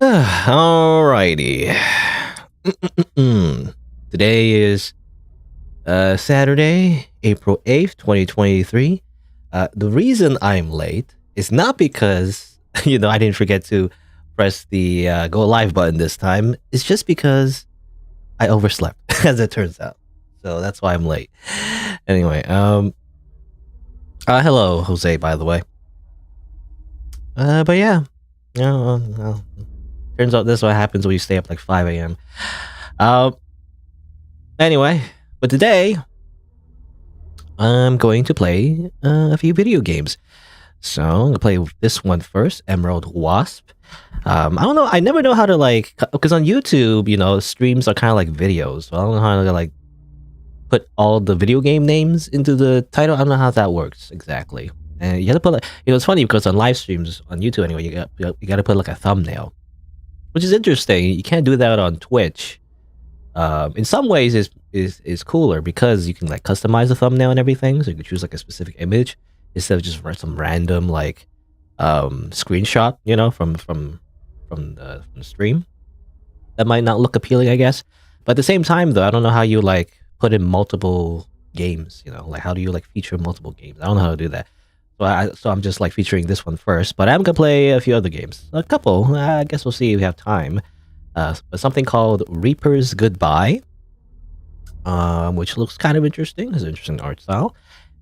Alrighty. Today is Saturday, April 8th, 2023. The reason I'm late is not because, I didn't forget to press the go live button this time. It's just because I overslept, as it turns out. So that's why I'm late. Anyway, hello, Jose, by the way. But yeah. Turns out this is what happens when you stay up like 5 a.m. Anyway, but today I'm going to play a few video games. So I'm gonna play this one first, Emerald Wasp. I don't know. I never know how to because on YouTube, streams are kind of like videos. So I don't know how to put all the video game names into the title. I don't know how that works exactly. And you have to put it's funny because on live streams on YouTube anyway, you got to put like a thumbnail, which is interesting. You can't do that on Twitch. In some ways is cooler because you can customize the thumbnail and everything. So you can choose a specific image instead of just some random screenshot, from the stream. That might not look appealing, I guess. But at the same time though, I don't know how you put in multiple games, how do you feature multiple games? I don't know how to do that. So I'm just featuring this one first, but I'm gonna play a few other games. A couple, I guess we'll see if we have time. But something called Reaper's Goodbye, which looks kind of interesting. It's an interesting art style.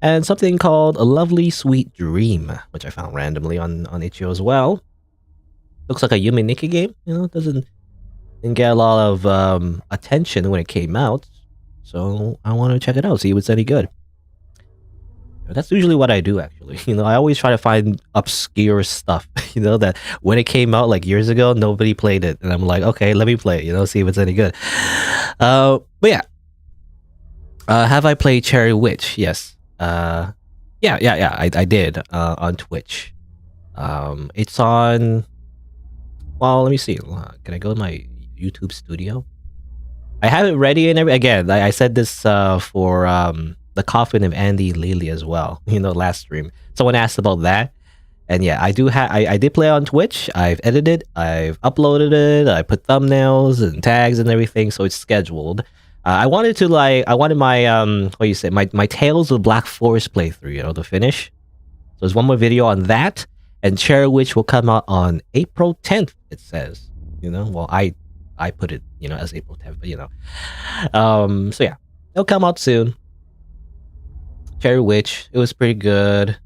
And something called A Lovely Sweet Dream, which I found randomly on itch.io as well. Looks like a Yume Nikki game. Didn't get a lot of attention when it came out. So I want to check it out, see if it's any good. That's usually what I do, actually. I always try to find obscure stuff, that when it came out years ago, nobody played it. And I'm like, okay, let me play it, see if it's any good. But yeah. Have I played Cherry Witch? Yes. Yeah, I did on Twitch. It's on... Well, let me see. Can I go to my YouTube studio? I have it ready and everything. Again, I said this for... The Coffin of Andy Lily as well, last stream. Someone asked about that. And yeah, I did play on Twitch. I've edited, I've uploaded it, I put thumbnails and tags and everything, so it's scheduled. I wanted to I wanted my my Tales of Black Forest playthrough, to finish. So there's one more video on that, and Cherry Witch will come out on April 10th, it says. Well, I put it, as April 10th, but so yeah, it'll come out soon. Cherry Witch, it was pretty good.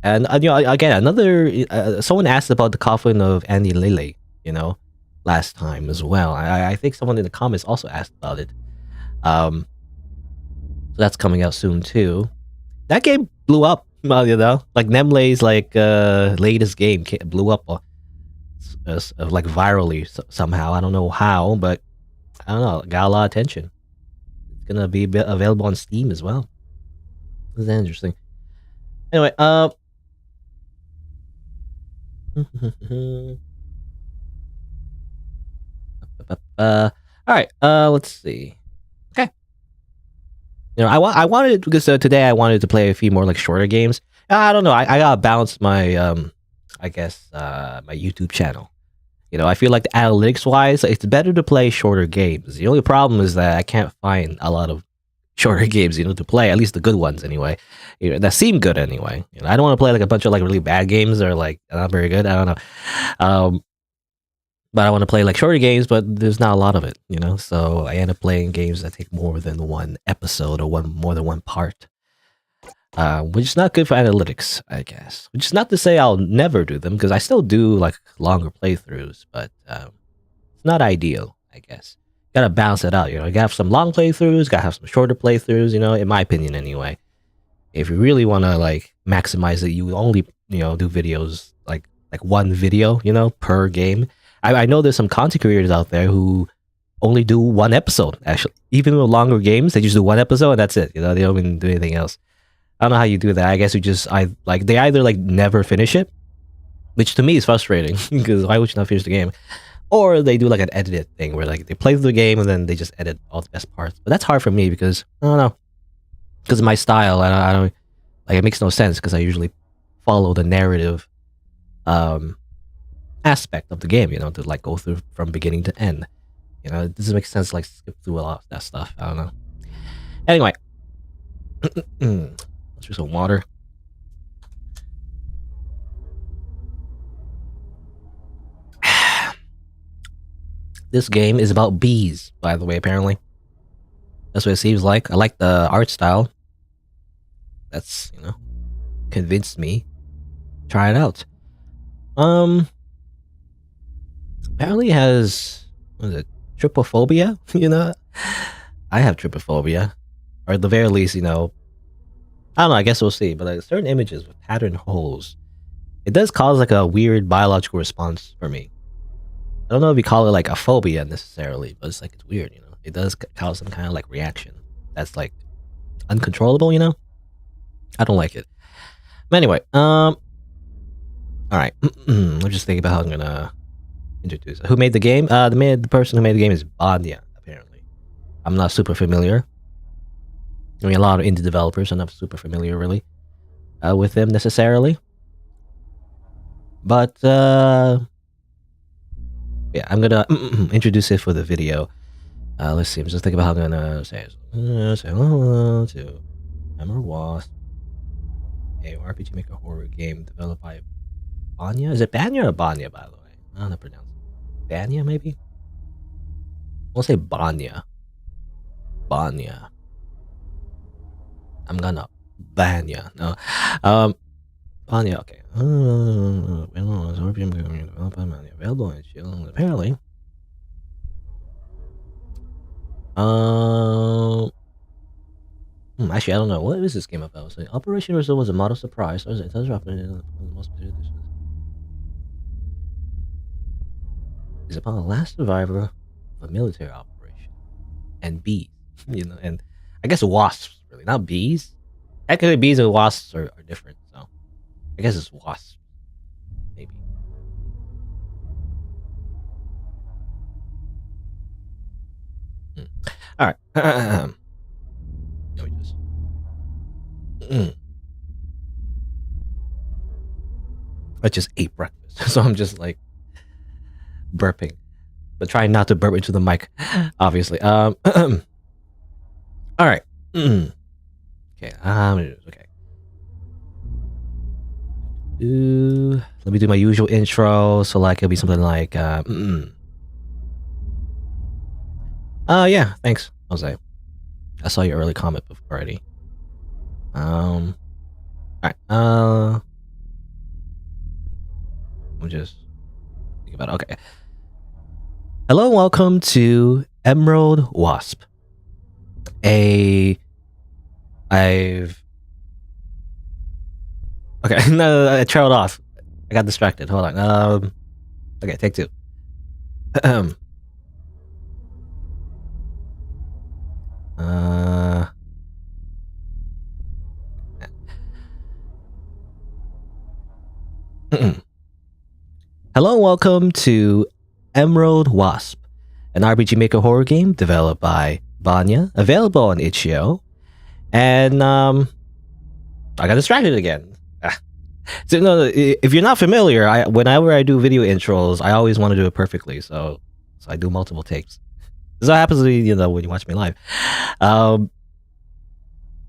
And again, another someone asked about the Coffin of Andy Lily, last time as well. I think someone in the comments also asked about it. So that's coming out soon too. That game blew up, Nemle's latest game blew up virally somehow. I don't know how, but I don't know, got a lot of attention. It's gonna be available on Steam as well. This is interesting. Anyway, all right, let's see. Okay. I wanted, because today I wanted to play a few more shorter games. I don't know, I gotta balance my I guess my YouTube channel. I feel like the analytics wise, it's better to play shorter games. The only problem is that I can't find a lot of shorter games, to play, at least the good ones anyway, that seem good anyway. I don't want to play a bunch of really bad games or not very good. I don't know. But I want to play shorter games, but there's not a lot of it, so I end up playing games that take more than one episode or more than one part, which is not good for analytics, I guess. Which is not to say I'll never do them, because I still do longer playthroughs, but it's not ideal, I guess. Gotta balance it out, you gotta have some long playthroughs, gotta have some shorter playthroughs, in my opinion anyway. If you really want to maximize it, you only do videos like one video per game. I know there's some content creators out there who only do one episode, actually. Even with longer games, they just do one episode and that's it, they don't even do anything else. I don't know how you do that. I guess they either never finish it, which to me is frustrating because why would you not finish the game? Or they do an edited thing where they play through the game and then they just edit all the best parts. But that's hard for me because I don't know, because of my style. I don't it makes no sense because I usually follow the narrative aspect of the game, you know, to like go through from beginning to end. You know, it doesn't make sense to like skip through a lot of that stuff. I don't know. Anyway, let's drink some water. This game is about bees, by the way, apparently. That's what it seems like. I like the art style. That's, you know, convinced me. Try it out. Apparently it has, what is it, trypophobia? You know? I have trypophobia. Or at the very least, you know, I don't know, I guess we'll see. But like certain images with pattern holes, it does cause like a weird biological response for me. I don't know if you call it like a phobia necessarily, but it's like, it's weird, you know? It does cause some kind of like reaction that's like uncontrollable, you know? I don't like it. But anyway, all right. I'm just thinking about how I'm gonna introduce it. Who made the game? The person who made the game is Banya, apparently. I'm not super familiar. I mean, a lot of indie developers, I'm not super familiar really with them necessarily. But yeah, I'm gonna introduce it for the video. Let's see. I'm just thinking about how I'm gonna say hello to Wasp, a RPG Maker horror game developed by Banya. Is it Banya or Banya, by the way? I don't know how to pronounce it. Banya, maybe? I'll say Banya. Banya. I'm gonna Banya. No. Banya, okay. Available on Shield, apparently. Actually, I don't know. What is this game about? So, Operation Result was a model surprise. Is upon the last survivor of a military operation. And bees. You know, and I guess wasps, really. Not bees. Actually, bees and wasps are different, so I guess it's wasps. Maybe. Alright. Let me just... I just ate breakfast, so I'm just like burping, but trying not to burp into the mic, obviously. All right. Okay. Okay. Let me do my usual intro. So like it'll be something like yeah, thanks, Jose. I saw your early comment already. All right. I'm just thinking about it. Okay. Hello and welcome to Emerald Wasp. Okay, no, I trailed off. I got distracted. Hold on. Okay, take two. Hello and welcome to Emerald Wasp, an RPG Maker horror game developed by Banya, available on itch.io. And I got distracted again. So no, if you're not familiar, whenever I do video intros, I always want to do it perfectly. So I do multiple takes. This happens to be, you know, when you watch me live.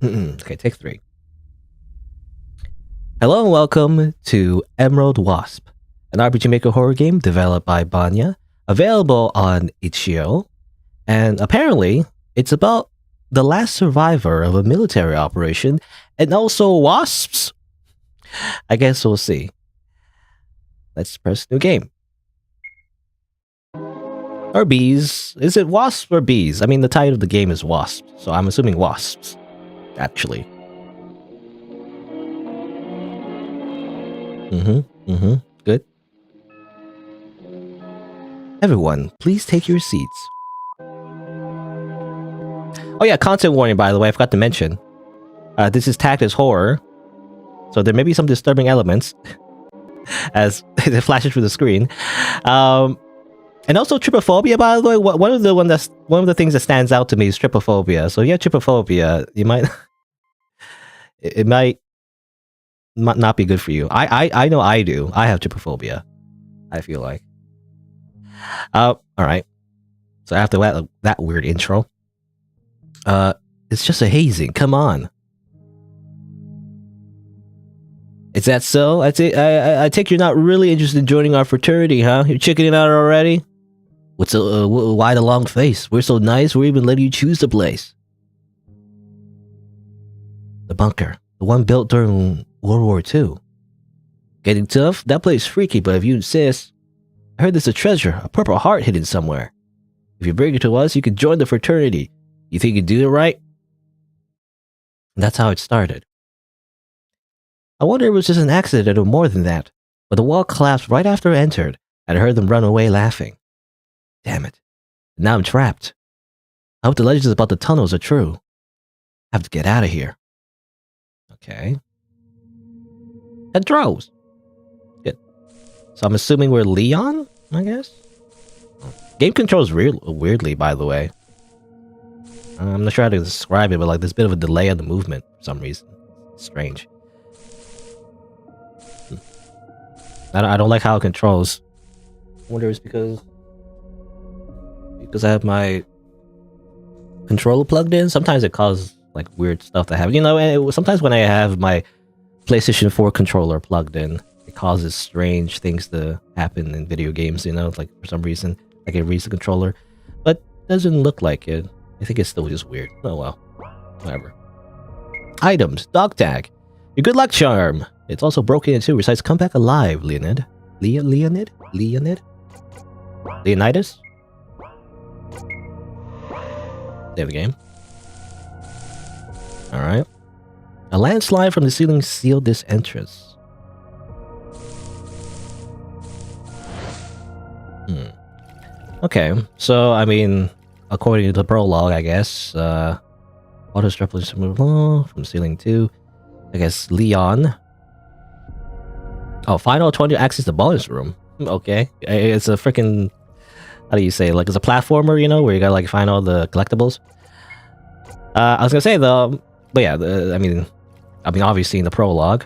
Okay, take three. Hello and welcome to Emerald Wasp, an RPG Maker horror game developed by Banya, available on itch.io. And apparently, it's about the last survivor of a military operation and also wasps. I guess we'll see. Let's press new game. Or bees. Is it wasps or bees? I mean, the title of the game is Wasps, so I'm assuming wasps, actually. Good. Everyone, please take your seats. Oh yeah, content warning, by the way, I forgot to mention. This is tagged as horror, so there may be some disturbing elements as it flashes through the screen. And also trypophobia, by the way. One of the things that stands out to me is trypophobia. So yeah, trypophobia, you might it might not be good for you. I know I do. I have trypophobia. I feel like. Alright. So after that weird intro, it's just a hazing. Come on. Is that so? I take you're not really interested in joining our fraternity, huh? You're chickening out already? Why the long face? We're so nice, we're even letting you choose the place. The bunker. The one built during World War II. Getting tough? That place freaky, but if you insist... I heard there's a treasure, a purple heart hidden somewhere. If you bring it to us, you can join the fraternity. You think you can do it right? And that's how it started. I wonder if it was just an accident or more than that. But the wall collapsed right after I entered, and I heard them run away laughing. Damn it. Now I'm trapped. I hope the legends about the tunnels are true. I have to get out of here. Okay. Hedros. Good. So I'm assuming we're Leon, I guess? Game controls weirdly, by the way. I'm not sure how to describe it, but like there's a bit of a delay on the movement for some reason. It's strange. I don't like how it controls. I wonder if it's because I have my controller plugged in. Sometimes it causes like weird stuff to happen. You know, sometimes when I have my PlayStation 4 controller plugged in, it causes strange things to happen in video games, you know, like for some reason. Like it reads the controller, but doesn't look like it. I think it's still just weird. Oh well. Whatever. Items. Dog tag. Your good luck charm. It's also broken into. Recites come back alive, Leonid. Leonid? Leonidas? Save the game. Alright. A landslide from the ceiling sealed this entrance. Okay, so, I mean, according to the prologue, I guess, water strapless from the ceiling too. I guess Leon. Oh, final 20 access the bonus room. Okay, it's a freaking, how do you say, like it's a platformer, you know, where you gotta like find all the collectibles. I was gonna say though, but yeah, I mean, obviously in the prologue,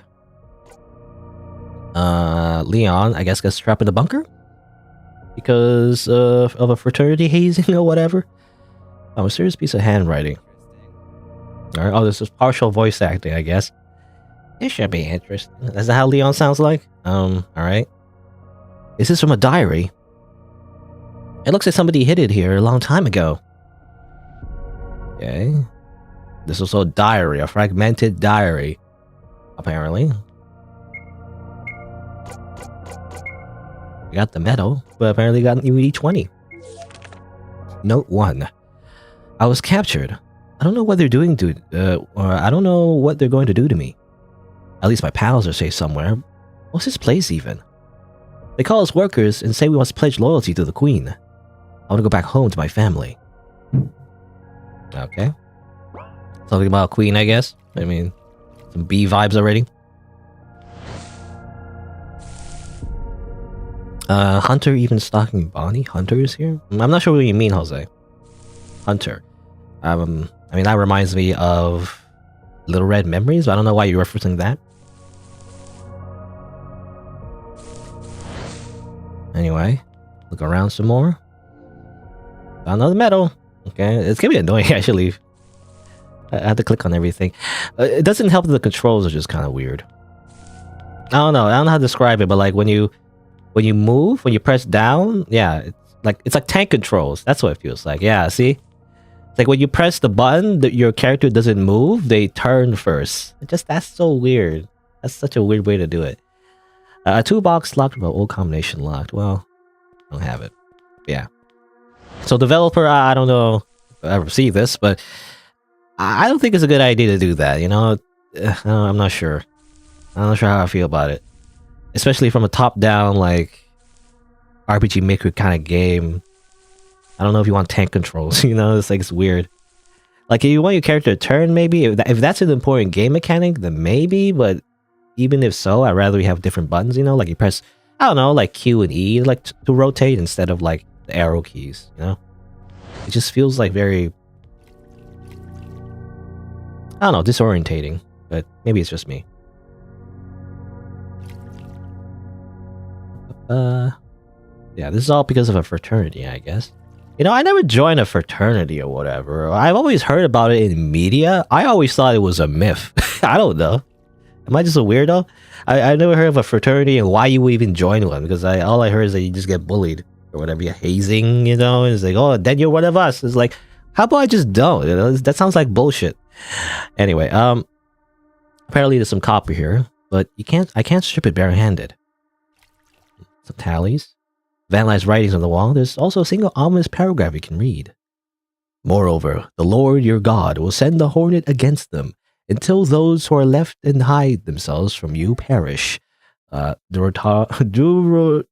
Leon, I guess, gets trapped in the bunker because of a fraternity hazing or whatever. Oh, a serious piece of handwriting. All right. Oh, this is partial voice acting, I guess. It should be interesting. Is that how Leon sounds like? All right. Is this from a diary? It looks like somebody hid it here a long time ago. Okay. This is also a diary, a fragmented diary, apparently. We got the medal, but apparently got an UD-20. Note 1. I was captured. I don't know what they're doing or I don't know what they're going to do to me. At least my pals are safe somewhere. What's this place even? They call us workers and say we must pledge loyalty to the Queen. I want to go back home to my family. Okay. Something about Queen, I guess. I mean, some B vibes already. Hunter even stalking Bonnie? Hunter is here? I'm not sure what you mean, Jose. Hunter. I mean, that reminds me of Little Red Memories, but I don't know why you're referencing that. Anyway, look around some more. Found another medal. Okay, it's gonna be annoying actually. I had to click on everything. It doesn't help that the controls are just kind of weird. I don't know how to describe it, but like when you move, when you press down, yeah, it's like tank controls. That's what it feels like. Yeah, see? It's like when you press the button, your character doesn't move, they turn first. That's so weird. That's such a weird way to do it. A toolbox locked, but old combination locked. Well, I don't have it. Yeah. So developer, I don't know if I ever see this, but I don't think it's a good idea to do that, you know? I'm not sure. I'm not sure how I feel about it. Especially from a top-down, like, RPG Maker kind of game. I don't know if you want tank controls, you know? It's like, it's weird. Like, if you want your character to turn, maybe. If that's an important game mechanic, then maybe, but even if so, I'd rather you have different buttons, you know? Like, you press, I don't know, like Q and E, like, to rotate instead of, like, the arrow keys, you know? It just feels like very, I don't know, disorientating. But maybe it's just me. Yeah, this is all because of a fraternity, I guess. You know, I never joined a fraternity or whatever. I've always heard about it in media. I always thought it was a myth. I don't know. Am I just a weirdo? I never heard of a fraternity and why you would even join one, because all I heard is that you just get bullied or whatever. You're hazing, you know, and it's like, oh, then you're one of us. It's like, how about I just don't? You know, that sounds like bullshit. Anyway, apparently there's some copper here, but I can't strip it barehanded. Some tallies. Vandalized writings on the wall. There's also a single ominous paragraph you can read. Moreover, the Lord your God will send the hornet against them until those who are left and hide themselves from you perish.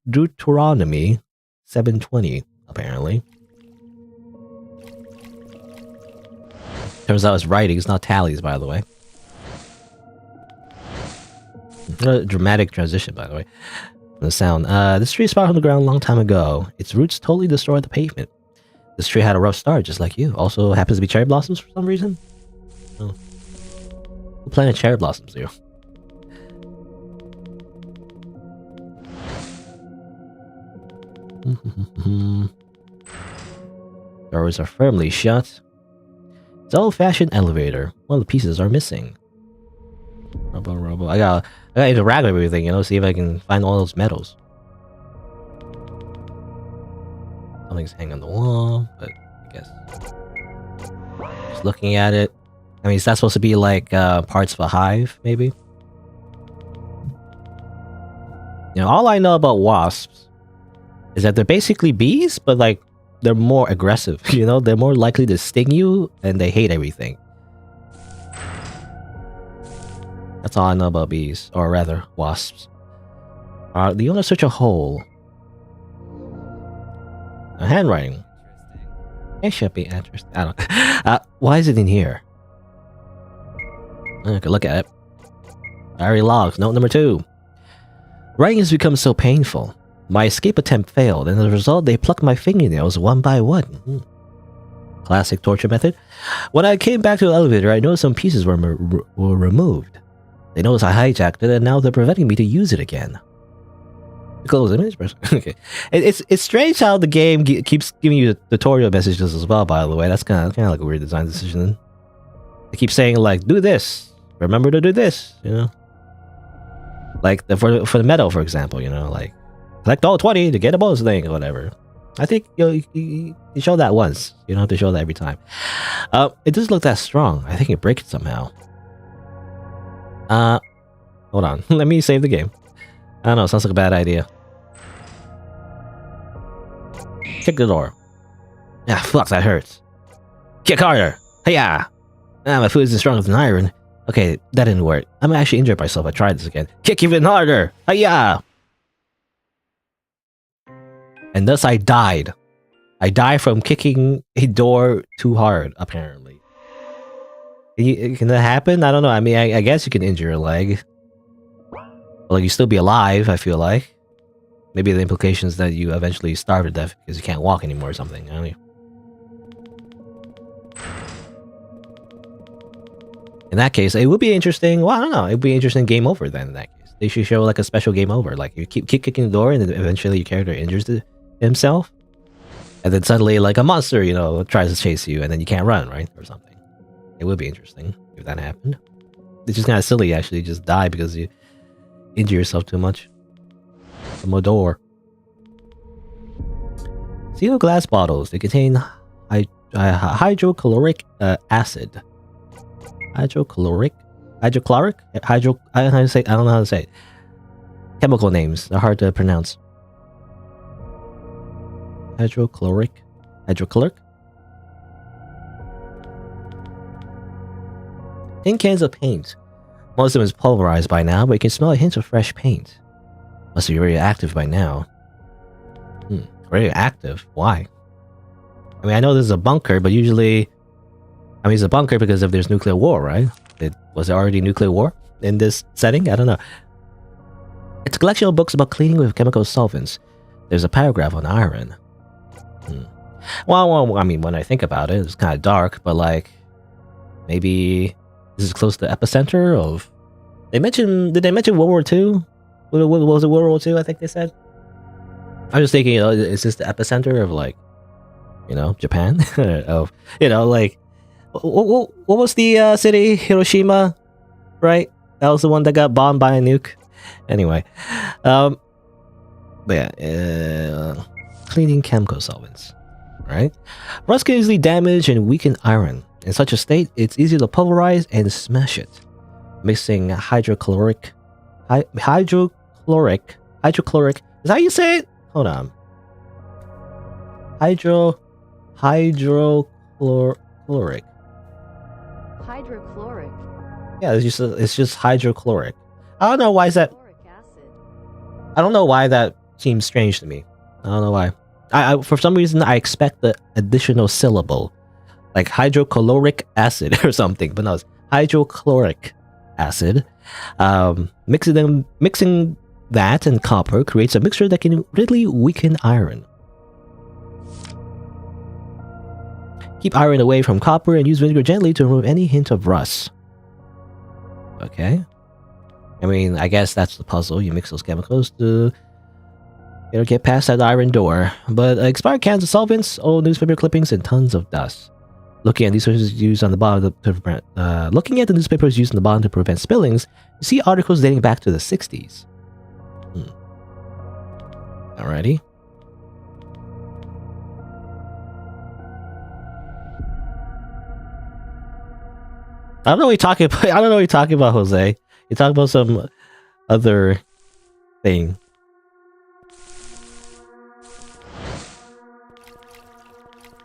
Deuteronomy 7:20, apparently. Turns out it's writings, not tallies, by the way. A dramatic transition, by the way. The sound. This tree sprouted from the ground a long time ago. Its roots totally destroyed the pavement. This tree had a rough start, just like you. Also happens to be cherry blossoms for some reason. Oh. Who planted cherry blossoms here? Doors are firmly shut. It's an old-fashioned elevator. One of the pieces are missing. Robo. I gotta interact with everything, you know, see if I can find all those medals. Something's hanging on the wall, but I guess just looking at it. I mean, is that supposed to be like parts of a hive, maybe? You know, all I know about wasps is that they're basically bees, but like they're more aggressive. You know, they're more likely to sting you, and they hate everything. That's all I know about bees, or rather, wasps. The owner search a hole. A handwriting. It should be interesting. I don't. Why is it in here? I could look at it. Diary logs. Note number 2. Writing has become so painful. My escape attempt failed, and as a result, they plucked my fingernails one by one. Classic torture method. When I came back to the elevator, I noticed some pieces were removed. They noticed I hijacked it, and now they're preventing me to use it again. Close image. Okay, it's strange how the game keeps giving you tutorial messages as well. By the way, that's kind of like a weird design decision. They keep saying like, "Do this. Remember to do this." You know, like for the medal, for example. You know, like collect all 20 to get a bonus thing or whatever. I think you show that once. You don't have to show that every time. It doesn't look that strong. I think it breaks it somehow. Hold on. Let me save the game. I don't know. Sounds like a bad idea. Kick the door. Ah, fuck, that hurts. Kick harder. Hey-ya! My foot isn't strong as an iron. Okay, that didn't work. I'm actually injured myself. I tried this again. Kick even harder. Hey-ya! And thus I died. I died from kicking a door too hard, apparently. Can that happen? I don't know. I mean, I guess you can injure your leg. Well, you still be alive, I feel like. Maybe the implication is that you eventually starve to death because you can't walk anymore or something. I don't know. In that case, it would be interesting. Well, I don't know. It would be interesting game over then in that case. They should show like a special game over. Like you keep kicking the door and then eventually your character injures himself. And then suddenly like a monster, you know, tries to chase you and then you can't run, right? Or something. It would be interesting if that happened. It's just kind of silly actually. You just die because you injure yourself too much. From a door. Seal glass bottles. They contain hydrochloric acid. I don't know how to say it. Chemical names. They're hard to pronounce. Hydrochloric. Tin cans of paint. Most of them is pulverized by now, but you can smell a hint of fresh paint. Must be very active by now. Very active? Why? I mean, I know this is a bunker, but usually... I mean, it's a bunker because if there's nuclear war, right? Was there already nuclear war in this setting? I don't know. It's a collection of books about cleaning with chemical solvents. There's a paragraph on iron. Well, I mean, when I think about it, it's kind of dark, but like... Maybe... This is close to the epicenter of... Did they mention World War II? What was it, World War II, I think they said? I'm just thinking, is this the epicenter of like, Japan? Of, like, what was the city? Hiroshima, right? That was the one that got bombed by a nuke. Anyway, but yeah, cleaning chemical solvents, right? Rust can easily damage and weaken iron. In such a state, it's easy to pulverize and smash it. Mixing hydrochloric. Is that how you say it? Hold on. Hydrochloric. Hydrochloric. Yeah, it's just hydrochloric. I don't know why is that. I don't know why that seems strange to me. I don't know why. I for some reason I expect the additional syllable, like hydrochloric acid or something, but no, it's hydrochloric acid. Mixing that and copper creates a mixture that can really weaken iron. Keep iron away from copper and use vinegar gently to remove any hint of rust. Okay. I mean, I guess that's the puzzle. You mix those chemicals to, get past that iron door. But expired cans of solvents, old newspaper clippings, and tons of dust. Looking at these sources used on the bottom to prevent, looking at the newspapers used on the bottom to prevent spillings, you see articles dating back to the 60s. Alrighty. I don't know what you're talking about. I don't know what you're talking about, Jose. You're talking about some other thing.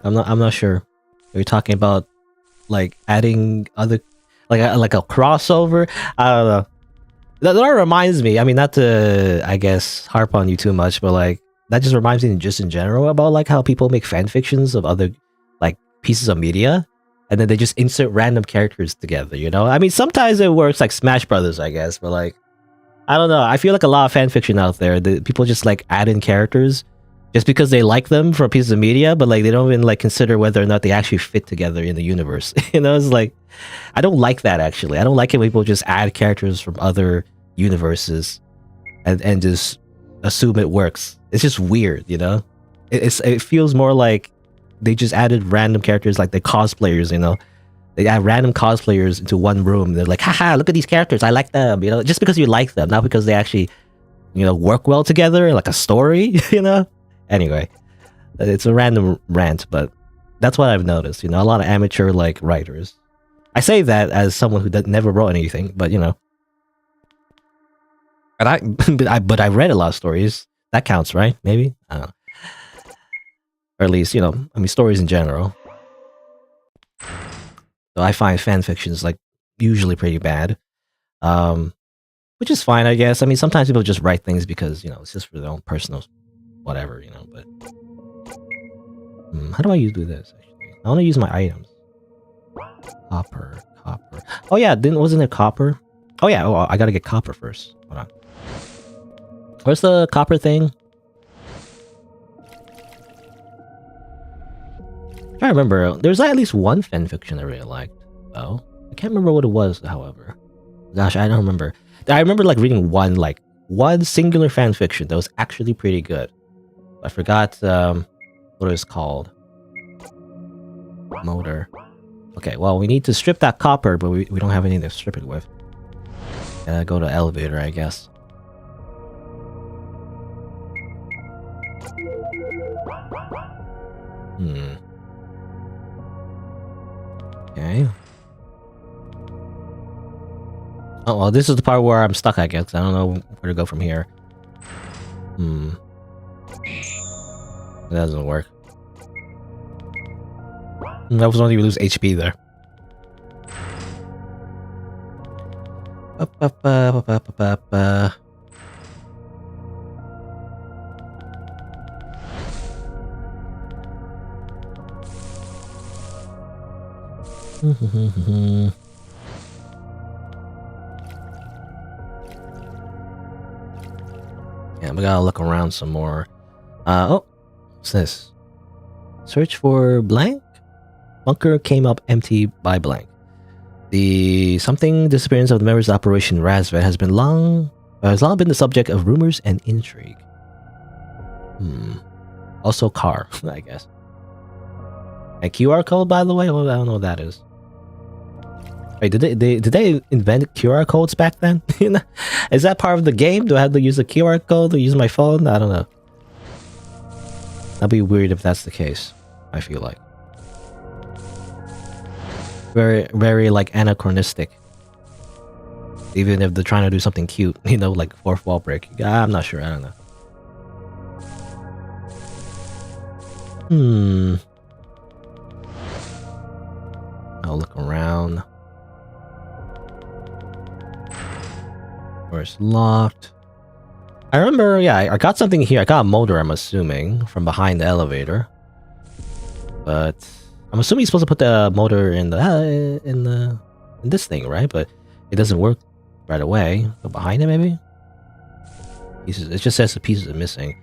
I'm not sure. Are you talking about like adding other, like a crossover? I don't know. That reminds me. I mean, not to, I guess, harp on you too much, but like that just reminds me just in general about like how people make fan fictions of other like pieces of media. And then they just insert random characters together, I mean, sometimes it works, like Smash Brothers, I guess, but like, I don't know. I feel like a lot of fan fiction out there, people just like add in characters just because they like them for a piece of media, but like they don't even like consider whether or not they actually fit together in the universe. It's like, I don't like that actually. I don't like it when people just add characters from other universes and just assume it works. It's just weird, It feels more like they just added random characters, like the cosplayers, They add random cosplayers into one room. They're like, haha, look at these characters. I like them, just because you like them, not because they actually, work well together, like a story, Anyway, it's a random rant, but that's what I've noticed, a lot of amateur, like, writers. I say that as someone who never wrote anything, but, And but I read a lot of stories. That counts, right? Maybe? I don't know. Or at least, stories in general. So I find fan fictions like usually pretty bad, which is fine, I guess. I mean, sometimes people just write things because it's just for their own personal whatever, But how do I do this? Actually, I want to use my items. Copper. Oh yeah, wasn't there copper? Oh yeah. Oh, I gotta get copper first. Hold on. Where's the copper thing? I remember there's at least one fanfiction I really liked, though. I can't remember what it was, however. Gosh, I don't remember. I remember like reading one singular fanfiction that was actually pretty good. I forgot what it was called. Motor. Okay, well, we need to strip that copper, but we don't have anything to strip it with. Gotta go to elevator, I guess. Okay. Oh, well, this is the part where I'm stuck, I guess. I don't know where to go from here. That doesn't work. That was only you lose HP there. Yeah, we gotta look around some more. Oh, what's this? Search for blank? Bunker came up empty by blank. The disappearance of the members of Operation Razvet has long been the subject of rumors and intrigue. Also car, I guess. A QR code, by the way? Well, I don't know what that is. Wait, did they invent QR codes back then? Is that part of the game? Do I have to use a QR code to use my phone? I don't know. That'd be weird if that's the case, I feel like. Very, very, like, anachronistic. Even if they're trying to do something cute, you know, like fourth wall break. I'm not sure, I don't know. I'll look around. Door's locked. I remember, yeah, I got something here. I got a motor, I'm assuming, from behind the elevator. But I'm assuming you're supposed to put the motor in this thing, right? But it doesn't work right away. Go behind it, maybe? Pieces. It just says the pieces are missing.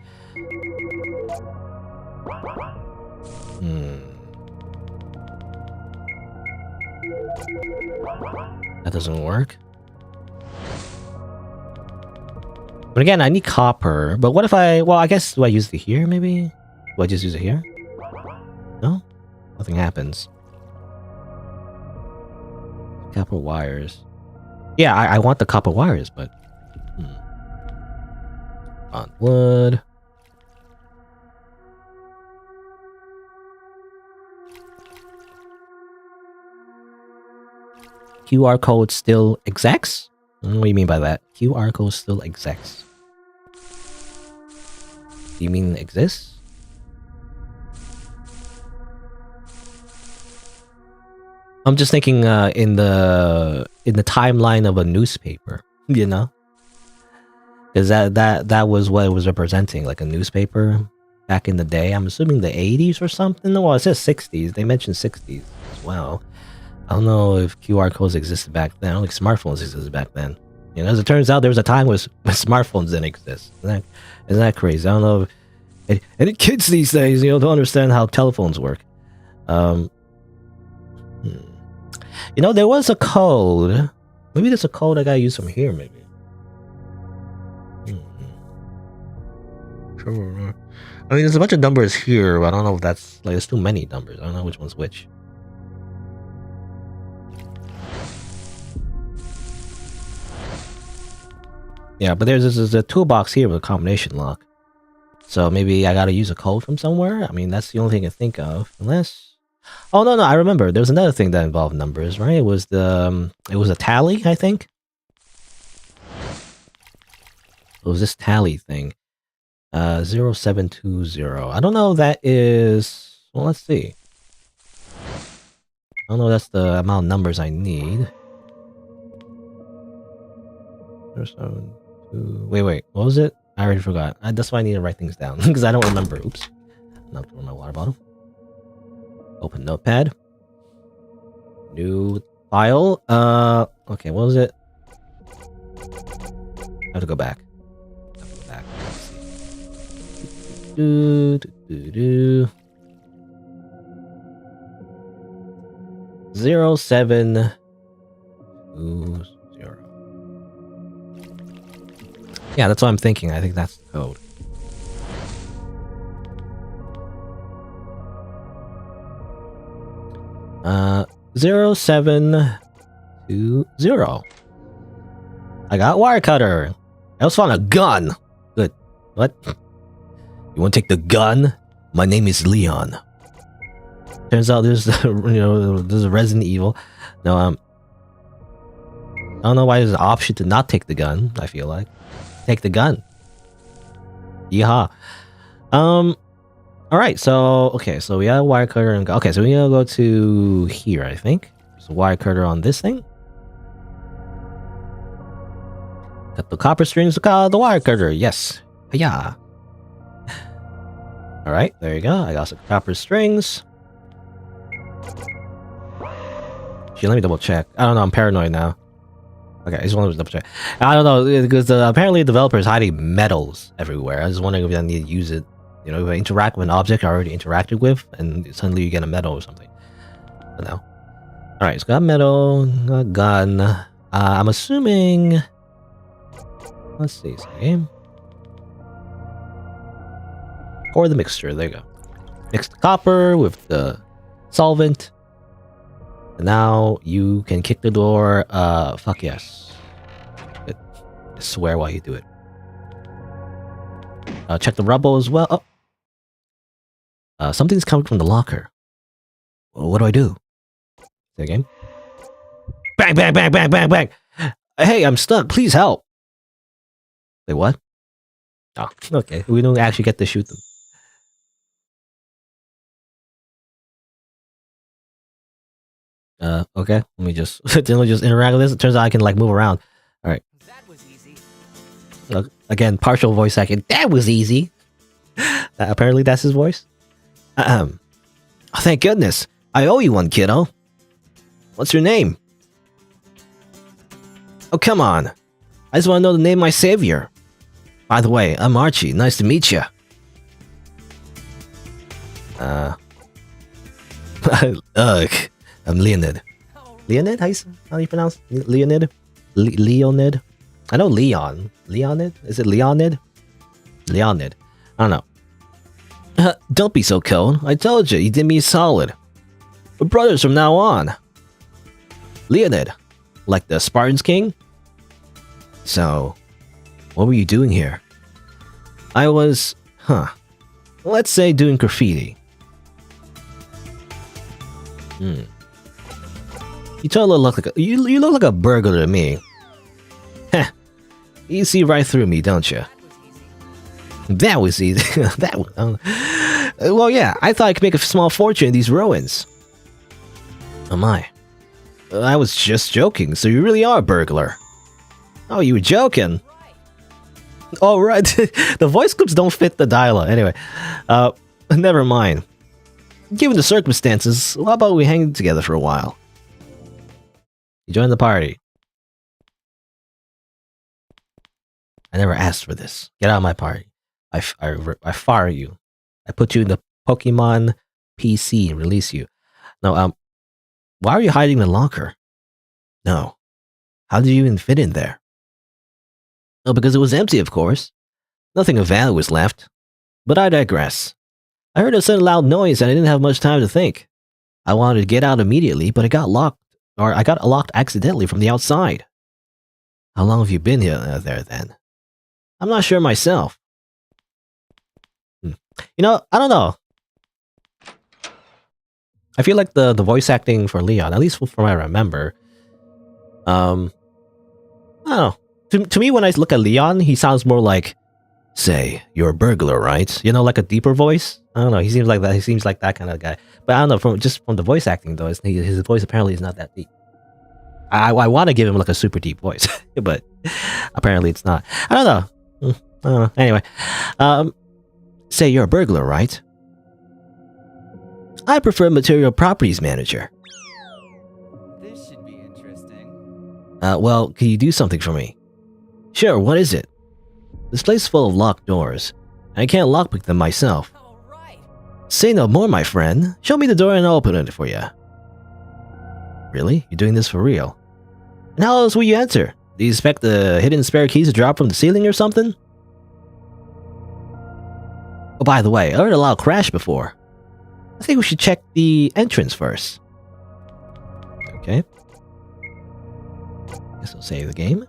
That doesn't work. But again, I need copper. But what if well, I guess, do I use it here, maybe? Do I just use it here? No? Nothing happens. Copper wires. Yeah, I want the copper wires, but... On wood. QR code still execs? What do you mean by that? QR code still execs. Do you mean exists? I'm just thinking in the timeline of a newspaper, you know? Because that was what it was representing, like a newspaper back in the day. I'm assuming the 80s or something. Well, it says 60s. They mentioned 60s as well. I don't know if QR codes existed back then. I don't think smartphones existed back then. You know, as it turns out, there was a time when smartphones didn't exist. Isn't that crazy? I don't know if any kids these days, you know, don't understand how telephones work. You know, there was a code. Maybe there's a code I gotta use from here, maybe. Sure. I mean, there's a bunch of numbers here, but I don't know if that's... Like, there's too many numbers. I don't know which one's which. Yeah, but there's a toolbox here with a combination lock. So maybe I gotta use a code from somewhere? I mean, that's the only thing I can think of. Unless... Oh, no, I remember. There was another thing that involved numbers, right? It was a tally, I think? It was this tally thing. 0720. I don't know if that is... Well, let's see. I don't know if that's the amount of numbers I need. 072... Wait, what was it? I already forgot. That's why I need to write things down, because I don't remember. Oops. Not throwing my water bottle. Open notepad. New file. Okay, what was it? I have to go back. 0720. Yeah, that's what I'm thinking. I think that's the code. Uh, 0720. I got wire cutter. I also found a gun. Good. What? You want to take the gun? My name is Leon. Turns out there's, there's a Resident Evil. No, I don't know why there's an option to not take the gun. I feel like take the gun. Yeehaw. All right. So okay. So we have a wire cutter and okay. So we gotta go to here. I think there's a wire cutter on this thing. Got the copper strings. Got the wire cutter. Yes. Yeah. All right, there you go. I got some copper strings. Gee, let me double check. I don't know. I'm paranoid now. Okay, I just want to double check. I don't know because apparently the developer is hiding metals everywhere. I was wondering if I need to use it. You know, if I interact with an object I already interacted with, and suddenly you get a metal or something. I don't know. All right, it's got metal, got a gun. I'm assuming. Let's see. Same. Pour the mixture. There you go. Mix the copper with the solvent. And now you can kick the door. Fuck yes. I swear while you do it. Check the rubble as well. Oh. Something's coming from the locker. Well, what do I do? Say again. Bang, bang, bang, bang, bang, bang. Hey, I'm stuck. Please help. Wait, what? Oh, okay. We don't actually get to shoot them. Okay. Let me just interact with this. It turns out I can like move around. All right. That was easy. Again, partial voice acting. That was easy. Apparently, that's his voice. Oh, thank goodness. I owe you one, kiddo. What's your name? Oh, come on. I just want to know the name of my savior. By the way, I'm Archie. Nice to meet you. Ugh. I'm Leonid. Leonid? How do you pronounce Leonid? Leonid? I know Leon. Leonid? Is it Leonid? Leonid. I don't know. Don't be so cold. I told you, you did me a solid. We're brothers from now on. Leonid. Like the Spartans king? So, what were you doing here? I was, let's say doing graffiti. You totally look like you look like a burglar to me. Heh. You see right through me, don't you? That was easy. That was, well, yeah, I thought I could make a small fortune in these ruins. Oh my. I was just joking, so you really are a burglar. Oh, you were joking? Oh, right. The voice clips don't fit the dialogue. Anyway, never mind. Given the circumstances, how about we hang together for a while? You join the party. I never asked for this. Get out of my party. I fire you. I put you in the Pokemon PC and release you. No, why are you hiding in the locker? No. How did you even fit in there? Oh, because it was empty, of course. Nothing of value was left. But I digress. I heard a sudden loud noise and I didn't have much time to think. I wanted to get out immediately, but I got locked accidentally from the outside. How long have you been there then? I'm not sure myself. You know, I don't know. I feel like the voice acting for Leon, at least from what I remember, I don't know. To me, when I look at Leon, he sounds more like, say, you're a burglar, right? You know, like a deeper voice. I don't know. He seems like that. He seems like that kind of guy. But I don't know. From the voice acting, though, his voice apparently is not that deep. I want to give him like a super deep voice, but apparently it's not. I don't know. I don't know. Anyway, say you're a burglar, right? I prefer material properties manager. This should be interesting. Well, can you do something for me? Sure, what is it? This place is full of locked doors, and I can't lockpick them myself. All right. Say no more, my friend. Show me the door and I'll open it for you. Really? You're doing this for real? And how else will you enter? Do you expect the hidden spare keys to drop from the ceiling or something? Oh, by the way, I heard a loud crash before. I think we should check the entrance first. Okay. Guess I'll save the game.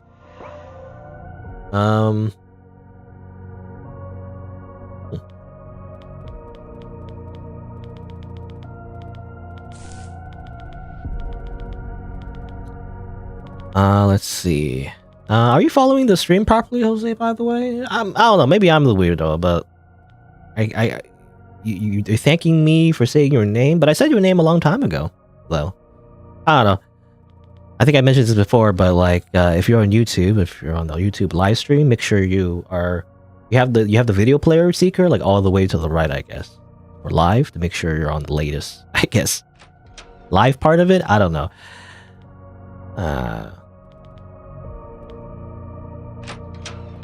Let's see. Are you following the stream properly, Jose, by the way? I don't know, maybe I'm the weirdo, but you're thanking me for saying your name, but I said your name a long time ago, though. I don't know. I think I mentioned this before, but like, if you're on YouTube, if you're on the YouTube live stream, make sure you have the video player seeker like all the way to the right, I guess, or live to make sure you're on the latest, I guess, live part of it. I don't know.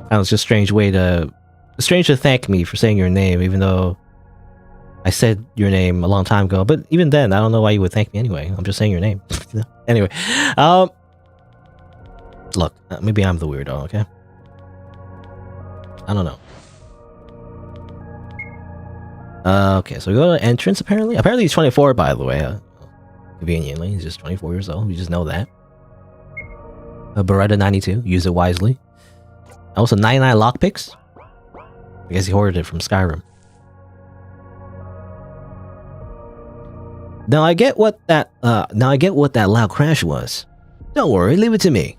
That was just strange to thank me for saying your name, even though I said your name a long time ago. But even then, I don't know why you would thank me anyway. I'm just saying your name. Anyway, look, maybe I'm the weirdo, okay? I don't know. Okay, so we go to entrance apparently. Apparently he's 24, by the way. Conveniently, he's just 24 years old. We just know that. A Beretta 92. Use it wisely. Also 99 lockpicks. I guess he hoarded it from Skyrim. Now I get what that loud crash was. Don't worry, leave it to me.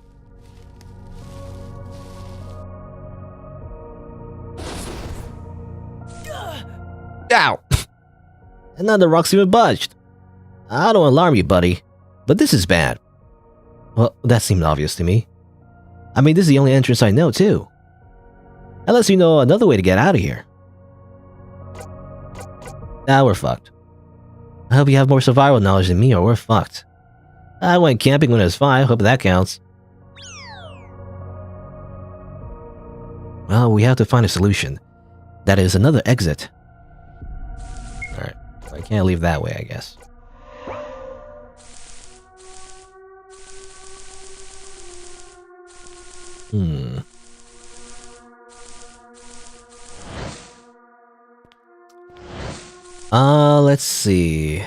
Ow! And none of the rocks even budged. I don't alarm you, buddy, but this is bad. Well, that seemed obvious to me. I mean, this is the only entrance I know, too. Unless you know another way to get out of here. Now we're fucked. I hope you have more survival knowledge than me or we're fucked. I went camping when I was 5, hope that counts. Well, we have to find a solution. That is another exit. Alright, I can't leave that way, I guess. Let's see.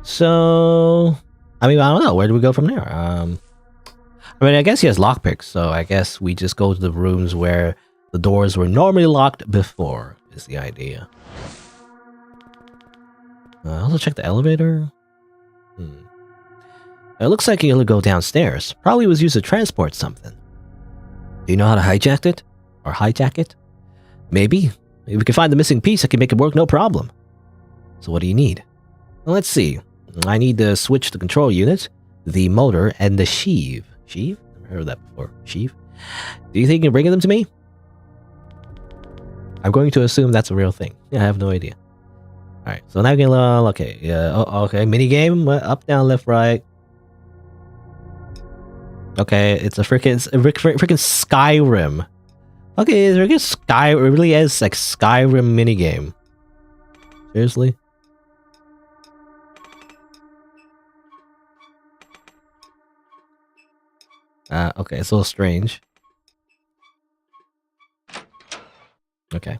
So, I mean, I don't know. Where do we go from there? I mean, I guess he has lockpicks, so I guess we just go to the rooms where the doors were normally locked before, is the idea. Also check the elevator. It looks like he'll go downstairs. Probably was used to transport something. Do you know how to hijack it? Or hijack it? Maybe. If we can find the missing piece, I can make it work no problem. So what do you need? Well, let's see. I need to switch the control unit, the motor, and the sheave. Sheave? Never heard of that before. Sheave? Do you think you can bring them to me? I'm going to assume that's a real thing. Yeah, I have no idea. Alright, so now we can okay. Okay, minigame. Up, down, left, right. Okay, it's a freaking Skyrim. Okay, it's freaking it really is like Skyrim minigame. Seriously? Okay, it's a little strange. Okay.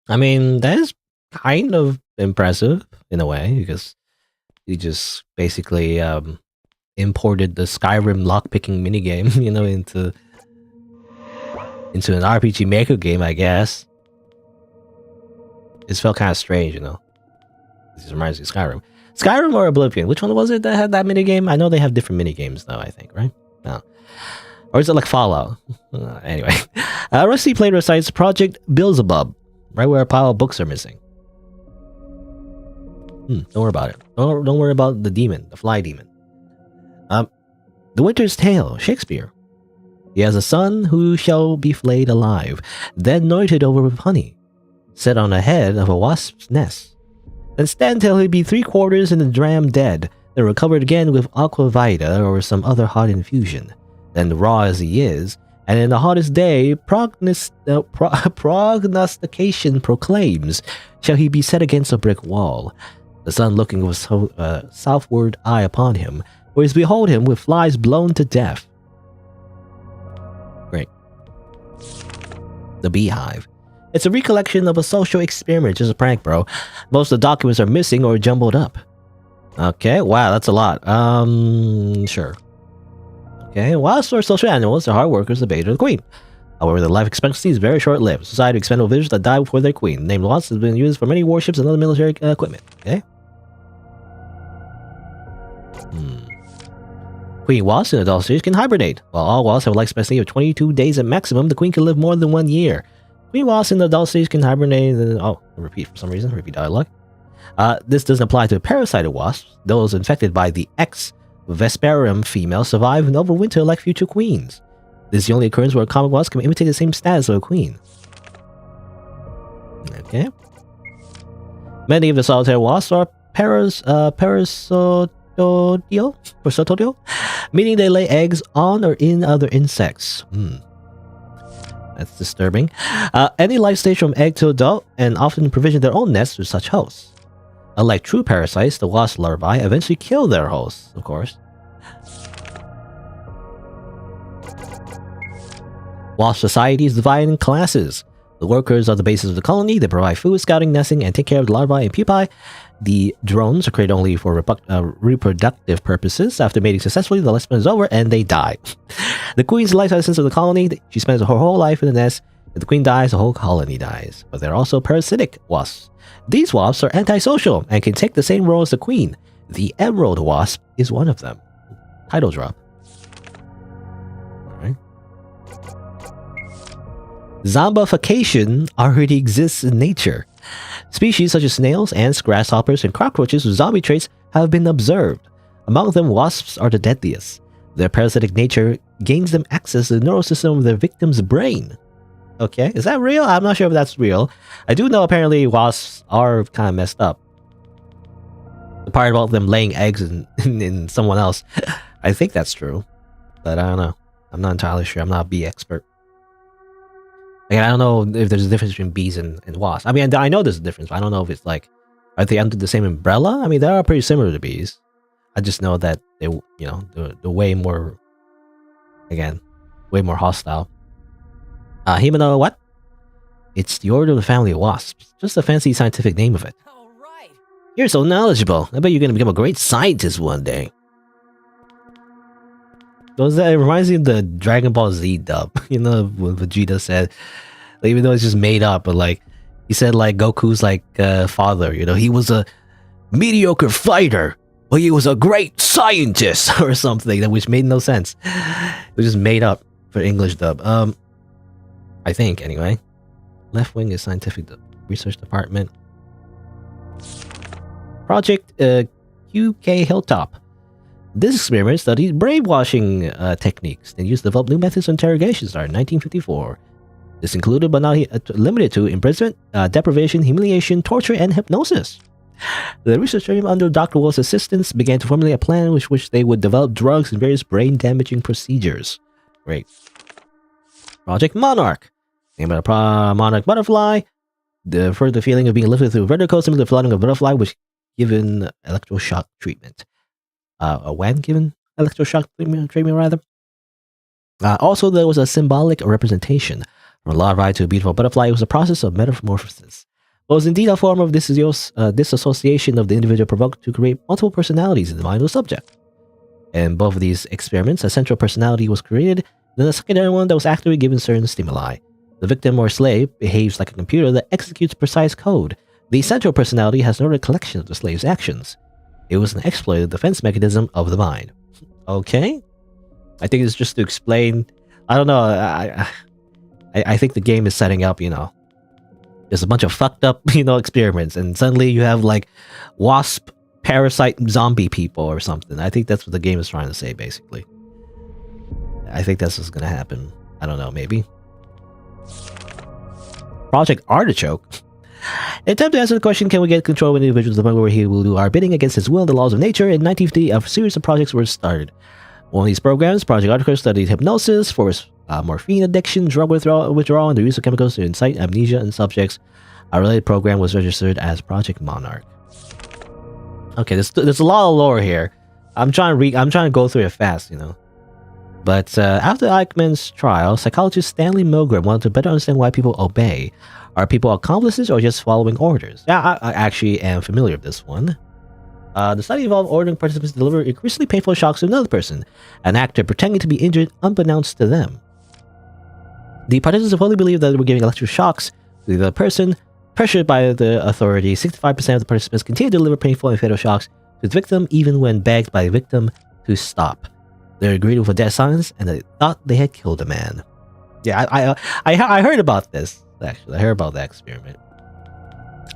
I mean, that is kind of impressive in a way, because you just basically imported the Skyrim lockpicking minigame, you know, into an RPG Maker game, I guess. It felt kind of strange, you know. This reminds me of Skyrim. Skyrim or Oblivion? Which one was it that had that minigame? I know they have different minigames, though, I think, right? No. Or is it like Fallout? Anyway. Rusty Plater cites Project Beelzebub, right where a pile of books are missing. Don't worry about it. Don't worry about the demon, the fly demon. The Winter's Tale, Shakespeare. He has a son who shall be flayed alive, then anointed over with honey, set on the head of a wasp's nest, then stand till he be 3/4 in the dram dead, then recovered again with aqua vita or some other hot infusion. Then raw as he is, and in the hottest day, prognostication proclaims, shall he be set against a brick wall, the sun looking with southward eye upon him, whereas behold him with flies blown to death. Great. The Beehive. It's a recollection of a social experiment, just a prank, bro. Most of the documents are missing or jumbled up. Okay, wow, that's a lot. Sure. Okay, wasps are social animals, they're hard workers, the bait of the queen. However, their life expectancy is very short-lived. Society of expendable villagers that die before their queen. The name wasp has been used for many warships and other military equipment. Okay. Queen wasps in adult stage can hibernate. While all wasps have a life expectancy of 22 days at maximum, the queen can live more than 1 year. Queen wasps in the adult stage can hibernate. Repeat for some reason. Repeat dialogue. This doesn't apply to parasitic wasps. Those infected by the X Vesperium female survive and overwinter like future queens. This is the only occurrence where a common wasp can imitate the same status of a queen. Okay. Many of the solitary wasps are parasitoidal, meaning they lay eggs on or in other insects. That's disturbing. Any life stage from egg to adult, and often provision their own nests with such hosts. Unlike true parasites, the wasp larvae eventually kill their hosts, of course. Wasp society is divided in classes. The workers are the basis of the colony. They provide food, scouting, nesting, and take care of the larvae and pupae. The drones are created only for reproductive purposes. After mating successfully, the lifespan is over and they die. The queen's life essence of the colony. She spends her whole life in the nest. If the queen dies, the whole colony dies. But they're also parasitic wasps. These wasps are antisocial and can take the same role as the queen. The emerald wasp is one of them. Title drop. Alright. Zombification already exists in nature. Species such as snails, ants, grasshoppers, and cockroaches with zombie traits have been observed. Among them, wasps are the deadliest. Their parasitic nature gains them access to the neural system of their victim's brain. Okay, is that real? I'm not sure if that's real. I do know apparently wasps are kind of messed up. The part about them laying eggs in someone else, I think that's true. But I don't know. I'm not entirely sure. I'm not a bee expert. Again, I don't know if there's a difference between bees and wasps. I mean, I know there's a difference, but I don't know if it's like, are they under the same umbrella? I mean, they are pretty similar to bees. I just know that they, you know, they're way more, again, way more hostile. Himeno, what? It's the order of the family of wasps. Just a fancy scientific name of it. All right. You're so knowledgeable. I bet you're gonna become a great scientist one day. It reminds me of the Dragon Ball Z dub. You know what Vegeta said? Like, even though it's just made up, but like, he said like Goku's like father. You know, he was a mediocre fighter, but he was a great scientist or something. That which made no sense. It was just made up for English dub. I think anyway. Left wing is scientific research department. Project QK Hilltop. This experiment studied brainwashing techniques and used to develop new methods of interrogation starting in 1954. This included but not limited to imprisonment, deprivation, humiliation, torture, and hypnosis. The research team under Dr. Wolf's assistance began to formulate a plan with which they would develop drugs and various brain-damaging procedures. Great. Project Monarch. Named by a monarch butterfly. For the feeling of being lifted through vertical, similar to the flooding of a butterfly, was given electroshock treatment. When given electroshock treatment, rather. Also, there was a symbolic representation. From a larvae to a beautiful butterfly, it was a process of metamorphosis. It was indeed a form of disassociation of the individual provoked to create multiple personalities in the mind of the subject. In both of these experiments, a central personality was created, then a secondary one that was actively given certain stimuli. The victim or slave behaves like a computer that executes precise code. The central personality has no recollection of the slave's actions. It was an exploited defense mechanism of the mind. Okay? I think it's just to explain... I don't know, I think the game is setting up, you know, there's a bunch of fucked up, you know, experiments, and suddenly you have, like, wasp, parasite, zombie people or something. I think that's what the game is trying to say, basically. I think that's what's gonna happen. I don't know, maybe. Project Artichoke. In attempt to answer the question, can we get control of an individual to the point where he will do our bidding against his will and the laws of nature, in 1950, a series of projects were started. One of these programs, Project Artichoke, studied hypnosis, forced morphine addiction, drug withdrawal, and the use of chemicals to incite amnesia in subjects. A related program was registered as Project Monarch. Okay, there's a lot of lore here. I'm trying to go through it fast, you know. But after Eichmann's trial, psychologist Stanley Milgram wanted to better understand why people obey. Are people accomplices or just following orders? Yeah, I actually am familiar with this one. The study involved ordering participants to deliver increasingly painful shocks to another person, an actor pretending to be injured unbeknownst to them. The participants fully believed that they were giving electric shocks to the other person. Pressured by the authorities, 65% of the participants continued to deliver painful and fatal shocks to the victim even when begged by the victim to stop. They agreed with a death sentence, and they thought they had killed a man. Yeah, I heard about this, actually. I heard about that experiment.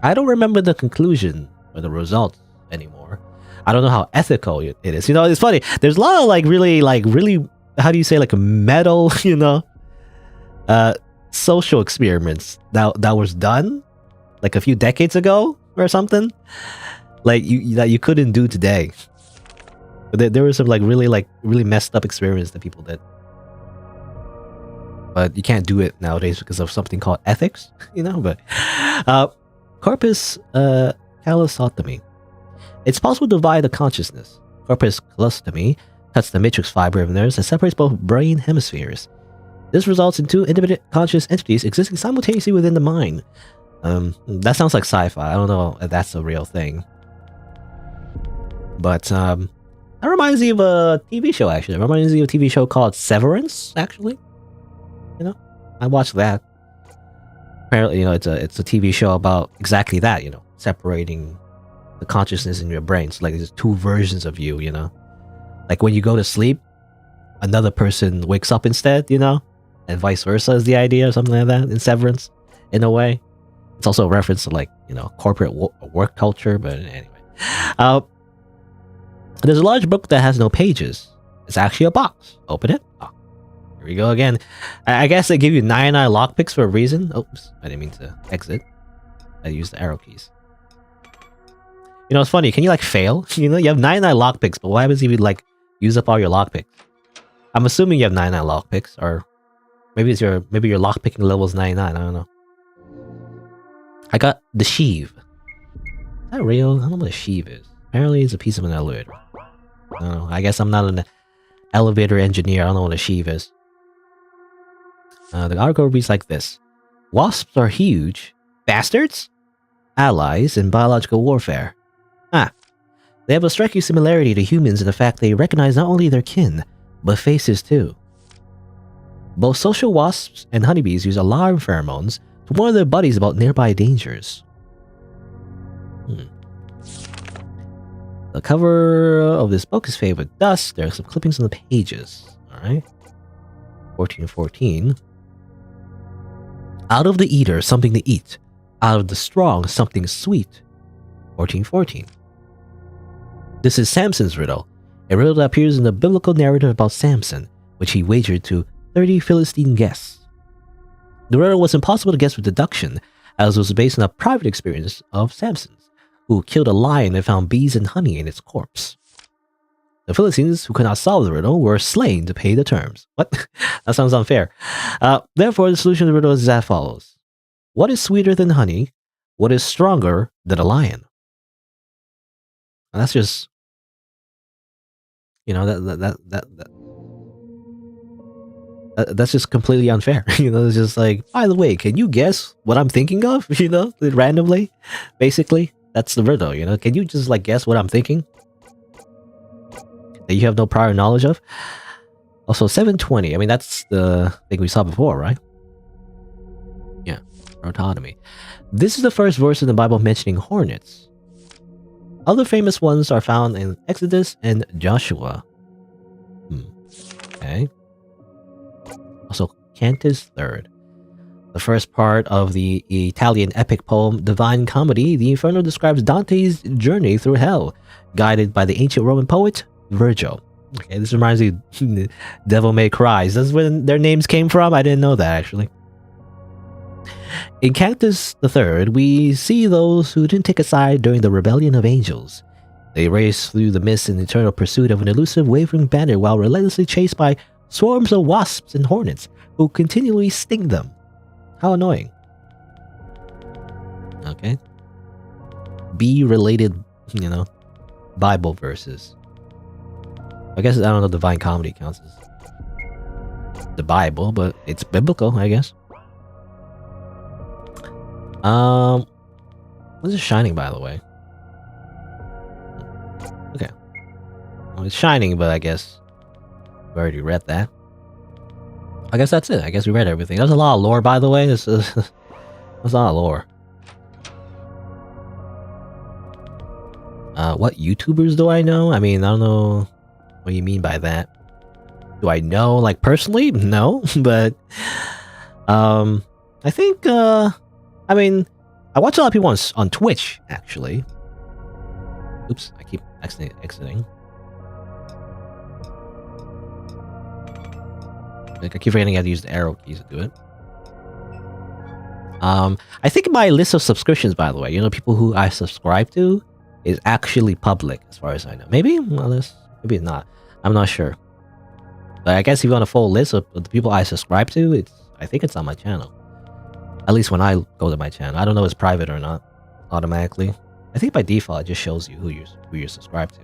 I don't remember the conclusion or the results anymore. I don't know how ethical it is. You know, it's funny. There's a lot of, really, how do you say, metal, you know, social experiments that was done, a few decades ago or something, that you couldn't do today. But there were some really messed up experiments that people did, but you can't do it nowadays because of something called ethics, you know. But corpus callosotomy. It's possible to divide the consciousness. Corpus callosotomy cuts the matrix fiber of nerves that separates both brain hemispheres. This results in two independent conscious entities existing simultaneously within the mind. That sounds like sci-fi. I don't know if that's a real thing. But that reminds me of a TV show, actually. It reminds me of a TV show called Severance, actually. You know, I watched that. Apparently, you know, it's a TV show about exactly that, you know, separating the consciousness in your brain. So, like, there's two versions of you, you know? Like, when you go to sleep, another person wakes up instead, you know? And vice versa is the idea or something like that in Severance, in a way. It's also a reference to, like, you know, corporate work culture, but anyway. There's a large book that has no pages. It's actually a box. Open it. Oh, here we go again. I guess they give you 99 lockpicks for a reason. Oops, I didn't mean to exit. I used the arrow keys. You know, it's funny. Can you, like, fail? You know, you have 99 lockpicks, but what happens if you, like, use up all your lockpicks? I'm assuming you have 99 lockpicks, or maybe your lockpicking level is 99. I don't know. I got the sheave. Is that real? I don't know what a sheave is. Apparently, it's a piece of an elevator. I don't know. I guess I'm not an elevator engineer. I don't know what a sheave is. The article reads like this. Wasps are huge bastards, allies in biological warfare. They have a striking similarity to humans in the fact they recognize not only their kin, but faces too. Both social wasps and honeybees use alarm pheromones to warn their buddies about nearby dangers. The cover of this book is faded with dust. There are some clippings on the pages. Alright. 1414. Out of the eater, something to eat. Out of the strong, something sweet. 1414. This is Samson's riddle, a riddle that appears in the biblical narrative about Samson, which he wagered to 30 Philistine guests. The riddle was impossible to guess with deduction, as it was based on a private experience of Samson's, who killed a lion and found bees and honey in its corpse. The Philistines, who could not solve the riddle, were slain to pay the terms. What? That sounds unfair. Therefore, the solution to the riddle is as follows. What is sweeter than honey? What is stronger than a lion? And that's just, you know, that's just completely unfair. You know, it's just like, by the way, can you guess what I'm thinking of? You know, randomly, basically. That's the riddle, you know? Can you just, like, guess what I'm thinking? That you have no prior knowledge of? Also, 720. I mean, that's the thing we saw before, right? Yeah, autonomy. This is the first verse in the Bible mentioning hornets. Other famous ones are found in Exodus and Joshua. Okay. Also, Cantus Third. The first part of the Italian epic poem Divine Comedy, the Inferno describes Dante's journey through hell, guided by the ancient Roman poet Virgil. Okay, this reminds me of Devil May Cry. Is this where their names came from? I didn't know that, actually. In Cantus III, we see those who didn't take a side during the rebellion of angels. They race through the mist in eternal pursuit of an elusive wavering banner while relentlessly chased by swarms of wasps and hornets who continually sting them. How annoying. Okay. Bee-related, you know, Bible verses. I guess, I don't know, Divine Comedy counts as the Bible, but it's biblical, I guess. What is Shining, by the way? Okay. Well, it's Shining, but I guess we already read that. I guess that's it. I guess we read everything. There's a lot of lore, by the way. There's a lot of lore. What YouTubers do I know? I mean, I don't know what you mean by that. Do I know, like, personally? No, but I think I mean, I watch a lot of people on Twitch, actually. Oops, I keep exiting. Like, I keep forgetting I have to use the arrow keys to do it. I think my list of subscriptions, by the way, you know, people who I subscribe to, is actually public, as far as I know. Maybe? Well, maybe not. I'm not sure. But I guess if you want a full list of the people I subscribe to, I think it's on my channel. At least when I go to my channel. I don't know if it's private or not, automatically. I think by default, it just shows you who you're subscribed to.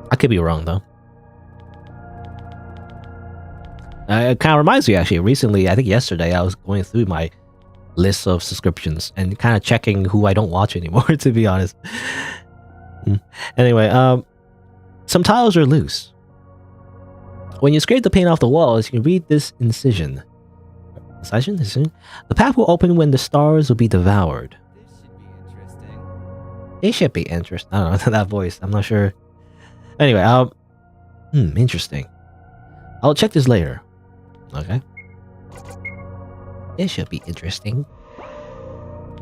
I could be wrong, though. It kind of reminds me, actually. Recently, I think yesterday, I was going through my list of subscriptions and kind of checking who I don't watch anymore, to be honest. Anyway, some tiles are loose. When you scrape the paint off the walls, you can read this incision. Incision? The path will open when the stars will be devoured. This should be interesting. It should be interesting. I don't know, that voice. I'm not sure. Anyway, interesting. I'll check this later. Okay. This should be interesting.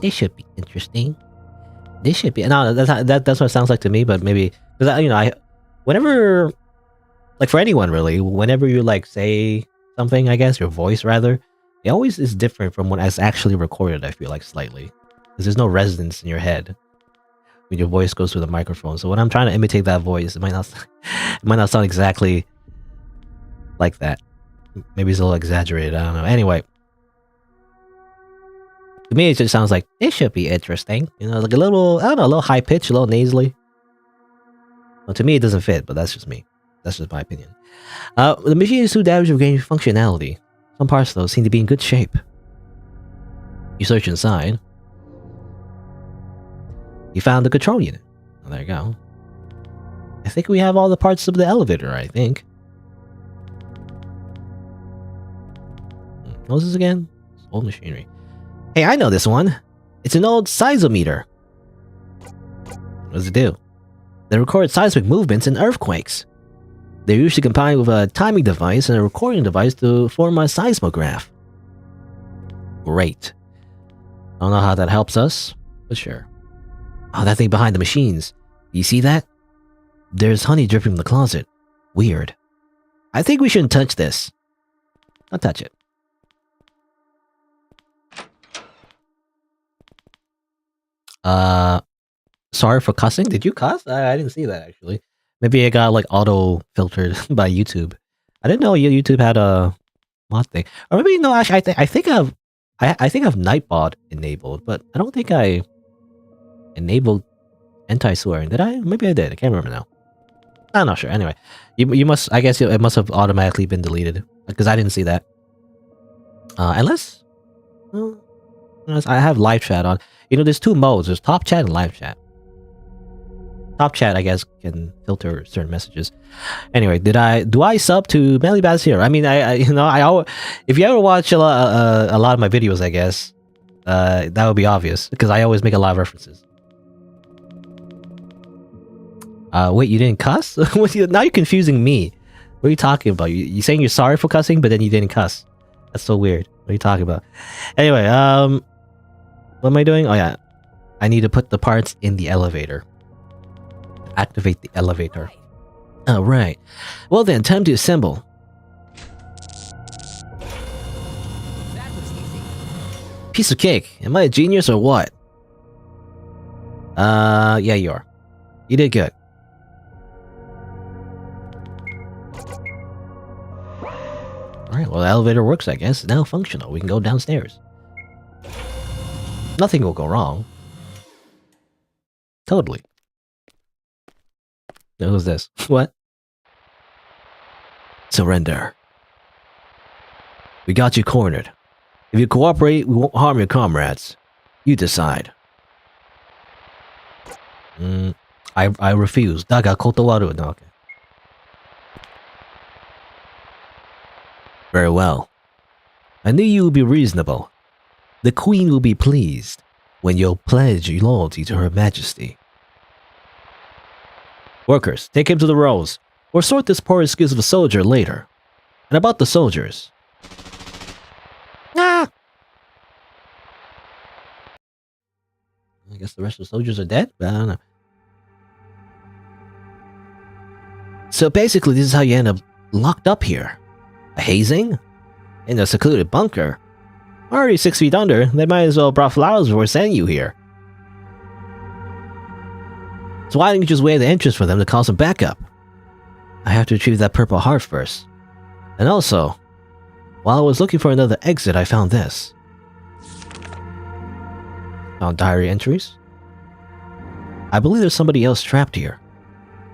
This should be interesting. This should be... No, that's what it sounds like to me, but maybe... Because, whenever... Like, for anyone, really, whenever you, like, say something, I guess, your voice, rather, it always is different from when it's actually recorded, I feel like, slightly. Because there's no resonance in your head when your voice goes through the microphone. So when I'm trying to imitate that voice, it might not sound exactly like that. Maybe it's a little exaggerated, I don't know. Anyway. To me, it just sounds like, it should be interesting. Like a little, I don't know, a little high-pitched, a little nasally. Well, to me, it doesn't fit, but that's just me. That's just my opinion. The machine is too damaged to regain functionality. Some parts, though, seem to be in good shape. You search inside. You found the control unit. Well, there you go. I think we have all the parts of the elevator, I think. What was this again? It's old machinery. Hey, I know this one. It's an old seismometer. What does it do? They record seismic movements and earthquakes. They're usually combined with a timing device and a recording device to form a seismograph. Great. I don't know how that helps us, but sure. Oh, that thing behind the machines. You see that? There's honey dripping from the closet. Weird. I think we shouldn't touch this. Don't touch it. Sorry for cussing. Did you cuss? I didn't see that, actually. Maybe it got, like, auto-filtered by YouTube. I didn't know YouTube had a mod thing. Or maybe, no, actually, I think I've Nightbot enabled, but I don't think I enabled anti-swearing. Did I? Maybe I did. I can't remember now. I'm not sure. Anyway, you must, I guess it must have automatically been deleted, because I didn't see that. Unless... Well, I have live chat on. There's two modes. There's top chat and live chat. Top chat, I guess, can filter certain messages. Anyway, do I sub to Melly Bass here? I mean, if you ever watch a lot of my videos, I guess, that would be obvious, because I always make a lot of references. Wait, you didn't cuss? Now you're confusing me. What are you talking about? You saying you're sorry for cussing, but then you didn't cuss. That's so weird. What are you talking about? Anyway, what am I doing? Oh yeah, I need to put the parts in the elevator. Activate the elevator. Oh, right. Well then, time to assemble. That was easy. Piece of cake. Am I a genius or what? Yeah, you are. You did good. Alright, well, the elevator works, I guess. It's now functional. We can go downstairs. Nothing will go wrong. Totally. Now, who's this? What? Surrender. We got you cornered. If you cooperate, we won't harm your comrades. You decide. I refuse. Daga kotowaru. No, okay. Very well. I knew you would be reasonable. The Queen will be pleased when you'll pledge your loyalty to Her Majesty. Workers, take him to the rows. We'll sort this poor excuse of a soldier later. And about the soldiers. Ah! I guess the rest of the soldiers are dead? I don't know. So basically, this is how you end up locked up here. A hazing? In a secluded bunker? Already 6 feet under, they might as well have brought flowers before sending you here. So why don't you just wait at the entrance for them to call some backup? I have to retrieve that purple heart first. And also, while I was looking for another exit, I found this. Found diary entries? I believe there's somebody else trapped here.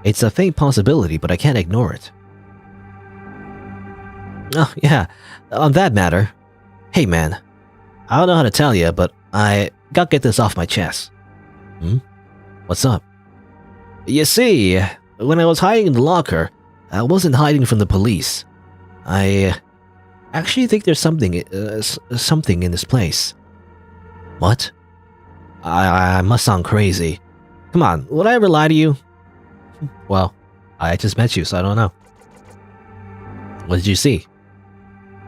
It's a faint possibility, but I can't ignore it. Oh, yeah. On that matter, hey man, I don't know how to tell you, but I gotta get this off my chest. Hmm? What's up? You see, when I was hiding in the locker, I wasn't hiding from the police. I actually think there's something in this place. What? I must sound crazy. Come on, would I ever lie to you? Well, I just met you, so I don't know. What did you see?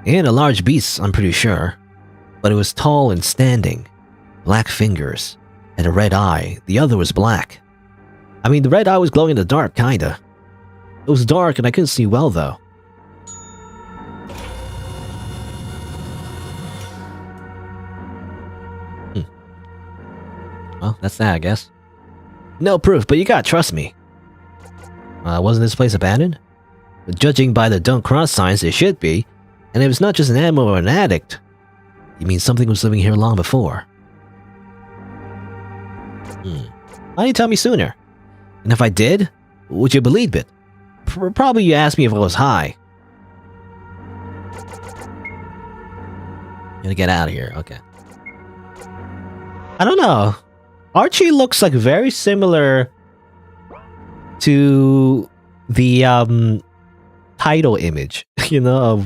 It ain't a large beast, I'm pretty sure. But it was tall and standing. Black fingers. And a red eye. The other was black. I mean, the red eye was glowing in the dark, kinda. It was dark and I couldn't see well, though. Well, that's that, I guess. No proof, but you gotta trust me. Wasn't this place abandoned? But judging by the don't cross signs, it should be. And if it's not just an animal or an addict, you mean something was living here long before. Why didn't you tell me sooner? And if I did, would you believe it? Probably you asked me if I was high. Gonna get out of here, okay. I don't know. Archie looks like very similar to the title image, you know,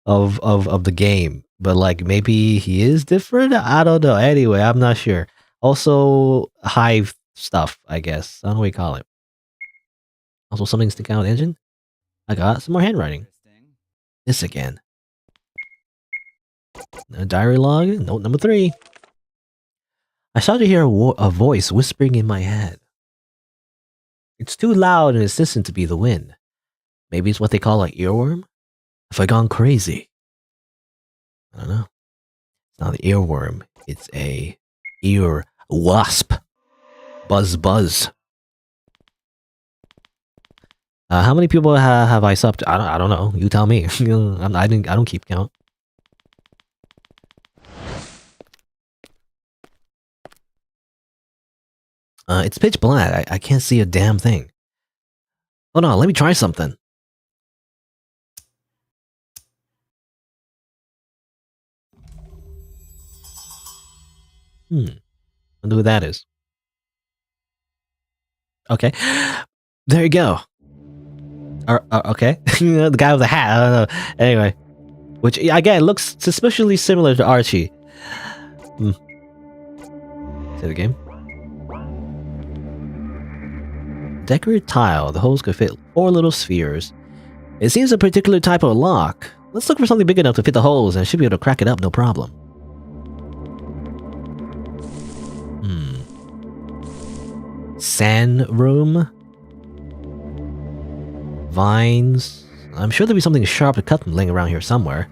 of the game. But like maybe he is different? I don't know. Anyway, I'm not sure. Also hive stuff, I guess. I don't know what you call it. Also something sticking out engine? I got some more handwriting. This again. A diary log, note number 3. I started to hear a voice whispering in my head. It's too loud and insistent to be the wind. Maybe it's what they call an earworm? Have I gone crazy? I don't know. It's not an earworm. It's a ear wasp. Buzz buzz. How many people have I subbed? I don't know. You tell me. I don't keep count. It's pitch black. I can't see a damn thing. Hold on, let me try something. I wonder who that is. Okay. There you go. Okay. The guy with the hat. I don't know. Anyway. Which, again, looks suspiciously similar to Archie. Say the game. Decorated tile. The holes could fit 4 little spheres. It seems a particular type of lock. Let's look for something big enough to fit the holes and I should be able to crack it up, no problem. Sand room. Vines. I'm sure there'll be something sharp to cut laying around here somewhere.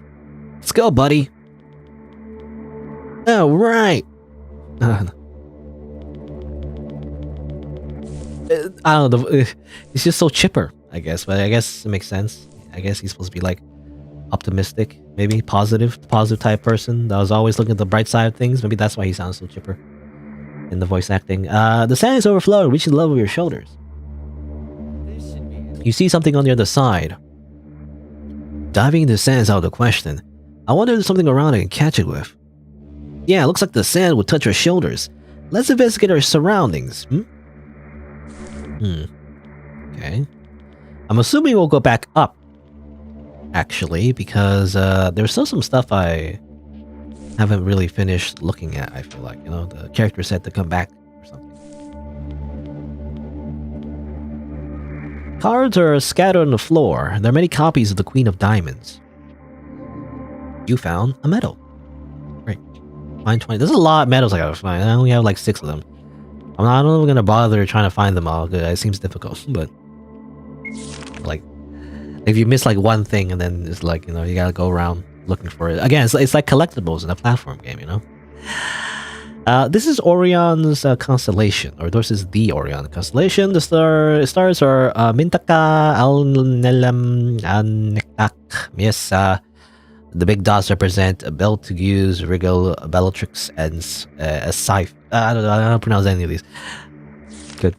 Let's go, buddy. Oh, right. I don't know. He's just so chipper, I guess. But I guess it makes sense. I guess he's supposed to be like optimistic, maybe positive type person that was always looking at the bright side of things. Maybe that's why he sounds so chipper in the voice acting. The sand is overflowing, reaching the level of your shoulders. You see something on the other side. Diving into the sand is out of the question. I wonder if there's something around I can catch it with. Yeah, it looks like the sand will touch our shoulders. Let's investigate our surroundings. Okay. I'm assuming we'll go back up, actually, because there's still some stuff I haven't really finished looking at, I feel like. You know, the character said to come back or something. Cards are scattered on the floor. There are many copies of the Queen of Diamonds. You found a medal. Great. Find 20. There's a lot of medals I gotta find. I only have like 6 of them. I'm not even gonna bother trying to find them all. It seems difficult, but like if you miss like one thing and then it's like, you know, you gotta go around looking for it. Again, it's like collectibles in a platform game, you know? This is Orion's constellation, or this is the Orion constellation. The stars are Mintaka, Alnilam, Anekak. Yes, the big dots represent Beltegus, Rigel, Bellatrix, and Scythe. I don't pronounce any of these. Good.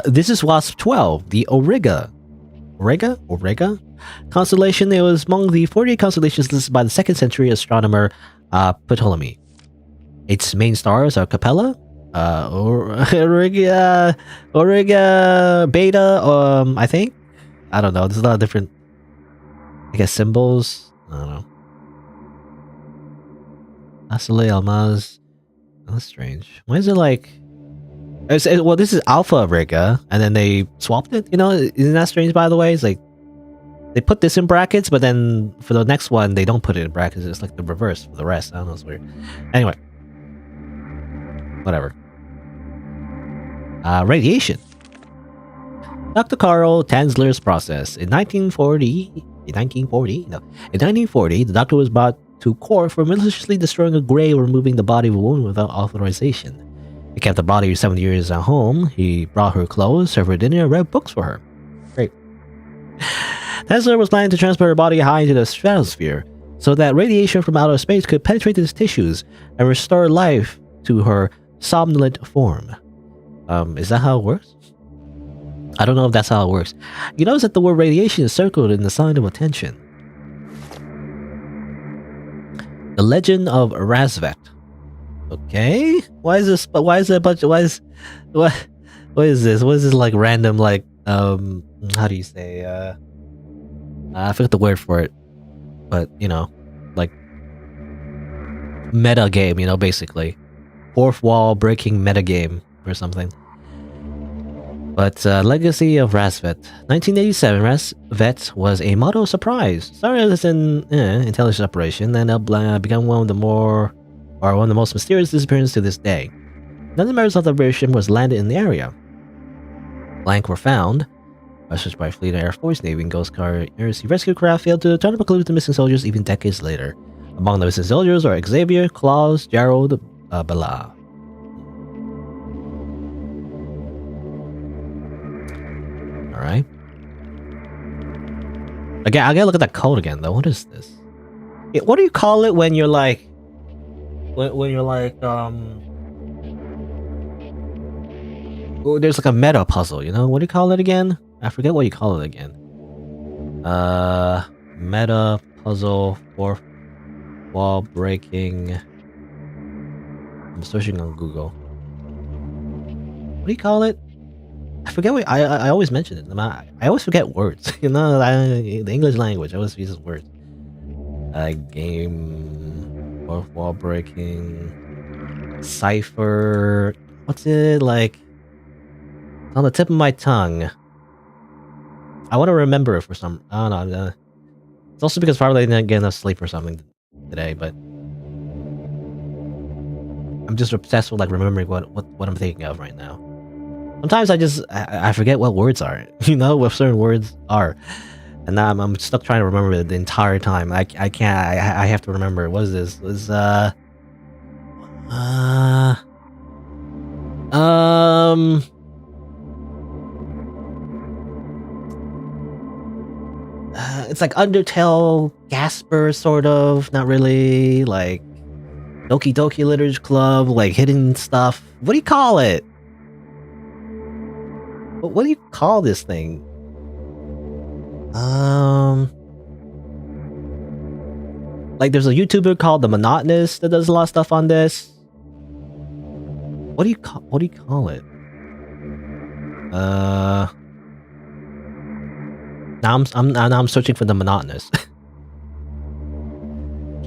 This is Wasp 12, the Auriga. Auriga? constellation. It was among the 48 constellations listed by the 2nd century astronomer Ptolemy. Its main stars are Capella, Auriga, Beta, I think. I don't know. There's a lot of different, I guess, symbols. I don't know. Asile, Almaz. That's strange. Why is it like... well, this is Alpha Auriga, and then they swapped it? You know, isn't that strange, by the way? It's like, they put this in brackets, but then for the next one, they don't put it in brackets. It's like the reverse for the rest. I don't know, it's weird. Anyway. Whatever. Radiation. Dr. Carl Tanzler's process. In 1940, the doctor was brought to court for maliciously destroying a grave or removing the body of a woman without authorization. He kept the body 7 years at home. He brought her clothes, served her dinner, and read books for her. Great. Tanzler was planning to transport her body high into the stratosphere so that radiation from outer space could penetrate his tissues and restore life to her somnolent form. Is that how it works? I don't know if that's how it works. You notice that the word radiation is circled in the sign of attention. The Legend of Razvet. Okay. What is this like random, like, how do you say, I forget the word for it, but, you know, like, meta game, you know, basically. Fourth wall breaking meta game or something. But Legacy of Razvet. 1987, Razvet was a model surprise. Started as an intelligence operation and became one of the most mysterious disappearances to this day. None of the members of the operation was landed in the area. Blank were found. Searched by Fleet Air Force, Navy, and Coast Guard Air Sea Rescue craft failed to turn up a clue to the missing soldiers even decades later. Among the missing soldiers are Xavier, Claus, Gerald, Bala. Alright. Again, I gotta look at that code again though. What is this? What do you call it when you're like... When you're like, oh, there's like a meta puzzle, you know? What do you call it again? I forget what you call it again. Meta puzzle, fourth wall breaking. I'm searching on Google. What do you call it? I forget what I always mention it. I always forget words. You know, the English language. I always use words. Game, fourth wall breaking, cipher. What's it like? It's on the tip of my tongue. I want to remember it for some. I don't know. It's also because probably I didn't get enough sleep or something today. But I'm just obsessed with like remembering what I'm thinking of right now. Sometimes I forget what words are, you know, what certain words are, and now I'm stuck trying to remember it the entire time. I can't. I have to remember. What is this? It's like Undertale, Gasper, sort of. Not really. Like Doki Doki Literature Club, like hidden stuff. What do you call it? What do you call this thing? Like there's a YouTuber called The Monotonous that does a lot of stuff on this. What do you call it? Now I'm searching for The Monotonous.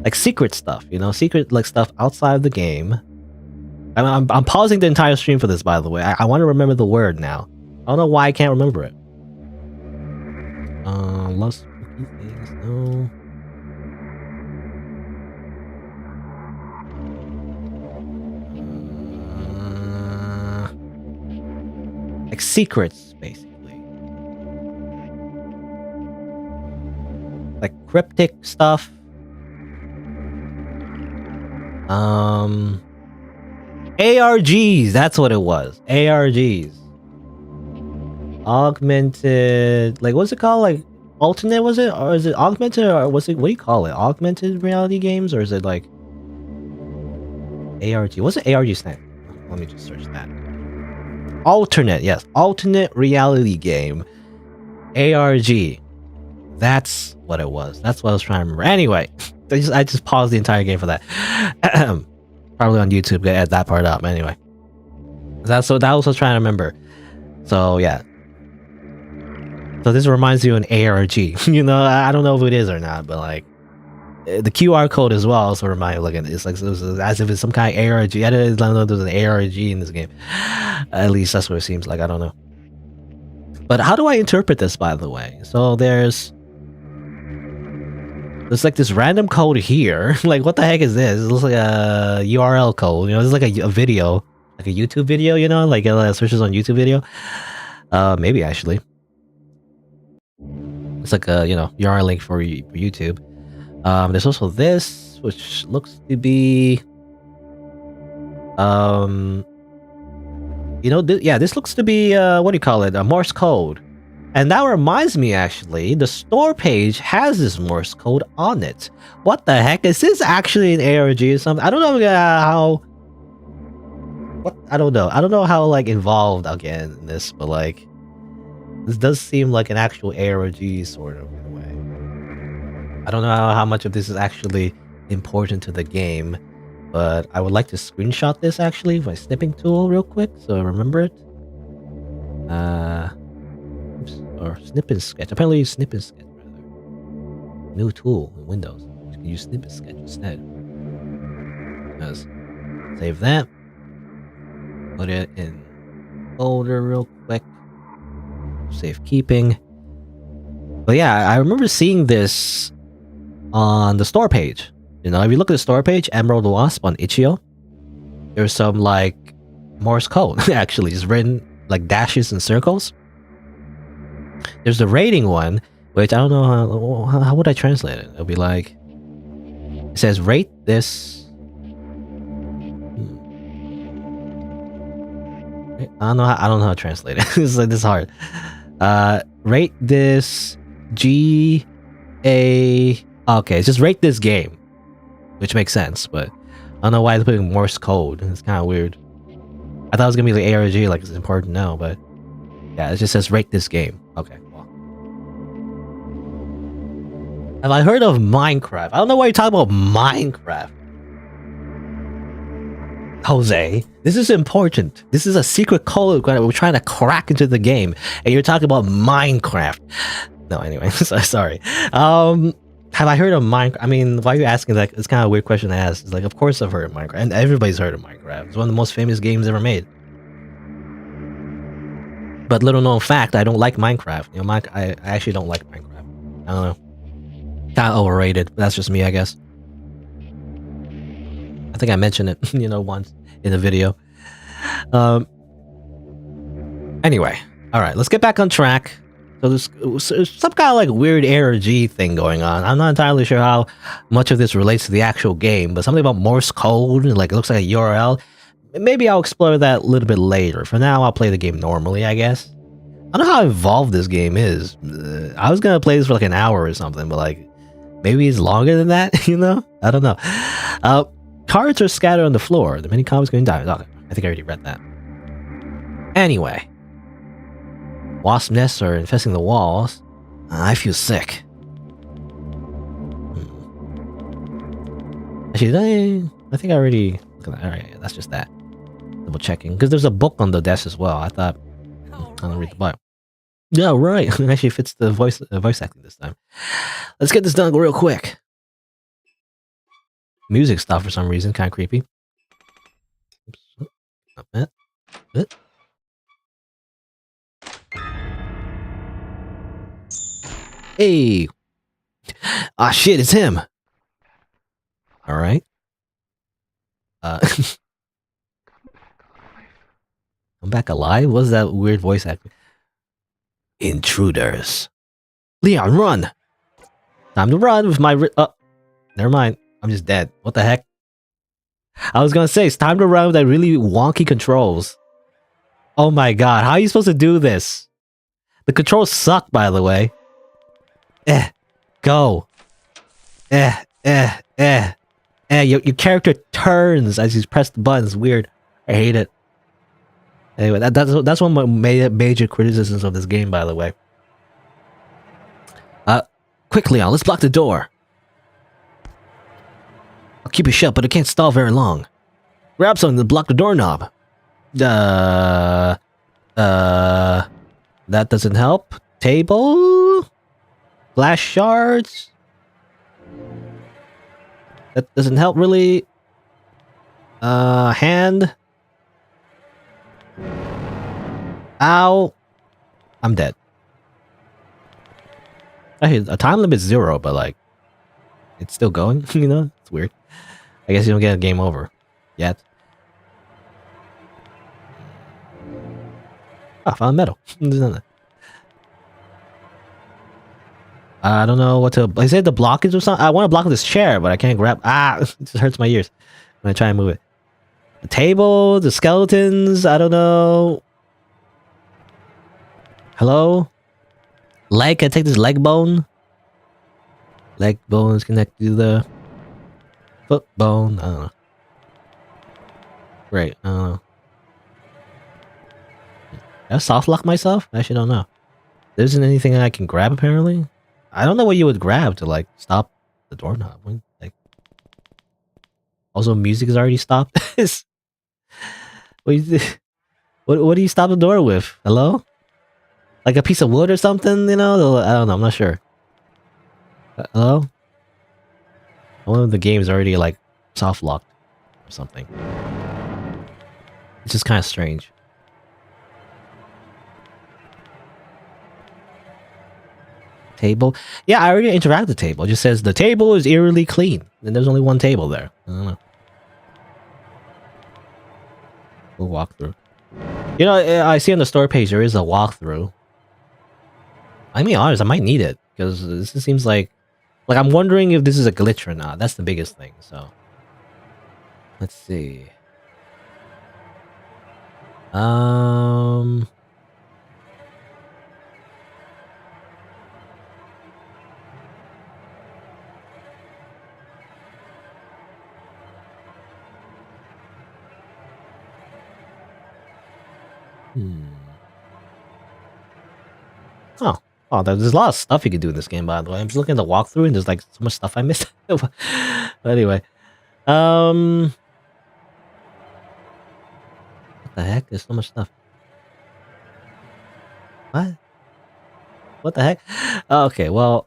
Like secret stuff, you know, secret like stuff outside of the game. I'm pausing the entire stream for this, by the way. I want to remember the word now. I don't know why I can't remember it. Lost spooky things, no. Like secrets, basically. Like cryptic stuff. ARGs, that's what it was. ARGs. Augmented, like what's it called? Like alternate, was it? Or is it augmented, or was it, what do you call it? Augmented reality games, or is it like ARG? What's an ARG stand? Let me just search that. Alternate, yes. Alternate reality game. ARG. That's what it was. That's what I was trying to remember. Anyway, I just paused the entire game for that. Probably on YouTube, gonna add that part up. Anyway, that was what I was trying to remember. So yeah. So this reminds you of an ARG. You know, I don't know if it is or not, but like the QR code as well also reminds me. Like it's like as if it's some kind of ARG. I don't know if there's an ARG in this game. At least that's what it seems like. I don't know. But how do I interpret this, by the way? So there's like this random code here. Like, what the heck is this? It looks like a URL code. You know, it's like a video, like a YouTube video. You know, like searches on YouTube video. Maybe actually, it's like a URL link for YouTube. There's also this, which looks to be this looks to be what do you call it? A Morse code. And that reminds me, actually, the store page has this Morse code on it. What the heck? Is this actually an ARG or something? I don't know how... What? I don't know. I don't know how, like, involved I'll get in this, but, like... This does seem like an actual ARG, sort of, in a way. I don't know how much of this is actually important to the game, but I would like to screenshot this, actually, with my snipping tool real quick, so I remember it. Or snip and sketch. Apparently use snip and sketch rather. New tool in Windows. You can use snip and sketch instead. Let's save that. Put it in folder real quick. Safe keeping. But yeah, I remember seeing this on the store page. You know, if you look at the store page, Emerald Wasp on Itch.io, there's some like Morse code actually. It's written like dashes and circles. There's the rating one, which I don't know how would I translate it. It'll be like, it says rate this. I don't know how to translate it. It's like this hard. Rate this Okay, it's just rate this game, which makes sense, but I don't know why they're putting Morse code. It's kind of weird. I thought it was gonna be like ARG, like it's important now, but yeah, it just says rate this game. Okay. Well. Have I heard of Minecraft? I don't know why you're talking about Minecraft. Jose, this is important. This is a secret code we're trying to crack into the game, and you're talking about Minecraft. No, anyway, sorry. Have I heard of Minecraft? I mean, why are you asking that? It's kind of a weird question to ask. It's like, of course I've heard of Minecraft, and everybody's heard of Minecraft. It's one of the most famous games ever made. But little known fact, I don't like Minecraft. You know, I actually don't like Minecraft. I don't know. Kind of overrated. But that's just me, I guess. I think I mentioned it, once in a video. Anyway, all right, let's get back on track. So there's some kind of like weird ARG thing going on. I'm not entirely sure how much of this relates to the actual game, but something about Morse code, like it looks like a URL. Maybe I'll explore that a little bit later. For now, I'll play the game normally, I guess. I don't know how involved this game is. I was gonna play this for like an hour or something, but like maybe it's longer than that. I don't know. Cards are scattered on the floor. The many copies going down. Okay, I think I already read that. Anyway, wasp nests are infesting the walls. I feel sick. Actually, I think I already. All right, that's just that. Double checking because there's a book on the desk as well. I thought I'll read the book. Yeah, right. It actually fits the voice acting this time. Let's get this done real quick. Music stuff for some reason, kind of creepy. Oops. Not that. Hey! Ah, shit, it's him! Alright. I'm back alive? What's that weird voice acting? Intruders. Leon, run! Time to run with my... never mind. I'm just dead. What the heck? I was gonna say, it's time to run with that really wonky controls. Oh my god, how are you supposed to do this? The controls suck, by the way. Go. Your character turns as you press the buttons. Weird. I hate it. Anyway, that's one of my major criticisms of this game, by the way. Quick, Leon, let's block the door. I'll keep it shut, but it can't stall very long. Grab something to block the doorknob. That doesn't help. Table? Glass shards? That doesn't help really. Hand? Ow. I'm dead. A time limit is 0, but like, it's still going, you know? It's weird. I guess you don't get a game over yet. Ah, found metal. I don't know what to... I said the blockage or something. I want to block this chair, but I can't grab... Ah! It just hurts my ears when I try and move it. The table, the skeletons, I don't know. Hello? Leg, can I take this leg bone? Leg bone is connected to the foot bone. I don't know. Great, I don't know. Did I soft lock myself? I actually don't know. There isn't anything I can grab apparently. I don't know what you would grab to like stop the doorknob. Like, also, music is already stopped. What do you stop the door with? Hello? Like a piece of wood or something? You know? I don't know. I'm not sure. Hello? One of the games already like soft locked or something. It's just kind of strange. Table? Yeah, I already interacted with the table. It just says the table is eerily clean. And there's only one table there. I don't know. We'll walk through. You know, I see on the store page there is a walkthrough. I mean, honest, I might need it. Because this seems like I'm wondering if this is a glitch or not. That's the biggest thing, so. Let's see. Oh, there's a lot of stuff you can do in this game, by the way. I'm just looking at the walkthrough and there's like so much stuff I missed. But anyway. What the heck? There's so much stuff. What? What the heck? Okay, well.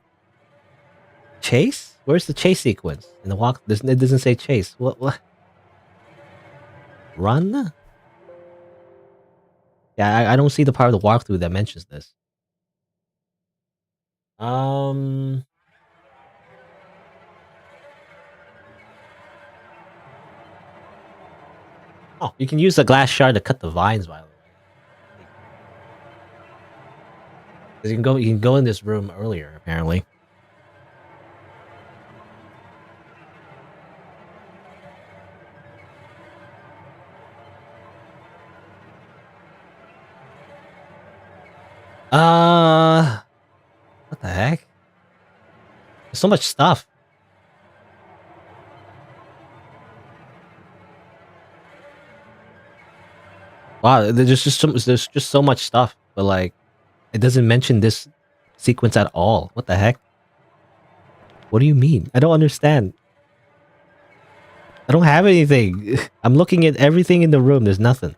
Chase? Where's the chase sequence? In the walk, it doesn't say chase. What? Run? Yeah, I don't see the part of the walkthrough that mentions this. Oh, you can use the glass shard to cut the vines, by the way. You can go in this room earlier, apparently. What the heck? There's so much stuff. Wow, there's just so much stuff, but like, it doesn't mention this sequence at all. What the heck? What do you mean? I don't understand. I don't have anything. I'm looking at everything in the room. There's nothing.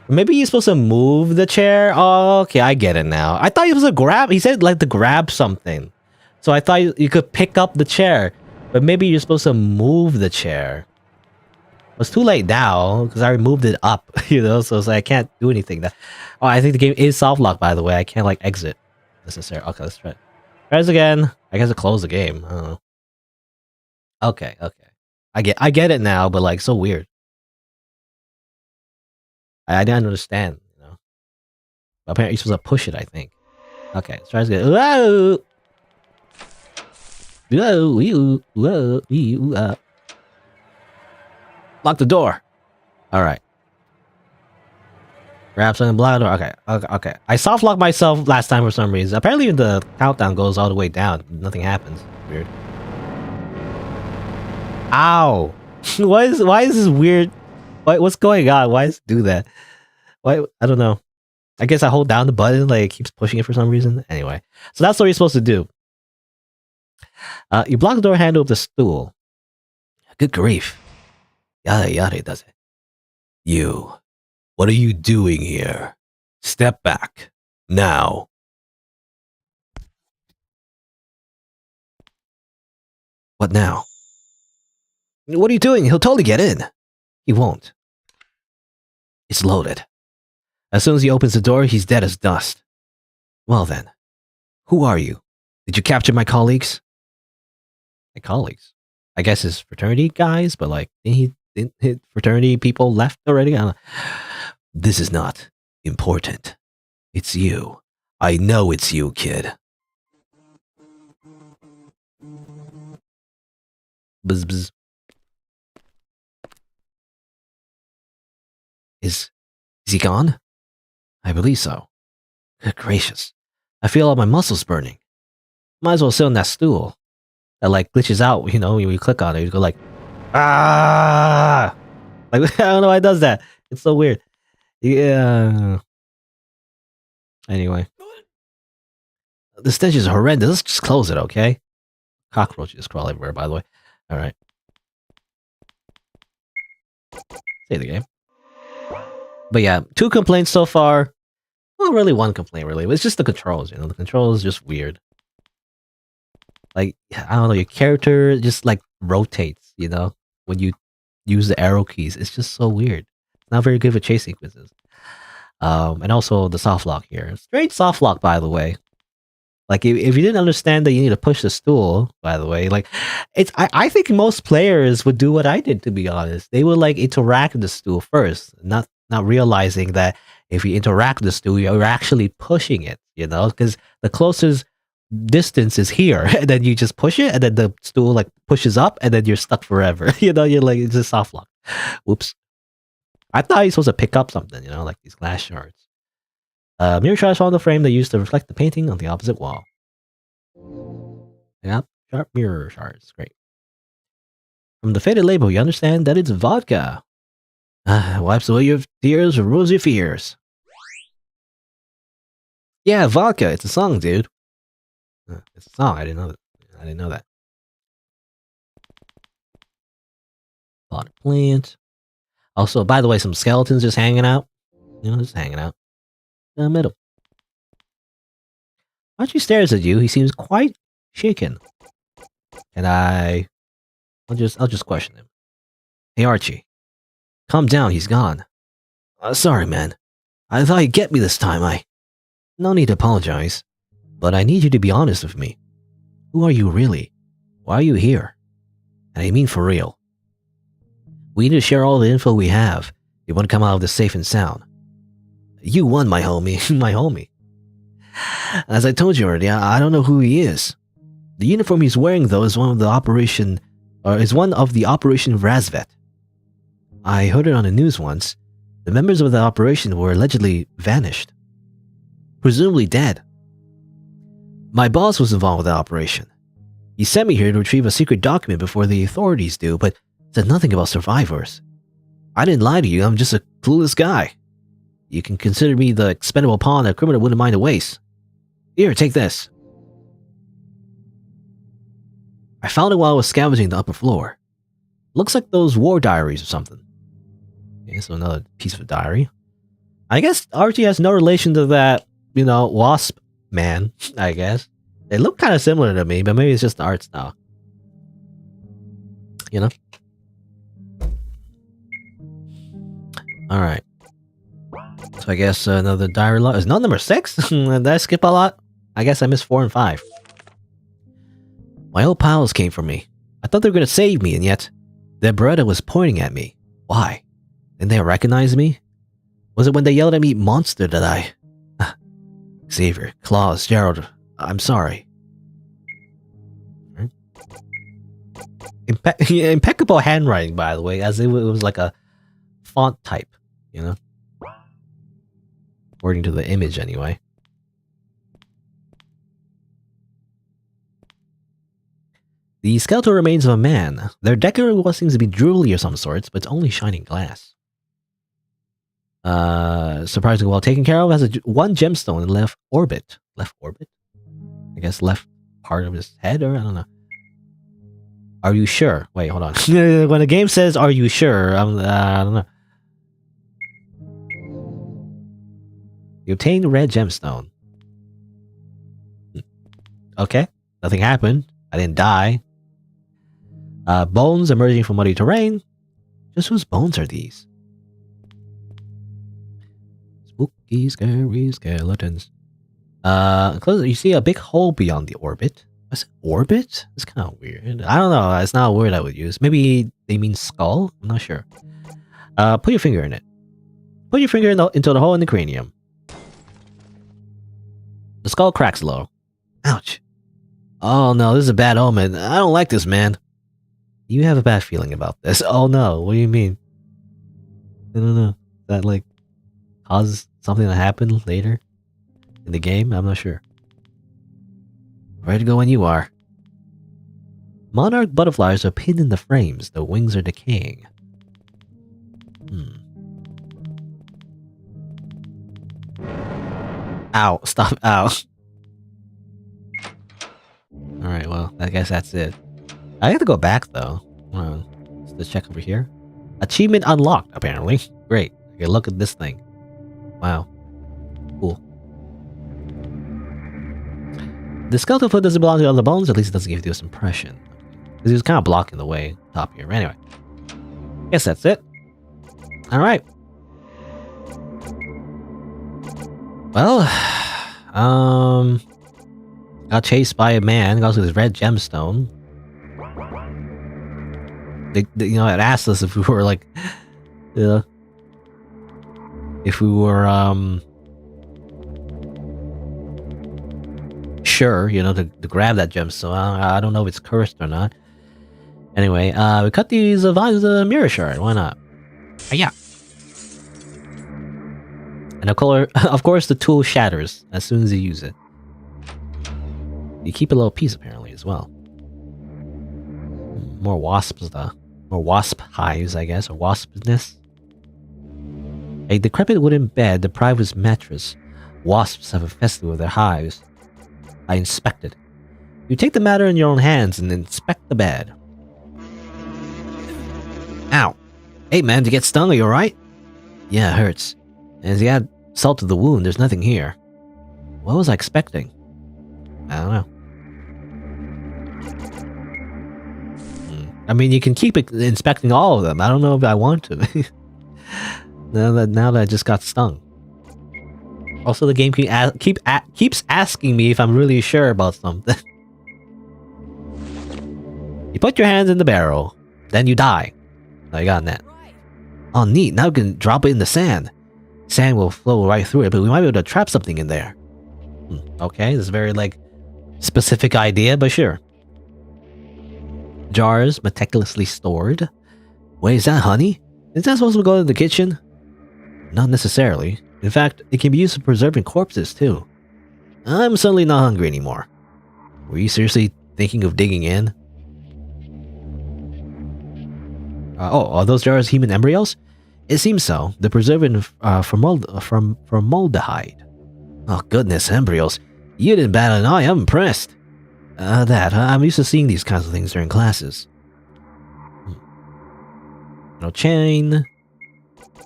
Maybe you're supposed to move the chair? Oh, okay, I get it now. I thought you were supposed to grab... He said, like, to grab something. So I thought you could pick up the chair. But maybe you're supposed to move the chair. It's too late now, because I moved it up, you know? So it's like, I can't do anything. Oh, I think the game is soft locked, by the way. I can't, like, exit necessarily. Okay, let's try it. Try this again. I guess I close the game. I don't know. Okay. I get it now, but, like, so weird. I didn't understand, you know. But apparently you're supposed to push it, I think. Okay, let's try this again. Whoa! Whoa! Lock the door. Alright. Grab something, block the door. Okay. I soft locked myself last time for some reason. Apparently the countdown goes all the way down. Nothing happens. Weird. Ow! Why is this weird? What's going on? Why does it do that? Why? I don't know. I guess I hold down the button, like it keeps pushing it for some reason. Anyway, so that's what you're supposed to do. You block the door handle with the stool. Good grief. Yada yada does it. You. What are you doing here? Step back. Now. What now? What are you doing? He'll totally get in. He won't. It's loaded. As soon as he opens the door, he's dead as dust. Well then, who are you? Did you capture my colleagues? My colleagues? I guess his fraternity guys, but like, didn't his fraternity people left already? I don't know. This is not important. It's you. I know it's you, kid. Bzz bzz. Is he gone? I believe so. Good gracious. I feel all my muscles burning. Might as well sit on that stool. That like glitches out, you know, when you click on it, you go like, ah! Like, I don't know why it does that. It's so weird. Yeah. Anyway. The stench is horrendous. Let's just close it, okay? Cockroaches crawl everywhere, by the way. Alright. Save the game. But yeah, 2 complaints so far. Well, really 1 complaint, really. It's just the controls, you know? The controls is just weird. Like, I don't know, your character just, like, rotates, you know? When you use the arrow keys. It's just so weird. It's not very good for chase sequences. And also the soft lock here. Strange soft lock, by the way. Like, if you didn't understand that you need to push the stool, by the way, like, I think most players would do what I did, to be honest. They would, like, interact with the stool first, not realizing that if you interact with the stool, you're actually pushing it, you know? Because the closest distance is here, and then you just push it, and then the stool, like, pushes up, and then you're stuck forever. You know, you're like, it's a soft lock. Whoops. I thought you're supposed to pick up something, you know, like these glass shards. Mirror shards on the frame they used to reflect the painting on the opposite wall. Yep, sharp mirror shards. Great. From the faded label, you understand that it's vodka. Wipes away your tears, removes your fears. Yeah, vodka. It's a song, dude. It's a song. I didn't know that. I didn't know that. Pot plant. Also, by the way, some skeletons just hanging out. You know, just hanging out. In the middle. Archie stares at you. He seems quite shaken. And I'll just question him. Hey, Archie. Calm down. He's gone. Sorry, man. I thought you'd get me this time. No need to apologize. But I need you to be honest with me. Who are you really? Why are you here? And I mean for real. We need to share all the info we have. You want to come out of this safe and sound. You won, my homie. My homie. As I told you already, I don't know who he is. The uniform he's wearing, though, is one of the Operation Razvet. I heard it on the news once. The members of the operation were allegedly vanished. Presumably dead. My boss was involved with the operation. He sent me here to retrieve a secret document before the authorities do, but said nothing about survivors. I didn't lie to you, I'm just a clueless guy. You can consider me the expendable pawn a criminal wouldn't mind to waste. Here, take this. I found it while I was scavenging the upper floor. Looks like those war diaries or something. Okay, so another piece of a diary. I guess Archie has no relation to that, you know, Wasp man, I guess. They look kind of similar to me, but maybe it's just the art style. You know? Alright. So I guess another diary log. Is not number 6? Did I skip a lot? I guess I missed 4 and 5. My old pals came for me. I thought they were going to save me, and yet their Beretta was pointing at me. Why? Didn't they recognize me? Was it when they yelled at me, monster, that I... Xavier, Claus, Gerald, I'm sorry. Impeccable handwriting, by the way, as it was like a font type, you know? According to the image, anyway. The skeletal remains of a man. Their decorative seems to be jewelry of some sorts, but it's only shining glass. Surprisingly well taken care of. Has one gemstone in left orbit. Left orbit? I guess left part of his head, or I don't know. Are you sure? Wait, hold on. When the game says, "Are you sure?" I don't know. You obtained a red gemstone. Okay, nothing happened. I didn't die. Bones emerging from muddy terrain. Just whose bones are these? Spooky, scary skeletons. You see a big hole beyond the orbit. What's it, orbit? It's kind of weird. I don't know. It's not a word I would use. Maybe they mean skull? I'm not sure. Put your finger in it. Put your finger into the hole in the cranium. The skull cracks low. Ouch. Oh no, this is a bad omen. I don't like this, man. You have a bad feeling about this. Oh no, what do you mean? I don't know. That like cause something to happen later in the game? I'm not sure. Ready to go when you are. Monarch butterflies are pinned in the frames. The wings are decaying. Ow, stop, ow. Alright, well, I guess that's it. I have to go back, though. Let's check over here. Achievement unlocked, apparently. Great. Okay, look at this thing. Wow. Cool. The skeletal foot doesn't belong to other bones, at least it doesn't give you this impression. Because he was kind of blocking the way top here. Anyway. Guess that's it. Alright. Well, got chased by a man, got to his red gemstone. It asked us if we were like, if we were, sure, to grab that gemstone. I don't know if it's cursed or not. Anyway, we cut these vines with a mirror shard. Why not? Yeah. And of course, the tool shatters as soon as you use it. You keep a little piece, apparently, as well. More wasps, though. More wasp hives, I guess, or wasp nest. A decrepit wooden bed deprived of its mattress. Wasps have infested with their hives. I inspected. You take the matter in your own hands and inspect the bed. Ow. Hey, man, did you get stung? Are you alright? Yeah, it hurts. And as you add salt to the wound, there's nothing here. What was I expecting? I don't know. I mean, you can keep inspecting all of them. I don't know if I want to. now that I just got stung. Also, the game keeps asking me if I'm really sure about something. You put your hands in the barrel, then you die. Oh, you got that. Oh, neat. Now we can drop it in the sand. Sand will flow right through it, but we might be able to trap something in there. Okay, this is a very, specific idea, but sure. Jars meticulously stored. Wait, is that honey? Is that supposed to go to the kitchen? Not necessarily. In fact, it can be used for preserving corpses, too. I'm suddenly not hungry anymore. Were you seriously thinking of digging in? Are those jars human embryos? It seems so. They're preserved in formaldehyde. Oh goodness, embryos. You didn't bat an eye, I'm impressed. I'm used to seeing these kinds of things during classes. No chain.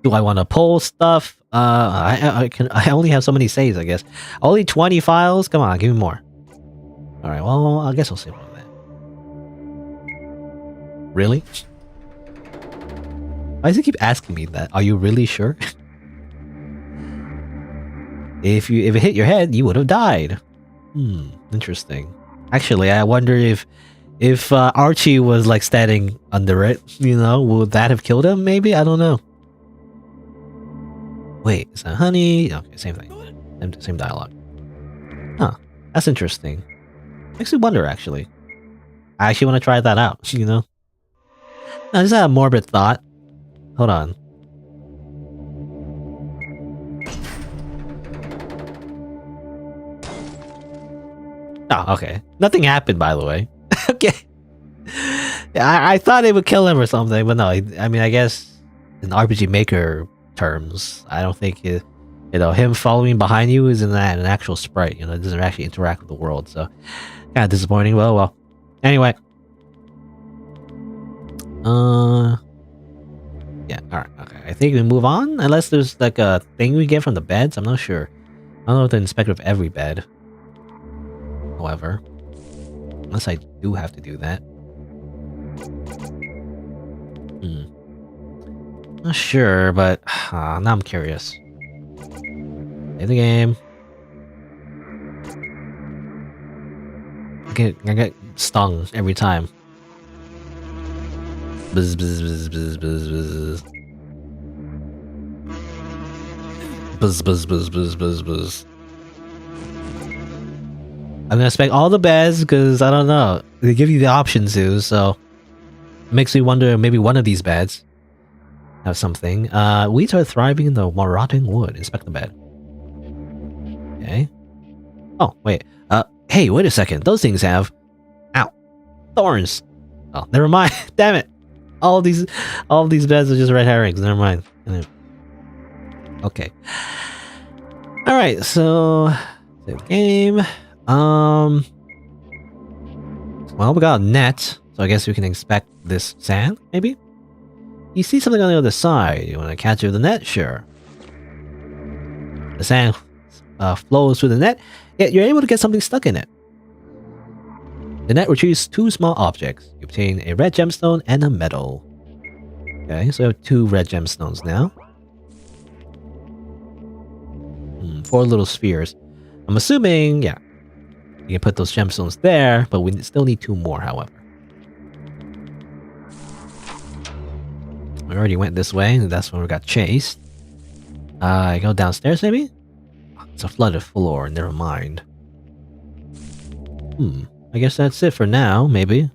Do I want to pull stuff? I only have so many saves, I guess. Only 20 files? Come on, give me more. Alright, well, I guess I'll save on that. Really? Why does it keep asking me that? Are you really sure? If it hit your head, you would have died. Interesting. Actually, I wonder if Archie was standing under it, would that have killed him? Maybe, I don't know. Wait, is that honey? Okay, same thing. Same dialogue. Huh, that's interesting. Makes me wonder, actually. I actually want to try that out, No, this is a morbid thought. Hold on. Oh, okay. Nothing happened, by the way. Okay. I thought it would kill him or something, but no. I mean, I guess an RPG Maker terms. I don't think it, him following behind you is an actual sprite. It doesn't actually interact with the world. So kind of disappointing. Well. Anyway. Yeah. All right. Okay. I think we move on, unless there's like a thing we get from the beds. I'm not sure. I don't know if the inspector of every bed. However, unless I do have to do that. Not sure, but now I'm curious. Play the game. I get stung every time. Buzz, buzz, buzz, buzz, buzz, buzz. Buzz, buzz, buzz, buzz, buzz, buzz. I'm gonna inspect all the beds because I don't know. They give you the option to, so it makes me wonder maybe one of these beds have something. Weeds are thriving in the rotting wood. Inspect the bed. Okay. Oh, wait. Hey, wait a second. Those things have... Ow. Thorns. Oh, never mind. Damn it. All these beds are just red herrings. Never mind. Okay. Alright, so... Save game. Well, we got a net, so I guess we can inspect this sand, maybe? You see something on the other side. You want to catch it with the net? Sure. The sand flows through the net, yet you're able to get something stuck in it. The net retrieves two small objects. You obtain a red gemstone and a medal. Okay, so we have 2 red gemstones now. 4 little spheres. I'm assuming, yeah, you can put those gemstones there, but we still need 2 more, however. We already went this way, and that's when we got chased. I go downstairs, maybe? It's a flooded floor, never mind. I guess that's it for now, maybe.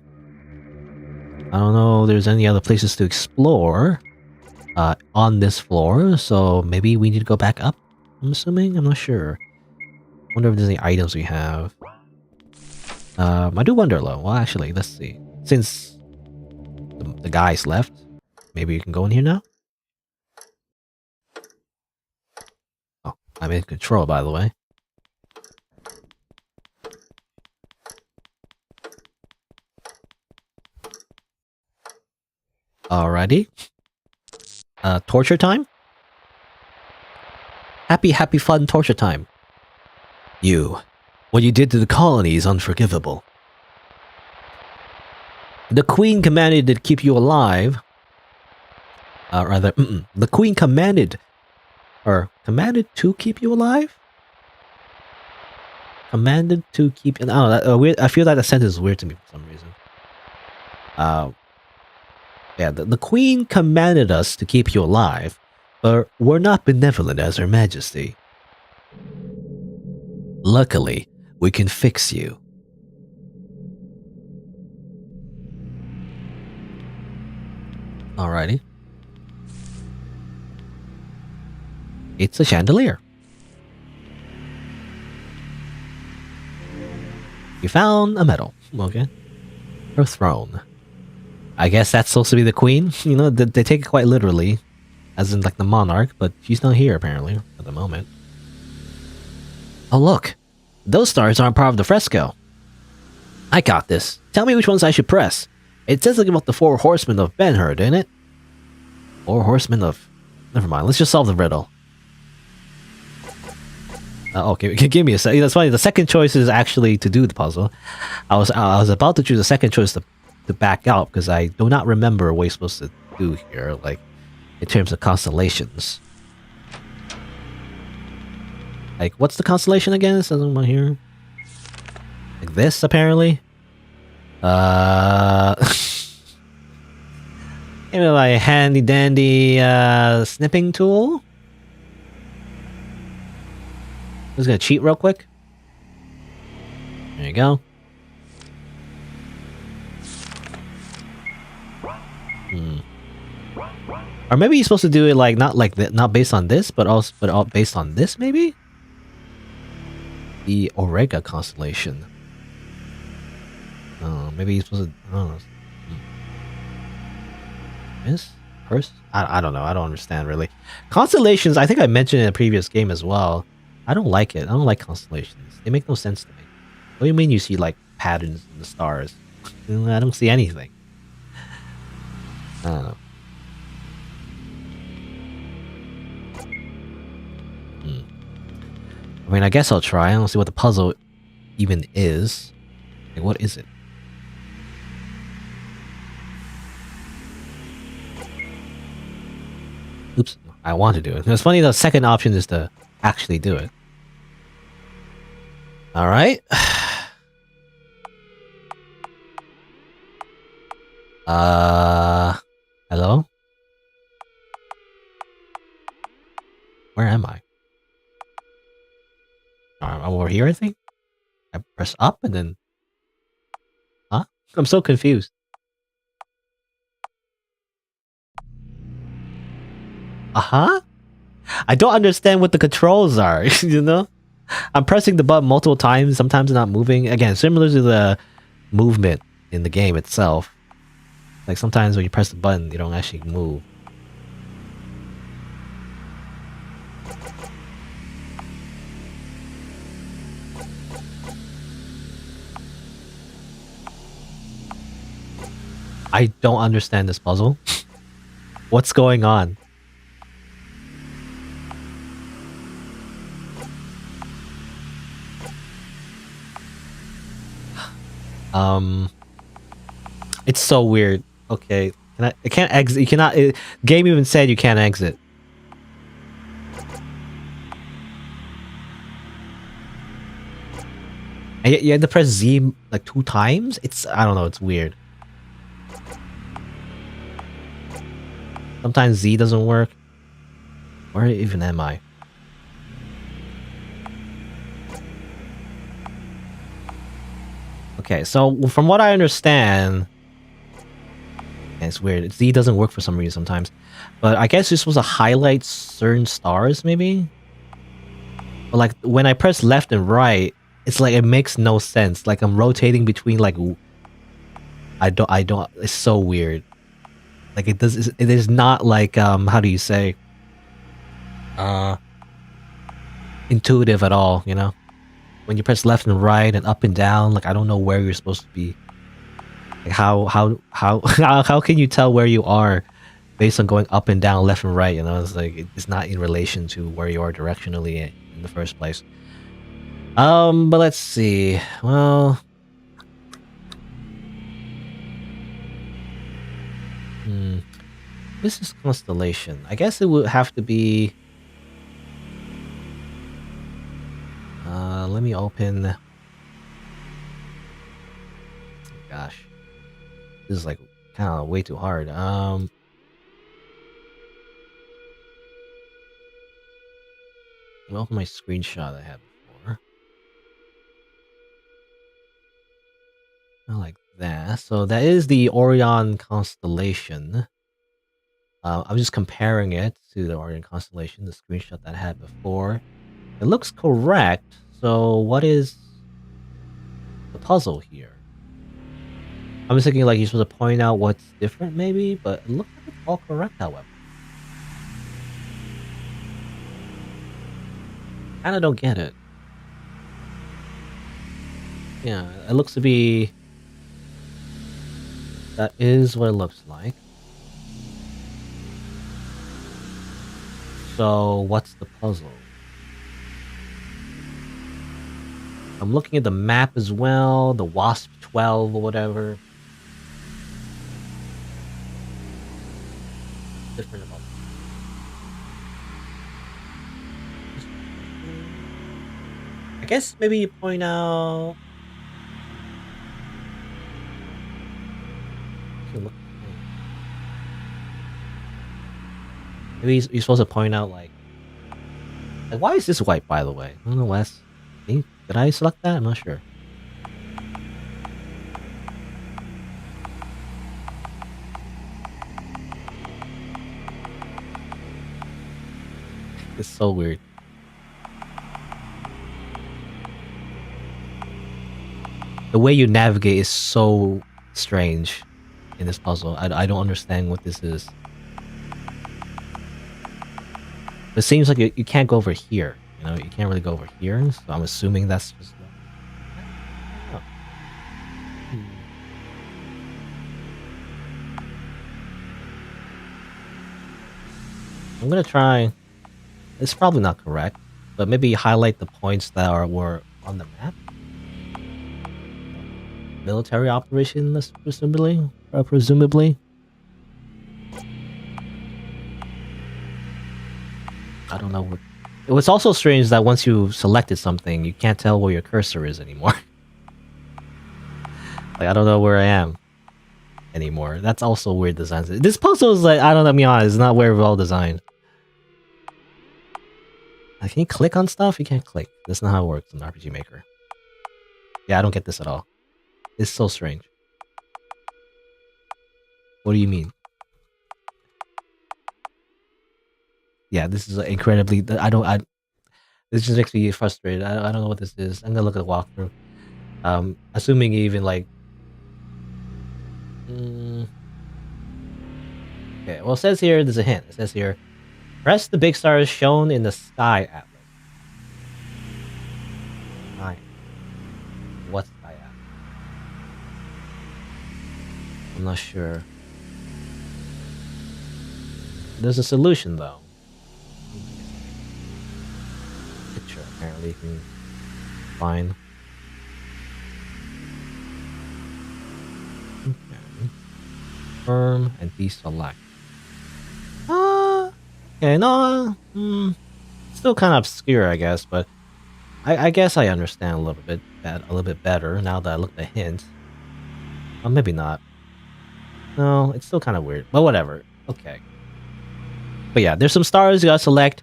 I don't know if there's any other places to explore on this floor, so maybe we need to go back up, I'm assuming? I'm not sure. Wonder if there's any items we have. I do wonder, though. Well, actually, let's see. Since the guys left, maybe you can go in here now? Oh, I'm in control, by the way. Alrighty. Torture time? Happy fun torture time. What you did to the colony is unforgivable. The Queen commanded to keep you alive. The Queen commanded to keep you alive? Commanded to keep... I feel like that sentence is weird to me for some reason. Yeah, the Queen commanded us to keep you alive, but we're not benevolent as Her Majesty. Luckily, we can fix you. Alrighty. It's a chandelier. You found a medal. Okay. Her throne. I guess that's supposed to be the queen. They take it quite literally. As in, like, the monarch, but she's not here, apparently, at the moment. Oh, look. Those stars aren't part of the fresco. I got this. Tell me which ones I should press. It says something about the 4 horsemen of Ben-Hur, didn't it? 4 horsemen of... Never mind, let's just solve the riddle. Okay, give me a second. That's funny. The second choice is actually to do the puzzle. I was about to choose the second choice to back out because I do not remember what we're supposed to do here, like in terms of constellations. Like, what's the constellation again? It says on here. Like this, apparently. Maybe like a handy dandy snipping tool. I'm just gonna cheat real quick. There you go. Or maybe you're supposed to do it like not based on this, but all based on this, maybe? The Auriga constellation. Oh, maybe you're supposed to... I don't know. This? purse? I don't know. I don't understand really. Constellations, I think I mentioned in a previous game as well. I don't like it. I don't like constellations. They make no sense to me. What do you mean you see like patterns in the stars? I don't see anything. I don't know. I mean, I guess I'll try. I don't see what the puzzle even is. Like, what is it? Oops, I want to do it. It's funny, the second option is to actually do it. Alright. Hello? Where am I? I'm over here, I think? I press up and then... Huh? I'm so confused. Uh-huh? I don't understand what the controls are, you know? I'm pressing the button multiple times, sometimes not moving. Again, similar to the movement in the game itself. Like sometimes when you press the button, you don't actually move. I don't understand this puzzle. What's going on? It's so weird. Okay, I can't exit. You cannot. Game even said you can't exit. And you had to press Z like 2 times. I don't know. It's weird. Sometimes Z doesn't work. Where even am I? Okay, so from what I understand, it's weird. Z doesn't work for some reason sometimes, but I guess you're supposed to highlight certain stars, maybe. But like when I press left and right, it's like it makes no sense. Like I'm rotating between like I don't. It's so weird. Like it does. It is not like how do you say? Intuitive at all. You know, when you press left and right and up and down, like I don't know where you're supposed to be. Like how can you tell where you are based on going up and down, left and right? You know, it's like it's not in relation to where you are directionally in the first place. But let's see. Well, this is constellation. I guess it would have to be. Let me open. Gosh, this is like kind of way too hard. Let me open my screenshot I had before. Like that. So that is the Orion constellation. I'm just comparing it to the Orion constellation, the screenshot that I had before. It looks correct. So what is the puzzle here? I'm just thinking like you're supposed to point out what's different maybe, but it looks like it's all correct however. Kinda don't get it. Yeah, it looks to be... That is what it looks like. So, what's the puzzle? I'm looking at the map as well, the Wasp 12 or whatever. Different about I guess maybe you point out... Maybe you're supposed to point out like why is this white, by the way? I don't know, Wes. Did I select that? I'm not sure. It's so weird. The way you navigate is so strange in this puzzle. I don't understand what this is. It seems like you can't go over here. You know, you can't really go over here. So I'm assuming that's just. Oh. I'm gonna try. It's probably not correct, but maybe highlight the points that were on the map. Military operation, presumably. Presumably. I don't know what. It was also strange that once you selected something, you can't tell where your cursor is anymore. Like, I don't know where I am anymore. That's also weird design. This puzzle is like, I don't know, to be honest, it's not very well designed. Like, can you click on stuff? You can't click. That's not how it works in RPG Maker. Yeah, I don't get this at all. It's so strange. What do you mean? Yeah, this is incredibly. This just makes me frustrated. I don't know what this is. I'm gonna look at the walkthrough. Assuming even like. Okay, well, it says here. There's a hint. It says here, press the big stars shown in the sky atlas. Sky. What's sky atlas? I'm not sure. There's a solution though. Picture apparently you can find. Okay. Confirm and deselect. Okay, no, still kind of obscure, I guess, but I guess I understand a little bit better now that I looked at the hint. Or maybe not. No, it's still kind of weird, but whatever. Okay. But yeah, there's some stars you gotta select.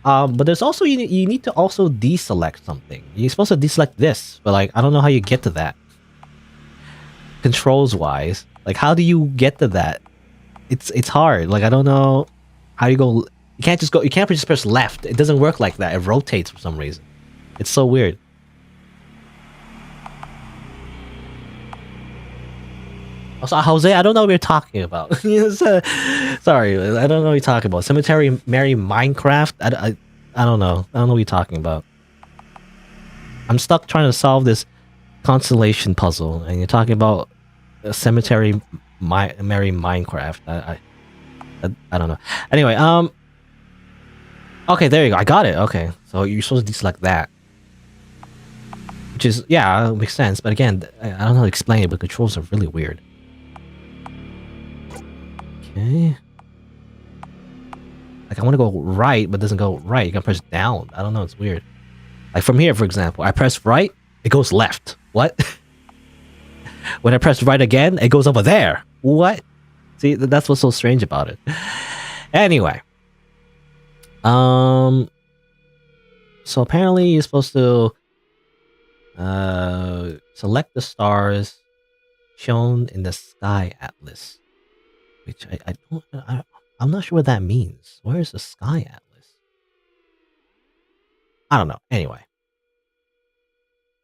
But there's also you need to also deselect something. You're supposed to deselect this, but like I don't know how you get to that. Controls wise, like how do you get to that? It's hard. Like I don't know how you go. You can't just go. You can't just press left. It doesn't work like that. It rotates for some reason. It's so weird. Also, Jose, I don't know what you're talking about. Sorry, I don't know what you're talking about. Cemetery Mary Minecraft? I don't know. I don't know what you're talking about. I'm stuck trying to solve this constellation puzzle, and you're talking about a Cemetery Mary Minecraft. I don't know. Anyway, okay, there you go. I got it. Okay, so you're supposed to deselect that. Which is, yeah, it makes sense. But again, I don't know how to explain it, but controls are really weird. Okay. Like, I want to go right, but it doesn't go right. You gotta press down. I don't know, it's weird. Like, from here, for example, I press right, it goes left. What? When I press right again, it goes over there. What? See, that's what's so strange about it. Anyway. So apparently you're supposed to select the stars shown in the sky atlas. Which I'm not sure what that means. Where is the sky atlas? I don't know. Anyway.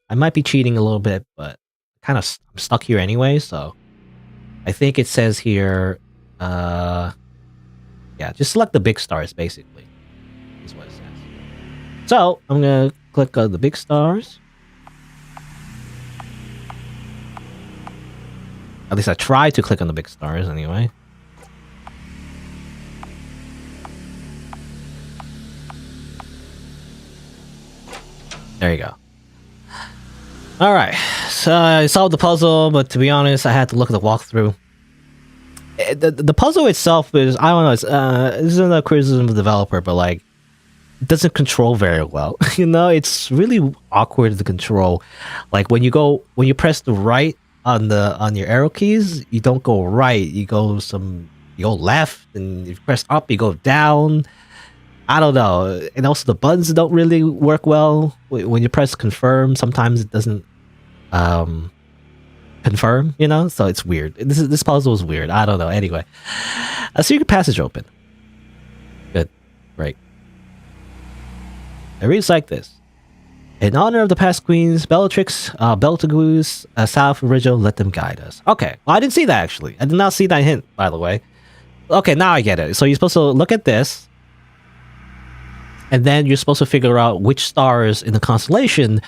I might be cheating a little bit, but I'm stuck here anyway, so I think it says here yeah, just select the big stars basically. Is what it says. So I'm gonna click on the big stars. At least I tried to click on the big stars anyway. There you go. Alright, so I solved the puzzle, but to be honest, I had to look at the walkthrough. The puzzle itself is, I don't know, this isn't a criticism of the developer, but like, it doesn't control very well. You know, it's really awkward to control. Like when you press the right on your arrow keys, you don't go right, you go left, and if you press up, you go down. I don't know. And also the buttons don't really work well. When you press confirm, sometimes it doesn't confirm, you know? So it's weird. This puzzle is weird. I don't know. Anyway. A secret passage open. Good. Right. It reads like this. In honor of the past queens, Bellatrix, Beltagus, South Rigel, let them guide us. Okay. Well, I didn't see that, actually. I did not see that hint, by the way. Okay, now I get it. So you're supposed to look at this. And then you're supposed to figure out which stars in the constellation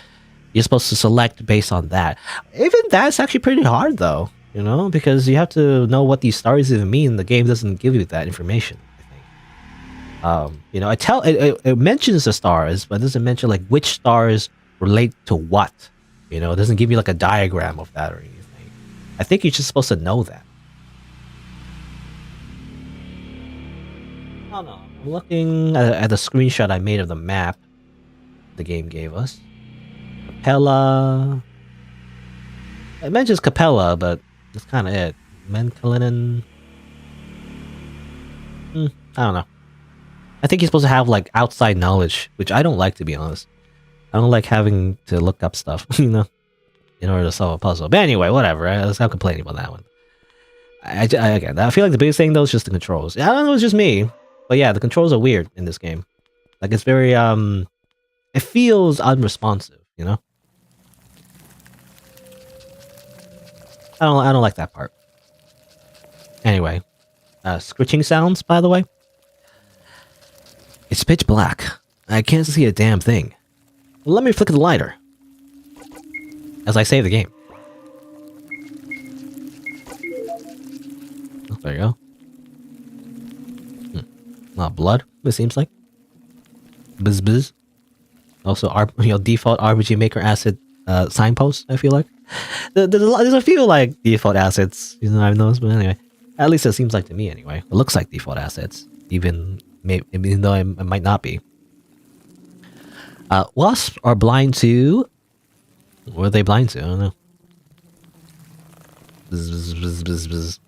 you're supposed to select based on that. Even that's actually pretty hard though, you know, because you have to know what these stars even mean. The game doesn't give you that information, I think. You know, it mentions the stars, but it doesn't mention like which stars relate to what. You know, it doesn't give you like a diagram of that or anything. I think you're just supposed to know that. Oh no, I'm looking at the screenshot I made of the map the game gave us. Capella. It mentions Capella, but that's kind of it. Menkalinen. I don't know. I think you're supposed to have like outside knowledge, which I don't like, to be honest. I don't like having to look up stuff, you know, in order to solve a puzzle. But anyway, whatever. Let's not complaining about that one. Again, I feel like the biggest thing though is just the controls. I don't know, it's just me, but yeah, the controls are weird in this game. Like it's very it feels unresponsive, you know. I don't like that part. Anyway, scritching sounds, by the way. It's pitch black. I can't see a damn thing. Let me flick the lighter as I save the game. Oh, there you go. A lot of blood, it seems like. Bzz bzz. Also, default RPG Maker asset signpost, I feel like. There's a few like default assets, you know, I've noticed, but anyway. At least it seems like to me anyway. It looks like default assets, even though it might not be. Wasps are blind to... What are they blind to? I don't know. Bzz, bzz, bzz, bzz, bzz.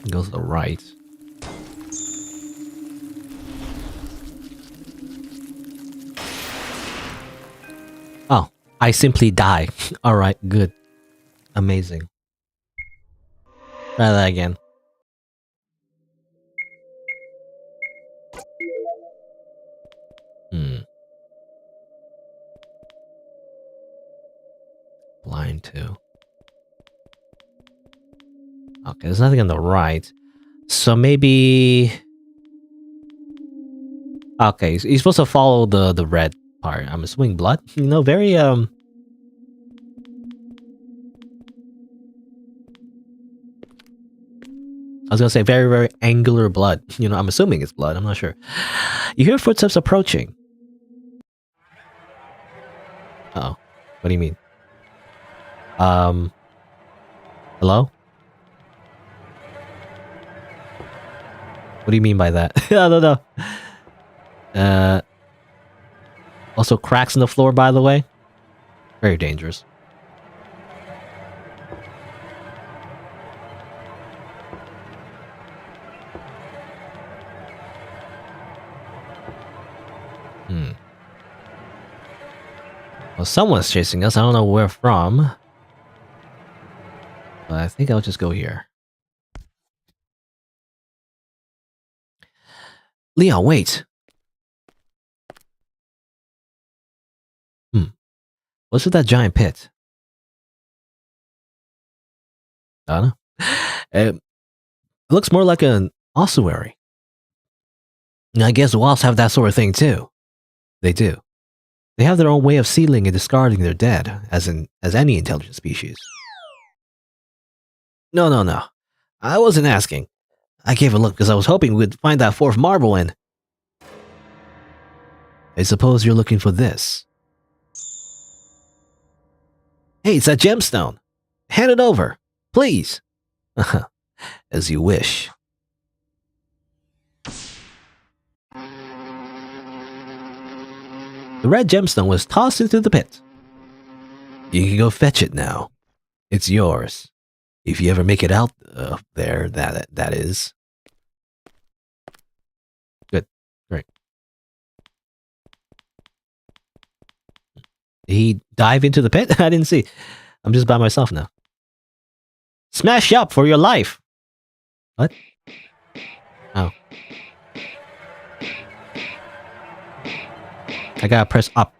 Goes to the right. Oh, I simply die. Alright, good. Amazing. Try that again. Blind to. Okay, there's nothing on the right. So maybe... Okay, so you're supposed to follow the red part. I'm assuming blood? You know, very, I was gonna say very, very angular blood. You know, I'm assuming it's blood. I'm not sure. You hear footsteps approaching. Uh-oh. What do you mean? Hello? What do you mean by that? I don't know. Also cracks in the floor, by the way. Very dangerous. Well, someone's chasing us. I don't know where from. But I think I'll just go here. Leon, wait. What's with that giant pit? I don't know. It looks more like an ossuary. I guess wasps have that sort of thing too. They do. They have their own way of sealing and discarding their dead, as any intelligent species. No. I wasn't asking. I gave a look because I was hoping we'd find that fourth marble in. I suppose you're looking for this. Hey, it's that gemstone. Hand it over, please. As you wish. The red gemstone was tossed into the pit. You can go fetch it now. It's yours. If you ever make it out there, that is. Good. Great. Did he dive into the pit? I didn't see. I'm just by myself now. Smash up for your life! What? Oh. I gotta press up.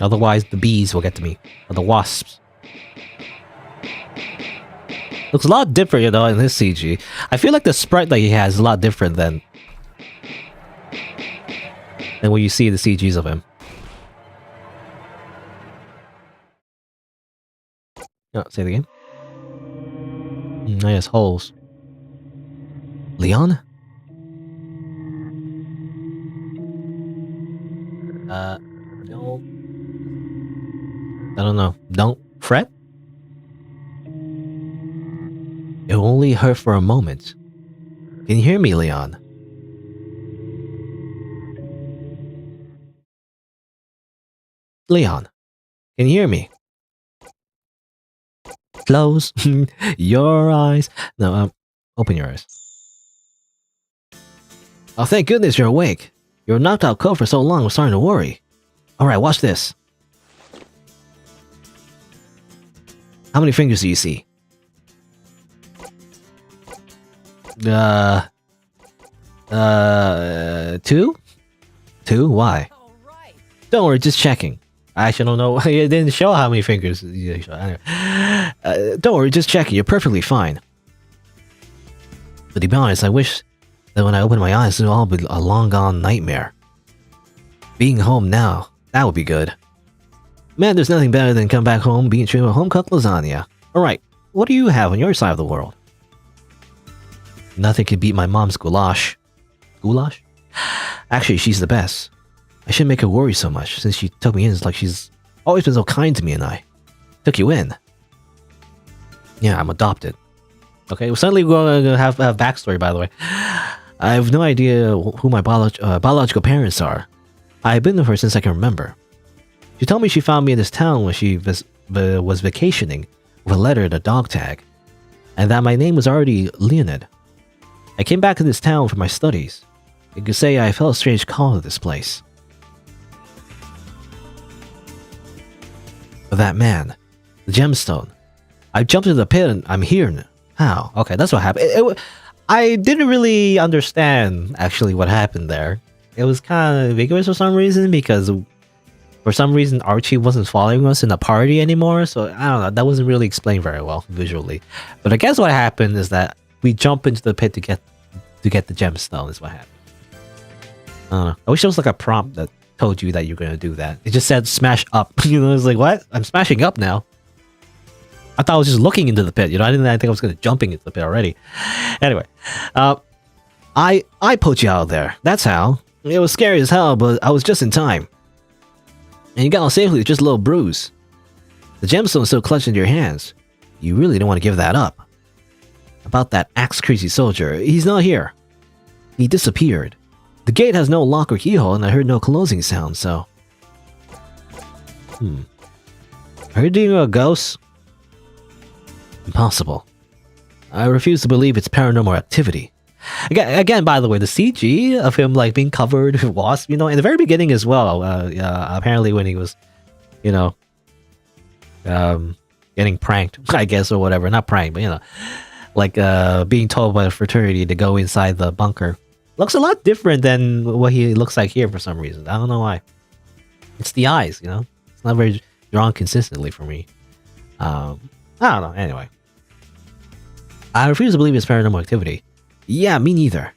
Otherwise the bees will get to me. Or the wasps. Looks a lot different, you know, in his CG. I feel like the sprite that he has is a lot different than when you see the CGs of him. Oh, say it again. Oh, yes, holes. Leon? No. I don't know. Don't fret? It only hurt for a moment. Can you hear me, Leon? Leon, can you hear me? Close your eyes. No, open your eyes. Oh, thank goodness you're awake. You were knocked out cold for so long, I was starting to worry. Alright, watch this. How many fingers do you see? Two? Two? Why? All right. Don't worry, just checking. I actually don't know. It didn't show how many fingers. Don't worry, just checking. You're perfectly fine. But to be honest, I wish that when I open my eyes, it'll all be a long-gone nightmare. Being home now, that would be good. Man, there's nothing better than come back home, being treated with home-cooked lasagna. Alright, what do you have on your side of the world? Nothing can beat my mom's goulash. Goulash? Actually, she's the best. I shouldn't make her worry so much, since she took me in. It's like she's always been so kind to me, and I took you in. Yeah, I'm adopted. Okay, well, suddenly we're going to have a backstory, by the way. I have no idea who my biological parents are. I've been with her since I can remember. She told me she found me in this town when she was vacationing with a letter and a dog tag, and that my name was already Leonid. I came back to this town for my studies. You could say I felt a strange call to this place. But that man, the gemstone. I jumped into the pit and I'm here now. How? Okay, that's what happened. I didn't really understand actually what happened there. It was kind of ambiguous for some reason because for some reason Archie wasn't following us in the party anymore. So I don't know. That wasn't really explained very well visually. But I guess what happened is that we jump into the pit to get the gemstone. Is what happened. I don't know. I wish there was like a prompt that told you that you're gonna do that. It just said smash up. You know, it's like, what? I'm smashing up now. I thought I was just looking into the pit. You know, I think I was gonna jumping into the pit already. Anyway, I put you out there. That's how. It was scary as hell, but I was just in time. And you got out safely with just a little bruise. The gemstone's still clutched in your hands. You really don't want to give that up. About that axe-crazy soldier, he's not here. He disappeared. The gate has no lock or keyhole, and I heard no closing sound, so... Are you dealing with a ghost? Impossible. I refuse to believe it's paranormal activity. Again, by the way, the CG of him like being covered with Wasp, you know, in the very beginning as well, apparently when he was, you know, getting pranked, I guess, or whatever. Not pranked, but, you know, like being told by the fraternity to go inside the bunker. Looks a lot different than what he looks like here for some reason. I don't know why. It's the eyes, you know? It's not very drawn consistently for me. I don't know. Anyway. I refuse to believe it's paranormal activity. Yeah, me neither.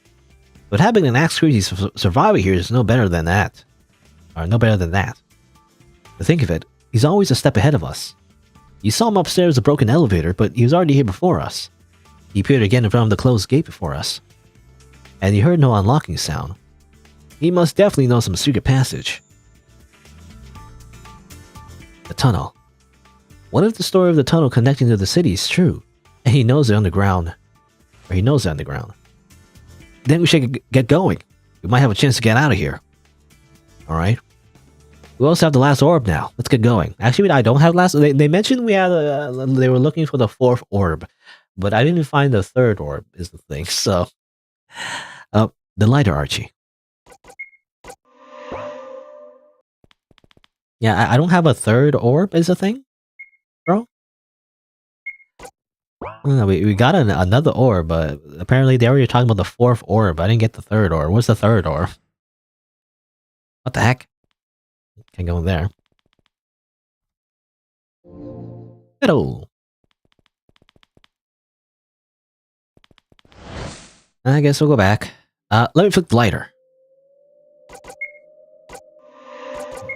But having an axe-crazy survivor here is no better than that. Or no better than that. To think of it, he's always a step ahead of us. You saw him upstairs with a broken elevator, but he was already here before us. He appeared again in front of the closed gate before us. And you heard no unlocking sound. He must definitely know some secret passage. The tunnel. What if the story of the tunnel connecting to the city is true? And he knows it underground. Or he knows it underground. Then we should get going. We might have a chance to get out of here. Alright. We also have the last orb now. Let's get going. Actually, I don't have last... They mentioned we had they were looking for the 4th orb. But I didn't find the 3rd orb is the thing, so... the lighter, Archie. Yeah, I don't have a 3rd orb is a thing, bro. No, we got another orb, but apparently they were talking about the 4th orb. I didn't get the 3rd orb. What's the 3rd orb? What the heck? Can't go in there. Hello. I guess we'll go back. Let me flip the lighter.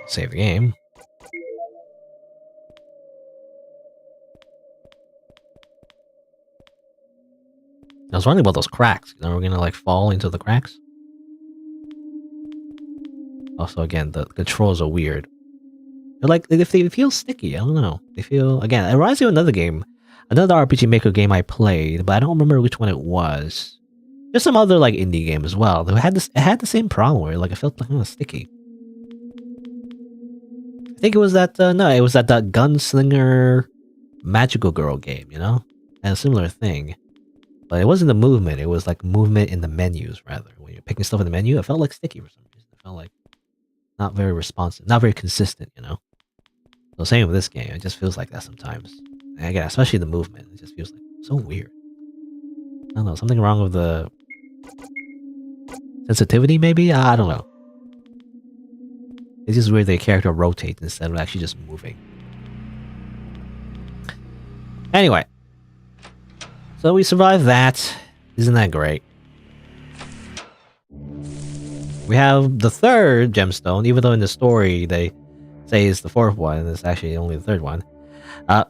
Save the game. I was wondering about those cracks. You know, we're gonna like fall into the cracks. Also, again, the controls are weird. They're like, if they feel sticky, I don't know. They feel, again, it reminds me of another game. Another RPG Maker game I played, but I don't remember which one it was. There's some other like indie game as well. It had the same problem where like it felt like kind of sticky. I think it was that no, it was that Gunslinger Magical Girl game, you know? And a similar thing. But it wasn't the movement, it was like movement in the menus rather. When you're picking stuff in the menu, it felt like sticky for some reason. It felt like not very responsive, not very consistent, you know? So same with this game, it just feels like that sometimes. And again, especially the movement, it just feels like so weird. I don't know, something wrong with the sensitivity maybe? I don't know. It's just weird the character rotates instead of actually just moving. Anyway. So we survived that. Isn't that great? We have the third gemstone, even though in the story they say it's the fourth one, it's actually only the third one.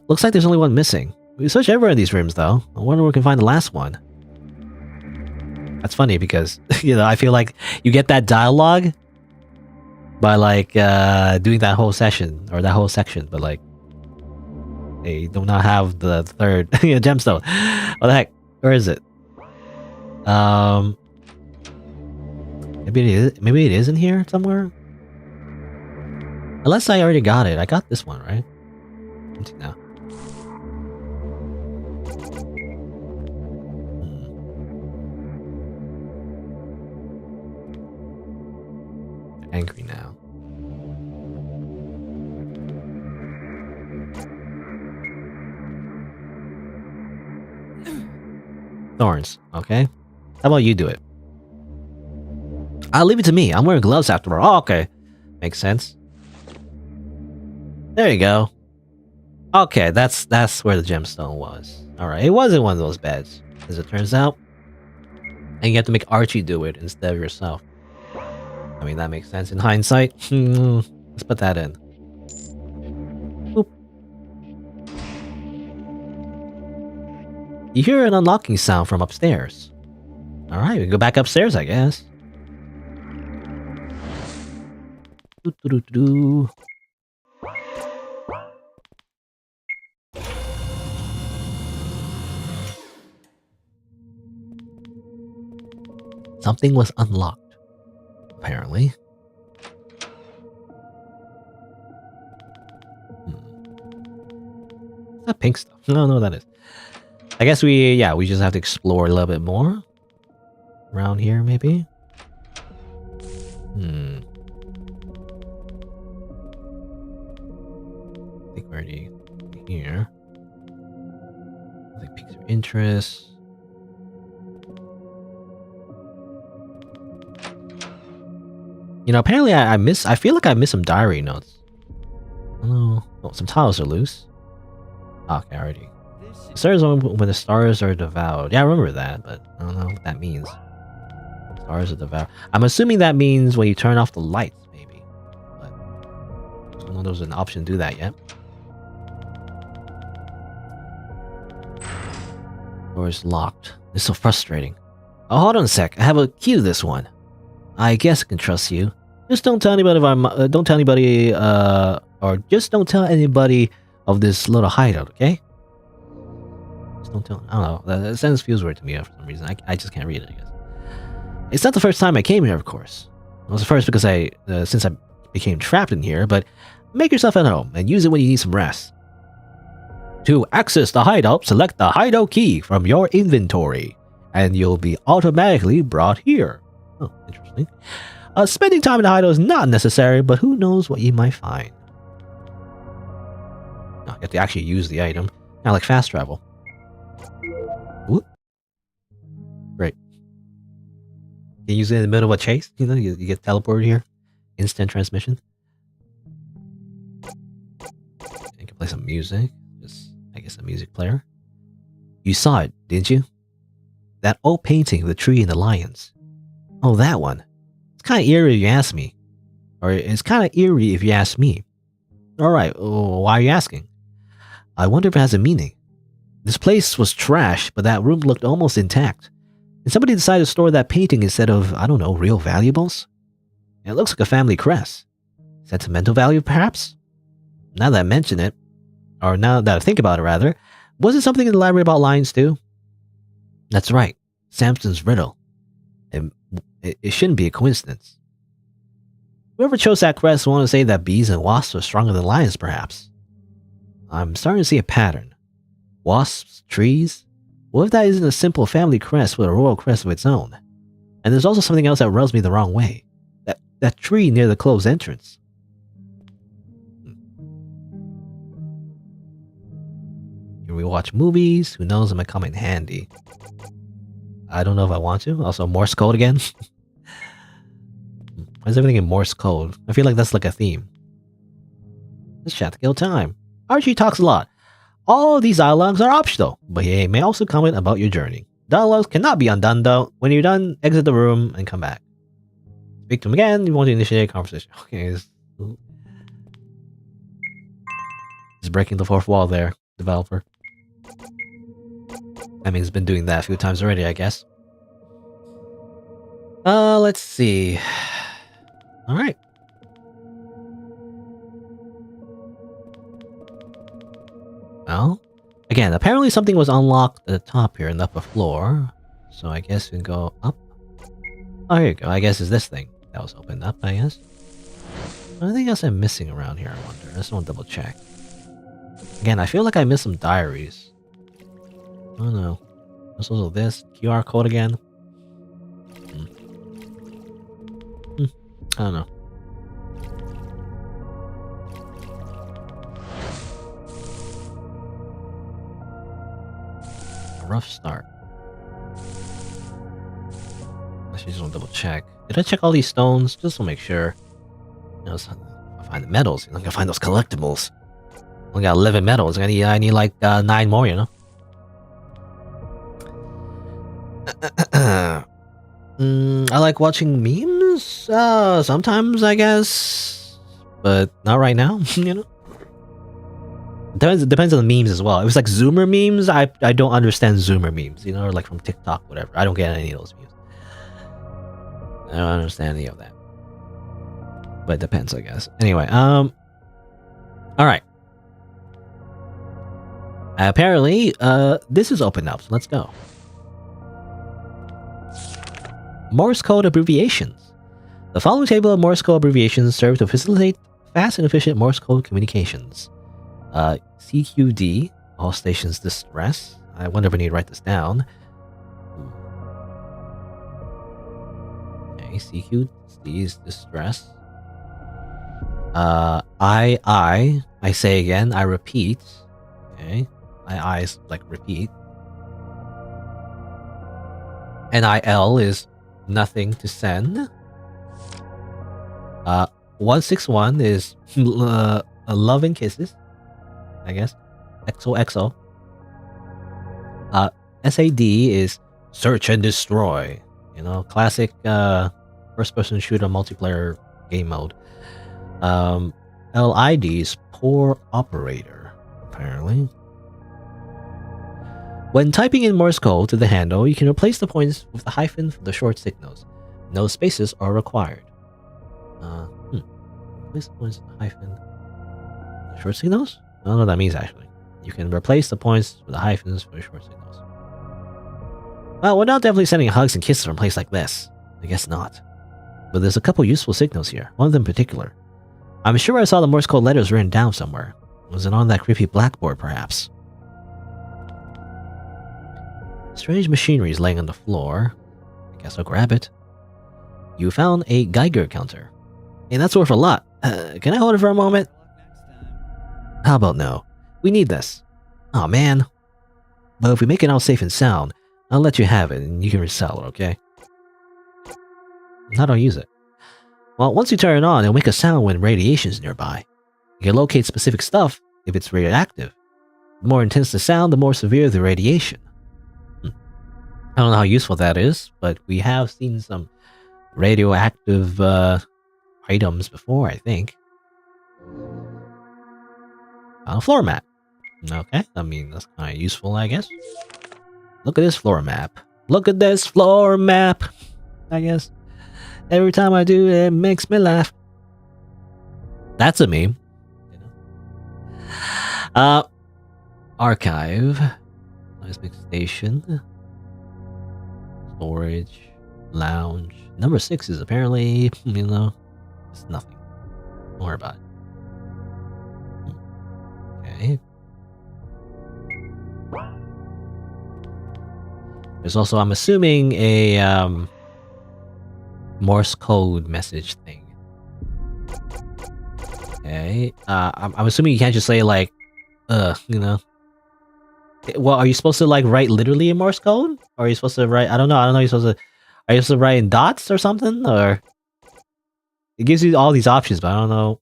Looks like there's only one missing. We searched everywhere in these rooms though. I wonder where we can find the last one. That's funny because, you know, I feel like you get that dialogue by like doing that whole session or that whole section, but like they do not have the third gemstone. What the heck? Where is it? Maybe it is in here somewhere. Unless I already got it. I got this one, right? Let's see now. Angry now. Thorns, okay? How about you do it? I'll leave it to me. I'm wearing gloves after all. Oh, okay. Makes sense. There you go. Okay, that's where the gemstone was. Alright, it wasn't one of those beds, as it turns out. And you have to make Archie do it instead of yourself. I mean, that makes sense in hindsight. Let's put that in. Boop. You hear an unlocking sound from upstairs. Alright, we can go back upstairs, I guess. Doo-doo-doo-doo. Something was unlocked, apparently. That pink stuff. I don't know what that is. I guess we just have to explore a little bit more. Around here, maybe? I think we're already here. Like piques your interest. You know, apparently I feel like I missed some diary notes. I don't know. Oh, some tiles are loose. Okay, already. Stars when the stars are devoured. Yeah, I remember that, but I don't know what that means. Stars are devoured. I'm assuming that means when you turn off the lights, maybe. But I don't know if there's an option to do that yet. Door is locked. It's so frustrating. Oh, hold on a sec. I have a key to this one. I guess I can trust you. Just don't tell anybody if I'm. Don't tell anybody. Or just don't tell anybody of this little hideout, okay? Just don't tell. I don't know. That sentence feels weird to me for some reason. I just can't read it, I guess. It's not the first time I came here, of course. It was the first because since I became trapped in here, but make yourself at home and use it when you need some rest. To access the hideout, select the hideout key from your inventory, and you'll be automatically brought here. Oh, interesting. Spending time in the hideout is not necessary, but who knows what you might find. Oh, you have to actually use the item. Kind of like fast travel. Whoop. Great. You use it in the middle of a chase? You know, you get teleported here. Instant transmission. You can play some music. Just, I guess, a music player. You saw it, didn't you? that old painting of the tree and the lions. Oh, that one. It's kind of eerie if you ask me. Or it's kind of eerie if you ask me. Alright, why are you asking? I wonder if it has a meaning. This place was trash, but that room looked almost intact. And somebody decided to store that painting instead of, I don't know, real valuables? It looks like a family crest. Sentimental value, perhaps? Now that I mention it, or now that I think about it rather, was it something in the library about lions too? That's right, Samson's riddle. It shouldn't be a coincidence. Whoever chose that crest wanted to say that bees and wasps are stronger than lions, perhaps. I'm starting to see a pattern. Wasps, trees. What if that isn't a simple family crest with a royal crest of its own? And there's also something else that rubs me the wrong way. That tree near the closed entrance. Can we watch movies? Who knows? It might come in handy. I don't know if I want to. Also, Morse code again. Why is everything in Morse code? I feel like that's like a theme. Let's chat to kill time. Archie talks a lot. All of these dialogues are optional, but he may also comment about your journey. Dialogues cannot be undone though. When you're done, exit the room and come back. Speak to him again. You want to initiate a conversation. Okay, he's breaking the fourth wall there, developer. I mean, he's been doing that a few times already, I guess. Let's see. All right. Well, again, apparently something was unlocked at the top here in the upper floor. So I guess we can go up. Oh, here you go. I guess it's this thing that was opened up, I guess. Anything else I'm missing around here, I wonder? I just want to double check. Again, I feel like I missed some diaries. Oh no. There's also this QR code again. I don't know. A rough start. Actually, just want to double check. Did I check all these stones? Just to make sure. You know, I find the metals. I'm gonna find those collectibles. Only got 11 metals. I need like 9 more, you know? I like watching memes, sometimes, I guess. But not right now, you know? Depends on the memes as well. If it's like Zoomer memes, I don't understand Zoomer memes, you know? Or like from TikTok, whatever. I don't get any of those memes. I don't understand any of that. But it depends, I guess. Anyway, alright. Apparently, this is open up, so let's go. Morse code abbreviations. The following table of Morse code abbreviations serve to facilitate fast and efficient Morse code communications. CQD, all stations distress. I wonder if I need to write this down. Okay, CQD is distress. I say again, I repeat. Okay, I is like repeat. NIL is nothing to send. 161 is love and kisses, I guess. XOXO. SAD is search and destroy. You know, classic first-person shooter multiplayer game mode. LID is poor operator, apparently. When typing in Morse code to the handle, you can replace the points with the hyphen for the short signals. No spaces are required. Replace the points with the hyphen. The short signals? I don't know what that means actually. You can replace the points with the hyphens for the short signals. Well, we're not definitely sending hugs and kisses from a place like this. I guess not. But there's a couple useful signals here, one of them in particular. I'm sure I saw the Morse code letters written down somewhere. Was it on that creepy blackboard, perhaps? Strange machinery is laying on the floor. I guess I'll grab it. You found a Geiger counter. Hey, that's worth a lot. Can I hold it for a moment? How about no? We need this. Oh man. But if we make it all safe and sound, I'll let you have it and you can resell it, okay? How do I use it? Well, once you turn it on, it'll make a sound when radiation is nearby. You can locate specific stuff if it's radioactive. The more intense the sound, the more severe the radiation. I don't know how useful that is, but we have seen some radioactive items before, I think. On a floor map. Okay, I mean, that's kind of useful, I guess. Look at this floor map. Look at this floor map! I guess. Every time I do it makes me laugh. That's a meme. You know? Archive. Seismic station. Storage. Lounge. Number 6 is apparently, you know, it's nothing. Don't worry about it. Okay. There's also, I'm assuming, a Morse code message thing. Okay. I'm assuming you can't just say like, you know. Well, are you supposed to like write literally in Morse code? Or are you supposed to write? I don't know. You're supposed to. Are you supposed to write in dots or something? Or it gives you all these options, but I don't know.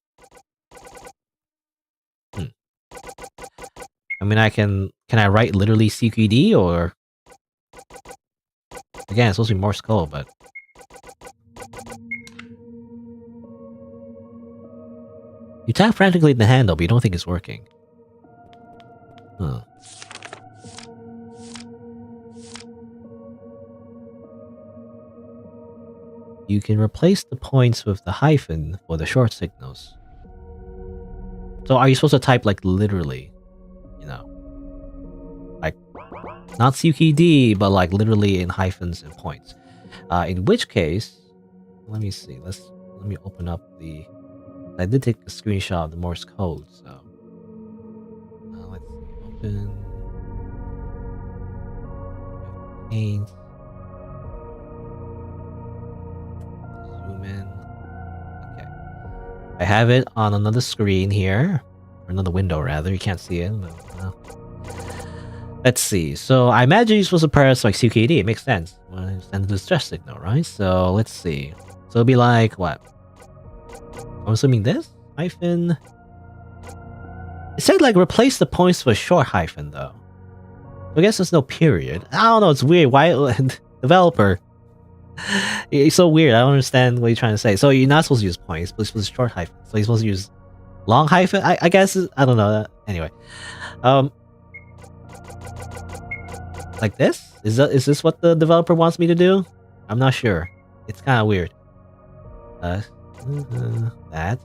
I mean, can I write literally CQD or? Again, it's supposed to be Morse code, but. You tap frantically the handle, but you don't think it's working. Huh. You can replace the points with the hyphen for the short signals. So are you supposed to type like literally? You know, like not CQD, but like literally in hyphens and points. In which case, let me see. Let me open up the. I did take a screenshot of the Morse code, so let's see. Open. Paint. Zoom in. Okay. I have it on another screen here, or another window rather. You can't see it. But, let's see. So I imagine you're supposed to press like CQD. It makes sense. Send the distress signal, right? So let's see. So it'll be like what? I'm assuming this hyphen. It said like replace the points with a short hyphen though. So I guess there's no period. I don't know. It's weird. Why developer? It's so weird. I don't understand what you're trying to say. So you're not supposed to use points, but you're supposed to short hyphen. So you're supposed to use long hyphen. I guess I don't know. Anyway, like this? Is this what the developer wants me to do? I'm not sure. It's kind of weird. That,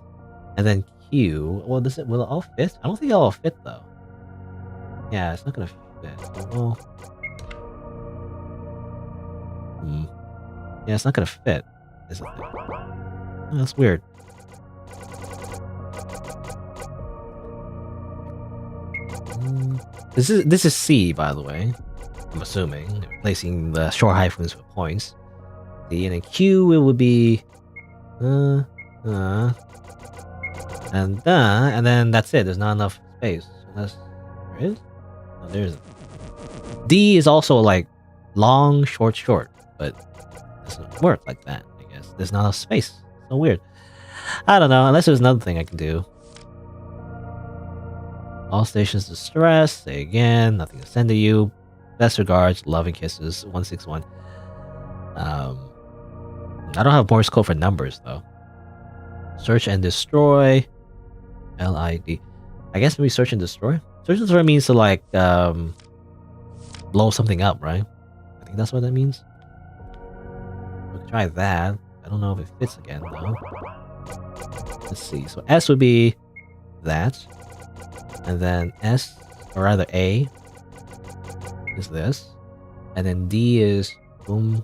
and then Q. Well, will it all fit? I don't think it'll all fit though. Yeah, it's not gonna fit. Well, yeah, it's not gonna fit. Is it? Oh, that's weird. This is C, by the way. I'm assuming replacing the short hyphens with points. C, and then Q it would be. And then that's it. There's not enough space. Unless there is? No, there isn't. D is also like long, short, but it doesn't work like that, I guess. There's not enough space. So weird. I don't know, unless there's another thing I can do. All stations distress. Say again. Nothing to send to you. Best regards. Loving kisses. 161. I don't have Morse code for numbers though. Search and destroy. LID. I guess maybe search and destroy. Search and destroy means to like blow something up, right? I think that's what that means. We can try that. I don't know if it fits again though. Let's see. So S would be that, and then S, or rather A, is this, and then D is boom,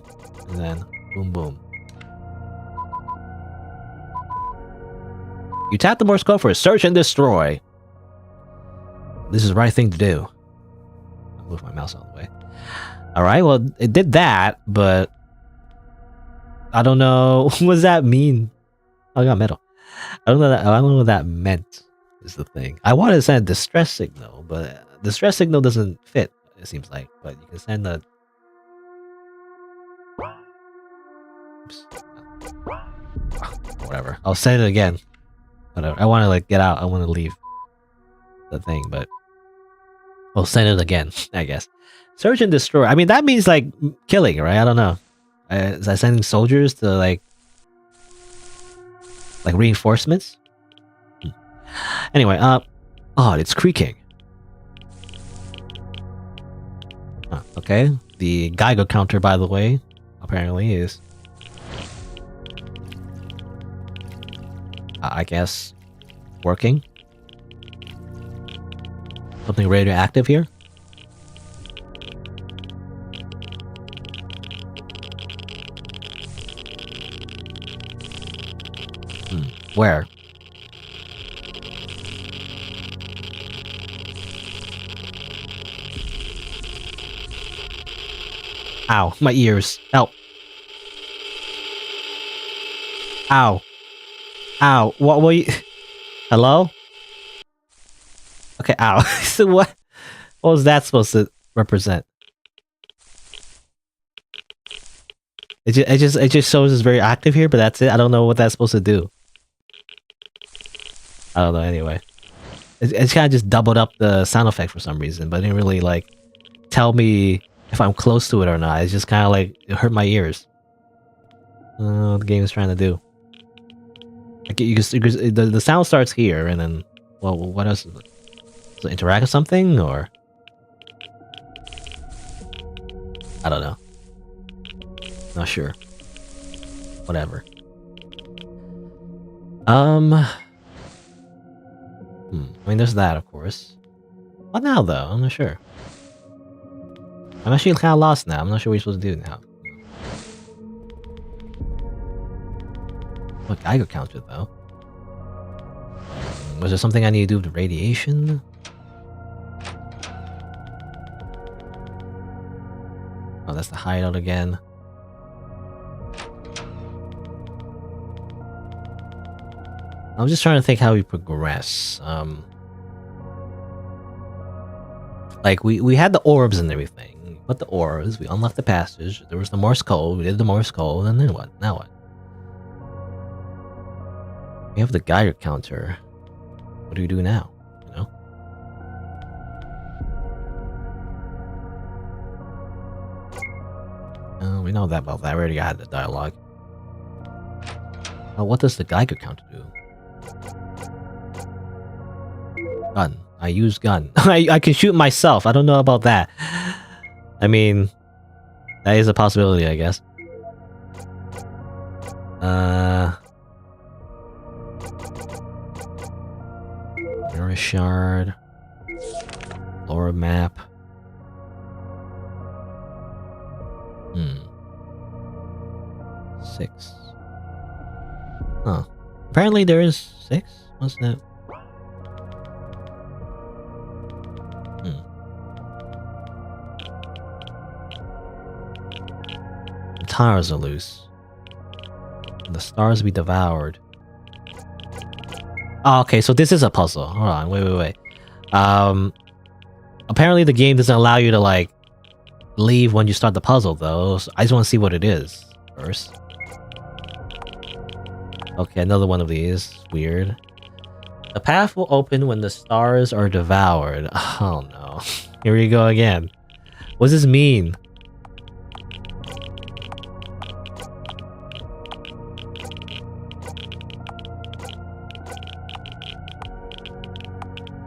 and then boom boom. You tap the Morse code for search and destroy. This is the right thing to do. I'll move my mouse out of the way. Alright, well, it did that, but I don't know. What does that mean? Oh, I got metal. I don't know what that meant, is the thing. I wanted to send a distress signal, but distress signal doesn't fit, it seems like. But you can send a... Oops. Whatever. I'll send it again. Whatever. I want to like get out. I want to leave the thing, but Well, send it again, I guess. Search and destroy. I mean, that means like killing, right? I don't know. Is that sending soldiers to like reinforcements? Anyway, oh, it's creaking. Okay. The Geiger counter, by the way, apparently is, I guess, working. Something radioactive here. Where? Ow, my ears. Help. Ow. Ow. What were you... Hello? Okay, ow. So what was that supposed to represent? It just shows it's very active here, but that's it. I don't know what that's supposed to do. I don't know, anyway. It's kind of just doubled up the sound effect for some reason, but it didn't really, like, tell me if I'm close to it or not. It's just kind of like, it hurt my ears. What the game is trying to do. Like, the sound starts here, and then, well, what else? Does it interact with something, or? I don't know. Not sure. Whatever. I mean, there's that, of course. What now, though? I'm not sure. I'm actually kind of lost now. I'm not sure what you're supposed to do now. What Geiger counter, though? Was there something I need to do with the radiation? Oh, that's the hideout again. I'm just trying to think how we progress. Like, we had the orbs and everything. But the orbs, we unlocked the passage. There was the Morse code. We did the Morse code, and then what? Now what? We have the Geiger counter. What do we do now? You know? We know that about that. We already had the dialogue. What does the Geiger counter do? Gun. I use gun. I can shoot myself. I don't know about that. I mean, that is a possibility, I guess. Mirror shard. Lower map. 6. Huh. Apparently there is 6? What's that? The tires are loose. The stars be devoured. Oh, okay, so this is a puzzle. Hold on, wait. Apparently the game doesn't allow you to, like, leave when you start the puzzle, though. So I just want to see what it is first. Okay, another one of these. Weird. The path will open when the stars are devoured. Oh no. Here we go again. What does this mean?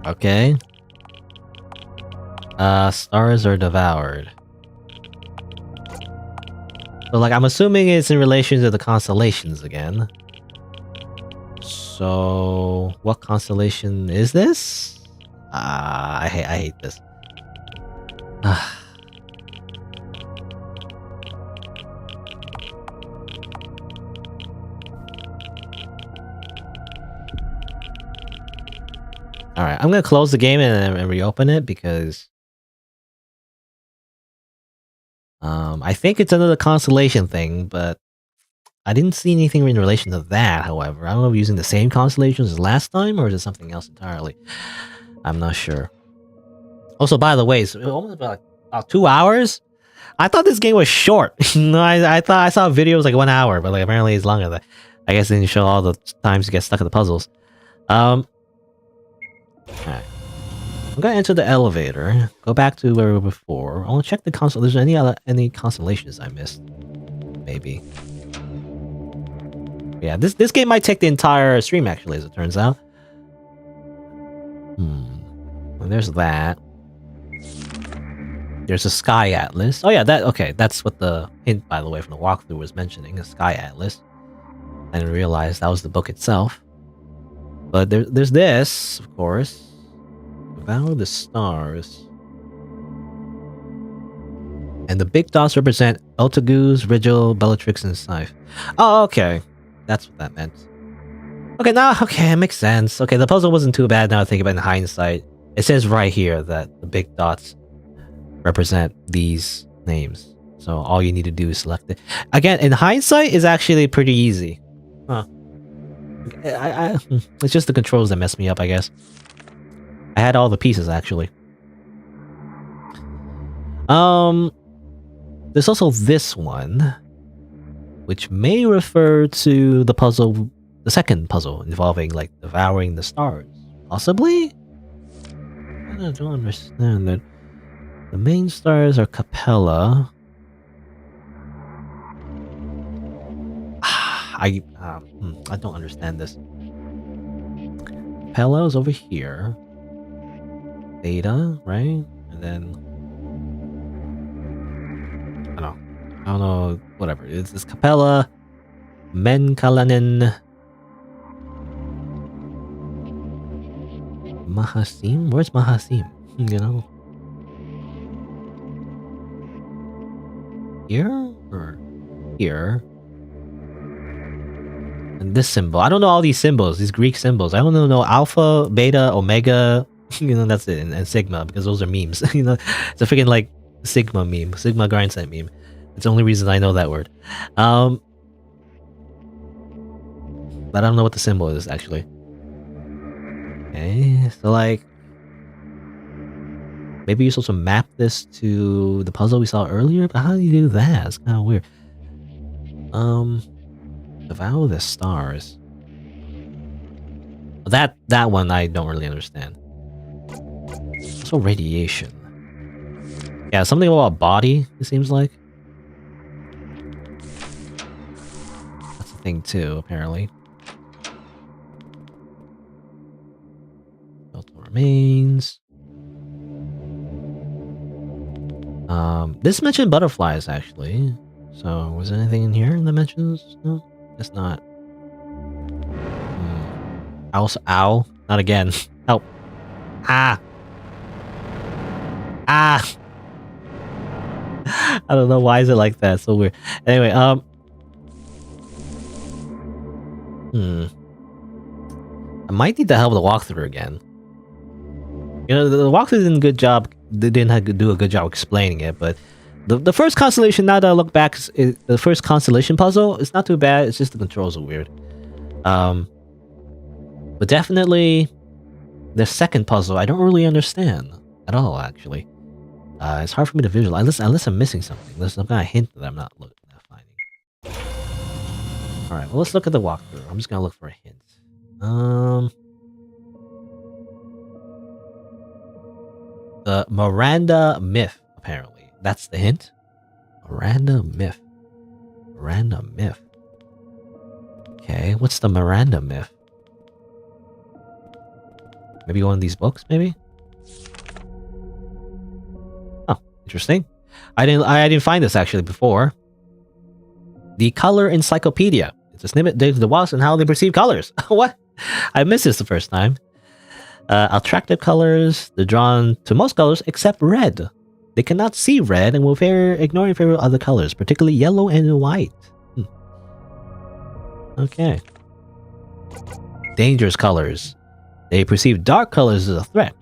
Okay. Stars are devoured. So, like, I'm assuming it's in relation to the constellations again. So, what constellation is this? I hate this. Alright, I'm gonna close the game and reopen it because... I think it's another constellation thing, but... I didn't see anything in relation to that, however. I don't know if we're using the same constellations as last time, or is it something else entirely? I'm not sure. Also, by the way, it's almost about 2 hours? I thought this game was short. No, I thought I saw videos like 1 hour, but like apparently it's longer than that. I guess they didn't show all the times you get stuck in the puzzles. Alright. I'm gonna enter the elevator. Go back to where we were before. I want to check the console. Is there any constellations I missed? Maybe. Yeah, this game might take the entire stream actually, as it turns out. Well, there's that. There's a Sky Atlas. Oh yeah, that's what the hint, by the way, from the walkthrough was mentioning, a Sky Atlas. I didn't realize that was the book itself. But there's this, of course. Devour the Stars. And the big dots represent Ultigoose, Rigel, Bellatrix, and Scythe. Oh, okay. That's what that meant. Okay, it makes sense. Okay, the puzzle wasn't too bad now I think about it in hindsight. It says right here that the big dots represent these names. So all you need to do is select it. Again, in hindsight, it's actually pretty easy. Huh. It's just the controls that mess me up, I guess. I had all the pieces, actually. There's also this one, which may refer to the puzzle, the second puzzle involving, like, devouring the stars. Possibly? I don't understand that. The main stars are Capella. I don't understand this. Capella is over here. Beta, right? And then I don't know. Whatever. It's Capella, Menkalanen, Mahasim. Where's Mahasim? You know, here or here. And this symbol. I don't know all these symbols, these Greek symbols. I don't know Alpha, Beta, Omega. You know, that's it. And Sigma, because those are memes. You know, it's a freaking like Sigma meme. Sigma grindset meme. It's the only reason I know that word. But I don't know what the symbol is, actually. Okay, so like... maybe you're supposed to map this to the puzzle we saw earlier? But how do you do that? It's kind of weird. Devour the Stars. That one I don't really understand. Also radiation. Yeah, something about a body, it seems like. That's a thing too, apparently. Skeletal remains. This mentioned butterflies, actually. So, was there anything in here that mentions? No, it's not. Also, ow. Not again. Help. Ah. Ah. I don't know why is it like that. It's so weird. Anyway, I might need the help of the walkthrough again. You know, the walkthrough didn't good job. They didn't have to do a good job explaining it, but the first constellation, now that I look back, the first constellation puzzle, it's not too bad. It's just the controls are weird. But definitely the second puzzle, I don't really understand at all, actually. It's hard for me to visualize, unless I'm missing something. There's some kind of hint that I'm not finding. Alright, well, let's look at the walkthrough. I'm just gonna look for a hint. The Miranda myth, apparently. That's the hint. Miranda myth. Miranda myth. Okay, what's the Miranda myth? Maybe one of these books, maybe? Oh, interesting. I didn't find this actually before. The Color Encyclopedia. It's a snippet of the Wasps and how they perceive colors. What? I missed this the first time. Attractive colors. They're drawn to most colors except red. They cannot see red and will ignore in favor of other colors, particularly yellow and white. Okay. Dangerous colors. They perceive dark colors as a threat.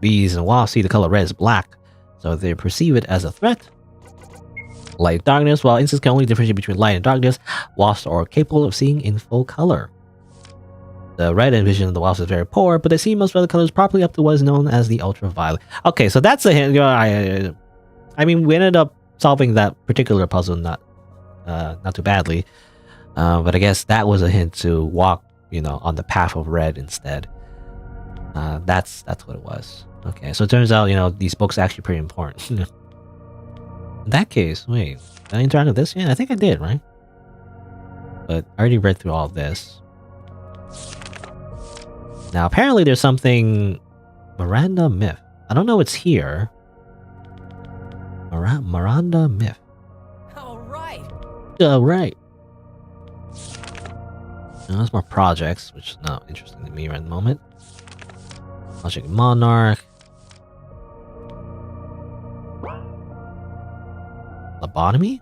Bees and wasps see the color red as black, so they perceive it as a threat. Light and darkness. While insects can only differentiate between light and darkness, wasps are capable of seeing in full color. The red vision of the wasps is very poor, but they see most other colors properly up to what is known as the ultraviolet. Okay, so that's a hint. I mean, we ended up solving that particular puzzle not too badly, but I guess that was a hint to walk, on the path of red instead. That's what it was. Okay, so it turns out, you know, these books are actually pretty important. In that case, wait, did I interact with this yet? I think I did, right? But I already read through all of this. Now, apparently there's something... Miranda Myth. I don't know what's here. Miranda Myth. Alright. Alright. Now, there's more projects, which is not interesting to me right at the moment. Project Monarch. Lobotomy?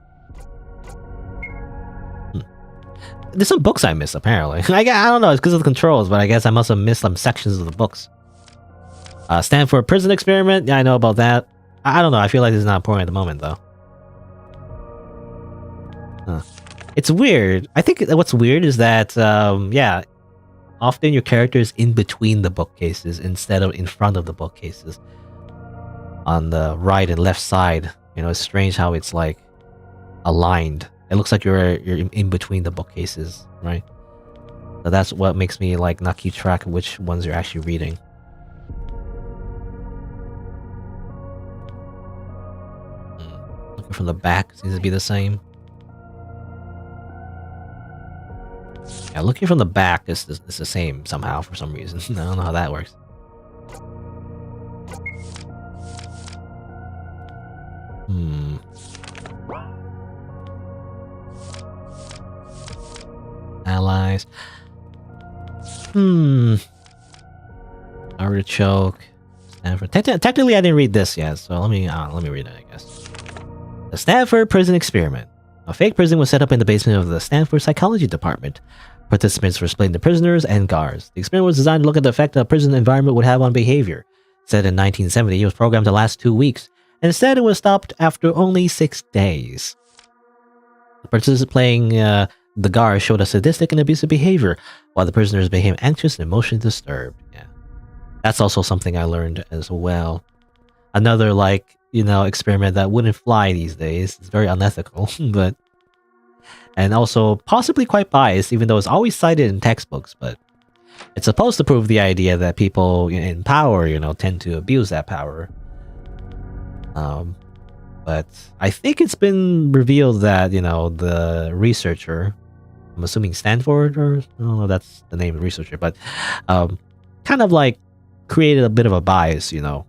There's some books I missed, apparently. I don't know, it's because of the controls, but I guess I must have missed some sections of the books. Stanford Prison Experiment? Yeah, I know about that. I don't know, I feel like this is not important at the moment, though. Huh. It's weird. I think what's weird is that, yeah, often your character is in between the bookcases instead of in front of the bookcases. On the right and left side. You know, it's strange how it's, like, aligned. It looks like you're in between the bookcases, right? So that's what makes me, like, not keep track of which ones you're actually reading. Looking from the back seems to be the same. Yeah, looking from the back is the same somehow for some reason. I don't know how that works. Allies. Artichoke. Stanford. Technically, I didn't read this yet, so let me read it, I guess. The Stanford Prison Experiment. A fake prison was set up in the basement of the Stanford Psychology Department. Participants were split into prisoners and guards. The experiment was designed to look at the effect a prison environment would have on behavior. Set in 1970, it was programmed to last 2 weeks. Instead, it was stopped after only 6 days. The participants playing the guards showed a sadistic and abusive behavior, while the prisoners became anxious and emotionally disturbed. Yeah, that's also something I learned as well. Another, like, you know, experiment that wouldn't fly these days. It's very unethical, but... And also possibly quite biased, even though it's always cited in textbooks, but... It's supposed to prove the idea that people in power, you know, tend to abuse that power. But I think it's been revealed that, you know, the researcher, I'm assuming Stanford, or I don't know if that's the name of the researcher, but kind of like created a bit of a bias, you know,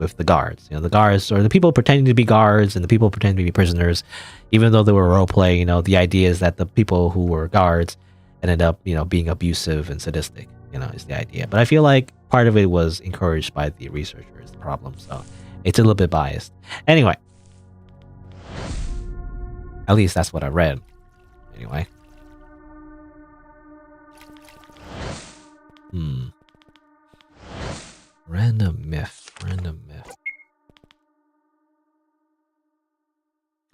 with the guards. You know, the guards, or the people pretending to be guards and the people pretending to be prisoners, even though they were role-playing, you know, the idea is that the people who were guards ended up, you know, being abusive and sadistic, you know, is the idea. But I feel like part of it was encouraged by the researcher is the problem, so it's a little bit biased. Anyway. At least that's what I read. Anyway. Random myth.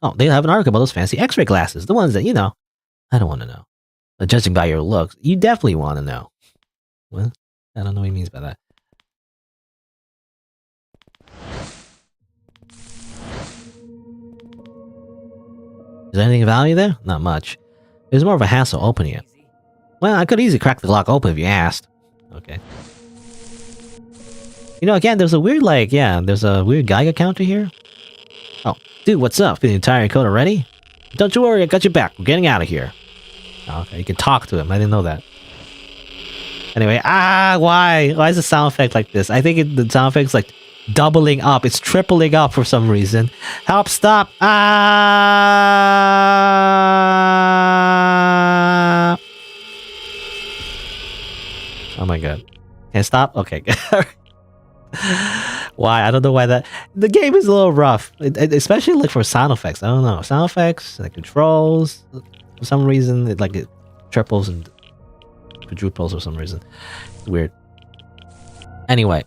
Oh, they have an article about those fancy x-ray glasses. The ones that, you know, I don't want to know. But judging by your looks, you definitely want to know. What? I don't know what he means by that. Is there anything of value there? Not much. It was more of a hassle opening it. Well, I could easily crack the lock open if you asked. Okay. You know, again, there's a weird, like, yeah, there's a weird Geiger counter here. Oh, dude, what's up? Feeling tired and cold already? Don't you worry, I got your back. We're getting out of here. Okay, you can talk to him. I didn't know that. Anyway, why? Why is the sound effect like this? I think the sound effect's like doubling up. It's tripling up for some reason. Help, stop. Oh my god. Can I stop? Okay. Why? I don't know why that... The game is a little rough. Especially like for sound effects. I don't know. Sound effects, like controls. For some reason, it triples and quadruples for some reason. It's weird. Anyway.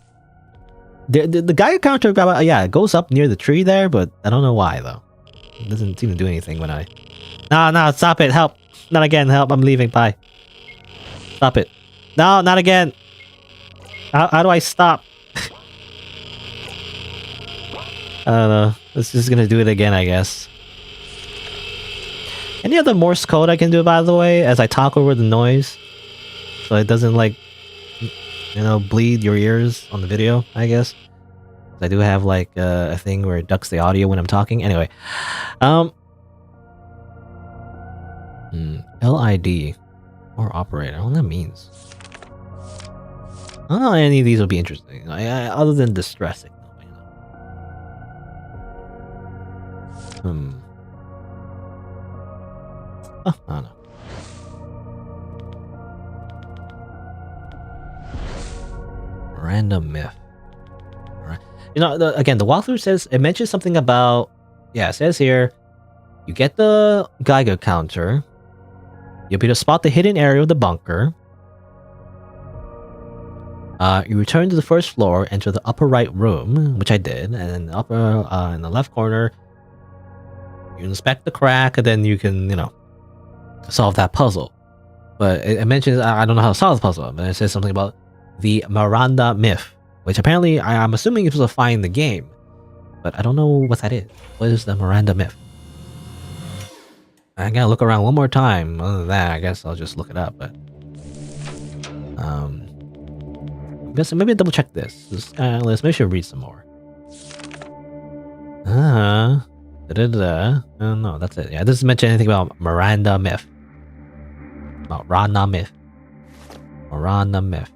The Geiger counter, yeah, it goes up near the tree there, but I don't know why, though. It doesn't seem to do anything when I... No, stop it, help. Not again, help, I'm leaving, bye. Stop it. No, not again. How do I stop? I don't know. It's just gonna do it again, I guess. Any other Morse code I can do, by the way, as I talk over the noise? So it doesn't, like, you know, bleed your ears on the video, I guess. I do have like a thing where it ducks the audio when I'm talking. Anyway, LID or operator. I don't know what that means. I don't know any of these will be interesting. Other than distress signal, you know. Oh, I don't know. Random myth. Right. You know, again, the walkthrough says it mentions something about. Yeah, it says here, you get the Geiger counter. You'll be able to spot the hidden area of the bunker. You return to the first floor, enter the upper right room, which I did, and then the upper in the left corner, you inspect the crack, and then you can, you know, solve that puzzle. But it mentions, I don't know how to solve the puzzle, but it says something about the Miranda myth, which apparently I'm assuming you're supposed to find the game, but I don't know what that is. What is the Miranda myth? I gotta look around one more time. Other than that, I guess I'll just look it up. But I guess maybe double check this. Let's make sure read some more. No, that's it. Yeah, it doesn't mention anything about Miranda myth. Miranda myth. Miranda myth.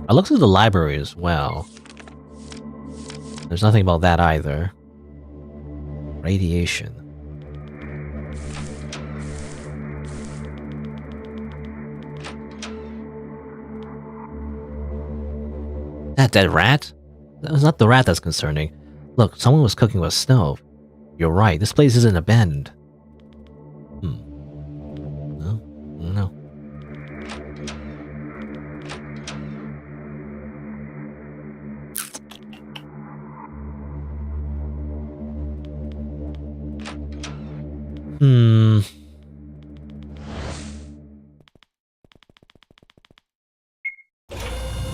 I looked through the library as well. There's nothing about that either. Radiation. That dead rat? That was not the rat that's concerning. Look, someone was cooking with a stove. You're right, this place isn't abandoned. No? No.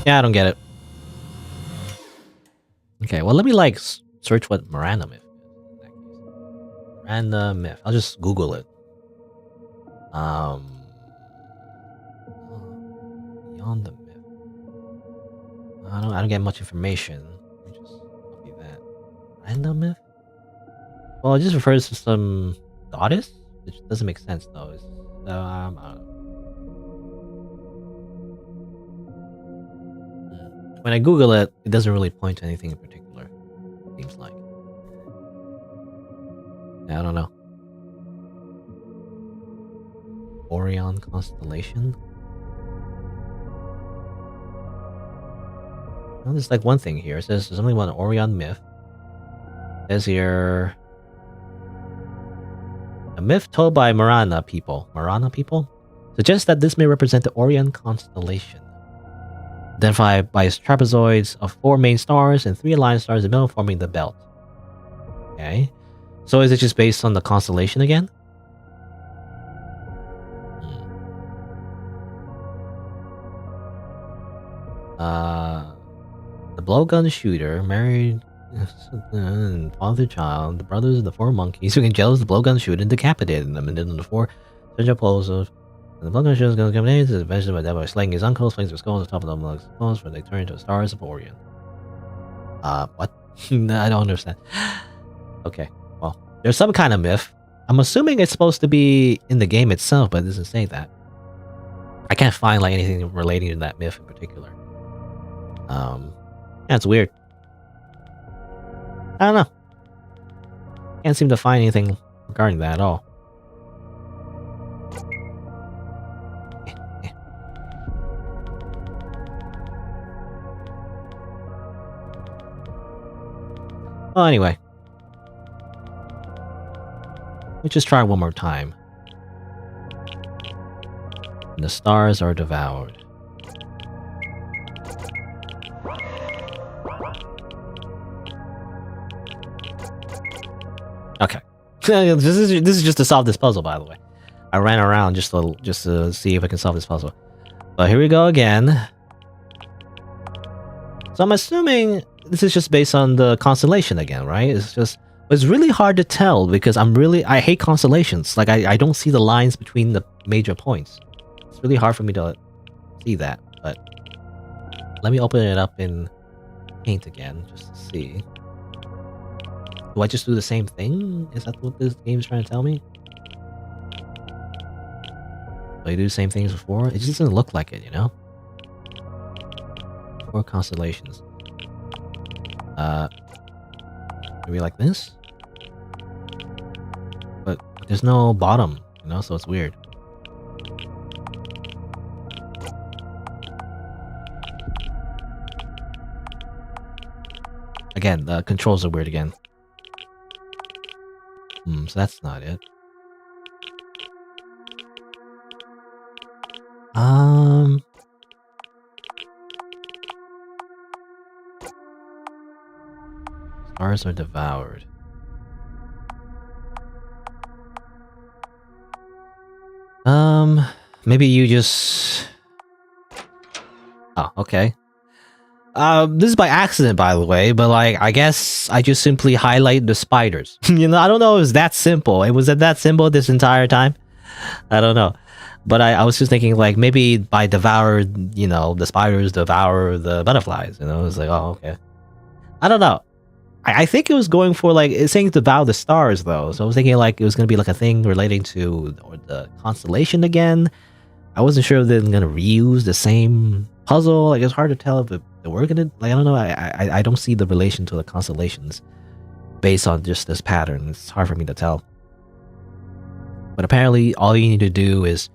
Yeah, I don't get it. Okay, well, let me like search what Miranda myth is in that case. Miranda myth. I'll just Google it. Beyond the myth. I don't get much information. Let me just copy that. Miranda myth. Well, it just refers to some goddess, which doesn't make sense though. It's, I don't know. When I Google it, it doesn't really point to anything in particular. Seems like. Yeah, I don't know. Orion constellation? Well, there's like one thing here. It says something about an Orion myth. It says here, a myth told by Marana people suggests that this may represent the Orion constellation, identified by its trapezoids of 4 main stars and 3 aligned stars in the middle forming the belt. Okay, so is it just based on the constellation again? The blowgun shooter married and fathered child, the brothers of the 4 monkeys who get jealous of the blowgun shooter and decapitated them, and then the 4 central poles of the blowgun shooter is going to come in to eventually by death by slaying his uncles, flings their skulls on top of them like skulls where they turn into stars of Orion. What? No, I don't understand. Okay, well, there's some kind of myth. I'm assuming it's supposed to be in the game itself, but it doesn't say that. I can't find like anything relating to that myth in particular. Yeah, it's weird. I don't know. Can't seem to find anything regarding that at all. Well, anyway. Let's just try one more time. And the stars are devoured. Okay. this is just to solve this puzzle, by the way. I ran around just to see if I can solve this puzzle. But here we go again. So I'm assuming this is just based on the constellation again, right? It's really hard to tell because I hate constellations. Like I don't see the lines between the major points. It's really hard for me to see that, but let me open it up in Paint again, just to see. Do I just do the same thing? Is that what this game's trying to tell me? Do I do the same things before? It just doesn't look like it, you know? 4 constellations. Maybe like this? But there's no bottom, you know, so it's weird. Again, the controls are weird again. So that's not it. Stars are devoured. Maybe you just... Oh, okay. This is by accident, by the way, but like, I guess I just simply highlight the spiders. You know, I don't know if it's that simple. It was that simple this entire time? I don't know. But I was just thinking, like, maybe by devour, you know, the spiders devour the butterflies, you know? It was like, oh, okay. I don't know. I think it was going for, like, it's saying devour the stars, though. So I was thinking, like, it was going to be, like, a thing relating to the constellation again. I wasn't sure if they're going to reuse the same puzzle. Like, it's hard to tell if they were going to, like, I don't know. I don't see the relation to the constellations based on just this pattern. It's hard for me to tell. But apparently, all you need to do is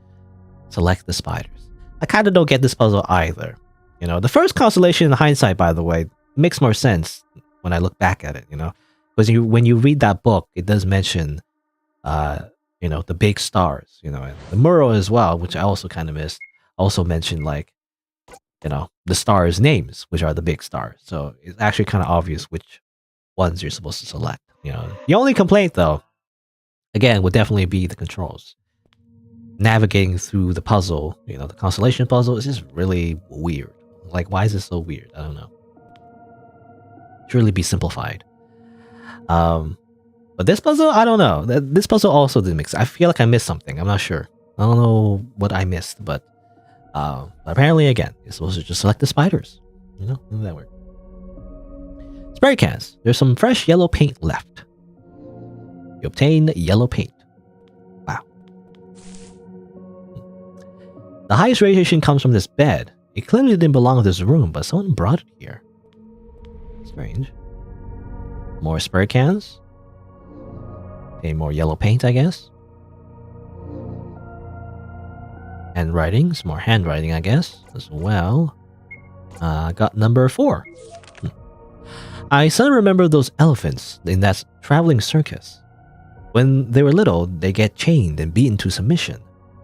select the spiders. I kind of don't get this puzzle either. You know, the first constellation in hindsight, by the way, makes more sense when I look back at it, you know? Because when you read that book, it does mention, you know, the big stars, you know, and the Muro as well, which I also kind of missed, also mentioned, like, you know, the stars' names, which are the big stars. So it's actually kind of obvious which ones you're supposed to select, you know? The only complaint, though, again, would definitely be the controls. Navigating through the puzzle, you know, the constellation puzzle is just really weird. Like, why is it so weird? I don't know. Surely be simplified. But this puzzle, I don't know. This puzzle also didn't mix. I feel like I missed something. I'm not sure. I don't know what I missed, but apparently, again, you're supposed to just select the spiders. You know, how that work. Spray cans. There's some fresh yellow paint left. You obtain yellow paint. Wow. The highest radiation comes from this bed. It clearly didn't belong to this room, but someone brought it here. Strange. More spray cans. Okay, more yellow paint, I guess. Handwriting. Some more handwriting, I guess, as well. Got number 4. I suddenly remember those elephants in that traveling circus. When they were little, they get chained and beaten to submission.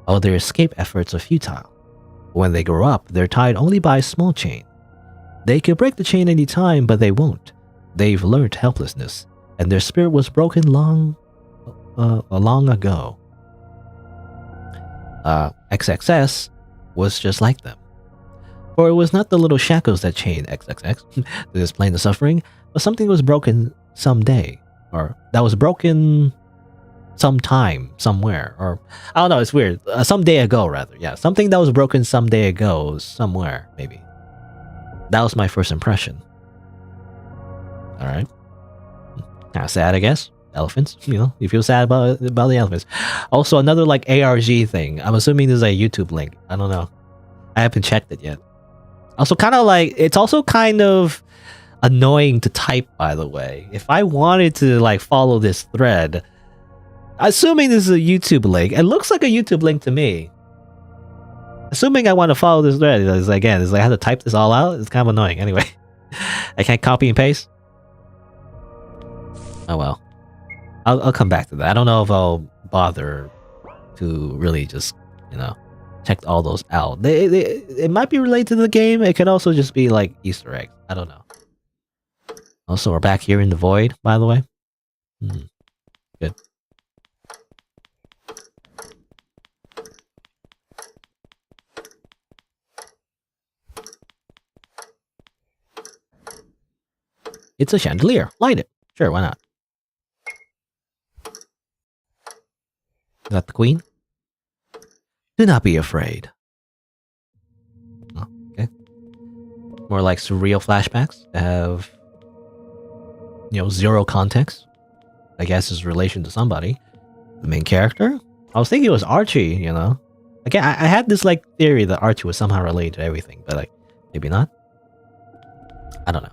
All their escape efforts are futile. When they grow up, they're tied only by a small chain. They could break the chain any time, but they won't. They've learned helplessness, and their spirit was broken long ago. XXS was just like them. For it was not the little shackles that chained XXX to display the suffering, but something was broken someday, or that was broken sometime, somewhere, or I don't know, it's weird. Some day ago, rather. Yeah, something that was broken some day ago, somewhere, maybe. That was my first impression. Alright. Kind of sad, I guess. Elephants, you know, you feel sad about the elephants. Also, another like ARG thing. I'm assuming there's a YouTube link. I don't know. I haven't checked it yet. Also, kind of like, it's also kind of annoying to type, by the way. If I wanted to like follow this thread, assuming this is a YouTube link, it looks like a YouTube link to me. Assuming I want to follow this thread, it's like, again, it's like I have to type this all out. It's kind of annoying. Anyway, I can't copy and paste. Oh well. I'll come back to that. I don't know if I'll bother to really just, you know, check all those out. It might be related to the game. It could also just be like Easter eggs. I don't know. Also, we're back here in the void, by the way. Good. It's a chandelier. Light it. Sure, why not? Is that the queen? Do not be afraid. more like surreal flashbacks that have, you know, zero context. I guess his relation to somebody. The main character? I was thinking it was Archie, you know? Again, I had this like theory that Archie was somehow related to everything, but like, maybe not? I don't know.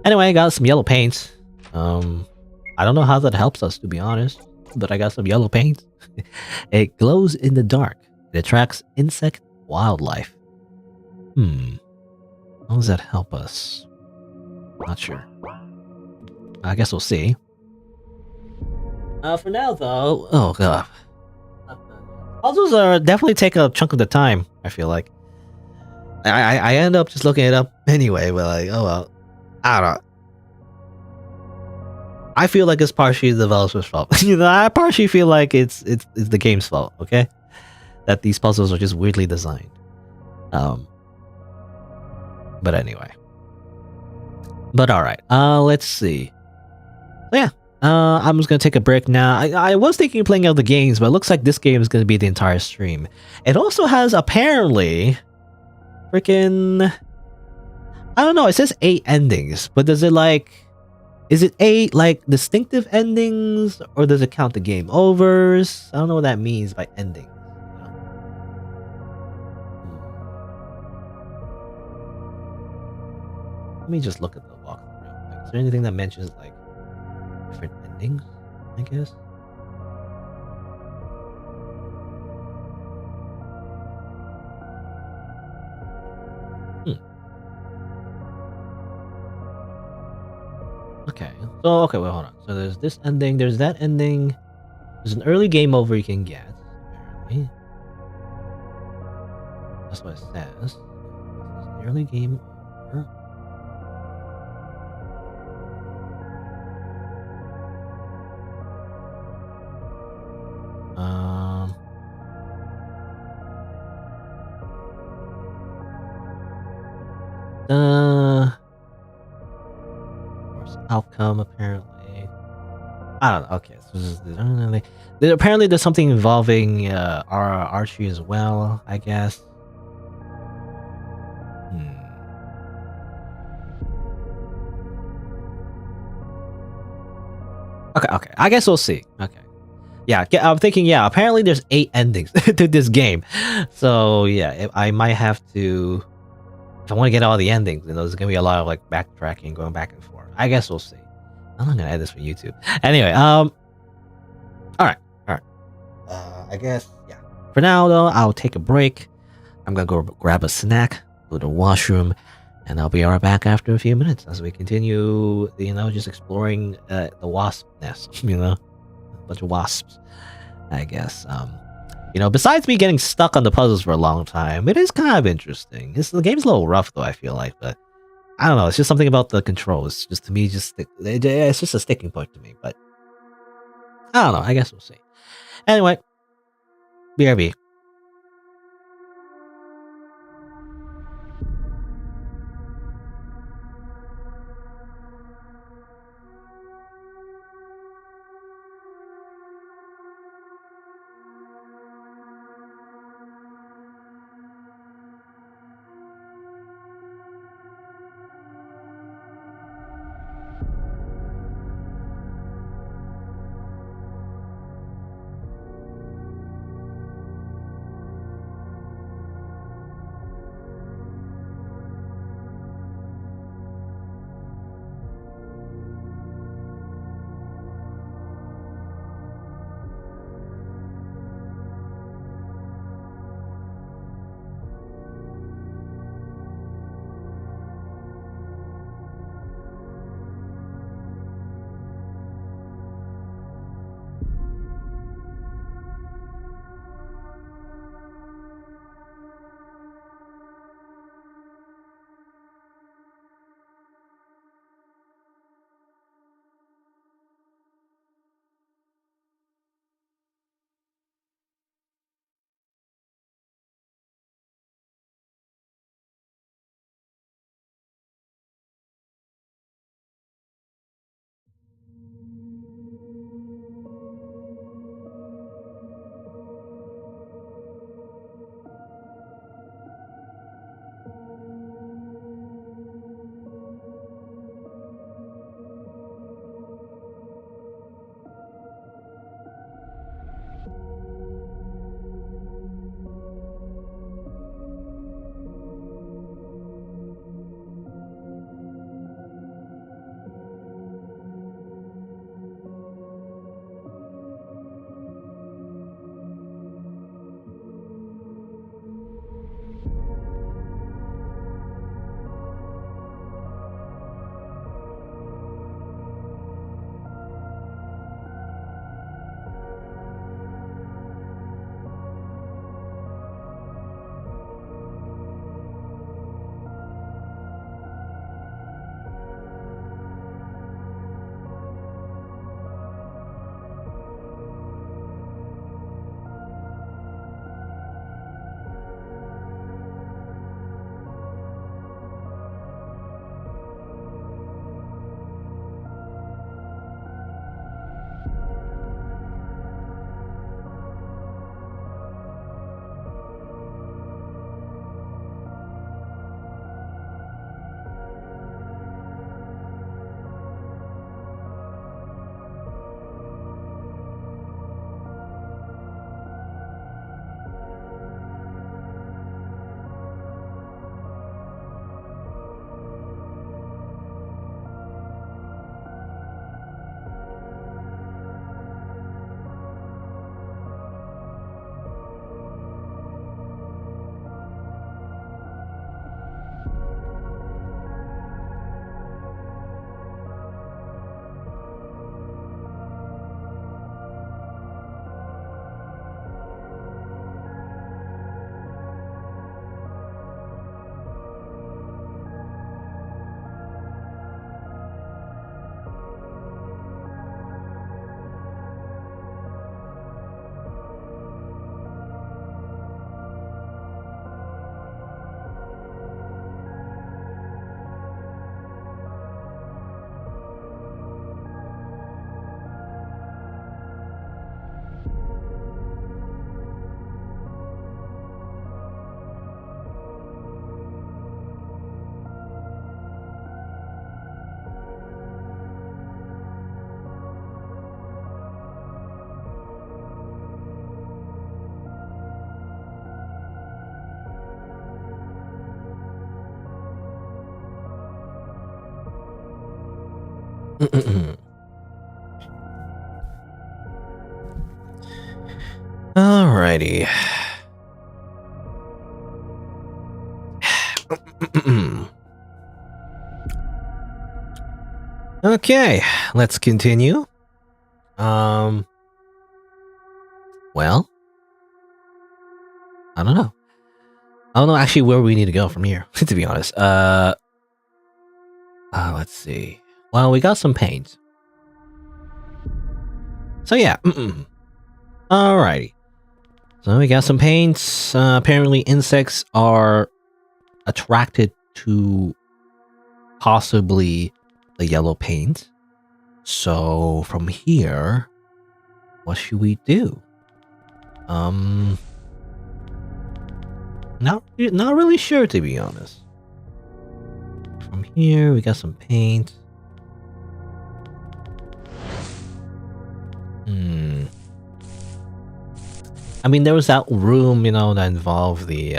Anyway, I got some yellow paints. I don't know how that helps us, to be honest, but I got some yellow paint. It glows in the dark. It attracts insect wildlife. How does that help us? Not sure. I guess we'll see. For now, though... Oh, God. Puzzles are definitely take a chunk of the time, I feel like. I end up just looking it up anyway, but like, oh well. I don't know. I feel like it's partially the developer's fault. You know, I partially feel like it's the game's fault, okay? That these puzzles are just weirdly designed. But anyway. But alright, let's see. So yeah, I'm just gonna take a break now. I was thinking of playing other games, but it looks like this game is gonna be the entire stream. It also has apparently freaking... I don't know, it says 8 endings, but does it like... Is it 8 like distinctive endings, or does it count the game overs? I don't know what that means by endings. You know? Let me just look at the walkthrough real quick. Is there anything that mentions like different endings? I guess. Okay. So okay, wait, hold on. So there's this ending, there's that ending. There's an early game over you can get, apparently. That's what it says. This is an early game over. Outcome apparently. I don't know. Okay, so apparently there's something involving our Archie as well, I guess. Okay. I guess we'll see. Okay. Yeah, I'm thinking. Yeah, apparently there's 8 endings to this game, so yeah, I might have to. If I want to get all the endings, then there's gonna be a lot of like backtracking, going back and forth. I guess we'll see. I'm not gonna add this for YouTube. Anyway, all right. I guess yeah. For now though, I'll take a break. I'm gonna go grab a snack, go to the washroom, and I'll be right back after a few minutes as we continue, you know, just exploring the wasp nest. You know, a bunch of wasps. I guess. You know, besides me getting stuck on the puzzles for a long time, it is kind of interesting. The game's a little rough though, I feel like, but I don't know. It's just something about the controls. Just to me, it's just a sticking point to me. But I don't know. I guess we'll see. Anyway, BRB. Alrighty. Okay, let's continue. Well, I don't know. I don't know actually where we need to go from here, to be honest. Let's see. Well, we got some paint. So yeah. Alrighty. So we got some paints. Apparently insects are attracted to possibly the yellow paint. So from here, what should we do? Not really sure, to be honest. From here, we got some paint. I mean, there was that room, you know, that involved the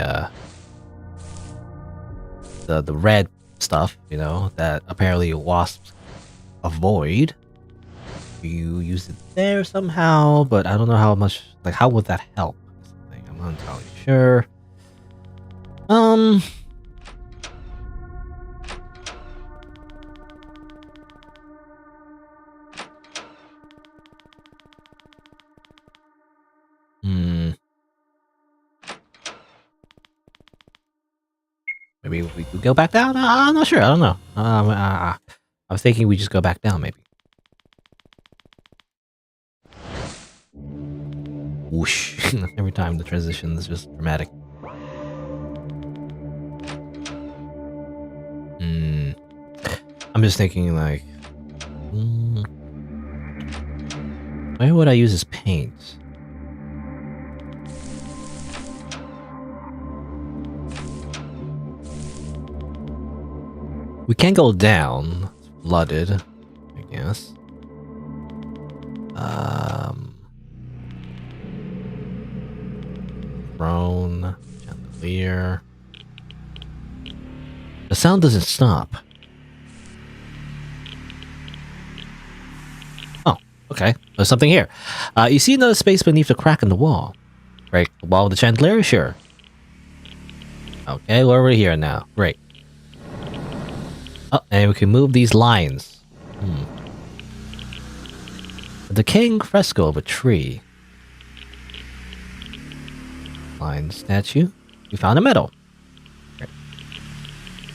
red stuff, you know, that apparently wasps avoid. You use it there somehow, but I don't know how much. Like, how would that help? I'm not entirely sure. Maybe we could go back down? I'm not sure. I don't know. I was thinking we just go back down, maybe. Whoosh. Every time the transition is just dramatic. I'm just thinking, like... where would I use this paint? We can't go down. It's flooded, I guess. Throne, chandelier. The sound doesn't stop. Oh, okay. There's something here. You see another space beneath the crack in the wall. Right, the wall with the chandelier? Sure. Okay, we're over here now. Great. Oh, and we can move these lines. A decaying fresco of a tree. Line statue. We found a medal.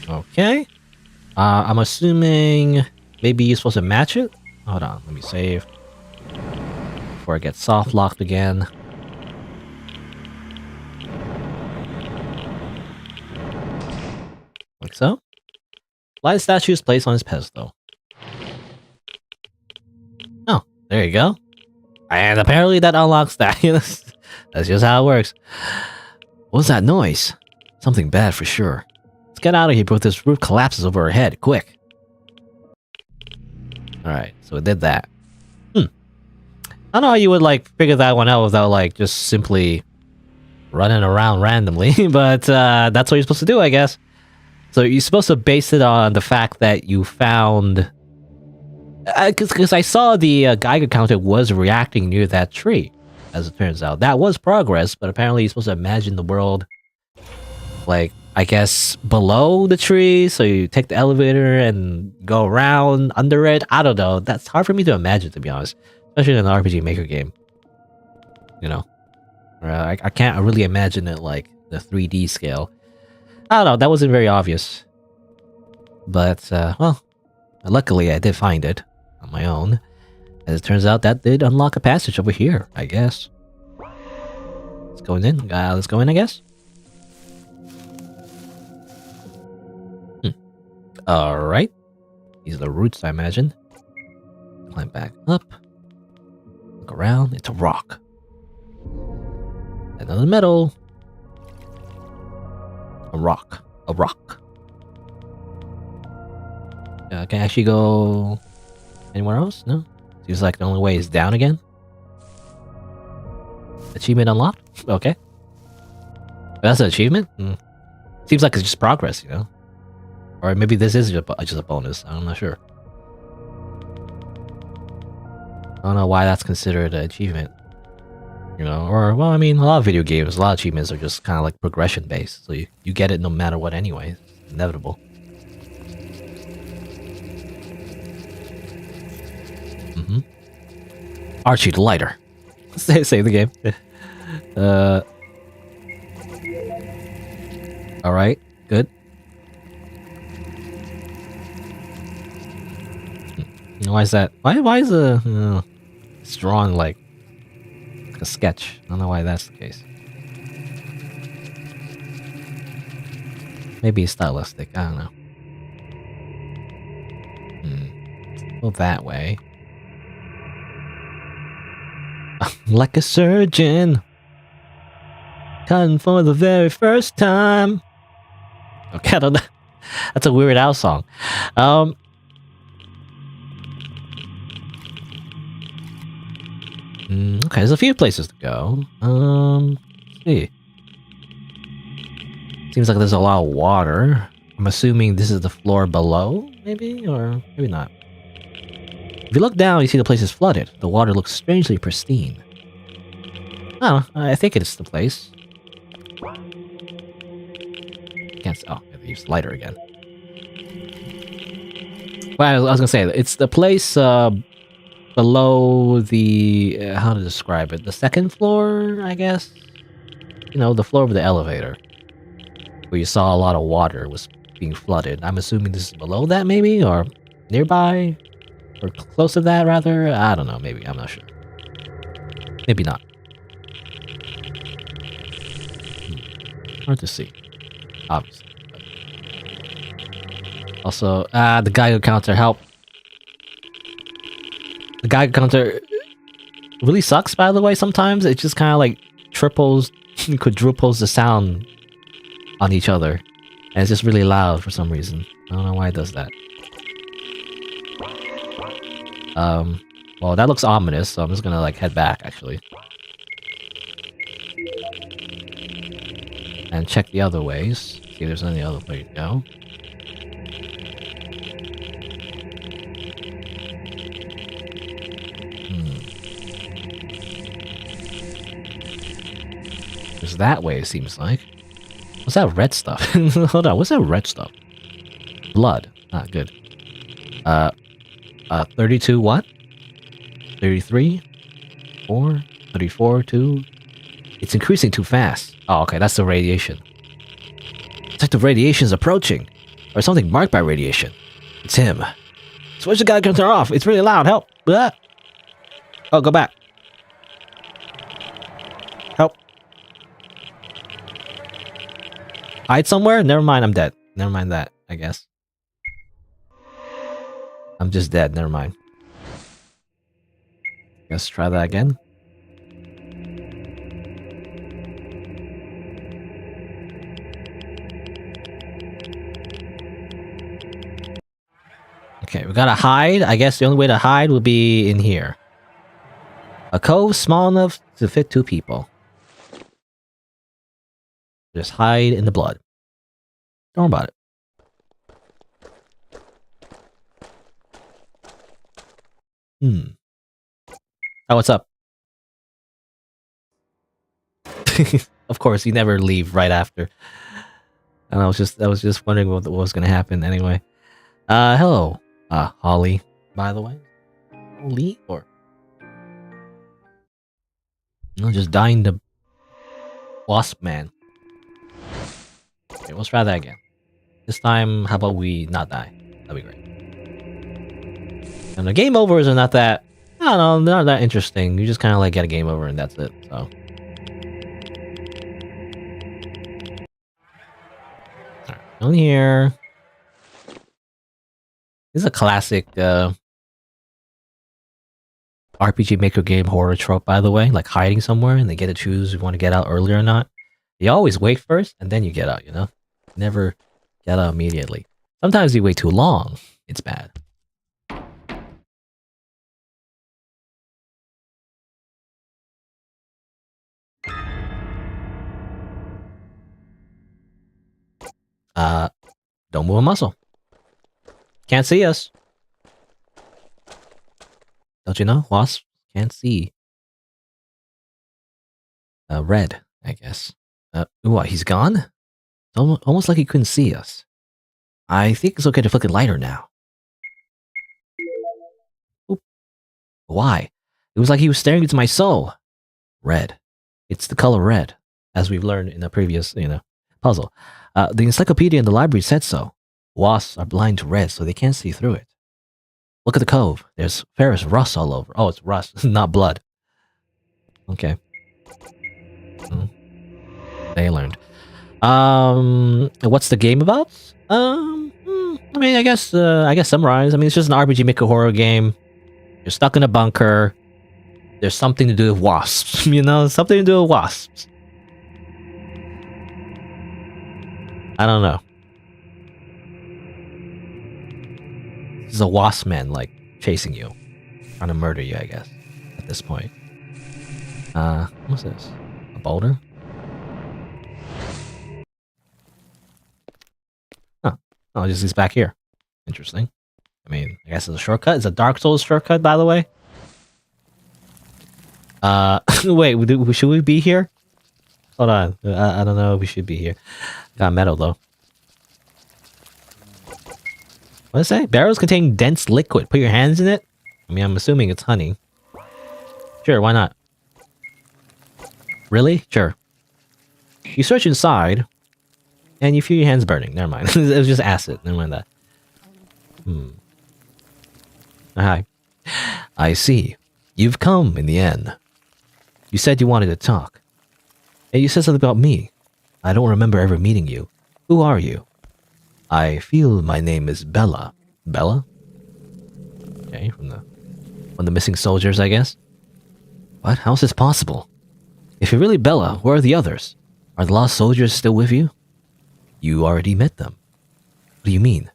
Okay. I'm assuming maybe you're supposed to match it? Hold on, let me save. Before I get soft locked again. Like so. Light statue is placed on his pedestal. Oh, there you go. And apparently that unlocks that. That's just how it works. What's that noise? Something bad for sure. Let's get out of here before this roof collapses over our head. Quick. Alright, so it did that. I don't know how you would, like, figure that one out without, like, just simply running around randomly. But that's what you're supposed to do, I guess. So you're supposed to base it on the fact that you found... Because I saw the Geiger counter was reacting near that tree, as it turns out. That was progress, but apparently you're supposed to imagine the world, like, I guess, below the tree, so you take the elevator and go around under it. I don't know. That's hard for me to imagine, to be honest. Especially in an RPG Maker game. You know? I can't really imagine it, like, the 3D scale. I don't know, that wasn't very obvious. But, well, luckily I did find it on my own. As it turns out, that did unlock a passage over here, I guess. Let's go in. Let's go in, I guess. Alright. These are the roots, I imagine. Climb back up. Look around. It's a rock. Another metal. A rock. A rock. Can I actually go anywhere else? No? Seems like the only way is down again. Achievement unlocked? Okay. That's an achievement? Seems like it's just progress, you know? Or maybe this is just a bonus. I'm not sure. I don't know why that's considered an achievement. You know, or, well, I mean, a lot of video games, a lot of achievements are just kind of like progression based. So you get it no matter what anyway. It's inevitable. Mm-hmm. Archie the lighter. Save the game. Alright, good. Why is that? Why is it's drawn like a sketch? I don't know why that's the case. Maybe it's stylistic, I don't know. Go that way. Like a surgeon. Cutting for the very first time. Okay, I don't know. That's a Weird Al song. Okay, there's a few places to go. Let's see. Seems like there's a lot of water. I'm assuming this is the floor below, maybe? Or maybe not. If you look down, you see the place is flooded. The water looks strangely pristine. Oh, I think it's the place. Can't. Oh, I have to use lighter again. Well, I was gonna say, it's the place below the... how to describe it? The second floor, I guess? You know, the floor of the elevator. Where you saw a lot of water was being flooded. I'm assuming this is below that, maybe? Or nearby? Or close to that, rather? I don't know, maybe. I'm not sure. Maybe not. Hard to see. Obviously. Also, the Geiger counter, help. The Geiger counter really sucks, by the way, sometimes. It just kind of like triples, quadruples the sound on each other. And it's just really loud for some reason. I don't know why it does that. Well, that looks ominous, so I'm just gonna like head back, actually. And check the other ways. See if there's any other way to go. There's that way, it seems like. What's that red stuff? Hold on, what's that red stuff? Blood. Not good. 32 what? 33? 4? 34? 2? It's increasing too fast. Oh, okay, that's the radiation. It's like the radiation's approaching. Or something marked by radiation. It's him. Switch the Geiger counter off. It's really loud. Help. Ah. Oh, go back. Help. Hide somewhere? Never mind, I'm dead. Never mind that, I guess. I'm just dead, never mind. Let's try that again. Okay, we gotta hide. I guess the only way to hide would be in here. A cove small enough to fit 2 people. Just hide in the blood. Don't worry about it. Oh, what's up? Of course, you never leave right after. And I was just wondering what was gonna happen anyway. Hello, Holly. By the way, Holly or no, just dying to Wasp man. Okay, let's try that again. This time, how about we not die? That'd be great. And the game overs are not that... I don't know, they're not that interesting. You just kind of like get a game over and that's it, so... Alright, on here... This is a classic, RPG Maker game horror trope, by the way. Like hiding somewhere and they get to choose if you want to get out early or not. You always wait first and then you get out, you know? Never get out immediately. Sometimes you wait too long. It's bad. Don't move a muscle. Can't see us. Don't you know? Wasps Can't see. Red, I guess. What, he's gone? It's almost like he couldn't see us. I think it's okay to flick it lighter now. Oop. Why? It was like he was staring into my soul. Red. It's the color red, as we've learned in a previous, puzzle. The encyclopedia in the library said so. Wasps are blind to red, so they can't see through it. Look at the cove. There's ferrous rust all over. Oh, it's rust, not blood. Okay. They learned. What's the game about? I mean, I guess summarize. I mean, it's just an RPG Maker horror game. You're stuck in a bunker. There's something to do with wasps, something to do with wasps. I don't know. This is a wasp man, like, chasing you. Trying to murder you, I guess, at this point. What's this? A boulder? Huh. Oh, it just is back here. Interesting. I mean, I guess it's a shortcut. It's a Dark Souls shortcut, by the way. Wait, should we be here? Hold on. I don't know if we should be here. Got metal, though. What does it say? Barrels contain dense liquid. Put your hands in it? I mean, I'm assuming it's honey. Sure, why not? Really? Sure. You search inside, and you feel your hands burning. Never mind. It was just acid. Never mind that. Hi. I see. You've come in the end. You said you wanted to talk. And you said something about me. I don't remember ever meeting you. Who are you? I feel my name is Bella. Bella? Okay, from the missing soldiers, I guess. What? How's this possible? If you're really Bella, where are the others? Are the lost soldiers still with you? You already met them. What do you mean?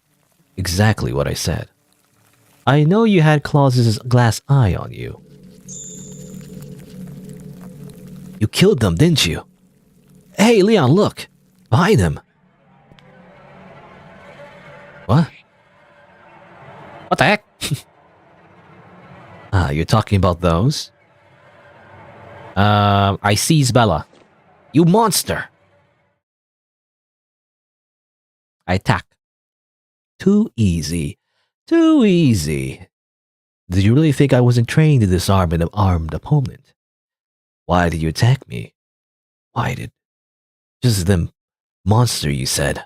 Exactly what I said. I know you had Claus's glass eye on you. You killed them, didn't you? Hey, Leon, look! Behind him! What? What the heck? You're talking about those? I seize Bella. You monster! I attack. Too easy. Too easy. Did you really think I wasn't trained to disarm an armed opponent? Why did you attack me? Why did... Just them monster, you said.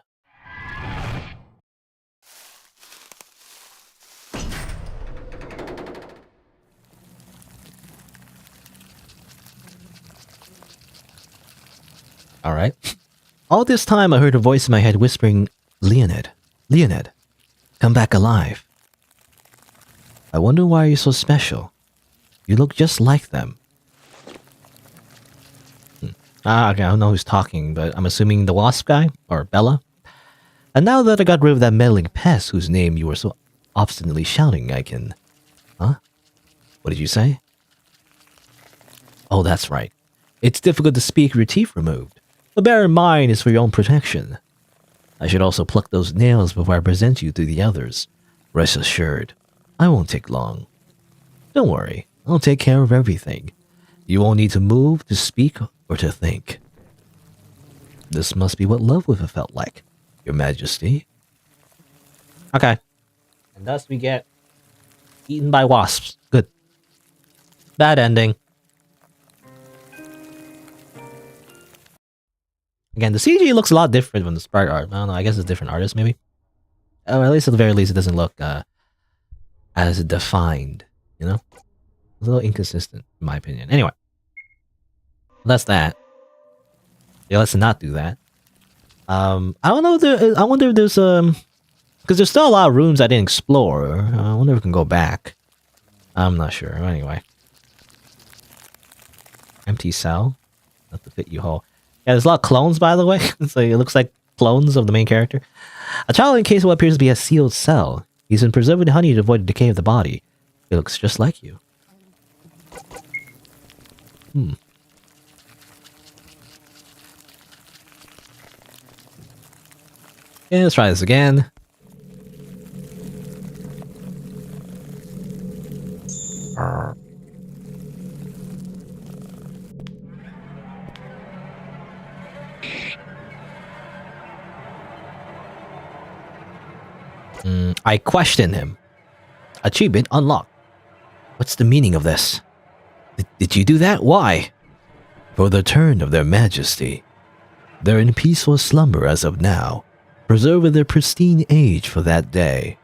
Alright. All this time I heard a voice in my head whispering, Leonid, Leonid, come back alive. I wonder why you're so special. You look just like them. Okay, I don't know who's talking, but I'm assuming the Wasp guy, or Bella. And now that I got rid of that meddling pest whose name you were so obstinately shouting, I can... Huh? What did you say? Oh, that's right. It's difficult to speak with your teeth removed. But bear in mind, it's for your own protection. I should also pluck those nails before I present you to the others. Rest assured, I won't take long. Don't worry, I'll take care of everything. You won't need to move, to speak, or to think. This must be what love would have felt like, Your Majesty. Okay. And thus we get eaten by wasps. Good. Bad ending. Again, the CG looks a lot different from the sprite art. I don't know, I guess it's a different artist, maybe? Or at least at the very least, it doesn't look as defined, you know? It's a little inconsistent, in my opinion. Anyway. That's that. Yeah, let's not do that. I don't know if I wonder if there's, because there's still a lot of rooms I didn't explore. I wonder if we can go back. I'm not sure. Anyway. Empty cell. Not to fit you whole. Yeah, there's a lot of clones, by the way. So it looks like clones of the main character. A child encased in what appears to be a sealed cell. He's been preserved in honey to avoid the decay of the body. It looks just like you. Yeah, let's try this again. I question him. Achievement unlocked. What's the meaning of this? Did you do that? Why? For the turn of their majesty. They're in peaceful slumber as of now, preserving their pristine age for that day.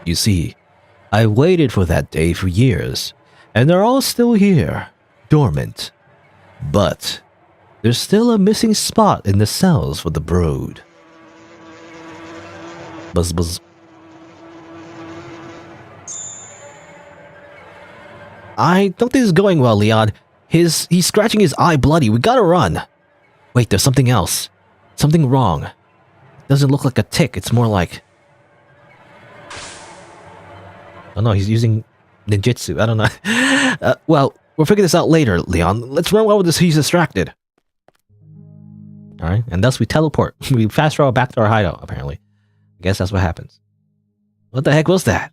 You see, I waited for that day for years, and they're all still here, dormant. But there's still a missing spot in the cells for the brood. Buzz buzz. I don't think this is going well, Leon. He's scratching his eye bloody. We gotta run. Wait, there's something else. Something wrong. It doesn't look like a tick. It's more like... Oh no, he's using ninjutsu. I don't know. Well, we'll figure this out later, Leon. Let's run while he's distracted. Alright, and thus we teleport. We fast travel back to our hideout, apparently. I guess that's what happens. What the heck was that?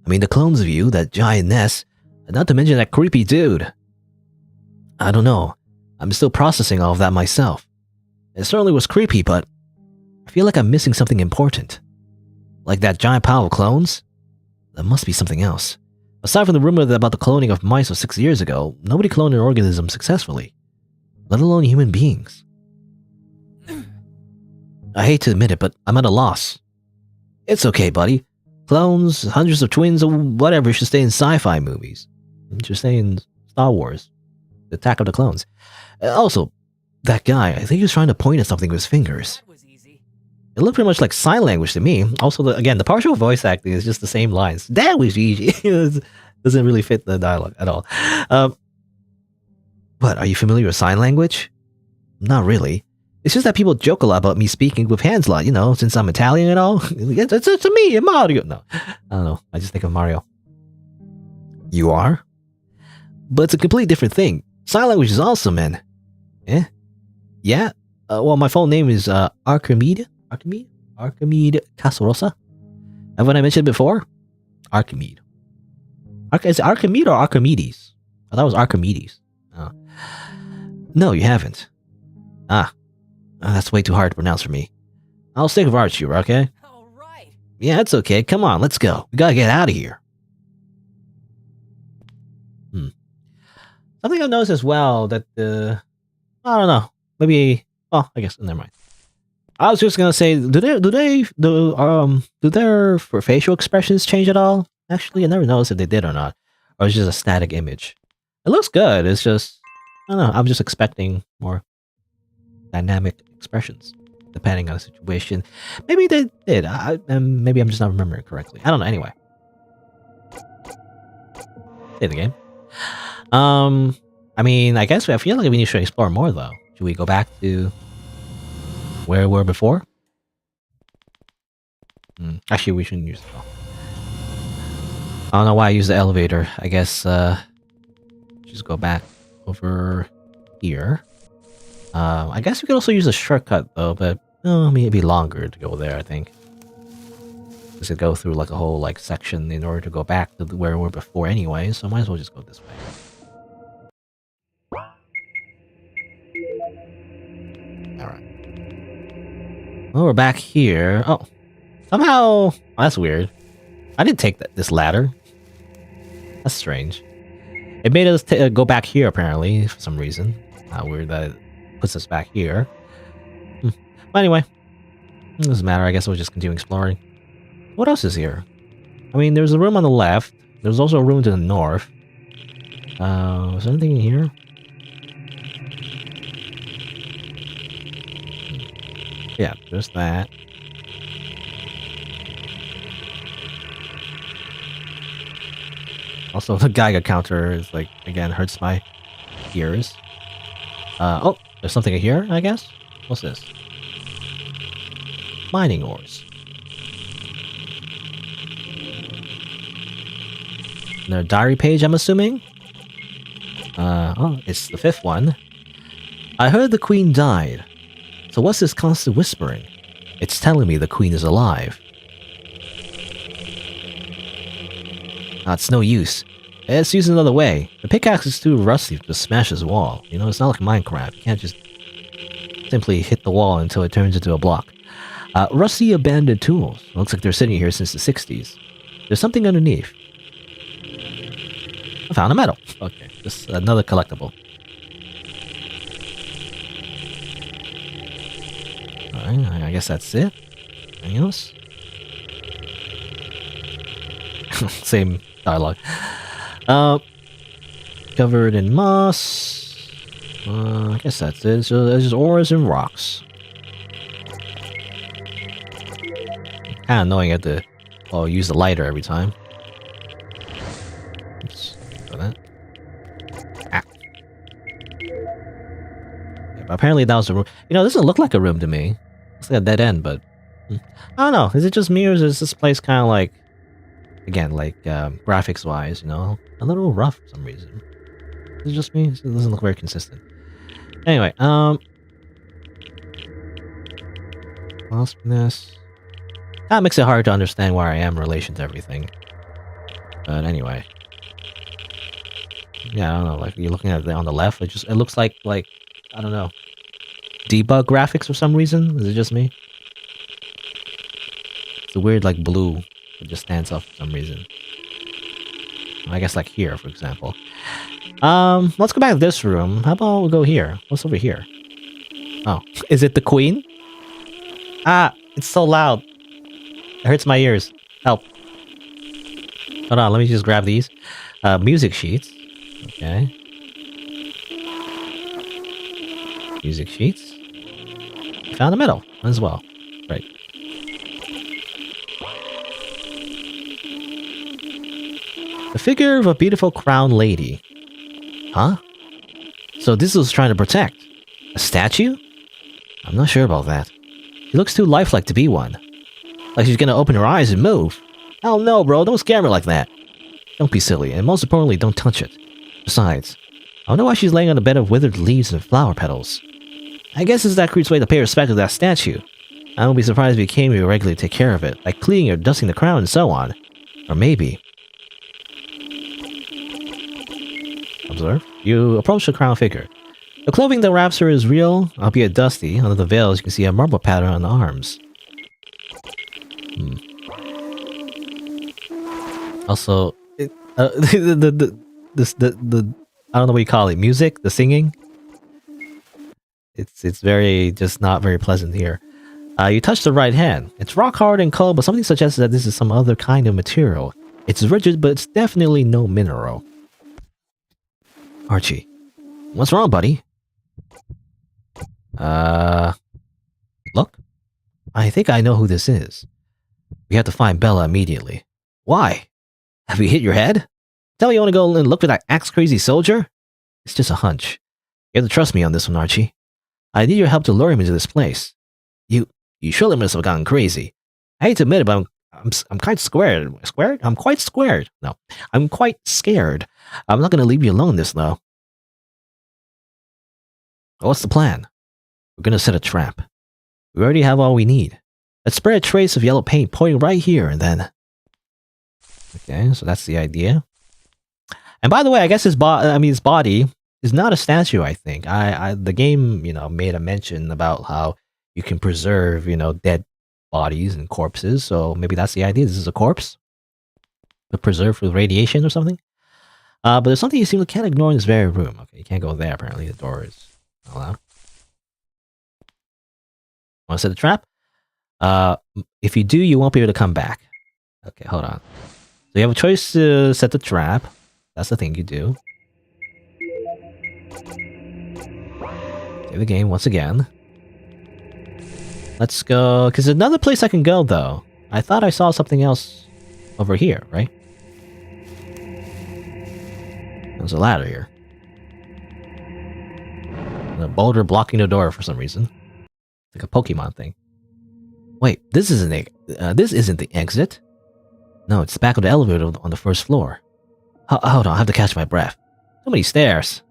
I mean, the clones of you, that giant nest, and not to mention that creepy dude. I don't know. I'm still processing all of that myself. It certainly was creepy, but I feel like I'm missing something important. Like that giant pile of clones? There must be something else. Aside from the rumor about the cloning of mice of 6 years ago, nobody cloned an organism successfully, let alone human beings. I hate to admit it, but I'm at a loss. It's okay, buddy. Clones, hundreds of twins, or whatever should stay in sci-fi movies. It should stay in Star Wars. The Attack of the Clones. Also, that guy, I think he was trying to point at something with his fingers. That was easy. It looked pretty much like sign language to me. Also, again, the partial voice acting is just the same lines. That was easy. It doesn't really fit the dialogue at all. But are you familiar with sign language? Not really. It's just that people joke a lot about me speaking with hands a lot, you know, since I'm Italian and all. It's me, Mario. No, I don't know. I just think of Mario. You are? But it's a completely different thing. Sign language is awesome, man. Eh? Yeah? Well, my full name is Archimede Casarosa. And when I mentioned before? Archimede. Is it Archimede or Archimedes? I thought it was Archimedes. Oh. No, you haven't. That's way too hard to pronounce for me. I'll stick with Archie, okay? All right. Yeah, it's okay. Come on, let's go. We gotta get out of here. Something I've noticed as well that I don't know. Maybe. Oh, I guess never mind. I was just gonna say, do their facial expressions change at all? Actually, I never noticed if they did or not, or it's just a static image. It looks good. It's just I don't know. I'm just expecting more dynamic expressions depending on the situation. Maybe they did. Maybe I'm just not remembering correctly. I don't know. Anyway, play the game. I mean, I guess I feel like we need to explore more though. Should we go back to where we were before? Actually, we shouldn't use it. I don't know why I used the elevator. I guess just go back over here. I guess we could also use a shortcut though, but maybe longer to go there. I think. Because it go through like a whole like section in order to go back to where we were before anyway. So might as well just go this way. Alright. Well, we're back here. Oh. Somehow... Oh, that's weird. I didn't take this ladder. That's strange. It made us go back here, apparently, for some reason. How weird that it puts us back here. But anyway. It doesn't matter. I guess we'll just continue exploring. What else is here? I mean, there's a room on the left. There's also a room to the north. Is there anything in here? Yeah, there's that. Also, the Geiger counter is like, again, hurts my ears. Oh, there's something in here, I guess? What's this? Mining ores. Their diary page, I'm assuming? Oh, it's the 5th one. I heard the queen died. So what's this constant whispering? It's telling me the queen is alive. It's no use. Let's use another way. The pickaxe is too rusty to smash this wall. You know, it's not like Minecraft. You can't just simply hit the wall until it turns into a block. Rusty abandoned tools. Looks like they're sitting here since the 60s. There's something underneath. I found a medal. Okay, just another collectible. Alright, I guess that's it. Anything else? Same dialogue. Covered in moss. I guess that's it. So there's just auras and rocks. Kind of annoying at the use the lighter every time. Oops, go that. Ah. Yeah, but apparently that was a room. You know, this doesn't look like a room to me. It's like a dead end, but I don't know. Is it just me, or is this place kind of like, again, like graphics wise, you know, a little rough for some reason? Is it just me? It doesn't look very consistent. Anyway, Wasp nest. That makes it hard to understand where I am in relation to everything. But anyway. Yeah, I don't know, like you're looking at it on the left, it looks like I don't know. Debug graphics for some reason? Is it just me? It's a weird like blue that just stands up for some reason. I guess like here, for example. Let's go back to this room. How about we go here? What's over here? Oh, is it the queen? Ah, it's so loud. It hurts my ears. Help. Hold on, let me just grab these. Music sheets. Okay. Music sheets. Found a medal as well. Right. The figure of a beautiful crowned lady. Huh? So this was trying to protect. A statue? I'm not sure about that. She looks too lifelike to be one. Like she's gonna open her eyes and move. Hell no, bro, don't scare me like that. Don't be silly, and most importantly, don't touch it. Besides, I wonder why she's laying on a bed of withered leaves and flower petals. I guess it's that creep's way to pay respect to that statue. I won't be surprised if he came here regularly to take care of it, like cleaning or dusting the crown and so on. Or maybe... Observe. You approach the crown figure. The clothing that wraps her is real, albeit dusty. Under the veils, you can see a marble pattern on the arms. Also, the I don't know what you call it, music, the singing. It's very just not very pleasant here. You touch the right hand. It's rock hard and cold, but something suggests that this is some other kind of material. It's rigid, but it's definitely no mineral. Archie, what's wrong, buddy? Look, I think I know who this is. We have to find Bella immediately. Why? Have you hit your head? Tell me you want to go and look for that axe-crazy soldier? It's just a hunch. You have to trust me on this one, Archie. I need your help to lure him into this place. You surely must have gone crazy. I hate to admit it, but I'm quite scared. Squared? I'm quite scared. No, I'm quite scared. I'm not going to leave you alone this, though. What's the plan? We're going to set a trap. We already have all we need. Let's spray a trace of yellow paint pointing right here, and then... Okay, so that's the idea. And by the way, I guess his body is not a statue, I think. The game, you know, made a mention about how you can preserve, you know, dead bodies and corpses, so maybe that's the idea. This is a corpse? But preserved with radiation or something? But there's something you seem to can't ignore in this very room. Okay, you can't go there, apparently. The door is not allowed. Want to set a trap? If you do, you won't be able to come back. Okay, hold on. So you have a choice to set the trap. That's the thing you do. Save the game once again. Let's go, because there's another place I can go, though. I thought I saw something else over here, right? There's a ladder here. And a boulder blocking the door for some reason. Like a Pokemon thing. Wait, this isn't the exit. No, it's the back of the elevator on the first floor. Hold on, I have to catch my breath. So many stairs.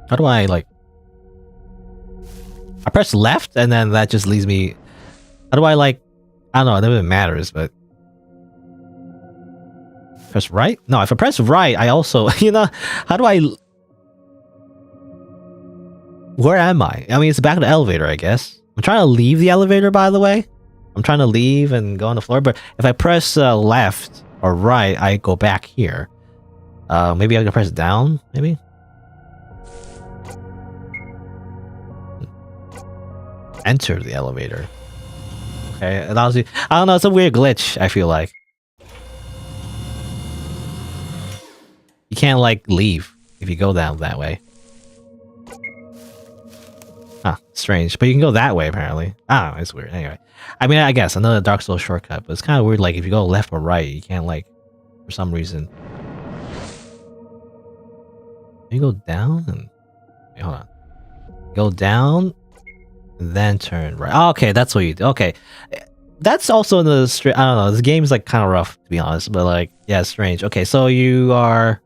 How do I, like... I press left, and then that just leaves me... How do I, like... I don't know, it doesn't matter, but... Press right? No, if I press right, I also... You know, how do I... Where am I? I mean, it's back to the elevator, I guess. I'm trying to leave the elevator, by the way. I'm trying to leave and go on the floor, but if I press left or right, I go back here. Maybe I can press down, maybe? Enter the elevator. Okay, it allows you... I don't know, it's a weird glitch, I feel like. You can't, like, leave if you go down that way. Huh, strange. But you can go that way, apparently. Ah, it's weird. Anyway. I mean, I guess, another Dark Souls shortcut, but it's kind of weird, like, if you go left or right, you can't, like, for some reason... You go down and... Wait, hold on. Go down, then turn right. Oh, okay, that's what you do. Okay. That's also in the... I don't know, this game is, like, kind of rough, to be honest, but, like, yeah, it's strange. Okay, so you are...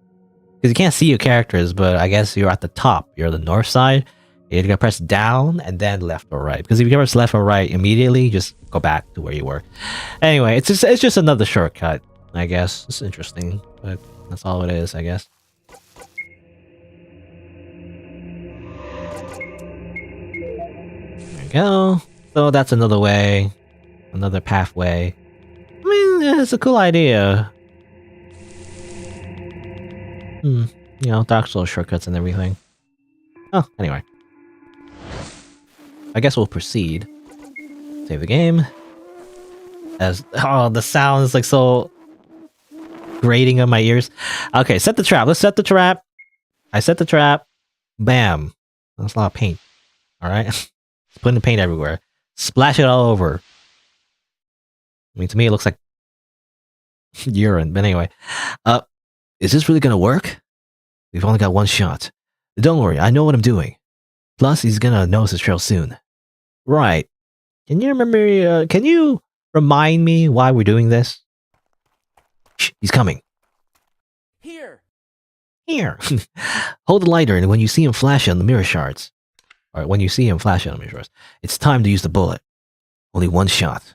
Because you can't see your characters, but I guess you're at the top. You're the north side. You're gonna press down and then left or right. Because if you press left or right immediately, just go back to where you were. Anyway, it's just another shortcut, I guess. It's interesting, but that's all it is, I guess. There we go. So that's another way. Another pathway. I mean, it's a cool idea. You know, Dark Souls shortcuts and everything. Oh, anyway. I guess we'll proceed. Save the game. As the sound is like so grating on my ears. Okay, set the trap. Let's set the trap. I set the trap. Bam. That's a lot of paint. Alright. Putting the paint everywhere. Splash it all over. I mean, to me it looks like urine, but anyway. Is this really gonna work? We've only got one shot. Don't worry, I know what I'm doing. Plus, he's gonna notice the trail soon. Right. Can you remember, can you remind me why we're doing this? Shh, he's coming. Here. Here. Hold the lighter, and when you see him flash on the mirror shards, or when you see him flash on the mirror shards, it's time to use the bullet. Only one shot.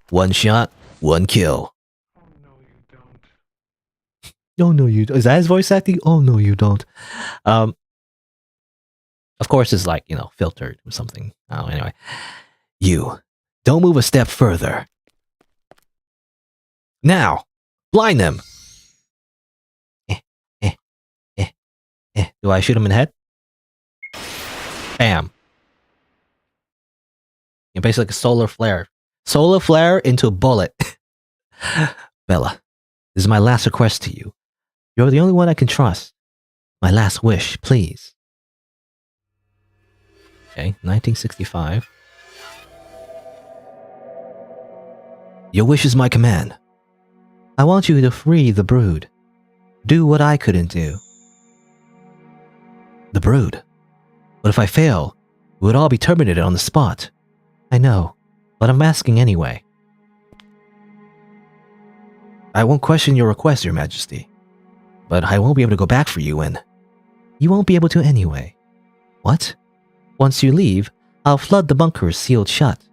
One shot, one kill. Oh no, you don't. Is that his voice acting? Oh no, you don't. Of course, it's like, you know, filtered or something. Oh, anyway. You, don't move a step further. Now, blind them. Do I shoot him in the head? Bam. You're basically like a solar flare. Solar flare into a bullet. Bella, this is my last request to you. You're the only one I can trust. My last wish, please. Okay, 1965. Your wish is my command. I want you to free the brood. Do what I couldn't do. The brood. But if I fail, we would all be terminated on the spot. I know, but I'm asking anyway. I won't question your request, Your Majesty. But I won't be able to go back for you and... You won't be able to anyway. What? Once you leave, I'll flood the bunkers sealed shut.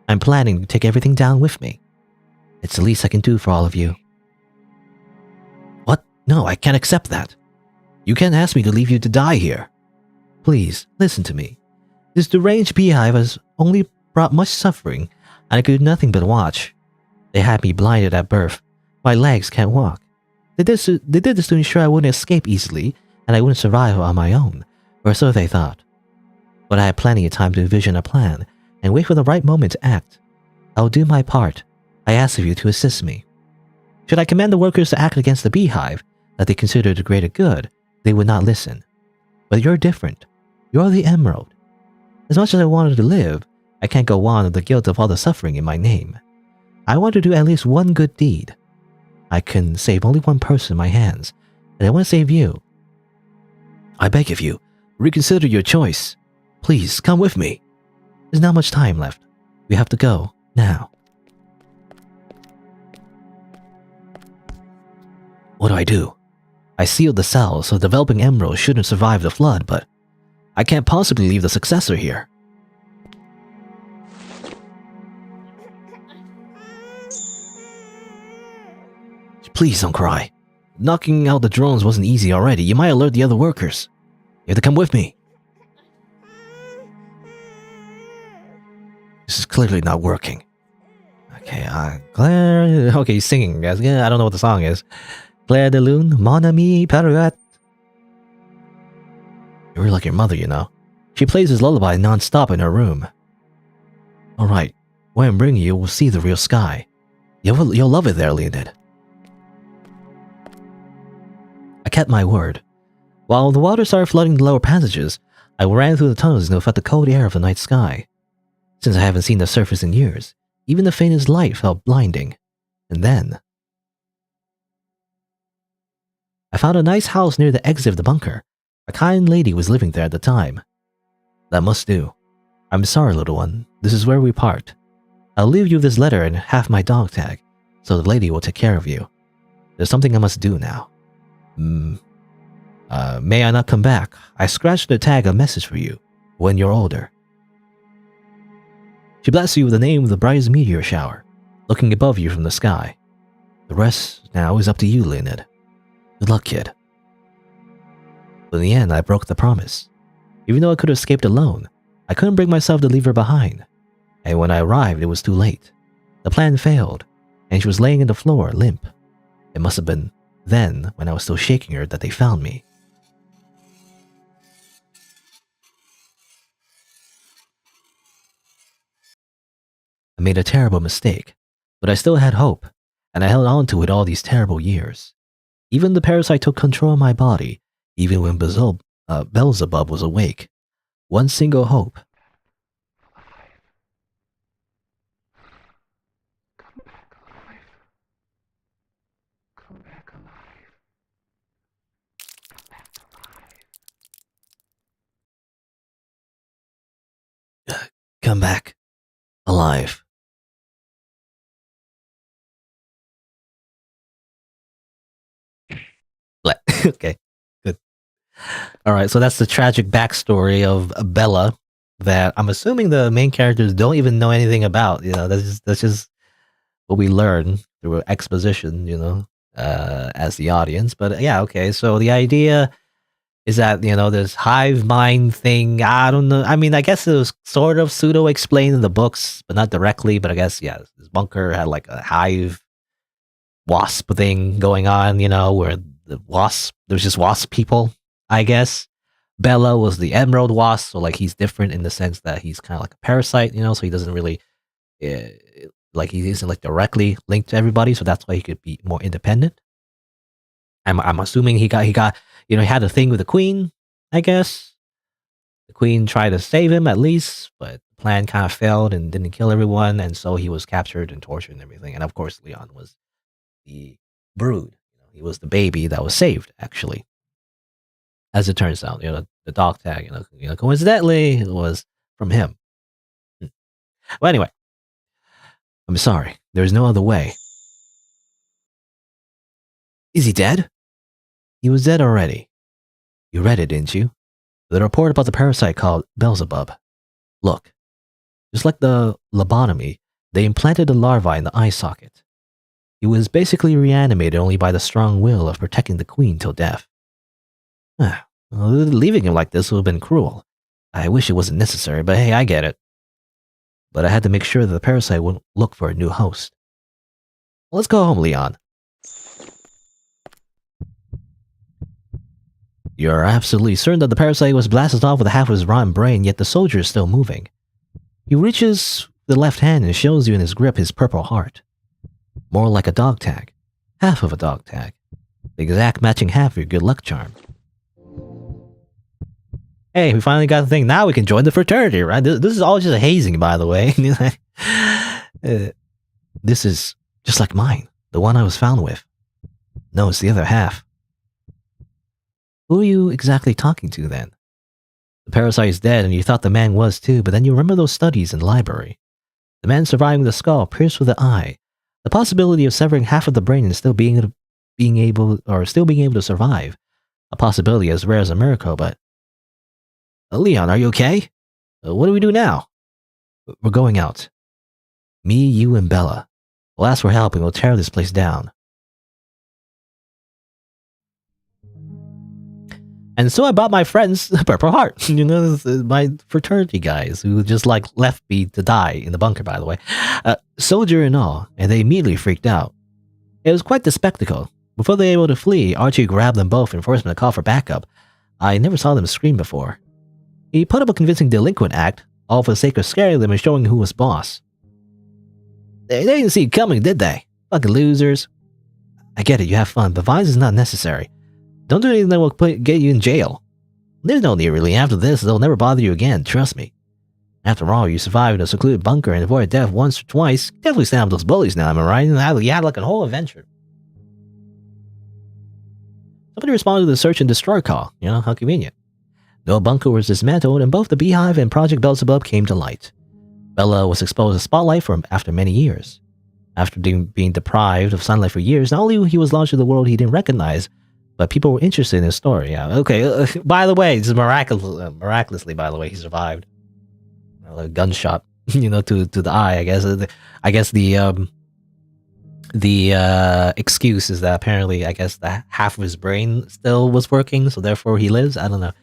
I'm planning to take everything down with me. It's the least I can do for all of you. What? No, I can't accept that. You can't ask me to leave you to die here. Please, listen to me. This deranged beehive has only brought much suffering, and I could do nothing but watch. They had me blinded at birth. My legs can't walk. They did this to ensure I wouldn't escape easily, and I wouldn't survive on my own, or so they thought. But I had plenty of time to envision a plan, and wait for the right moment to act. I will do my part. I ask of you to assist me. Should I command the workers to act against the beehive, that they consider the greater good, they would not listen. But you're different. You're the emerald. As much as I wanted to live, I can't go on with the guilt of all the suffering in my name. I want to do at least one good deed. I can save only one person in my hands, and I want to save you. I beg of you, reconsider your choice. Please, come with me. There's not much time left. We have to go, now. What do? I sealed the cells so the developing emerald shouldn't survive the flood, but I can't possibly leave the successor here. Please don't cry. Knocking out the drones wasn't easy already. You might alert the other workers. You have to come with me. This is clearly not working. Okay, Claire... Okay, he's singing, guys. Yeah, I don't know what the song is. Claire de Lune, mon ami, Parouette. You're really like your mother, you know. She plays his lullaby non-stop in her room. Alright, when I'm bringing you, we'll see the real sky. You'll love it there, Leonid. I kept my word. While the water started flooding the lower passages, I ran through the tunnels and felt the cold air of the night sky. Since I haven't seen the surface in years, even the faintest light felt blinding. And then... I found a nice house near the exit of the bunker. A kind lady was living there at the time. That must do. I'm sorry, little one. This is where we part. I'll leave you this letter and half my dog tag, so the lady will take care of you. There's something I must do now. May I not come back? I scratched the tag a message for you, when you're older. She blessed you with the name of the brightest meteor shower, looking above you from the sky. The rest now is up to you, Leonid. Good luck, kid. But in the end, I broke the promise. Even though I could have escaped alone, I couldn't bring myself to leave her behind. And when I arrived, it was too late. The plan failed, and she was laying on the floor, limp. It must have been then, when I was still shaking her, that they found me. I made a terrible mistake, but I still had hope, and I held on to it all these terrible years. Even the parasite took control of my body, even when Beelzebub was awake. One single hope. Come back alive. Come back alive. Come back alive. Come back alive. Okay, good. Alright, so that's the tragic backstory of Bella that I'm assuming the main characters don't even know anything about. You know, that's just what we learn through exposition, you know, as the audience. But yeah, okay, so the idea is that, you know, this hive mind thing, I don't know. I mean, I guess it was sort of pseudo-explained in the books, but not directly. But I guess, yeah, this bunker had like a hive wasp thing going on, you know, where there's just wasp people, I guess. Bella was the emerald wasp, so like he's different in the sense that he's kind of like a parasite, you know, so he doesn't really, like he isn't like directly linked to everybody, so that's why he could be more independent. I'm assuming he got, you know, he had a thing with the queen, I guess. The queen tried to save him at least, but the plan kind of failed and didn't kill everyone, and so he was captured and tortured and everything. And of course, Leon was the brood. He was the baby that was saved, actually. As it turns out, you know, the dog tag, you know, coincidentally, it was from him. Well, anyway, I'm sorry. There's no other way. Is he dead? He was dead already. You read it, didn't you? The report about the parasite called Beelzebub. Look, just like the lobotomy, they implanted the larvae in the eye socket. He was basically reanimated only by the strong will of protecting the queen till death. Well, leaving him like this would have been cruel. I wish it wasn't necessary, but hey, I get it. But I had to make sure that the parasite wouldn't look for a new host. Let's go home, Leon. You're absolutely certain that the parasite was blasted off with half of his rotten brain, yet the soldier is still moving. He reaches the left hand and shows you in his grip his purple heart. More like a dog tag. Half of a dog tag. The exact matching half of your good luck charm. Hey, we finally got the thing. Now we can join the fraternity, right? This is all just a hazing, by the way. This is just like mine. The one I was found with. No, it's the other half. Who are you exactly talking to, then? The parasite is dead, and you thought the man was too, but then you remember those studies in the library. The man surviving the skull pierced with the eye. The possibility of severing half of the brain and still being able to survive. A possibility as rare as a miracle, but... Leon, are you okay? What do we do now? We're going out. Me, you, and Bella. We'll ask for help and we'll tear this place down. And so I brought my friends Purple Heart, my fraternity guys who just like left me to die in the bunker, by the way. Soldier and all, and they immediately freaked out. It was quite the spectacle. Before they were able to flee, Archie grabbed them both and forced them to call for backup. I never saw them scream before. He put up a convincing delinquent act, all for the sake of scaring them and showing who was boss. They didn't see it coming, did they? Fucking losers. I get it, you have fun, but violence is not necessary. Don't do anything that will get you in jail. There's no need really. After this, they'll never bother you again, trust me. After all, you survived in a secluded bunker and avoided death once or twice. Definitely stand up those bullies now, am I right? You had like a whole adventure. Somebody responded to the search and destroy call. How convenient. No bunker was dismantled, and both the Beehive and Project Beelzebub came to light. Bella was exposed to spotlight after many years. After being deprived of sunlight for years, not only he was launched into the world he didn't recognize, but people were interested in his story. Yeah, okay. By the way, just miraculously, by the way, he survived. A gunshot, to the eye. I guess the excuse is that apparently, that half of his brain still was working, so therefore he lives. I don't know.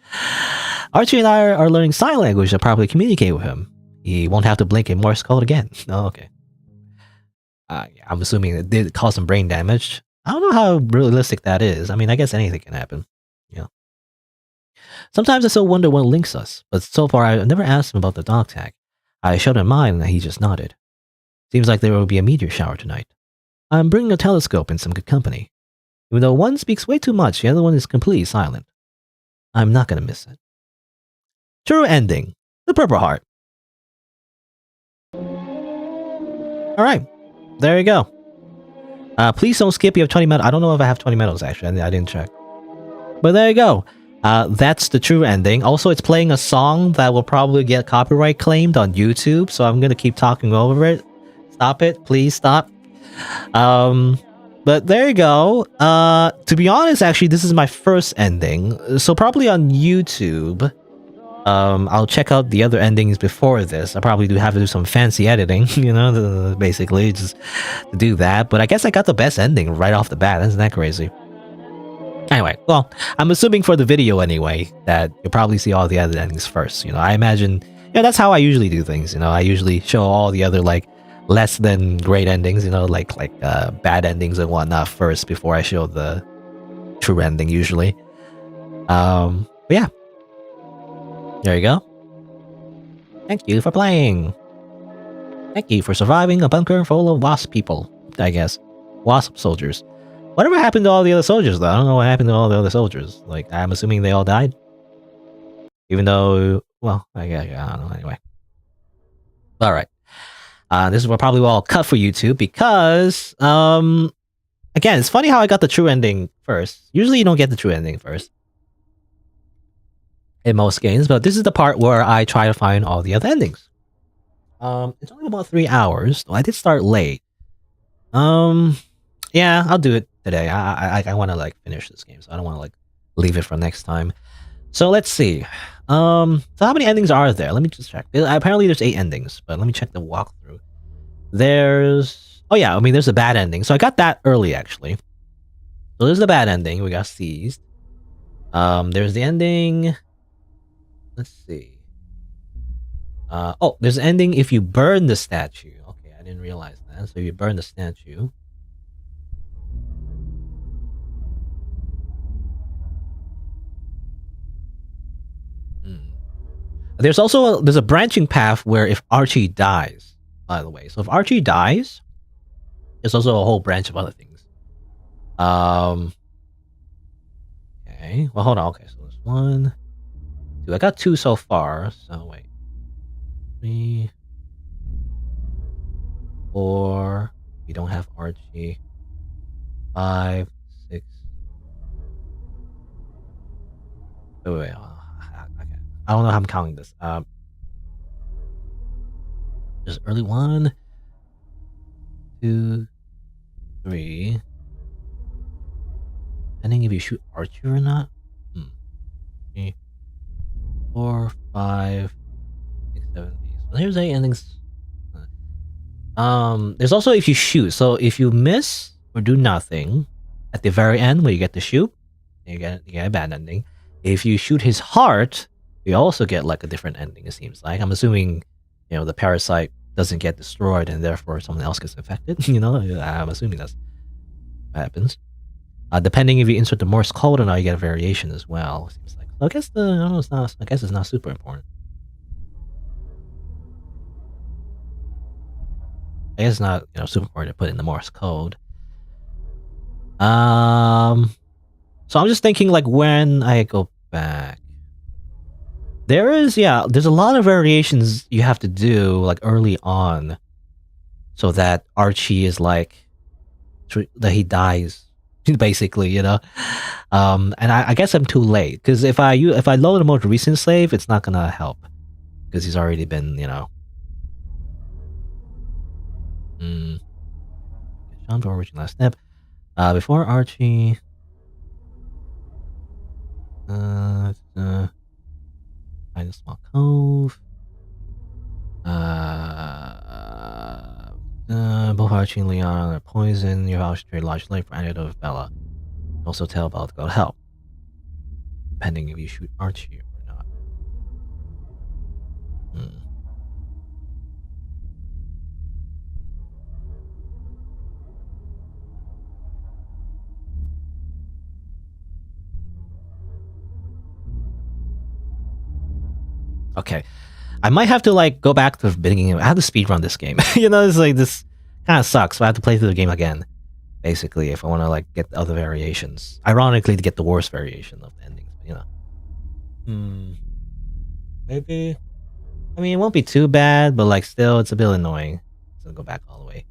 Archie and I are learning sign language to properly communicate with him. He won't have to blink in Morse code again. Oh, okay. I'm assuming it did cause some brain damage. I don't know how realistic that is. I mean, I guess anything can happen. Sometimes I still wonder what links us, but so far I've never asked him about the dog tag. I showed him mine and he just nodded. Seems like there will be a meteor shower tonight. I'm bringing a telescope and some good company. Even though one speaks way too much, the other one is completely silent. I'm not gonna miss it. True ending. The Purple Heart. Alright. There you go. Please don't skip. You have 20 medals. I don't know if I have 20 medals, actually. I didn't check. But there you go. That's the true ending. Also, it's playing a song that will probably get copyright claimed on YouTube, so I'm gonna keep talking over it. Stop it. Please stop. But there you go. To be honest, actually, this is my first ending. So probably on YouTube, I'll check out the other endings before this. I probably do have to do some fancy editing, basically, just to do that. But I guess I got the best ending right off the bat. Isn't that crazy? Anyway, well, I'm assuming for the video anyway, that you'll probably see all the other endings first. I imagine, that's how I usually do things. I usually show all the other, like, less than great endings, like bad endings and whatnot first before I show the true ending, usually. But yeah. There you go. Thank you for playing. Thank you for surviving a bunker full of wasp people, I guess. Wasp soldiers. Whatever happened to all the other soldiers, though? I don't know what happened to all the other soldiers. Like, I'm assuming they all died. Even though, well, I don't know, anyway. Alright. This is probably what I'll cut for YouTube because, again, it's funny how I got the true ending first. Usually you don't get the true ending first in most games, but this is the part where I try to find all the other endings. It's only about 3 hours. I did start late. Yeah, I'll do it today. I want to like finish this game, so I don't want to like leave it for next time. So let's see. So how many endings are there? Let me just check. Apparently there's 8 endings, but let me check the walkthrough. Oh yeah, I mean there's a bad ending. So I got that early actually. So there's the bad ending. We got seized. There's the ending. Let's see. Oh, there's an ending if you burn the statue. Okay, I didn't realize that. So you burn the statue. There's also there's a branching path where if Archie dies, by the way. So if Archie dies, there's also a whole branch of other things. Okay. Well, hold on. Okay, so there's 1, 2. I got 2 so far. So wait. 3, 4. We don't have Archie. 5, 6. Wait. I don't know how I'm counting this. There's early 1, 2, 3. Depending if you shoot Archie or not. 3, 4, 5, 6, 7, 8. So there's 8 endings. There's also if you shoot. So if you miss or do nothing at the very end where you get to shoot, you get a bad ending. If you shoot his heart, you also get like a different ending, it seems like. I'm assuming, the parasite doesn't get destroyed and therefore someone else gets infected. I'm assuming that's what happens. Depending if you insert the Morse code or not, you get a variation as well. Seems like. I guess I guess it's not super important. I guess it's not super important to put in the Morse code. So I'm just thinking like when I go back. There's a lot of variations you have to do like early on so that Archie is like that he dies basically, and I guess I'm too late because if I load the most recent save, it's not gonna help because he's already been jump to original last step before Archie. Find a small cove. Both Archie and Leon are poisoned. Your house trade large lake for antidote of Bella. Also tell Bella to go help. Depending if you shoot Archie or not. Okay. I might have to like go back to the beginning. I have to speedrun this game. It's like this kind of sucks. So I have to play through the game again. Basically, if I want to like get the other variations. Ironically, to get the worst variation of the endings. Maybe. I mean, it won't be too bad, but like still, it's a bit annoying. So I'll go back all the way.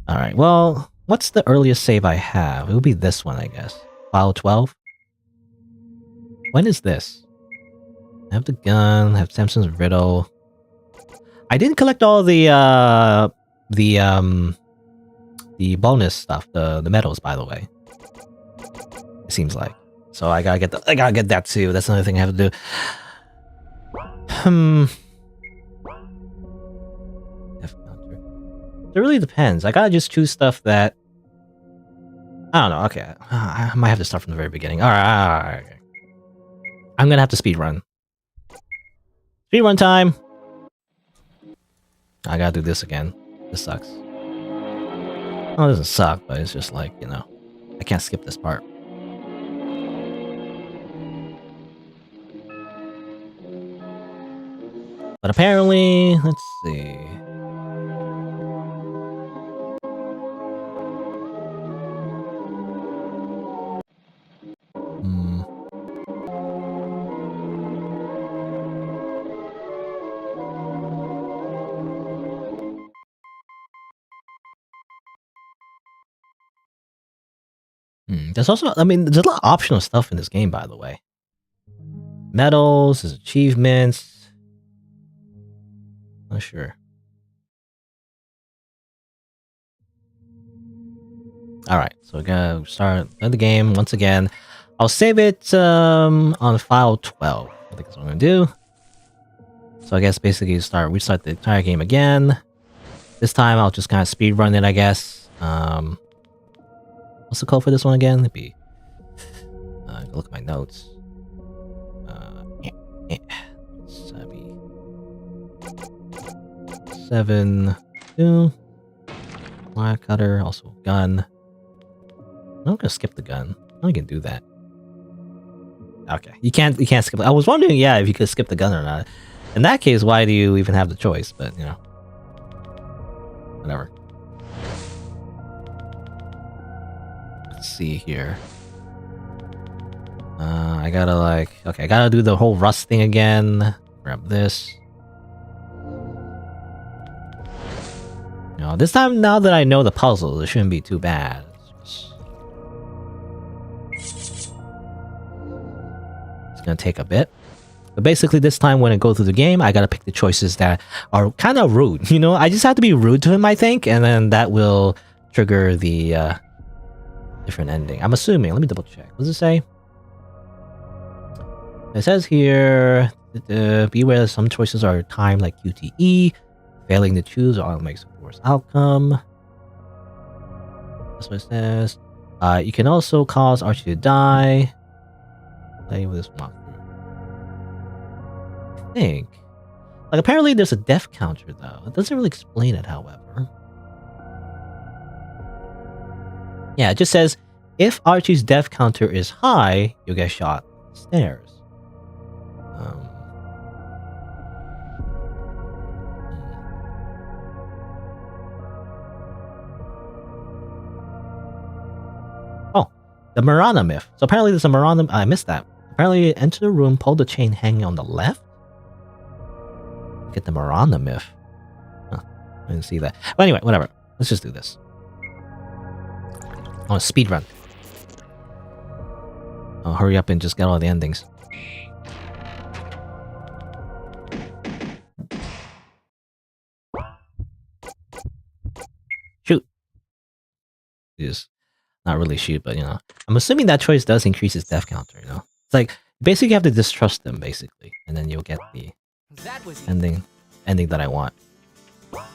All right. Well, what's the earliest save I have? It will be this one, I guess. File 12. When is this? I have the gun, I have Samson's riddle. I didn't collect all the bonus stuff, the medals, by the way. It seems like. So I gotta get that too. That's another thing I have to do. It really depends. I gotta just choose stuff that I don't know. Okay, I might have to start from the very beginning. All right. I'm gonna have to speedrun. Speedrun time! I gotta do this again. This sucks. Well, it doesn't suck, but it's just like, I can't skip this part. But apparently, let's see. There's also, there's a lot of optional stuff in this game, by the way. Medals, there's achievements. Not sure. Alright, so we're gonna start the game once again. I'll save it on file 12. I think that's what I'm gonna do. So I guess basically restart the entire game again. This time I'll just kind of speed run it, I guess. What's the code for this one again? It'd be look at my notes. Sabi 7-2 wire cutter, also gun. I'm not gonna skip the gun. I can do that. Okay, you can't skip it. I was wondering, if you could skip the gun or not. In that case, why do you even have the choice? But whatever. Let's see here. I gotta I gotta do the whole rust thing again. Grab this. This time, now that I know the puzzle, it shouldn't be too bad. It's gonna take a bit. But basically, this time when I go through the game, I gotta pick the choices that are kind of rude. I just have to be rude to him, I think, and then that will trigger the different ending. I'm assuming. Let me double check. What does it say? It says here, beware some choices are timed like QTE. Failing to choose all makes the worst outcome. That's what it says. You can also cause Archie to die. play with this walkthrough. I think. Like, apparently there's a death counter, though. It doesn't really explain it, however. Yeah, it just says, if Archie's death counter is high, you'll get shot up the stairs. Oh, the Marana myth. So apparently there's a Marana... I missed that. Apparently, enter the room, pull the chain hanging on the left. Get the Marana myth. Huh, I didn't see that. But anyway, whatever. Let's just do this. Oh, speed run. Oh, hurry up and just get all the endings. Shoot. Just not really shoot, but you know. I'm assuming that choice does increase his death counter, you know? It's like, basically you have to distrust them, basically. And then you'll get the ending that I want.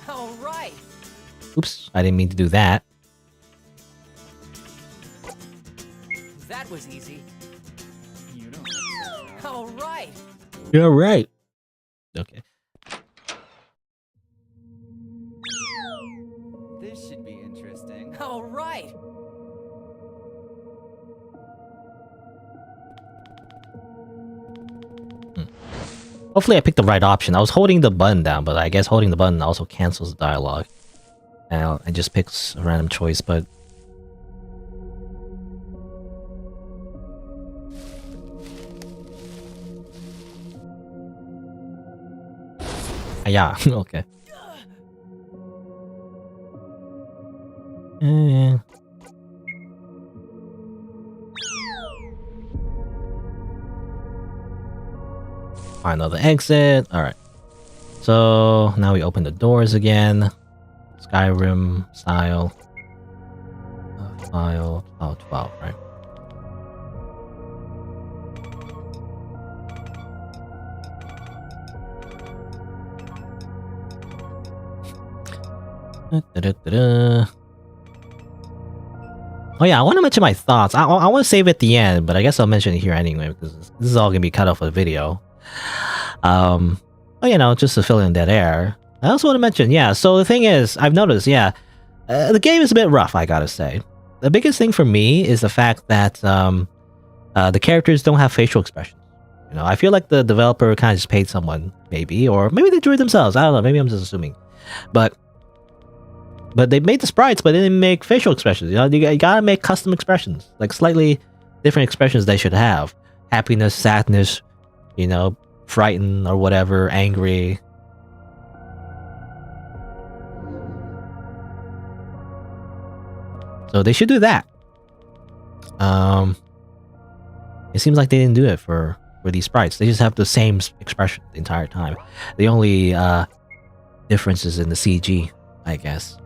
All right. Oops, I didn't mean to do that. That was easy. You don't. All right. You're right. Okay. This should be interesting. All right. Hopefully I picked the right option. I was holding the button down, but I guess holding the button also cancels the dialogue. And I just picked a random choice, but... yeah, okay. Find another exit. Alright. So, now we open the doors again. Skyrim style. File. Oh, 12, right? Oh yeah, I want to mention my thoughts. I want to save it at the end, but I guess I'll mention it here anyway, because this is all going to be cut off of the video. Oh, you know, just to fill in dead air. I also want to mention, yeah, so the thing is, I've noticed, yeah, the game is a bit rough, I gotta say. The biggest thing for me is the fact that the characters don't have facial expressions. You know, I feel like the developer kind of just paid someone, maybe, or maybe they drew it themselves. I don't know, maybe I'm just assuming. But they made the sprites, but they didn't make facial expressions. You know, you gotta make custom expressions, like slightly different expressions they should have. Happiness, sadness, you know, frightened or whatever, angry. So they should do that. It seems like they didn't do it for these sprites. They just have the same expression the entire time. The only difference is in the CG, I guess.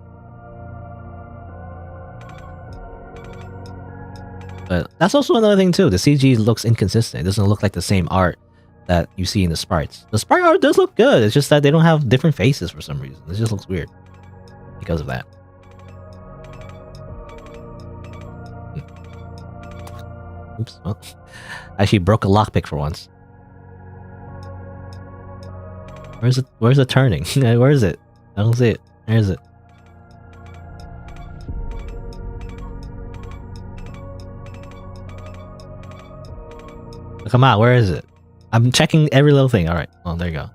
But that's also another thing too. The CG looks inconsistent. It doesn't look like the same art that you see in the sprites. The sprite art does look good. It's just that they don't have different faces for some reason. It just looks weird because of that. Oops. Well, I actually broke a lockpick for once. Where's it? Where's the turning? Where is it? I don't see it. Where is it? Come on, where is it? I'm checking every little thing. Alright. Oh, there you go.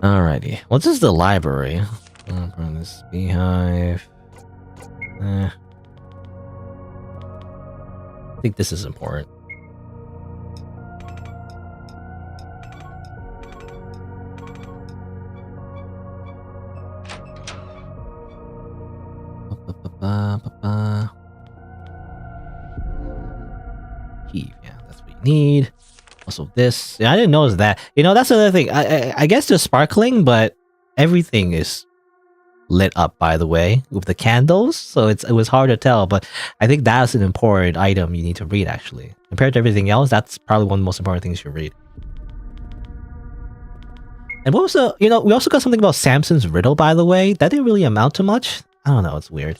Alrighty. Well, this is the library. From this beehive. I think this is important. Heave, yeah, that's what you need. Also this. Yeah, I didn't notice that. You know, that's another thing. I guess they're sparkling, but everything is lit up, by the way, with the candles, so it was hard to tell, but I think that's an important item you need to read, actually. Compared to everything else, that's probably one of the most important things you read. And what was the, you know, we also got something about Samson's riddle, by the way. That didn't really amount to much. I don't know, it's weird.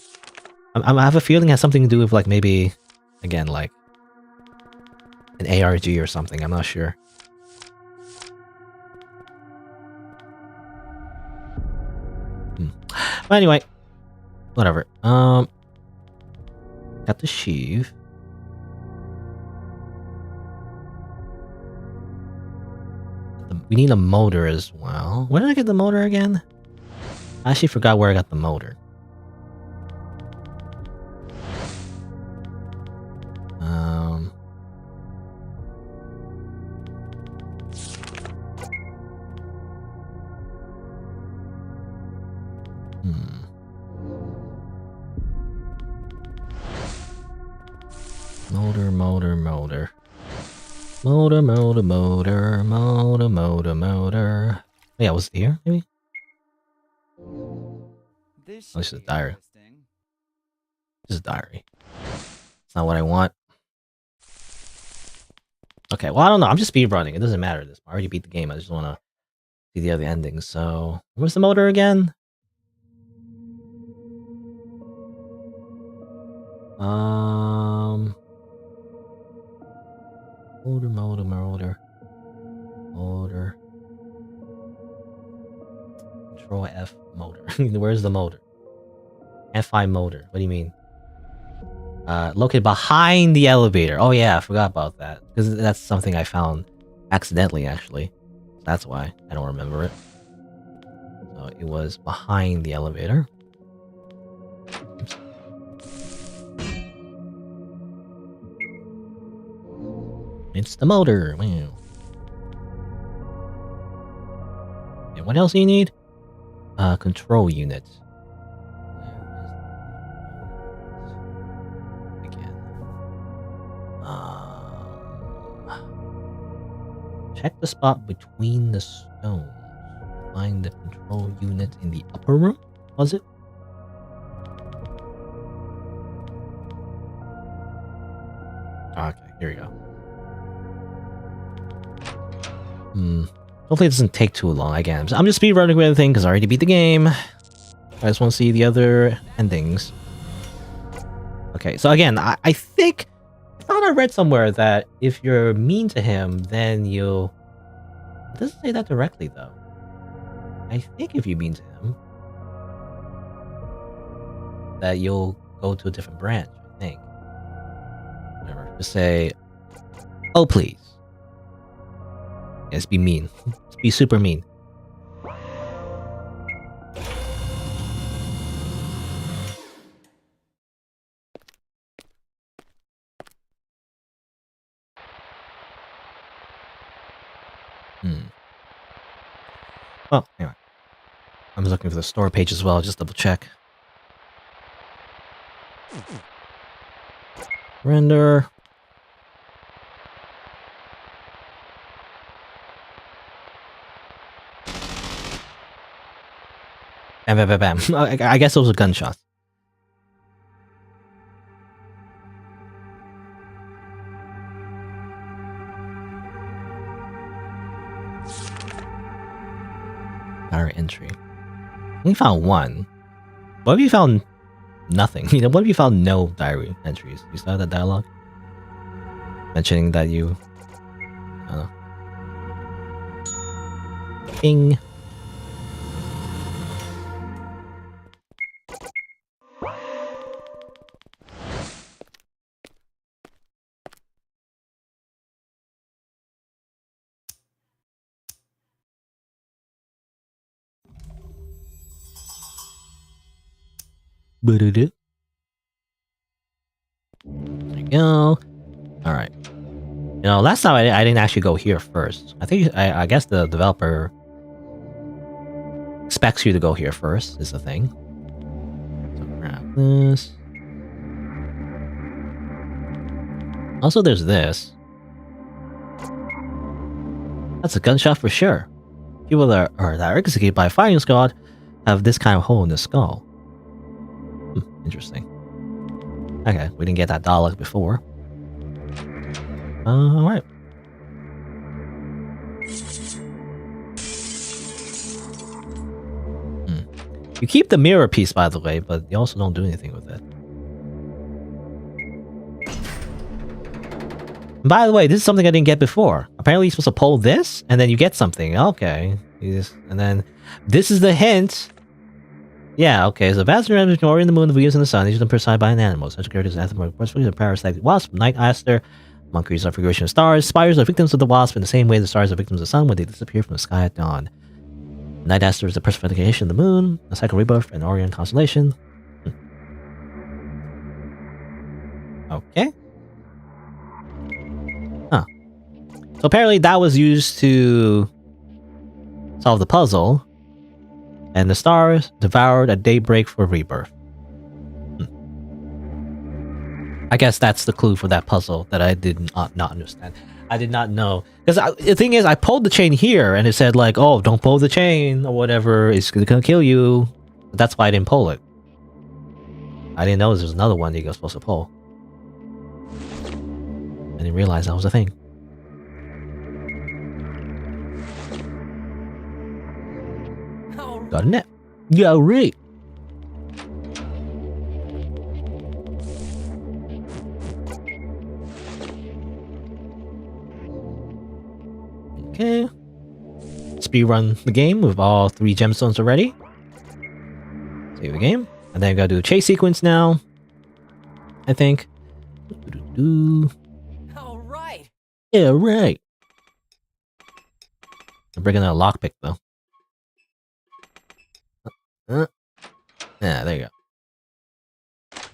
I have a feeling it has something to do with like maybe, again, like an ARG or something. I'm not sure. But anyway, whatever. Got the sheave. We need a motor as well. Where did I get the motor again? I actually forgot where I got the motor. Motor. Oh, yeah, was it here, maybe? This is a diary. interesting. This is a diary. It's not what I want. Okay, well, I don't know. I'm just speedrunning. It doesn't matter this. I already beat the game. I just want to see the other endings. So, where's the motor again? Motor. Control F motor. Where's the motor? Fi motor. What do you mean? Located behind the elevator. Oh yeah, I forgot about that. Because that's something I found accidentally, actually. That's why I don't remember it. So it was behind the elevator. Oops. It's the motor. Wow. Okay, what else do you need? Control units. Check the spot between the stones. Find the control unit in the upper room? Was it? Okay, here we go. Hopefully it doesn't take too long. Again, I'm just speedrunning with everything because I already beat the game. I just want to see the other endings. Okay, so again, I think... I thought I read somewhere that if you're mean to him, then you'll... It doesn't say that directly, though. I think if you're mean to him, that you'll go to a different branch, I think. Whatever. Just say, oh, please. Yes, be mean. Just be super mean. Well, anyway. I'm looking for the store page as well, just double check. Render. Bam, bam, bam, bam. I guess those were gunshots. Diary entry. We found one. What if you found nothing? You know, what if you found no diary entries? You saw that dialogue? Mentioning that you... I don't know. Bing. There you go. Alright. You know, last time I didn't actually go here first. I guess the developer expects you to go here first, is the thing. So grab this. Also, there's this. That's a gunshot for sure. People that are executed by a firing squad have this kind of hole in the skull. Interesting. Okay, we didn't get that dialogue before. Alright. You keep the mirror piece, by the way, but you also don't do anything with it. And by the way, this is something I didn't get before. Apparently you're supposed to pull this, and then you get something. Okay. And then, this is the hint. Yeah, okay. So vast range of in the moon, the views in the sun, these are personified by an animal. Such characters as the parasitic wasp, night aster. Monkeys are figuration of stars. Spires are victims of the wasp in the same way the stars are victims of the sun when they disappear from the sky at dawn. Night aster is the personification of the moon, a cycle rebirth, and Orion constellation. Okay. Huh. So apparently that was used to solve the puzzle. And the stars devoured at daybreak for rebirth. I guess that's the clue for that puzzle that I did not understand. I did not know. Because the thing is, I pulled the chain here and it said like, oh, don't pull the chain or whatever. It's going to kill you. But that's why I didn't pull it. I didn't know there was another one that you're supposed to pull. I didn't realize that was a thing. Got a net. Yeah, right. Okay. Speedrun the game with all 3 gemstones already. Save the game. And then I gotta do a chase sequence now. I think. All right. Yeah, right. I'm breaking out a lockpick though. Yeah, there you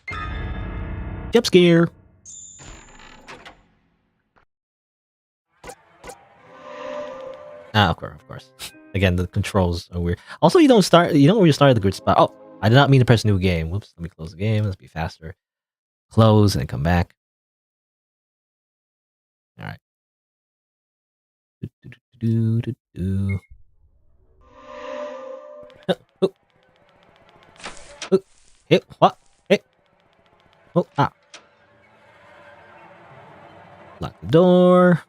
go. Jump scare. Ah, of course. Again, the controls are weird. Also, you don't really start at the good spot. Oh, I did not mean to press new game. Whoops, let me close the game. Let's be faster. Close and come back. All right. Hit what? Hit. Oh, ah. Lock the door.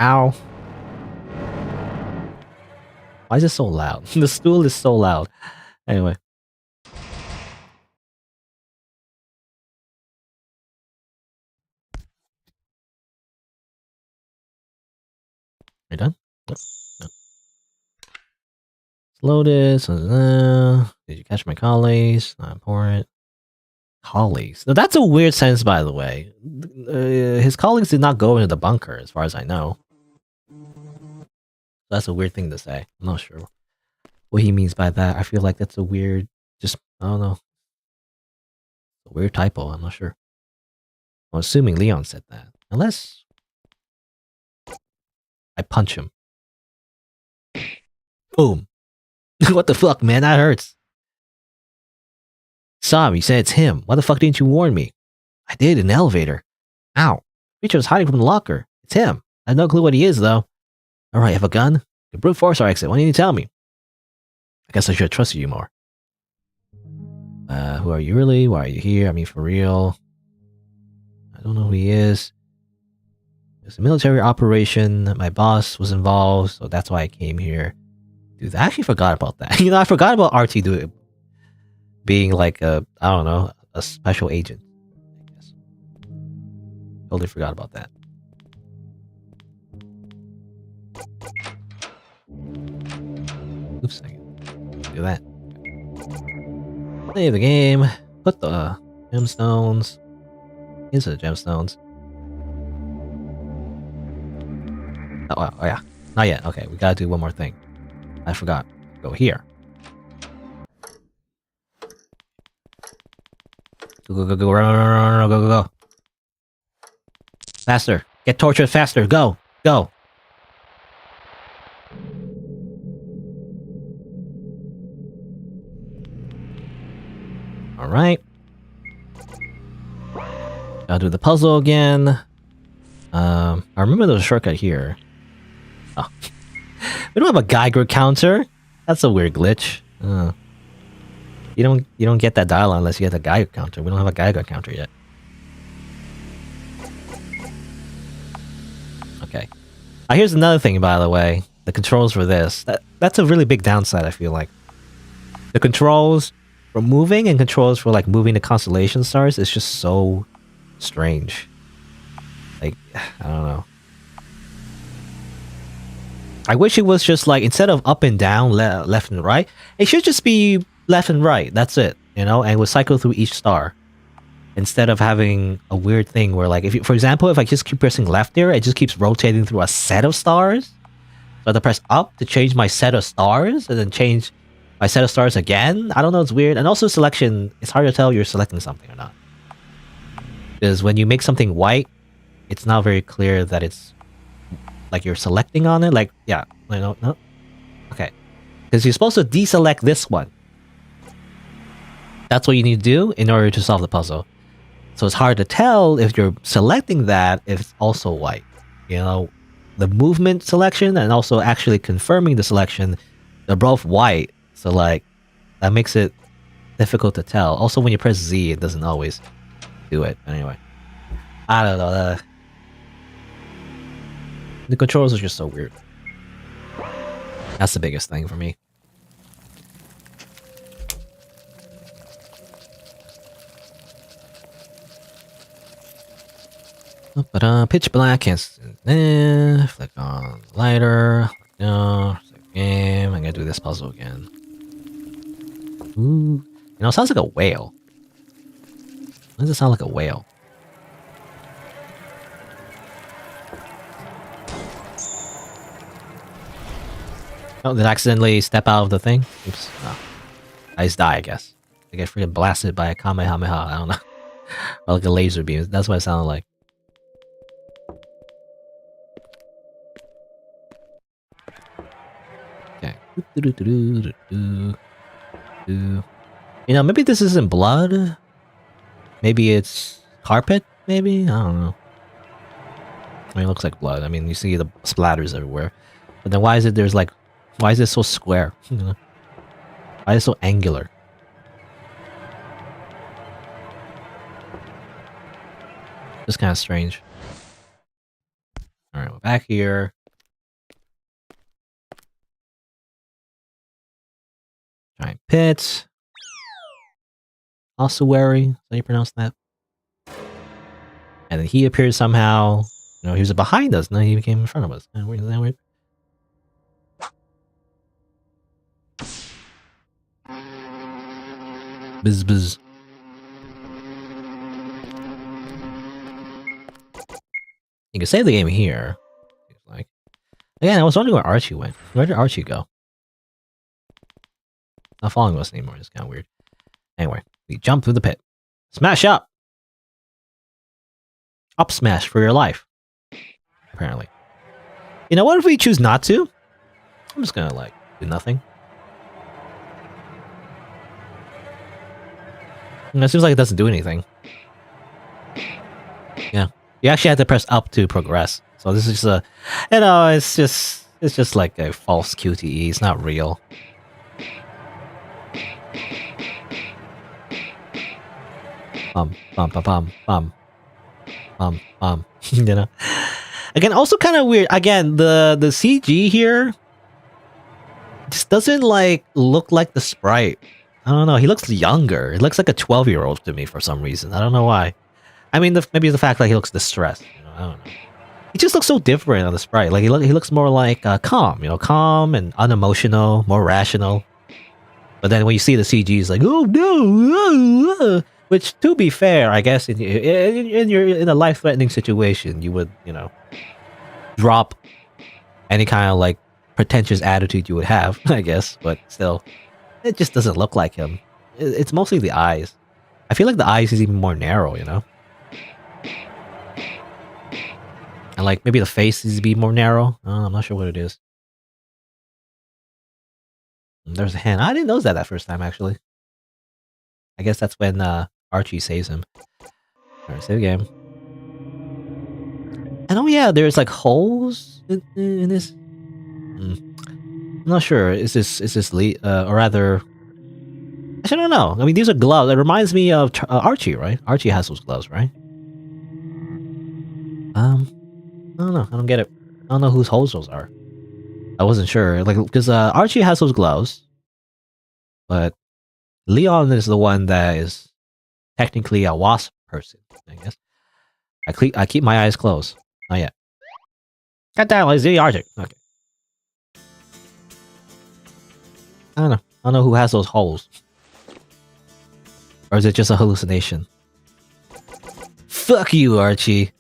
Ow. Why is it so loud? The stool is so loud. Anyway. Are you done? No. Slow this. Did you catch my collies? Not important. Colleagues. Now, that's a weird sentence, by the way. His colleagues did not go into the bunker, as far as I know. That's a weird thing to say. I'm not sure what he means by that. I feel like that's a weird, I don't know. A weird typo, I'm not sure. I'm assuming Leon said that. Unless I punch him. Boom. What the fuck, man? That hurts. Sam, you said it's him. Why the fuck didn't you warn me? I did in the elevator. Ow. Creature was hiding from the locker. It's him. I have no clue what he is, though. Alright, have a gun? You brute force our exit. Why didn't you tell me? I guess I should have trusted you more. Who are you really? Why are you here? I mean, for real. I don't know who he is. It's a military operation. My boss was involved, so that's why I came here. Dude, I actually forgot about that. You know, I forgot about RT being like a, I don't know, a special agent. I guess. Totally forgot about that. Oops, I can do that. Play the game. Put the gemstones into the gemstones. Oh yeah. Not yet. Okay, we gotta do one more thing. I forgot. Go here. Go, run, go. Faster. Get tortured faster. Go. Alright. I'll do the puzzle again. I remember there was a shortcut here. Oh. We don't have a Geiger counter. That's a weird glitch. You don't get that dial unless you get the Geiger counter. We don't have a Geiger counter yet. Okay. Here's another thing, by the way. The controls for this. That's a really big downside, I feel like. The controls for moving and controls for like moving the constellation stars is just so strange. Like, I don't know. I wish it was just like, instead of up and down, left and right, it should just be left and right. That's it, you know, and we'll cycle through each star. Instead of having a weird thing where, like, if you, for example, if I just keep pressing left there, it just keeps rotating through a set of stars. So I have to press up to change my set of stars, and then change my set of stars again. I don't know, it's weird. And also selection, it's hard to tell you're selecting something or not. Because when you make something white, it's not very clear that it's like you're selecting on it. Like, yeah, no. Okay. Because you're supposed to deselect this one. That's what you need to do in order to solve the puzzle. So it's hard to tell if you're selecting that if it's also white. You know, the movement selection and also actually confirming the selection, they're both white. So like, that makes it difficult to tell. Also, when you press Z, it doesn't always do it. Anyway, I don't know. The controls are just so weird. That's the biggest thing for me. But pitch black, can't flick on lighter. No, game. I'm gonna do this puzzle again. Ooh, you know, it sounds like a whale. Why does it sound like a whale? Oh, did I accidentally step out of the thing? Oops. Oh. I just die, I guess. I get freaking blasted by a Kamehameha. I don't know. Or like a laser beam. That's what it sounded like. Okay. You know, maybe this isn't blood. Maybe it's carpet, maybe? I don't know. I mean, it looks like blood. I mean, you see the splatters everywhere. But then why is it there's like... Why is it so square? You know? Why is it so angular? Just kind of strange. Alright, we're back here. Giant pit. Ossuary, is how you pronounce that? And then he appeared somehow. You know, he was behind us, and then he became in front of us. Is that weird? Buzz buzz. You can save the game here. Like, again, I was wondering where Archie went. Where did Archie go? Not following us anymore. It's kind of weird. Anyway, we jump through the pit. Smash up! Up smash for your life. Apparently. You know what if we choose not to? I'm just gonna, like, do nothing. It seems like it doesn't do anything. Yeah. You actually have to press up to progress. So this is just a... You know, it's just like a false QTE. It's not real. You know? Again, also kind of weird. Again, the CG here just doesn't, like, look like the sprite. I don't know. He looks younger. He looks like a 12-year-old to me for some reason. I don't know why. I mean, maybe the fact that he looks distressed. You know, I don't know. He just looks so different on the sprite. Like he looks more like calm. You know, calm and unemotional, more rational. But then when you see the CG, it's like, oh no! Which, to be fair, I guess in a life-threatening situation, you would, you know, drop any kind of like pretentious attitude you would have, I guess. But still. It just doesn't look like him. It's mostly the eyes. I feel like the eyes is even more narrow, you know? And like, maybe the face needs to be more narrow. I'm not sure what it is. There's a hand. I didn't notice that first time, actually. I guess that's when Archie saves him. Alright, save the game. And oh yeah, there's like holes in this. I'm not sure. Is this or rather, actually, I don't know. I mean, these are gloves. It reminds me of Archie, right? Archie has those gloves, right? I don't know. I don't get it. I don't know whose holes those are. I wasn't sure, like, because Archie has those gloves, but Leon is the one that is technically a wasp person, I guess. I keep my eyes closed. Not yet. God damn, it's the Arctic. Okay. I don't know. I don't know who has those holes. Or is it just a hallucination? Fuck you, Archie.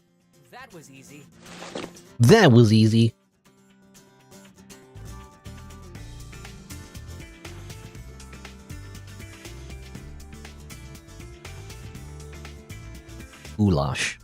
That was easy. That was easy. Goulash.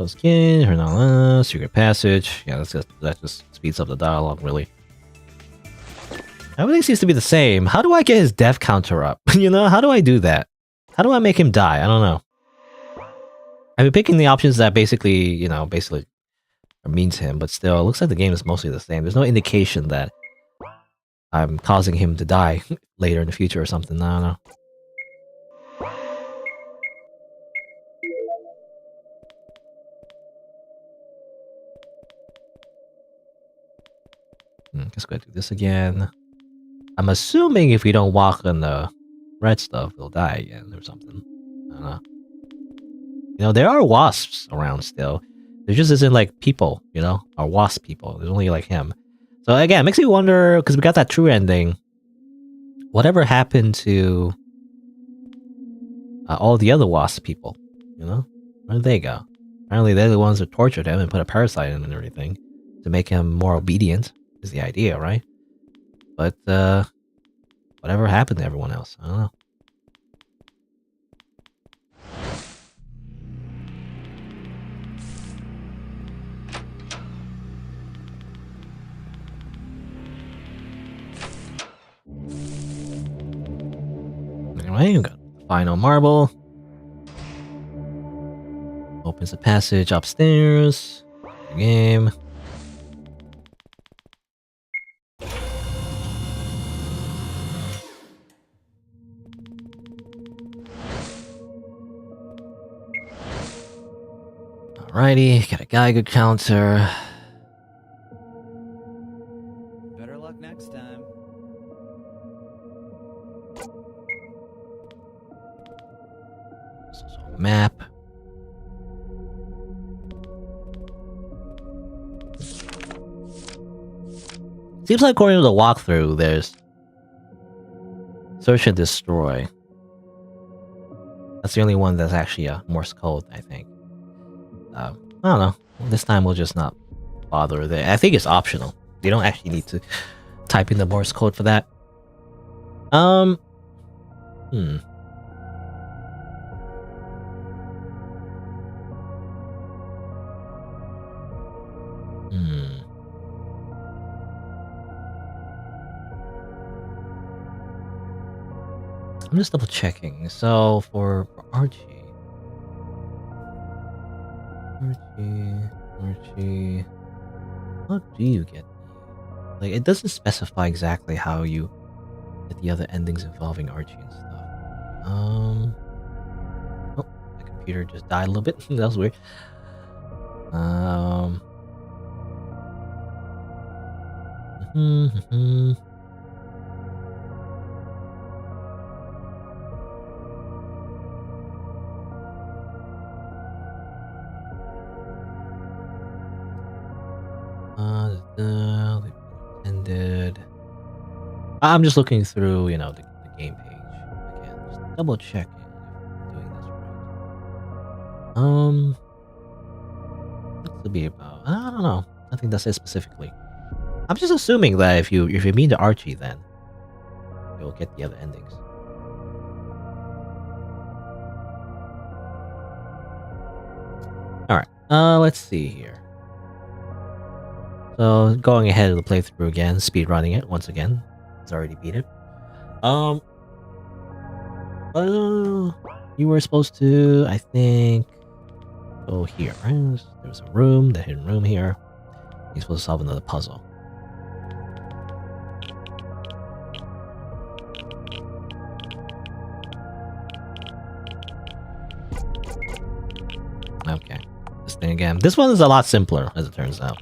Skin, turn on secret passage. Yeah, that just speeds up the dialogue, really. Everything seems to be the same. How do I get his death counter up? You know, how do I do that? How do I make him die? I don't know. I've been picking the options that basically means him, but still, it looks like the game is mostly the same. There's no indication that I'm causing him to die later in the future or something. I don't know. Let's go do this again. I'm assuming if we don't walk on the red stuff, we'll die again or something. I don't know. You know, there are wasps around still. There just isn't like people, you know, or wasp people. There's only like him. So again, it makes me wonder, because we got that true ending. Whatever happened to all the other wasp people, you know? Where did they go? Apparently they're the ones that tortured him and put a parasite in him and everything to make him more obedient, is the idea, right? But whatever happened to everyone else? I don't know. Anyway, we got the final marble. Opens the passage upstairs. Game. Alrighty, got a Geiger counter. Better luck next time. There's also a map. Seems like according to the walkthrough, there's search and destroy. That's the only one that's actually a Morse code, I think. I don't know. This time we'll just not bother with it. I think it's optional. You don't actually need to type in the Morse code for that. I'm just double checking. So for Archie. How do you get the... Like, it doesn't specify exactly how you get the other endings involving Archie and stuff. Oh, my computer just died a little bit. That was weird. Ended. I'm just looking through, you know, the game page again, just double checking if I'm doing this right. What's it be about? I don't know. Nothing that says specifically. I'm just assuming that if you mean to Archie, then you'll get the other endings. All right. Let's see here. So going ahead of the playthrough again, speed running it once again. It's already beat it. You were supposed to, I think, go here, right? There's a room, the hidden room here. You're supposed to solve another puzzle. thing again. This one is a lot simpler, as it turns out.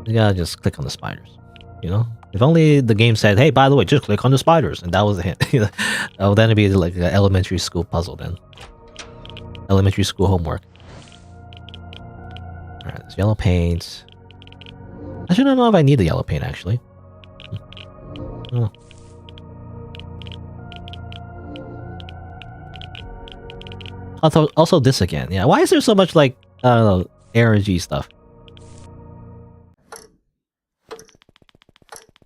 You gotta just click on the spiders. You know? If only the game said, hey, by the way, just click on the spiders, and that was a hint. Oh, then it'd be like an elementary school puzzle then. Elementary school homework. Alright, there's yellow paint. I should know if I need the yellow paint, actually. Oh. Also this again. Yeah, why is there so much, like, I don't know, RNG stuff?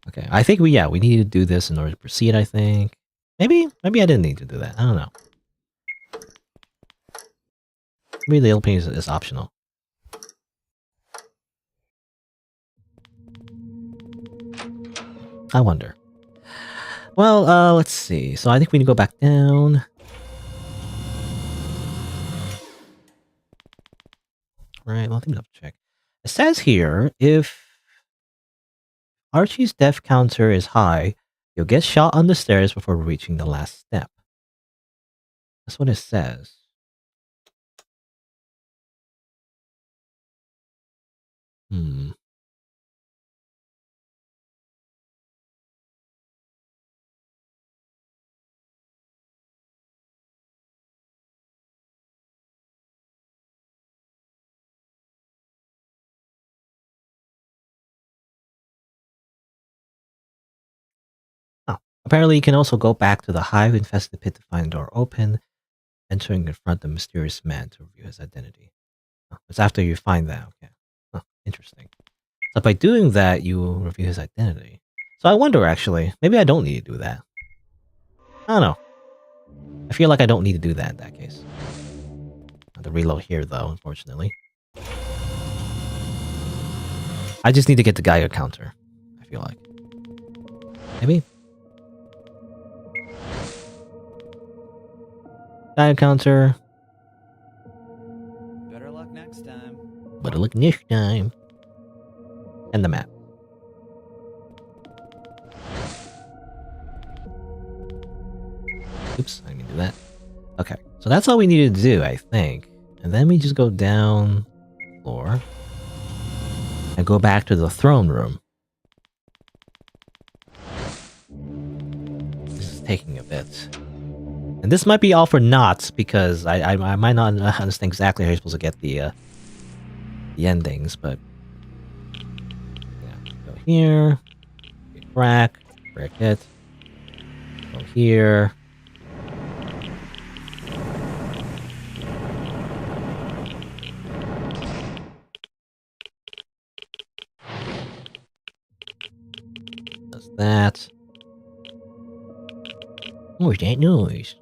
Okay, I think we need to do this in order to proceed, I think. Maybe I didn't need to do that. I don't know. Maybe the yellow paint is optional. I wonder. Well, let's see. So I think we need to go back down. Right, well, let me double check. It says here, if Archie's death counter is high, you'll get shot on the stairs before reaching the last step. That's what it says. Oh, apparently you can also go back to the hive-infested pit to find the door open, entering in front of the mysterious man to review his identity. Oh, it's after you find that, okay. Oh, interesting. So by doing that, you will review his identity. So I wonder, actually, maybe I don't need to do that. I don't know. I feel like I don't need to do that in that case. I have to reload here, though, unfortunately. I just need to get the Geiger counter, I feel like. Maybe? Geiger counter. Better luck next time. Better luck next time. And the map. Oops, I didn't do that. Okay, so that's all we needed to do, I think. And then we just go down the floor and go back to the throne room. This is taking a bit. And this might be all for naught because I might not understand exactly how you're supposed to get the endings, but yeah, go here, break it, go here. Does that. What was that noise?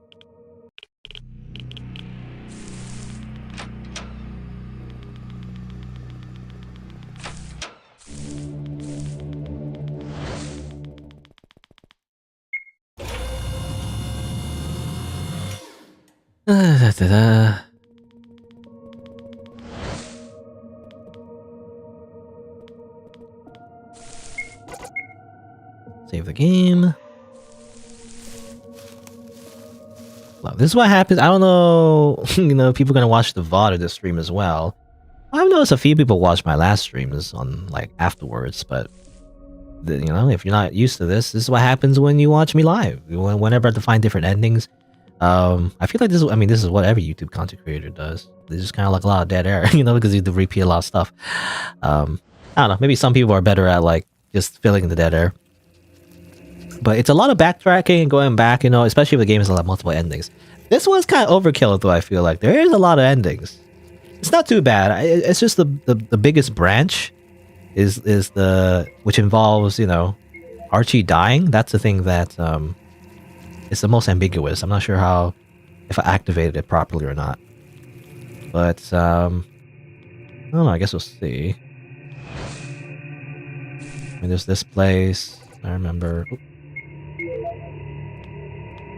Save the game. Well, this is what happens. I don't know, you know, people are gonna watch the VOD of this stream as well. I've noticed a few people watch my last streams on, like, afterwards, but, you know, if you're not used to this, this is what happens when you watch me live. Whenever I have to find different endings. I feel like this is what every YouTube content creator does. There's just kind of like a lot of dead air, you know, because you have to repeat a lot of stuff. I don't know, maybe some people are better at, like, just filling in the dead air. But it's a lot of backtracking and going back, you know, especially if the game has a lot of multiple endings. This one's kind of overkill, though, I feel like. There is a lot of endings. It's not too bad. It's just the biggest branch is the... which involves, you know, Archie dying. That's the thing that is the most ambiguous. I'm not sure how... if I activated it properly or not. But, I don't know, I guess we'll see. I mean, there's this place. I remember... Oop.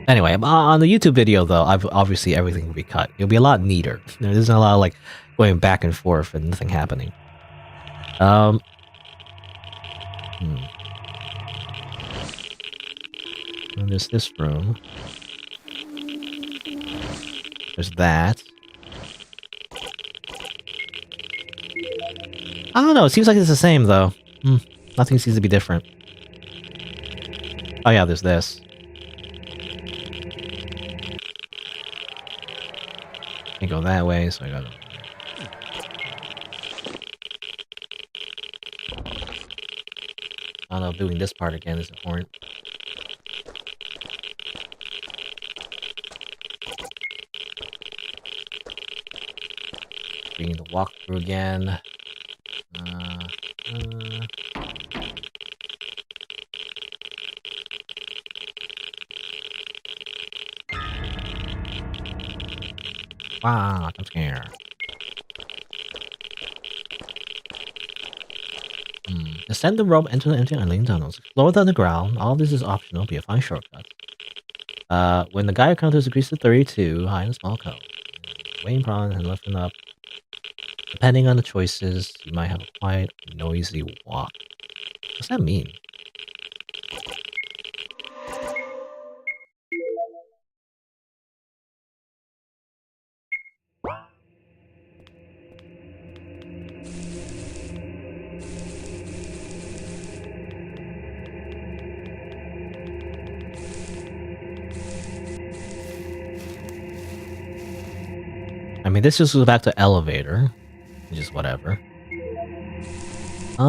Anyway, on the YouTube video, though, obviously everything will be cut. It'll be a lot neater. There's not a lot of, like, going back and forth and nothing happening. And there's this room. There's that. I don't know. It seems like it's the same, though. Nothing seems to be different. Oh, yeah, there's this. Can't go that way, so I gotta... I don't know if doing this part again is important. We need to walk through again. Wow, I'm scared. Descend the rope, enter the empty unlinked tunnels. Explore the underground. All of this is optional, be a fine shortcut. When the Gaia counter increases to 32, hide a small code. Waiting prawn and lifting up. Depending on the choices, you might have a quiet, noisy walk. What's that mean? I mean, this just goes back to elevator. Just whatever. I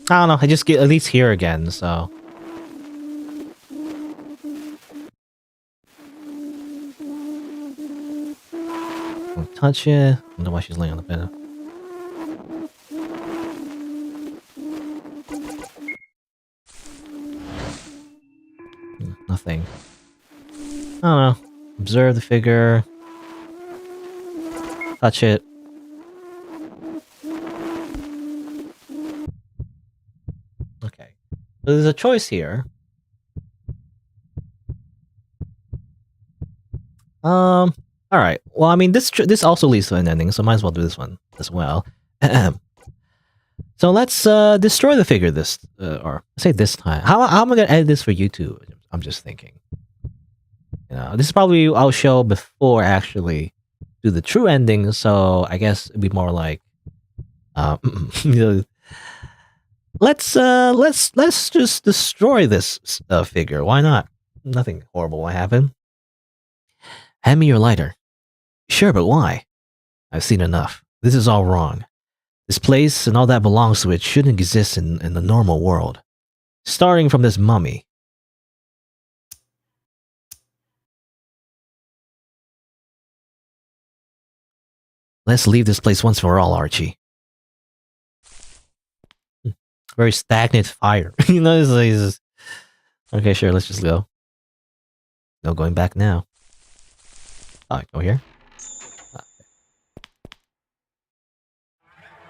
don't know. I just get at least here again, so. Don't touch it. I don't know why she's laying on the bed. Nothing. I don't know. Observe the figure. Touch it. Okay. So there's a choice here. Alright. Well, I mean, this also leads to an ending, so might as well do this one as well. So let's destroy the figure or say this time. How am I gonna edit this for YouTube? I'm just thinking. You know, this is probably I'll show before I actually do the true ending, so I guess it'd be more like you know, let's just destroy this figure. Why not? Nothing horrible will happen. Hand me your lighter. Sure, but why? I've seen enough. This is all wrong. This place and all that belongs to it shouldn't exist in the normal world. Starting from this mummy. Let's leave this place once for all, Archie. Very stagnant fire. You know, it's just... Okay, sure, let's just go. No going back now. Oh, go here.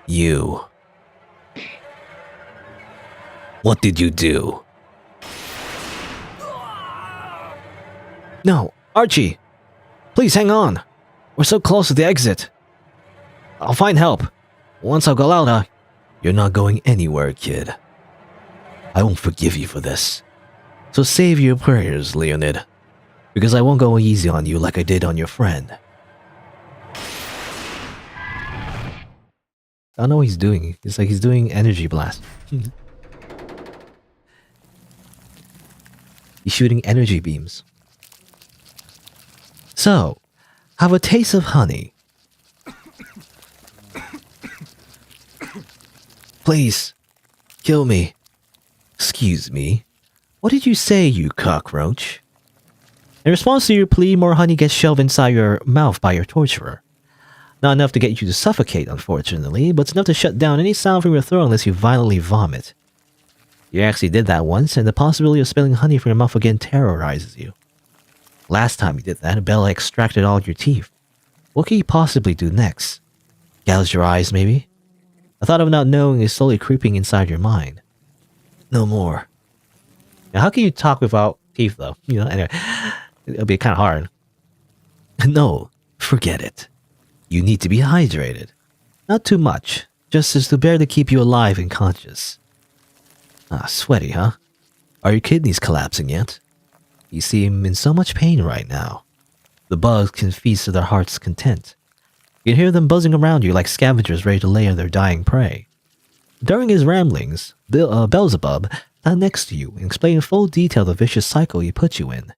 You. What did you do? No, Archie! Please hang on! We're so close to the exit. I'll find help. Once I'll go out, you're not going anywhere, kid. I won't forgive you for this. So save your prayers, Leonid. Because I won't go easy on you like I did on your friend. I don't know what he's doing. It's like he's doing energy blast. He's shooting energy beams. So, have a taste of honey. Please, kill me. Excuse me. What did you say, you cockroach? In response to your plea, more honey gets shoved inside your mouth by your torturer. Not enough to get you to suffocate, unfortunately, but it's enough to shut down any sound from your throat unless you violently vomit. You actually did that once, and the possibility of spilling honey from your mouth again terrorizes you. Last time you did that, Bella extracted all your teeth. What can you possibly do next? Gouge your eyes, maybe? The thought of not knowing is slowly creeping inside your mind. No more. Now, how can you talk without teeth, though? You know, anyway, it'll be kind of hard. No, forget it. You need to be hydrated. Not too much, just as to barely keep you alive and conscious. Ah, sweaty, huh? Are your kidneys collapsing yet? You seem in so much pain right now. The bugs can feast to their heart's content. You can hear them buzzing around you like scavengers ready to lay on their dying prey. During his ramblings, Beelzebub sat next to you and explained in full detail the vicious cycle he put you in.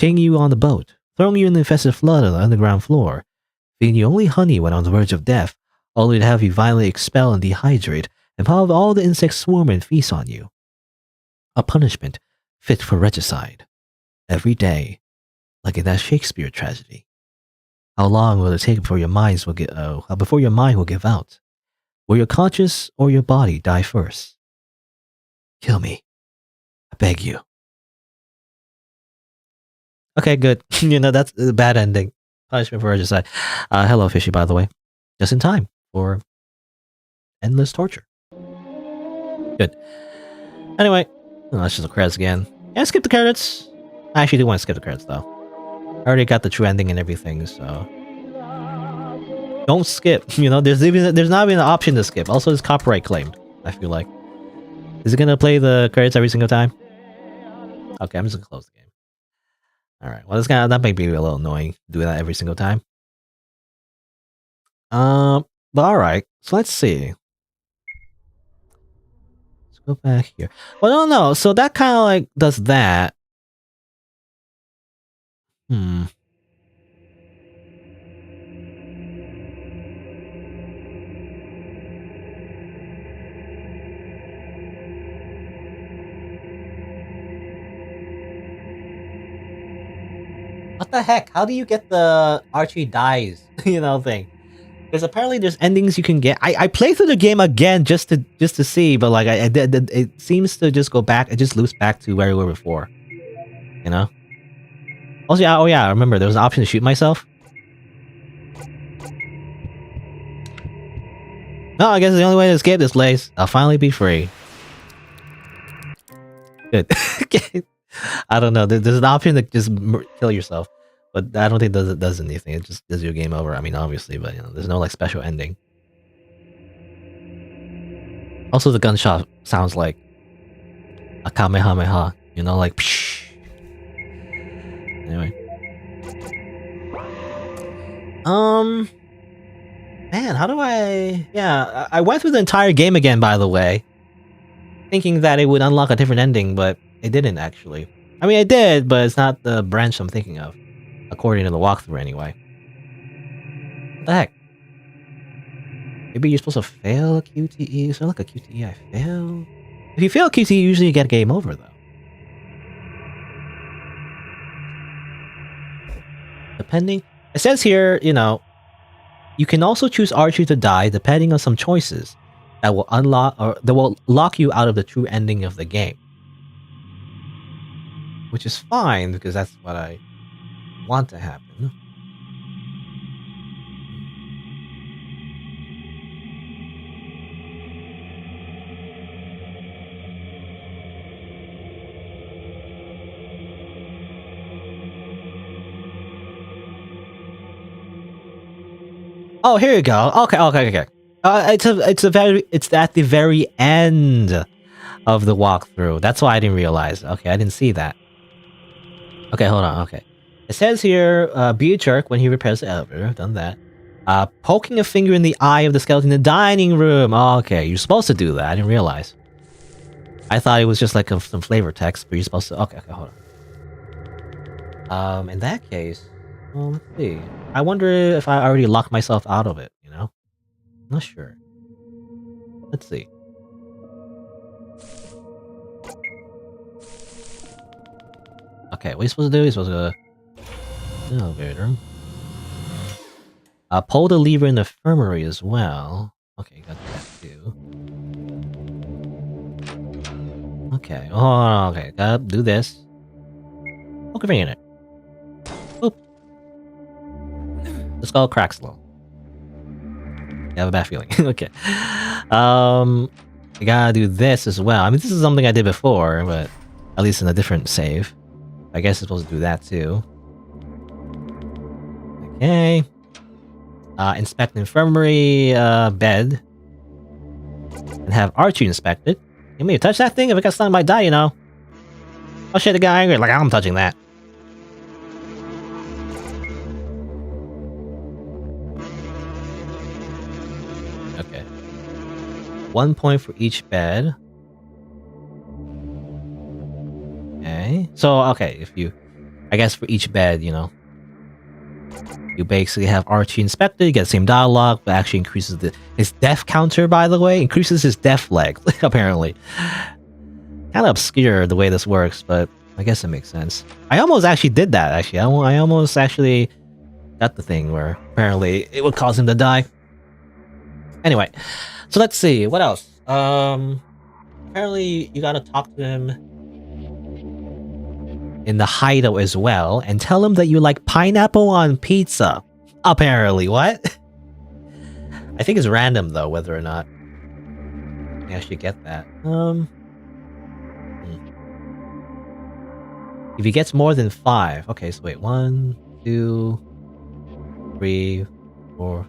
Chaining you on the boat, throwing you in the infested flood on the underground floor, feeding you only honey when on the verge of death, only to have you violently expel and dehydrate, and have all the insects swarm and feast on you. A punishment fit for regicide. Every day, like in that Shakespeare tragedy. How long will it take before your mind will give out? Will your conscience or your body die first? Kill me. I beg you. Okay, good. That's a bad ending. Punishment for regicide. Hello, Fishy, by the way. Just in time for endless torture. Good. Anyway, let's just the credits again. Yeah, skip the credits. I actually do want to skip the credits, though. I already got the true ending and everything, so... Don't skip. There's not even an option to skip. Also, it's copyright claimed, I feel like. Is it gonna play the credits every single time? Okay, I'm just gonna close the game. Alright, well, that might be a little annoying, doing that every single time. But alright, so let's see. Let's go back here. Well, no, so that kind of like does that. What the heck? How do you get the Archie dies, thing? Because apparently there's endings you can get. I played through the game again just to see, but like it seems to just go back. It just loops back to where we were before. Also, yeah, I remember there was an option to shoot myself. No, I guess the only way to escape this place. I'll finally be free. Good. I don't know. There's an option to just kill yourself, but I don't think it does anything. It just does your game over. I mean, obviously, but there's no like special ending. Also, the gunshot sounds like a kamehameha. Like psh. Anyway, man, how do I? Yeah, I went through the entire game again, by the way, thinking that it would unlock a different ending, but it didn't actually. I mean, it did, but it's not the branch I'm thinking of, according to the walkthrough anyway. What the heck? Maybe you're supposed to fail a QTE? Is there like a QTE I fail? If you fail a QTE, usually you get a game over, though. Depending... It says here, you can also choose Archie to die depending on some choices that will unlock or that will lock you out of the true ending of the game. Which is fine, because that's what I want to happen. Oh, here you go. Okay. It's at the very end of the walkthrough. That's why I didn't realize. Okay, I didn't see that. Okay, hold on. Okay, it says here, be a jerk when he repairs the elevator. Done that. Poking a finger in the eye of the skeleton in the dining room. Oh, okay, you're supposed to do that. I didn't realize. I thought it was just like some flavor text, but you're supposed to. Okay, hold on. In that case, well, let's see. I wonder if I already locked myself out of it. I'm not sure. Let's see. Okay, what are you supposed to do? You're supposed to go to the elevator. Pull the lever in the infirmary as well. Okay, got that too. Okay, oh, okay, gotta do this. Poke your finger in it. Boop. The skull cracks a little. I have a bad feeling. Okay. I gotta do this as well. I mean, this is something I did before, but at least in a different save. I guess it's supposed to do that too. Okay. inspect infirmary bed. And have Archie inspect it. You may touch that thing if it got stung, it might die, you know. Oh shit, the guy angry. Like, I'm touching that. Okay. 1 point for each bed. Okay. So, okay, if you... I guess for each bed, you know. You basically have Archie inspected, you get the same dialogue, but actually increases his death counter, by the way. Increases his death leg, apparently. Kind of obscure the way this works, but I guess it makes sense. I almost actually did that, actually. I almost actually got the thing where apparently it would cause him to die. Anyway, so let's see, what else? Apparently you gotta talk to him in the hideout as well, and tell him that you like pineapple on pizza. Apparently, what? I think it's random though, whether or not you actually get that. If he gets more than 5, okay. So wait, 1, 2, 3, 4.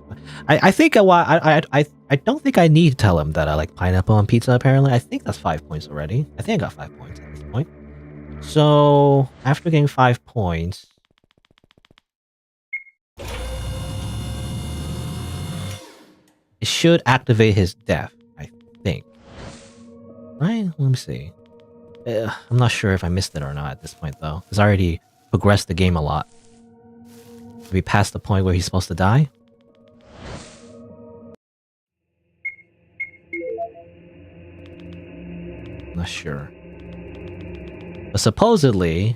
I think I don't think I need to tell him that I like pineapple on pizza. Apparently, I think that's 5 points already. I think I got 5 points at this point. So, after getting 5 points... it should activate his death, I think. Right? Let me see. I'm not sure if I missed it or not at this point, though. Because I already progressed the game a lot. Have we passed the point where he's supposed to die? I'm not sure. But supposedly,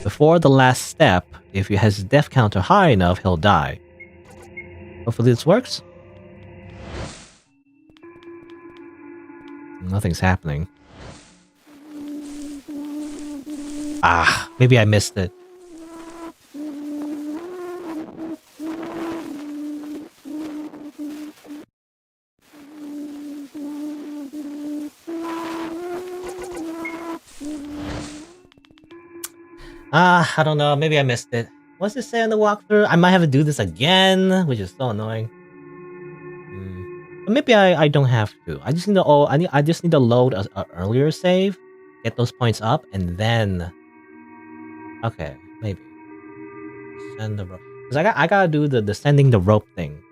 before the last step, if he has his death counter high enough, he'll die. Hopefully this works. Nothing's happening. Ah, maybe I missed it. I don't know. Maybe I missed it. What's it say on the walkthrough? I might have to do this again, which is so annoying. But maybe I don't have to. I just need to I just need to load an earlier save, get those points up, and then. Okay, maybe send the rope. Cause I gotta do the sending the rope thing.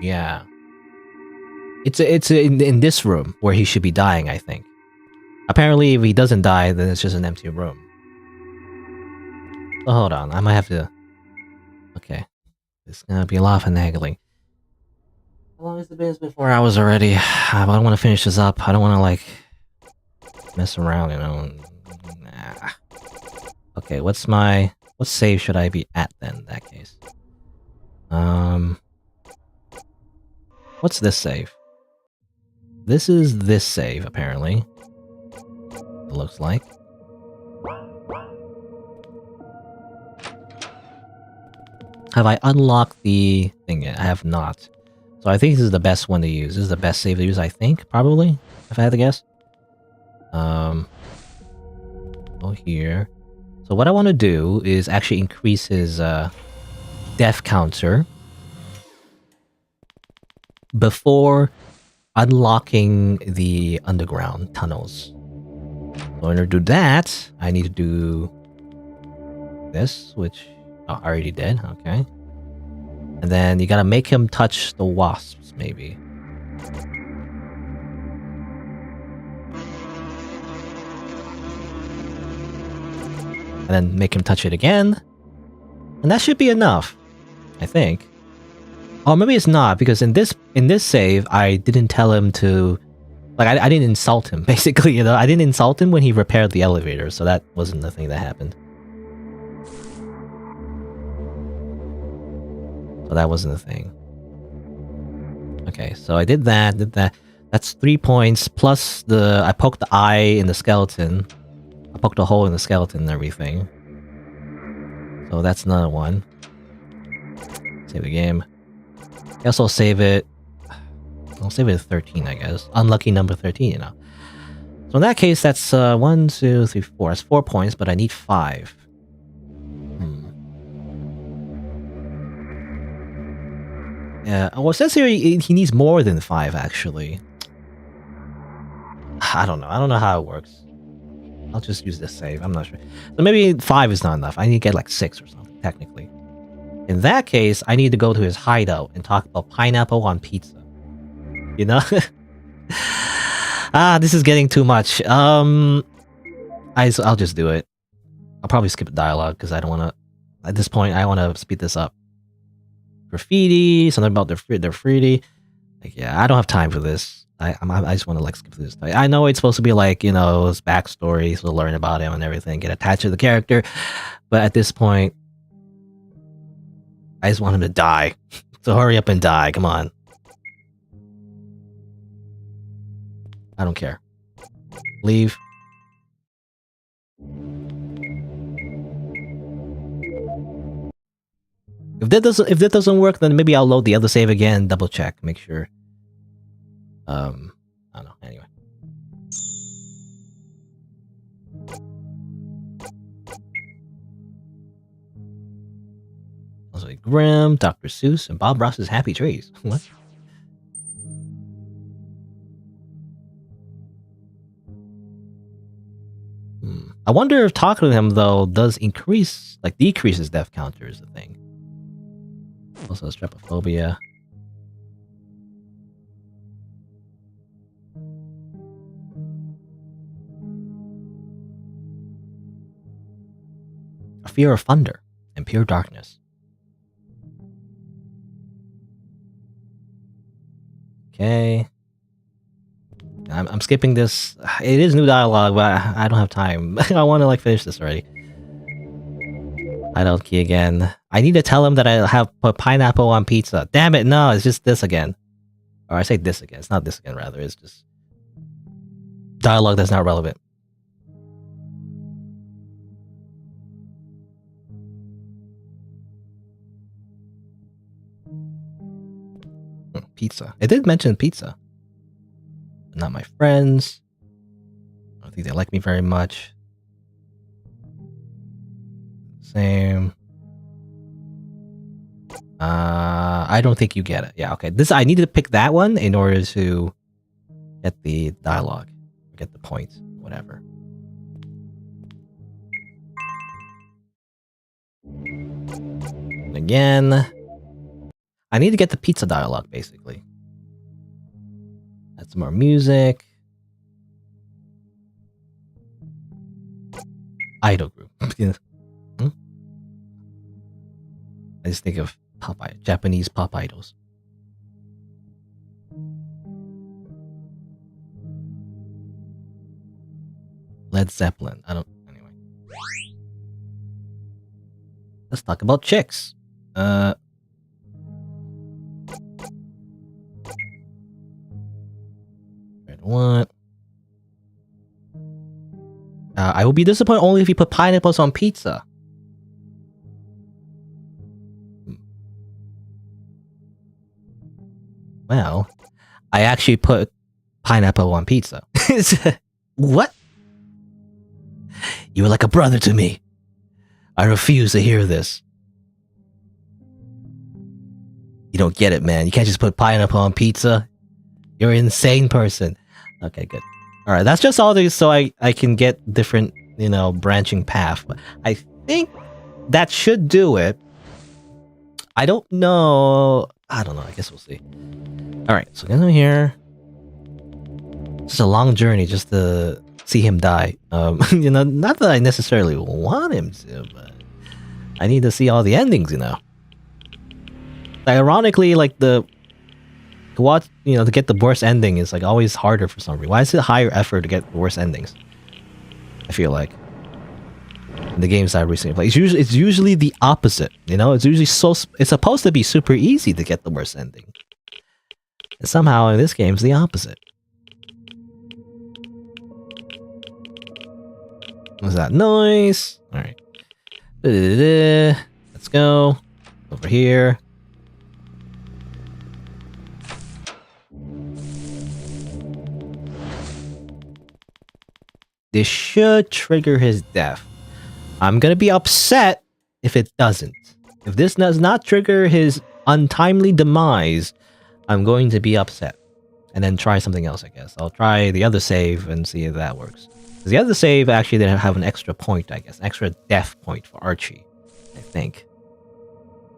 Yeah. It's in this room where he should be dying, I think. Apparently, if he doesn't die, then it's just an empty room. So hold on, I might have to... Okay. It's gonna be a lot of finagling. How long has it been? It's been 4 hours already. I don't want to finish this up. I don't want to, like... mess around, you know? Nah. Okay, what save should I be at then, in that case? What's this save? This is this save, apparently. It looks like. Have I unlocked the thing yet? I have not. So I think this is the best one to use. This is the best save to use, I think, probably, if I had to guess. Go here. So what I want to do is actually increase his death counter before unlocking the underground tunnels. So in order to do that, I need to do this, which I already did, okay. And then you gotta make him touch the wasps, maybe. And then make him touch it again. And that should be enough, I think. Oh, maybe it's not, because in this save, I didn't tell him to... Like, I didn't insult him, basically, you know? I didn't insult him when he repaired the elevator, so that wasn't the thing that happened. So that wasn't the thing. Okay, so I did that. That's 3 points, plus I poked the eye in the skeleton. I poked a hole in the skeleton and everything. So that's another one. Save the game. I guess I'll save it. I'll save it at 13, I guess. Unlucky number 13, you know. So in that case, that's 1, 2, 3, 4. That's 4 points, but I need 5. Yeah, well, it says here he needs more than 5, actually. I don't know. I don't know how it works. I'll just use this save. I'm not sure. So maybe 5 is not enough. I need to get like 6 or something, technically. In that case, I need to go to his hideout and talk about pineapple on pizza. You know? This is getting too much. I'll just do it. I'll probably skip dialogue because I don't want to... At this point, I want to speed this up. Graffiti, something about their fruity. Like, yeah, I don't have time for this. I just want to like skip through this. I know it's supposed to be like, you know, his backstory, so learn about him and everything, get attached to the character. But at this point, I just want him to die. So hurry up and die. Come on. I don't care. Leave. If that doesn't work, then maybe I'll load the other save again, double check, make sure. I don't know. Anyway. Also, Grimm, Dr. Seuss, and Bob Ross's Happy Trees. What? I wonder if talking to him though does increase, like decreases death counter is the thing. Also, Strepophobia. A fear of thunder and pure darkness. Okay. I'm skipping this. It is new dialogue, but I don't have time. I want to like finish this already. Hideout key again. I need to tell him that I have put pineapple on pizza. Damn it, no, it's just this again. Or I say this again. It's not this again, rather. It's just dialogue that's not relevant. Pizza. It did mention pizza. Not my friends. I don't think they like me very much. Same. I don't think you get it. Yeah, okay. I needed to pick that one in order to get the dialogue. Get the points. Whatever. Again. I need to get the pizza dialogue, basically. Add some more music. Idol group. I just think of Japanese pop idols. Led Zeppelin. Anyway. Let's talk about chicks. What? I will be disappointed only if you put pineapples on pizza. Well, I actually put pineapple on pizza. What? You were like a brother to me. I refuse to hear this. You don't get it, man. You can't just put pineapple on pizza. You're an insane person. Okay, good. Alright, that's just all these so I can get different, you know, branching path. But I think that should do it. I don't know. I don't know. I guess we'll see. Alright, so get him here. It's a long journey just to see him die. You know, not that I necessarily want him to, but I need to see all the endings, you know. Ironically, like to watch, you know, to get the worst ending is like always harder for some reason. Why is it higher effort to get the worst endings? I feel like in the games I recently played, it's usually the opposite. You know, it's usually it's supposed to be super easy to get the worst ending, and somehow in this game it's the opposite. What's that noise? All right, let's go over here. This should trigger his death. I'm gonna be upset if it doesn't. If this does not trigger his untimely demise, I'm going to be upset. And then try something else, I guess. I'll try the other save and see if that works. Because the other save actually didn't have an extra point, I guess. An extra death point for Archie. I think.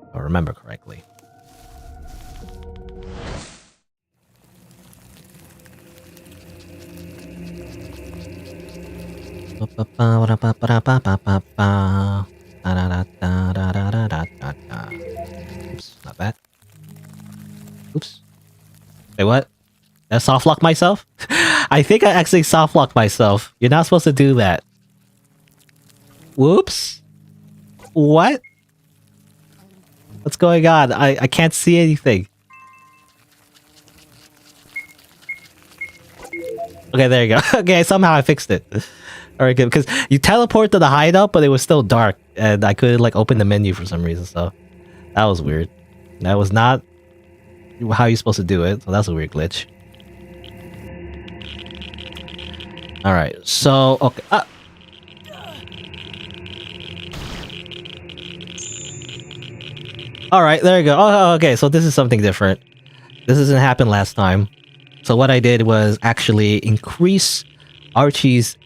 If I remember correctly. Oops, not that. Oops. Wait, what? Did I soft lock myself? I think I actually soft locked myself. You're not supposed to do that. Whoops. What? What's going on? I can't see anything. Okay, there you go. Okay, somehow I fixed it. Alright, good. Because you teleport to the hideout, but it was still dark. And I couldn't, like, open the menu for some reason, so... That was weird. That was not how you're supposed to do it, so that's a weird glitch. Alright, so... Okay. Alright, there you go. Oh, okay, so this is something different. This doesn't happen last time. So what I did was actually increase Archie's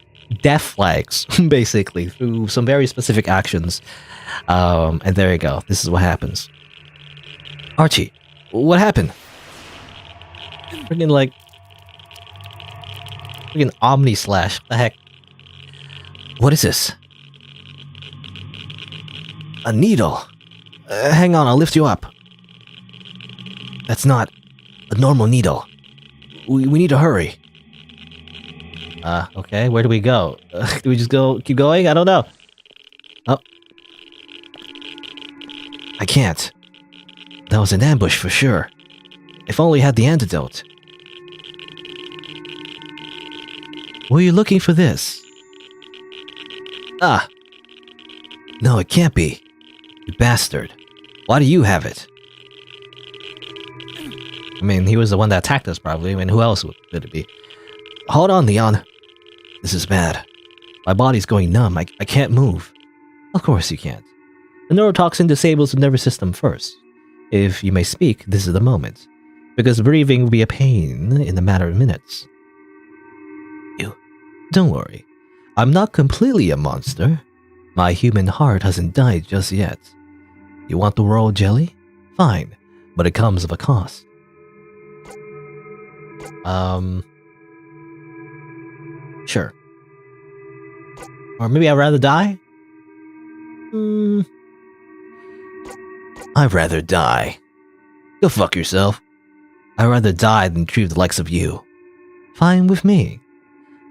death flags, basically, through some very specific actions. And there you go. This is what happens. Archie, what happened? Freaking like... Freaking Omni Slash. What the heck? What is this? A needle. Hang on, I'll lift you up. That's not a normal needle. We need to hurry. Okay, where do we go? Do we just keep going? I don't know. Oh. I can't. That was an ambush for sure. If only I had the antidote. Were you looking for this? Ah. No, it can't be. You bastard. Why do you have it? I mean, he was the one that attacked us, probably. I mean, who else would it be? Hold on, Leon. This is bad. My body's going numb. I can't move. Of course you can't. The neurotoxin disables the nervous system first. If you may speak, this is the moment. Because breathing will be a pain in a matter of minutes. You. Don't worry. I'm not completely a monster. My human heart hasn't died just yet. You want the royal jelly? Fine. But it comes with a cost. Sure. Or maybe I'd rather die? I'd rather die. Go fuck yourself. I'd rather die than treat the likes of you. Fine with me.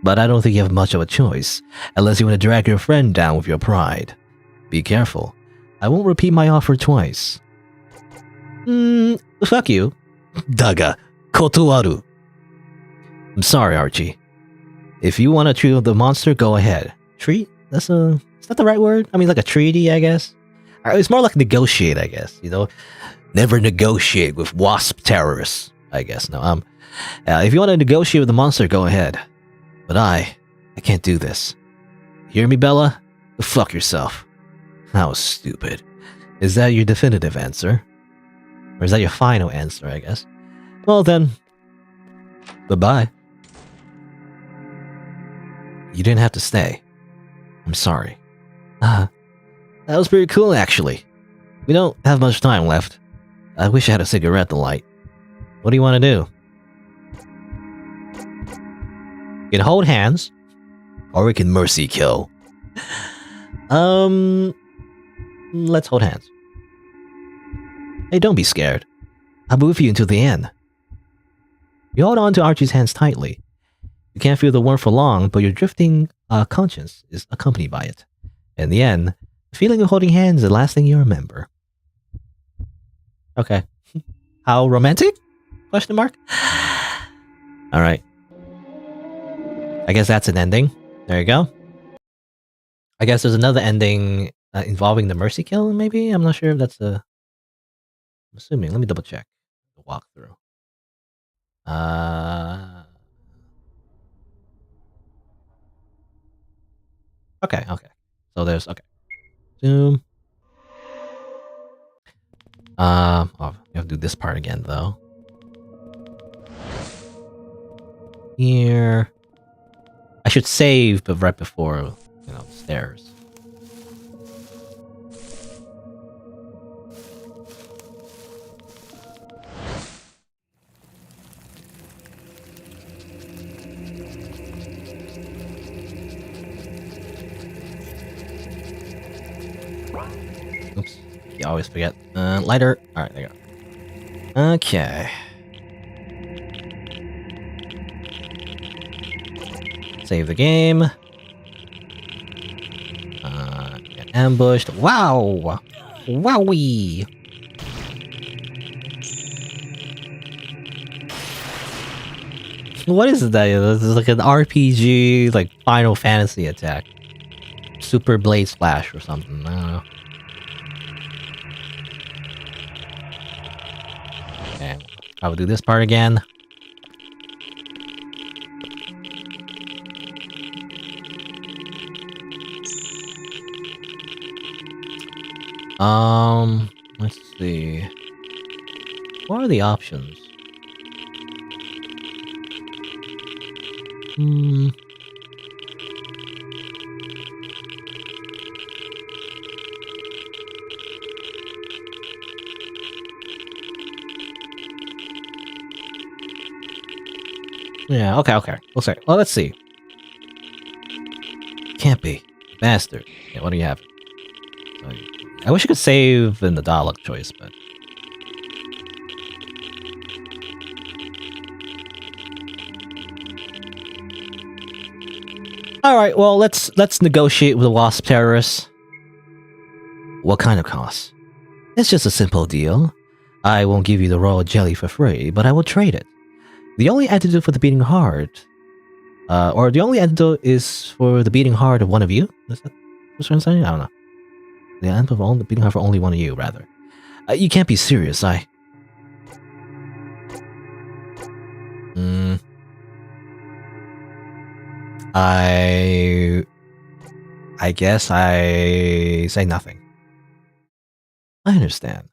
But I don't think you have much of a choice, unless you want to drag your friend down with your pride. Be careful. I won't repeat my offer twice. Fuck you. Daga, kotowaru. I'm sorry, Archie. If you want to treat the monster, go ahead. Treat? Is that the right word? I mean, like a treaty, I guess? It's more like negotiate, I guess, you know? Never negotiate with Wasp terrorists, I guess. No, if you want to negotiate with the monster, go ahead. But I can't do this. Hear me, Bella? Go fuck yourself. That was stupid. Is that your definitive answer? Or is that your final answer, I guess? Well then, bye-bye. You didn't have to stay. I'm sorry. That was pretty cool, actually. We don't have much time left. I wish I had a cigarette to light. What do you want to do? You can hold hands, or we can mercy kill. Let's hold hands. Hey, don't be scared. I'll be with you until the end. You hold on to Archie's hands tightly. You can't feel the warmth for long, but your drifting conscience is accompanied by it. In the end, the feeling of holding hands is the last thing you remember. Okay. How romantic? Question mark? Alright. I guess that's an ending. There you go. I guess there's another ending involving the mercy kill, maybe? I'm not sure if that's a... I'm assuming. Let me double check the walkthrough. Okay, okay. So there's okay. Zoom. Oh, you have to do this part again though. Here. I should save, but right before, you know, the stairs. Oops. You always forget. Lighter. Alright, there you go. Okay. Save the game. Get ambushed. Wow! Wowee! What is that? This is like an RPG, like Final Fantasy attack. Super Blade Splash or something. I don't know. Okay, I will do this part again. Let's see. What are the options? Yeah, okay. Well, let's see. Can't be. Bastard. Yeah, what do you have? I wish I could save in the dialogue choice, but... Alright, well, let's negotiate with the Wasp terrorists. What kind of cost? It's just a simple deal. I won't give you the royal jelly for free, but I will trade it. The only antidote for the beating heart... or the only antidote is for the beating heart of one of you? Is that what you're saying? I don't know. The antidote for the beating heart for only one of you, rather. You can't be serious, I guess I say nothing. I understand.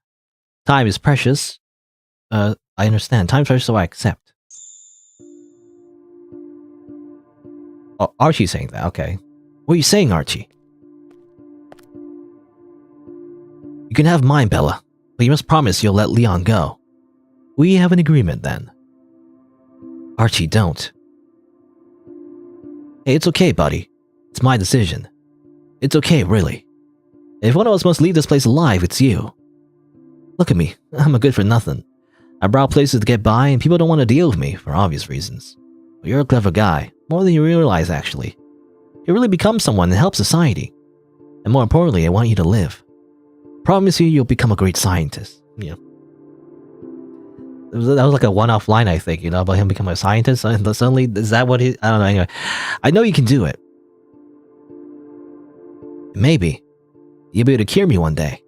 Time is precious. I understand. Time is precious, so I accept. Oh, Archie's saying that, okay. What are you saying, Archie? You can have mine, Bella, but you must promise you'll let Leon go. We have an agreement, then. Archie, don't. Hey, it's okay, buddy. It's my decision. It's okay, really. If one of us must leave this place alive, it's you. Look at me. I'm a good for nothing. I brought places to get by, and people don't want to deal with me, for obvious reasons. But you're a clever guy. More than you realize, actually. You really become someone and help society. And more importantly, I want you to live. Promise you, you'll become a great scientist. Yeah. That was like a one-off line, I think, you know, about him becoming a scientist. And suddenly, is that what he... I don't know, anyway. I know you can do it. Maybe. You'll be able to cure me one day.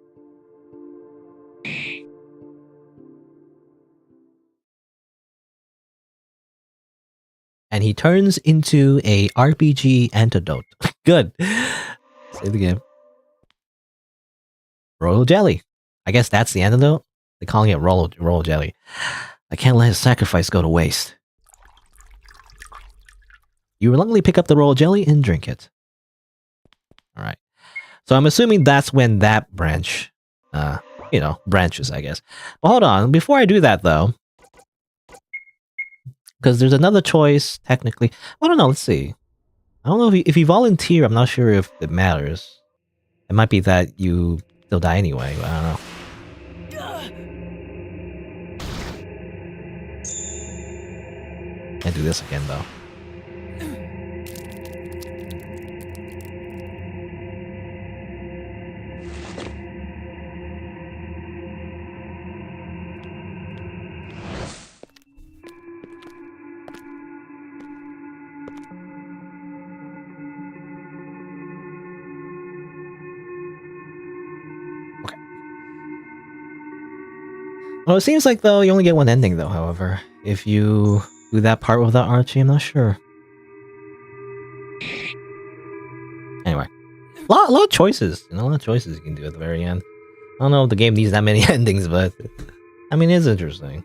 And he turns into a RPG antidote. Good. Save the game. Royal jelly. I guess that's the antidote. They're calling it royal jelly. I can't let his sacrifice go to waste. You reluctantly pick up the royal jelly and drink it. Alright. So I'm assuming that's when that branch, you know, branches, I guess. But hold on. Before I do that, though, because there's another choice, technically. I don't know, let's see. I don't know if you volunteer, I'm not sure if it matters. It might be that you still die anyway, but I don't know. Can't do this again, though. Well, it seems like, though, you only get one ending, though, however. If you do that part without Archie, I'm not sure. Anyway. lot of choices. You know, a lot of choices you can do at the very end. I don't know if the game needs that many endings, but I mean, it's interesting.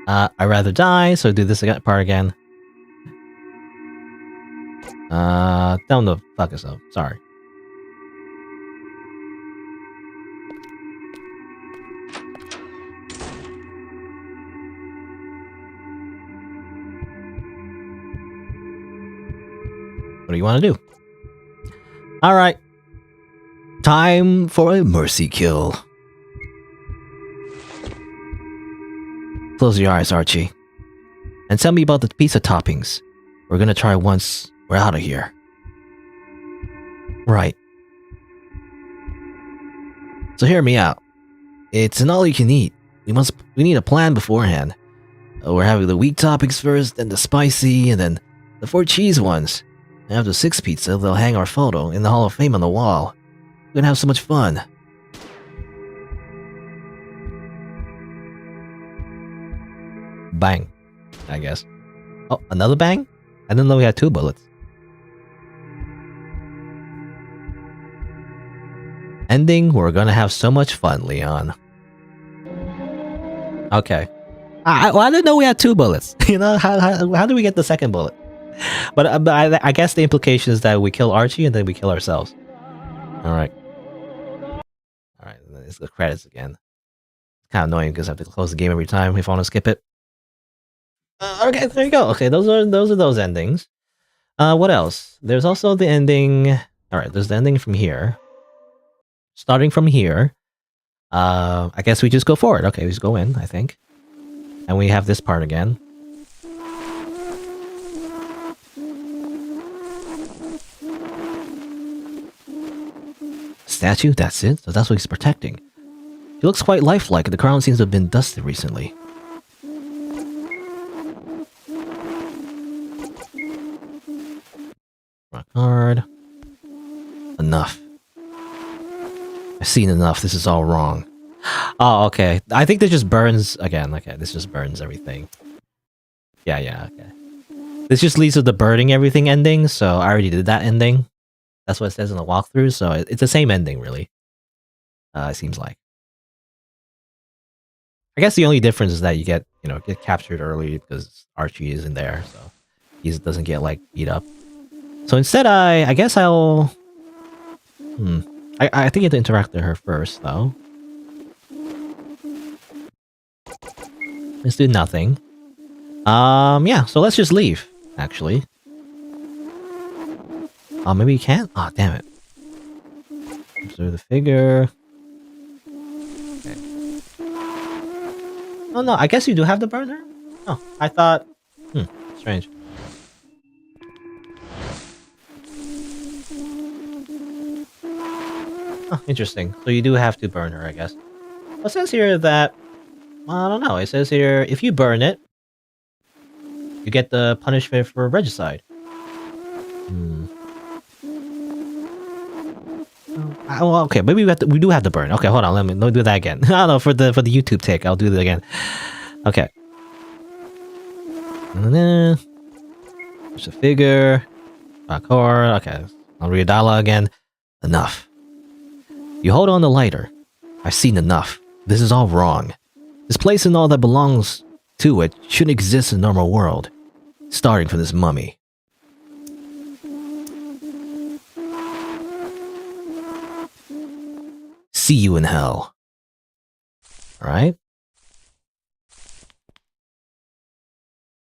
I'd rather die, so do this part again. Tell him to fuck yourself. Sorry. What do you want to do? Alright. Time for a mercy kill. Close your eyes, Archie. And tell me about the pizza toppings. We're gonna try once we're out of here. Right. So hear me out. It's an all you can eat. We need a plan beforehand. We're having the weak toppings first, then the spicy, and then the 4 cheese ones. And after 6 pizza, they'll hang our photo in the Hall of Fame on the wall. We're gonna have so much fun. Bang, I guess. Oh, another bang? I didn't know we had 2 bullets. Ending, we're gonna have so much fun, Leon. Okay. Well, I didn't know we had 2 bullets. You know, how do we get the second bullet? But I guess the implication is that we kill Archie and then we kill ourselves. Alright. Alright, it's the credits again. It's kind of annoying because I have to close the game every time if I want to skip it. Okay, there you go. Okay, those are those endings. What else? There's also the ending. Alright, there's the ending from here. Starting from here. I guess we just go forward. Okay, we just go in, I think. And we have this part again. Statue? That's it? So that's what he's protecting. He looks quite lifelike, and the crown seems to have been dusted recently. Rock hard. Enough. I've seen enough. This is all wrong. Oh, okay. I think this just burns again. Okay, this just burns everything. Yeah, okay. This just leads to the burning everything ending, so I already did that ending. That's what it says in the walkthrough, so it's the same ending, really. It seems like. I guess the only difference is that you get captured early because Archie is in there, so he doesn't get, like, beat up. So instead, I guess I'll... I think you have to interact with her first, though. Let's do nothing. Yeah, so let's just leave, actually. Oh, maybe you can't? Oh, damn it. Observe the figure. Okay. Oh, no, I guess you do have the burner? Oh, I thought... strange. Oh, interesting. So you do have to burn her, I guess. Well, it says here that... Well, I don't know. It says here, if you burn it, you get the punishment for regicide. Well, okay, maybe we do have to burn. Okay, hold on, let me do that again. I don't know, for the YouTube take, I'll do that again. Okay. There's a figure. Parkour. Okay, I'll read dialogue again. Enough. You hold on the lighter. I've seen enough. This is all wrong. This place and all that belongs to it shouldn't exist in a normal world. Starting from this mummy. See you in hell. Alright?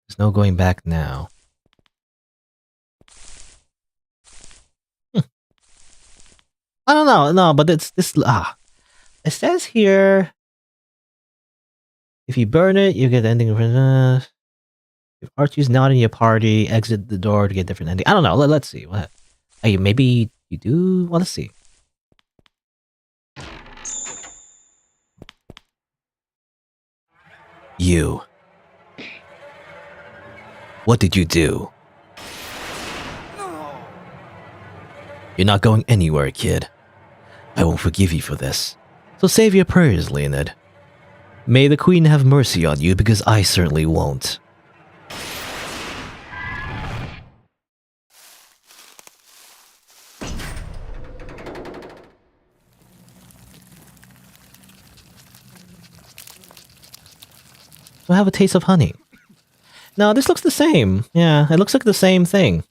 There's no going back now. I don't know, no, but it's this. It says here, if you burn it, you get the ending. If Archie's not in your party, exit the door to get a different ending. I don't know. Let's see. What? Hey, maybe you do. Well, let's see. You. What did you do? You're not going anywhere, kid. I won't forgive you for this. So save your prayers, Leonid. May the Queen have mercy on you, because I certainly won't. So I have a taste of honey. No, this looks the same. Yeah, it looks like the same thing.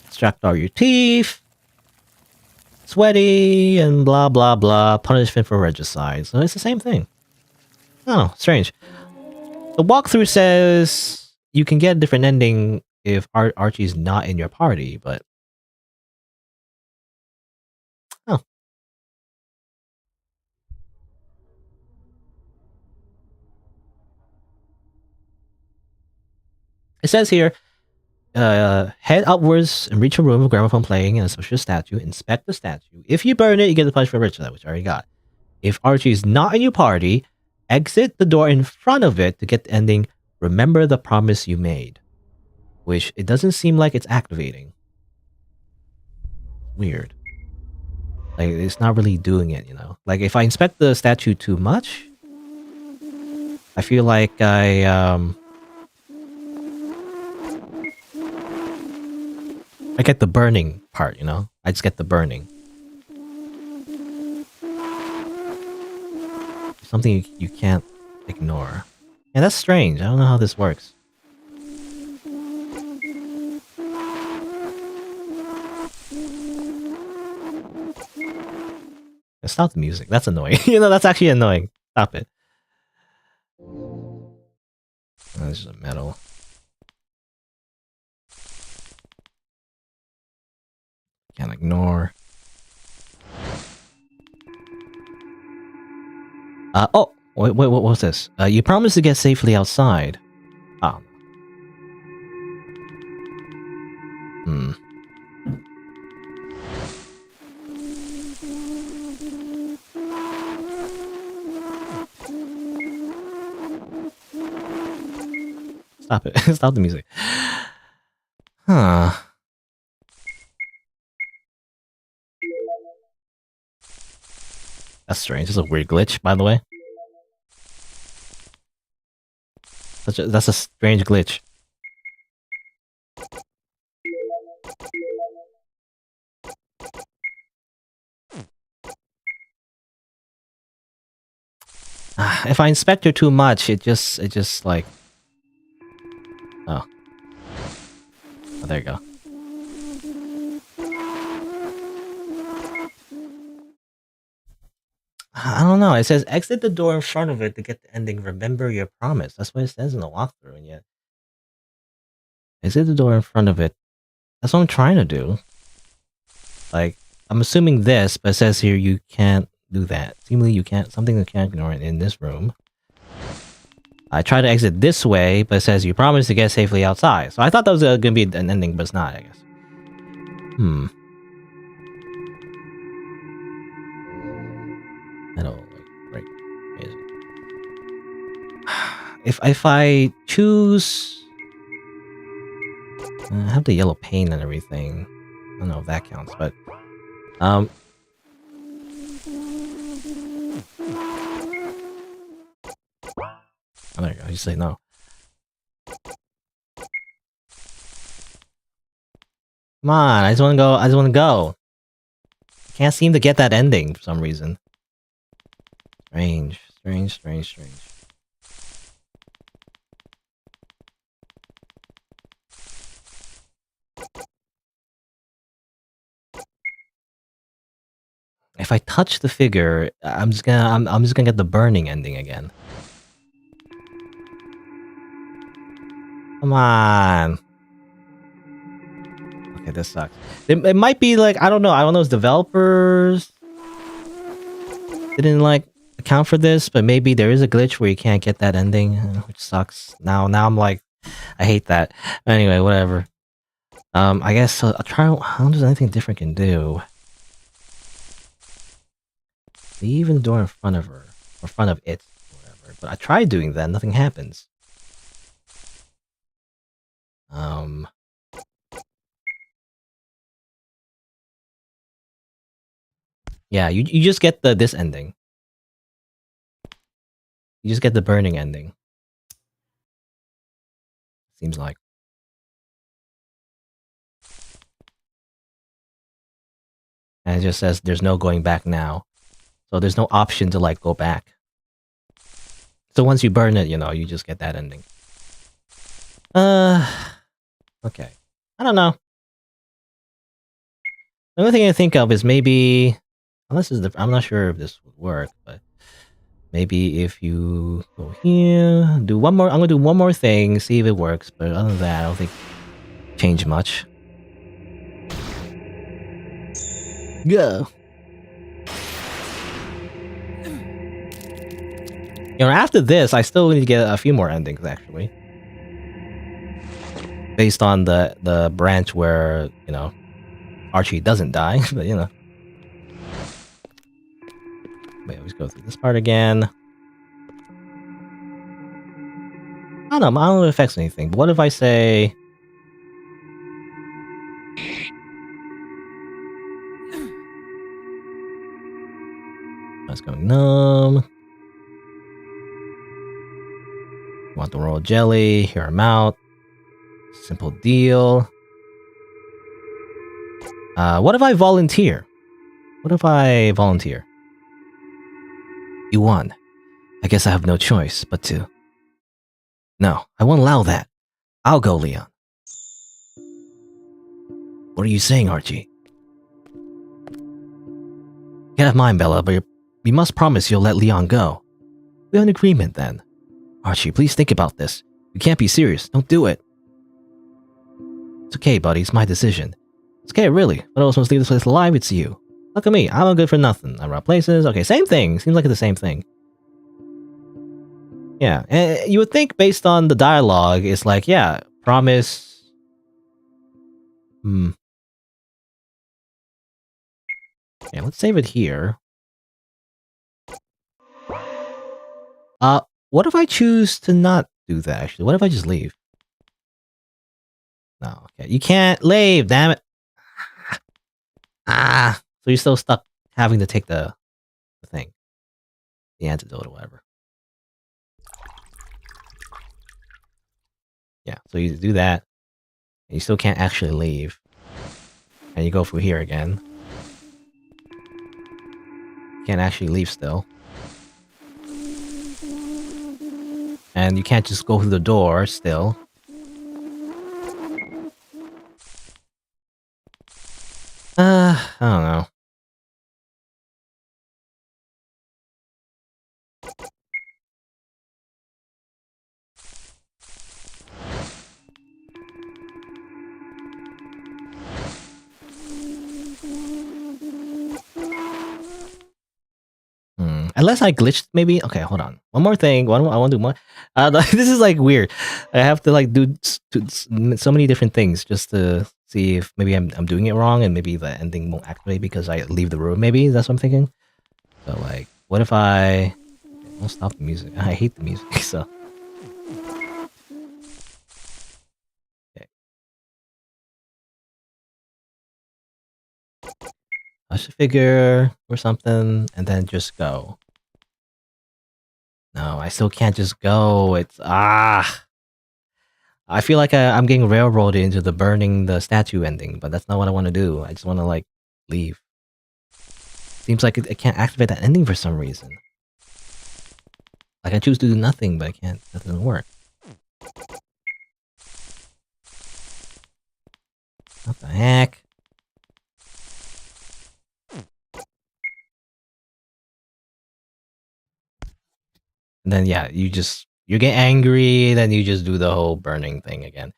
Extract all your teeth. Sweaty and blah blah blah. Punishment for regicide. So it's the same thing. Oh, strange. The walkthrough says you can get a different ending if Archie's not in your party, but... Oh. It says here, head upwards and reach a room with gramophone playing and a special statue. Inspect the statue. If you burn it, you get the punishment for regicide, which I already got. If Archie's not in your party, exit the door in front of it to get the ending. Remember the promise you made. Which, it doesn't seem like it's activating. Weird. Like, it's not really doing it, you know? Like, if I inspect the statue too much, I feel like I get the burning part, you know? I just get the burning. Something you can't ignore. Yeah, that's strange. I don't know how this works. Stop the music. That's annoying. You know, that's actually annoying. Stop it. Oh, this is a metal. Can't ignore. Oh! Wait, what was this? You promised to get safely outside. Oh. Stop it. Stop the music. Huh. That's strange. This is a weird glitch, by the way. That's a strange glitch. If I inspect her too much, it just like... Oh. Oh, there you go. I don't know. It says exit the door in front of it to get the ending. Remember your promise. That's what it says in the walkthrough, and yet... Exit the door in front of it. That's what I'm trying to do. Like, I'm assuming this, but it says here you can't do that. Seemingly you can't... Something you can't ignore in this room. I try to exit this way, but it says you promised to get safely outside. So I thought that was gonna be an ending, but it's not, I guess. I don't like break music. If I choose... I have the yellow paint and everything. I don't know if that counts, but... Oh, there you go. You say no. Come on, I just want to go. I just want to go. Can't seem to get that ending for some reason. Strange. If I touch the figure, I'm just gonna get the burning ending again. Come on. Okay, this sucks. It might be like, I don't know if developers didn't like account for this, but maybe there is a glitch where you can't get that ending, which sucks. Now I'm like, I hate that. Anyway, whatever. I guess I'll try. How does anything different can do? Leave the door in front of her, or front of it, whatever. But I tried doing that, nothing happens. Yeah, you just get this ending. You just get the burning ending. Seems like. And it just says there's no going back now. So there's no option to like go back. So once you burn it, you know, you just get that ending. Okay. I don't know. The only thing I think of is maybe, unless this is I'm not sure if this would work, but maybe if you go here, do one more. I'm gonna do one more thing, see if it works. But other than that, I don't think change much. Go. You know, after this, I still need to get a few more endings, actually. Based on the branch where, you know, Archie doesn't die, but, you know. Wait, let's go through this part again. I don't know if it affects anything, but what if I say... Let's go numb. Want the royal jelly, hear him out. Simple deal. What if I volunteer? What if I volunteer? You won. I guess I have no choice but to... No, I won't allow that. I'll go, Leon. What are you saying, Archie? Get out of mind, Bella, but you must promise you'll let Leon go. We have an agreement, then. Archie, please think about this. You can't be serious. Don't do it. It's okay, buddy. It's my decision. It's okay, really. If anyone wants to leave this place alive, it's you. Look at me. I'm a good for nothing. I rob places. Okay, same thing. Seems like it's the same thing. Yeah, and you would think based on the dialogue, it's like, yeah, promise. Okay, let's save it here. What if I choose to not do that, actually? What if I just leave? No, okay. You can't leave, damn it. So you're still stuck having to take the thing. The antidote or whatever. Yeah, so you do that. And you still can't actually leave. And you go through here again. Can't actually leave still. And you can't just go through the door still. I don't know. Unless I glitched, maybe. Okay, hold on. One more thing. I want to do more. This is like weird. I have to like do so many different things just to see if maybe I'm doing it wrong, and maybe the ending won't activate because I leave the room. Maybe that's what I'm thinking. So like, what if I? I'll stop the music. I hate the music. So. Okay. I should figure or something, and then just go. No, I still can't just go. It's I feel like I'm getting railroaded into the burning the statue ending, but that's not what I want to do. I just want to like leave. Seems like it can't activate that ending for some reason. Like I choose to do nothing, but I can't. That doesn't work. What the heck? And then yeah, you get angry, then you just do the whole burning thing again.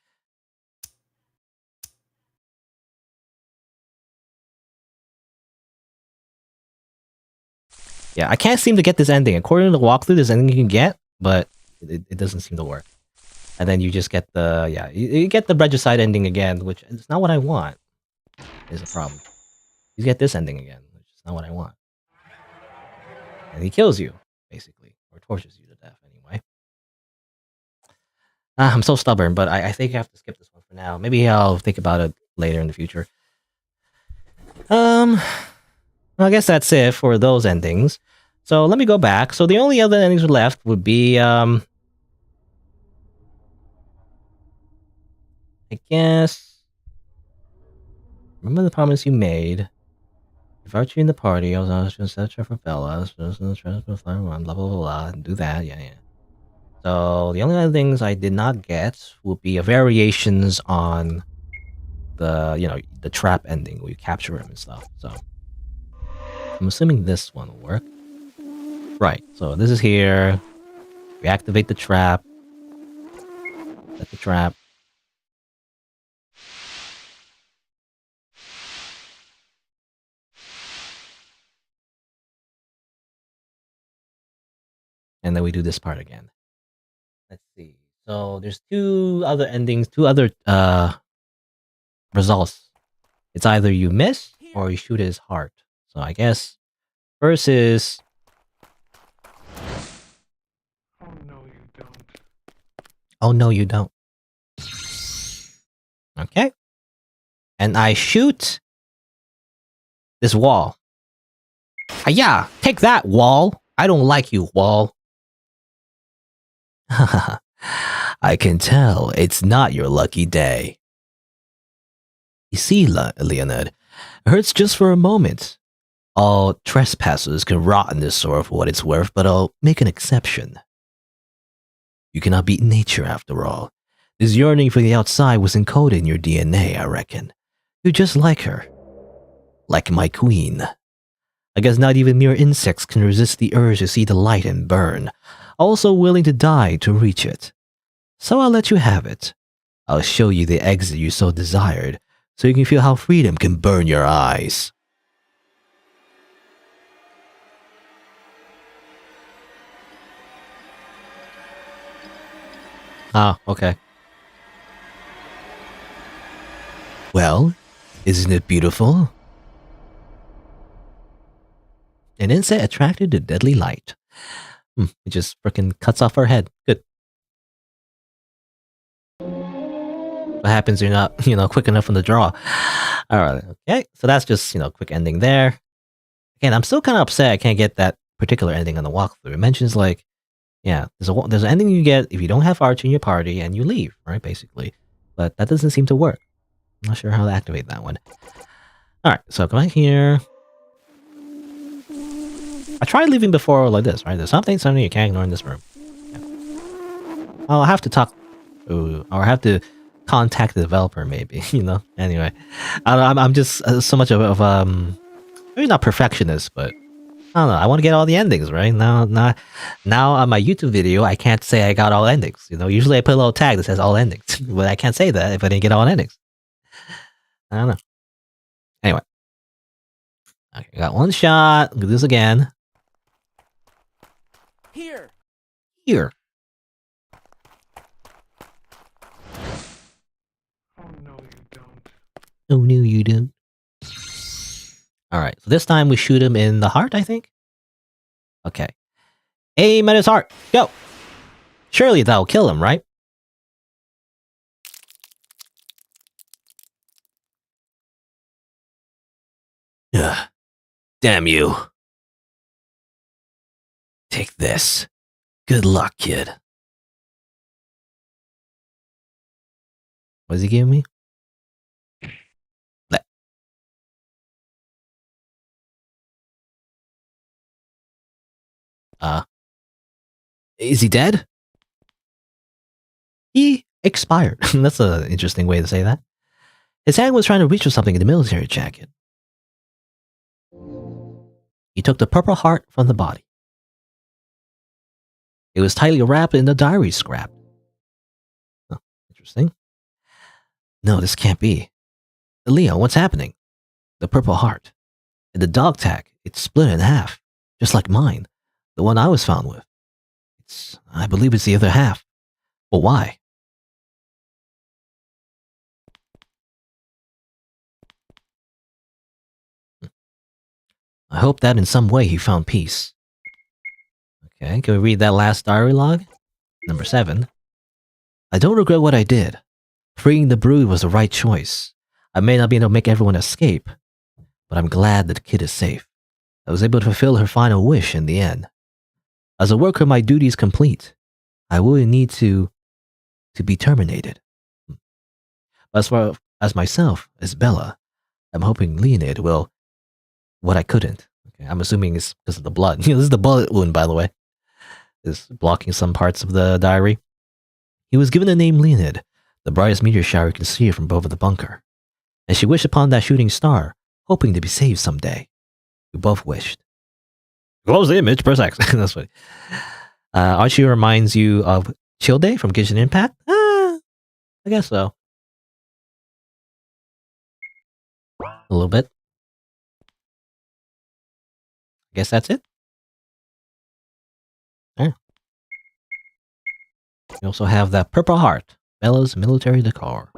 Yeah, I can't seem to get this ending. According to the walkthrough, there's ending you can get, but it doesn't seem to work. And then you just get the you get the regicide ending again, which is not what I want. Is a problem. You get this ending again, which is not what I want. And he kills you, basically, or tortures you to death anyway. I'm so stubborn, but I think I have to skip this one for now. Maybe I'll think about it later in the future. Well, I guess that's it for those endings. So let me go back. So the only other endings left would be I guess remember the promise you made. If Archie in the party, I was just set for Bella, blah blah blah blah. Do that, yeah. So the only other things I did not get would be variations on the the trap ending where you capture him and stuff. So I'm assuming this one will work. Right. So this is here. We activate the trap. Set the trap. And then we do this part again. Let's see. So there's two other endings, two other results. It's either you miss or you shoot his heart. So I guess first is... Oh no, you don't. Oh no, you don't. Okay. And I shoot this wall. Yeah, take that, wall. I don't like you, wall. I can tell it's not your lucky day. You see, Leonard, it hurts just for a moment. All trespassers can rot in this sore for what it's worth, but I'll make an exception. You cannot beat nature after all. This yearning for the outside was encoded in your DNA, I reckon. You're just like her. Like my queen. I guess not even mere insects can resist the urge to see the light and burn, also willing to die to reach it. So I'll let you have it. I'll show you the exit you so desired, so you can feel how freedom can burn your eyes. Ah, okay. Well, isn't it beautiful? An insect attracted to deadly light. It just frickin' cuts off her head. Good. What happens if you're not, quick enough on the draw? Alright, okay. So that's just, quick ending there. Again, I'm still kind of upset I can't get that particular ending on the walkthrough. It mentions like, yeah, there's an ending you get if you don't have Archie in your party and you leave, right, basically. But that doesn't seem to work. I'm not sure how to activate that one. Alright, so come back here. I tried leaving before like this, right? There's something you can't ignore in this room. Yeah. I'll have to talk... Ooh, or I have to contact the developer, maybe, Anyway, I'm just so much of maybe not perfectionist, but I don't know. I want to get all the endings, right? Now on my YouTube video, I can't say I got all endings. Usually I put a little tag that says all endings, but I can't say that if I didn't get all endings. I don't know. Anyway, okay, got one shot. We'll do this again. Here. Oh no, you don't. Oh no, you don't. Alright, so this time we shoot him in the heart, I think? Okay. Aim at his heart. Go! Surely that'll kill him, right? Ugh. Damn you. Take this. Good luck, kid. What does he give me? Is he dead? He expired. That's an interesting way to say that. His hand was trying to reach for something in the military jacket. He took the purple heart from the body. It was tightly wrapped in the diary scrap. Oh, interesting. No, this can't be. Leo, what's happening? The purple heart. And the dog tag, it's split in half. Just like mine. The one I was found with. I believe it's the other half. But why? I hope that in some way he found peace. Okay, can we read that last diary log? Number 7. I don't regret what I did. Freeing the brood was the right choice. I may not be able to make everyone escape, but I'm glad that the kid is safe. I was able to fulfill her final wish in the end. As a worker, my duty is complete. I will need to be terminated. As far as myself, as Bella, I'm hoping Leonid will what I couldn't. Okay, I'm assuming it's because of the blood. This is the bullet wound, by the way. is blocking some parts of the diary. He was given the name Leonid, the brightest meteor shower you can see from above the bunker. And she wished upon that shooting star, hoping to be saved someday. We both wished. Close the image, press X. That's funny. Archie reminds you of Chill Day from Genshin Impact? I guess so. A little bit. I guess that's it. There. We also have that Purple Heart, Bella's military decor.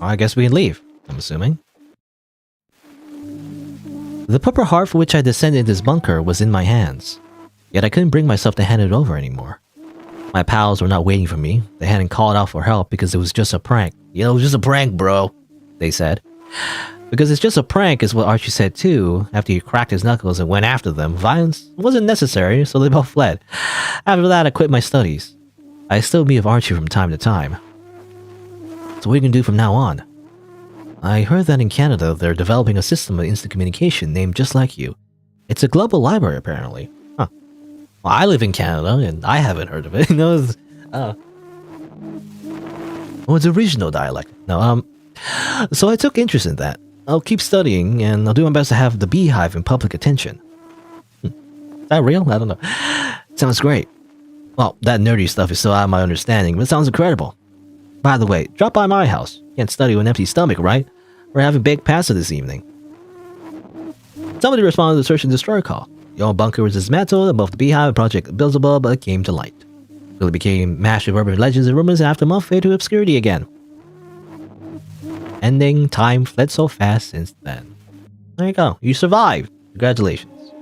I guess we can leave, I'm assuming. The Purple Heart for which I descended in this bunker was in my hands. Yet I couldn't bring myself to hand it over anymore. My pals were not waiting for me. They hadn't called out for help because it was just a prank. Yeah, it was just a prank, bro, they said. Because it's just a prank is what Archie said too. After he cracked his knuckles and went after them, violence wasn't necessary, so they both fled. After that, I quit my studies. I still meet with Archie from time to time. So what are you gonna do from now on? I heard that in Canada, they're developing a system of instant communication named just like you. It's a global library, apparently. Huh. Well, I live in Canada, and I haven't heard of it. You know, it's a regional dialect. No, so I took interest in that. I'll keep studying, and I'll do my best to have the beehive in public attention. Is that real? I don't know. Sounds great. Well, that nerdy stuff is still out of my understanding, but it sounds incredible. By the way, drop by my house. Can't study with an empty stomach, right? We're having baked pasta this evening. Somebody responded to the search and destroy call. The old bunker was dismantled above the beehive project Beelzebub came to light. It became mashed with urban legends and rumors, and after a month faded to obscurity again. Ending, time fled so fast since then. There you go. You survived. Congratulations.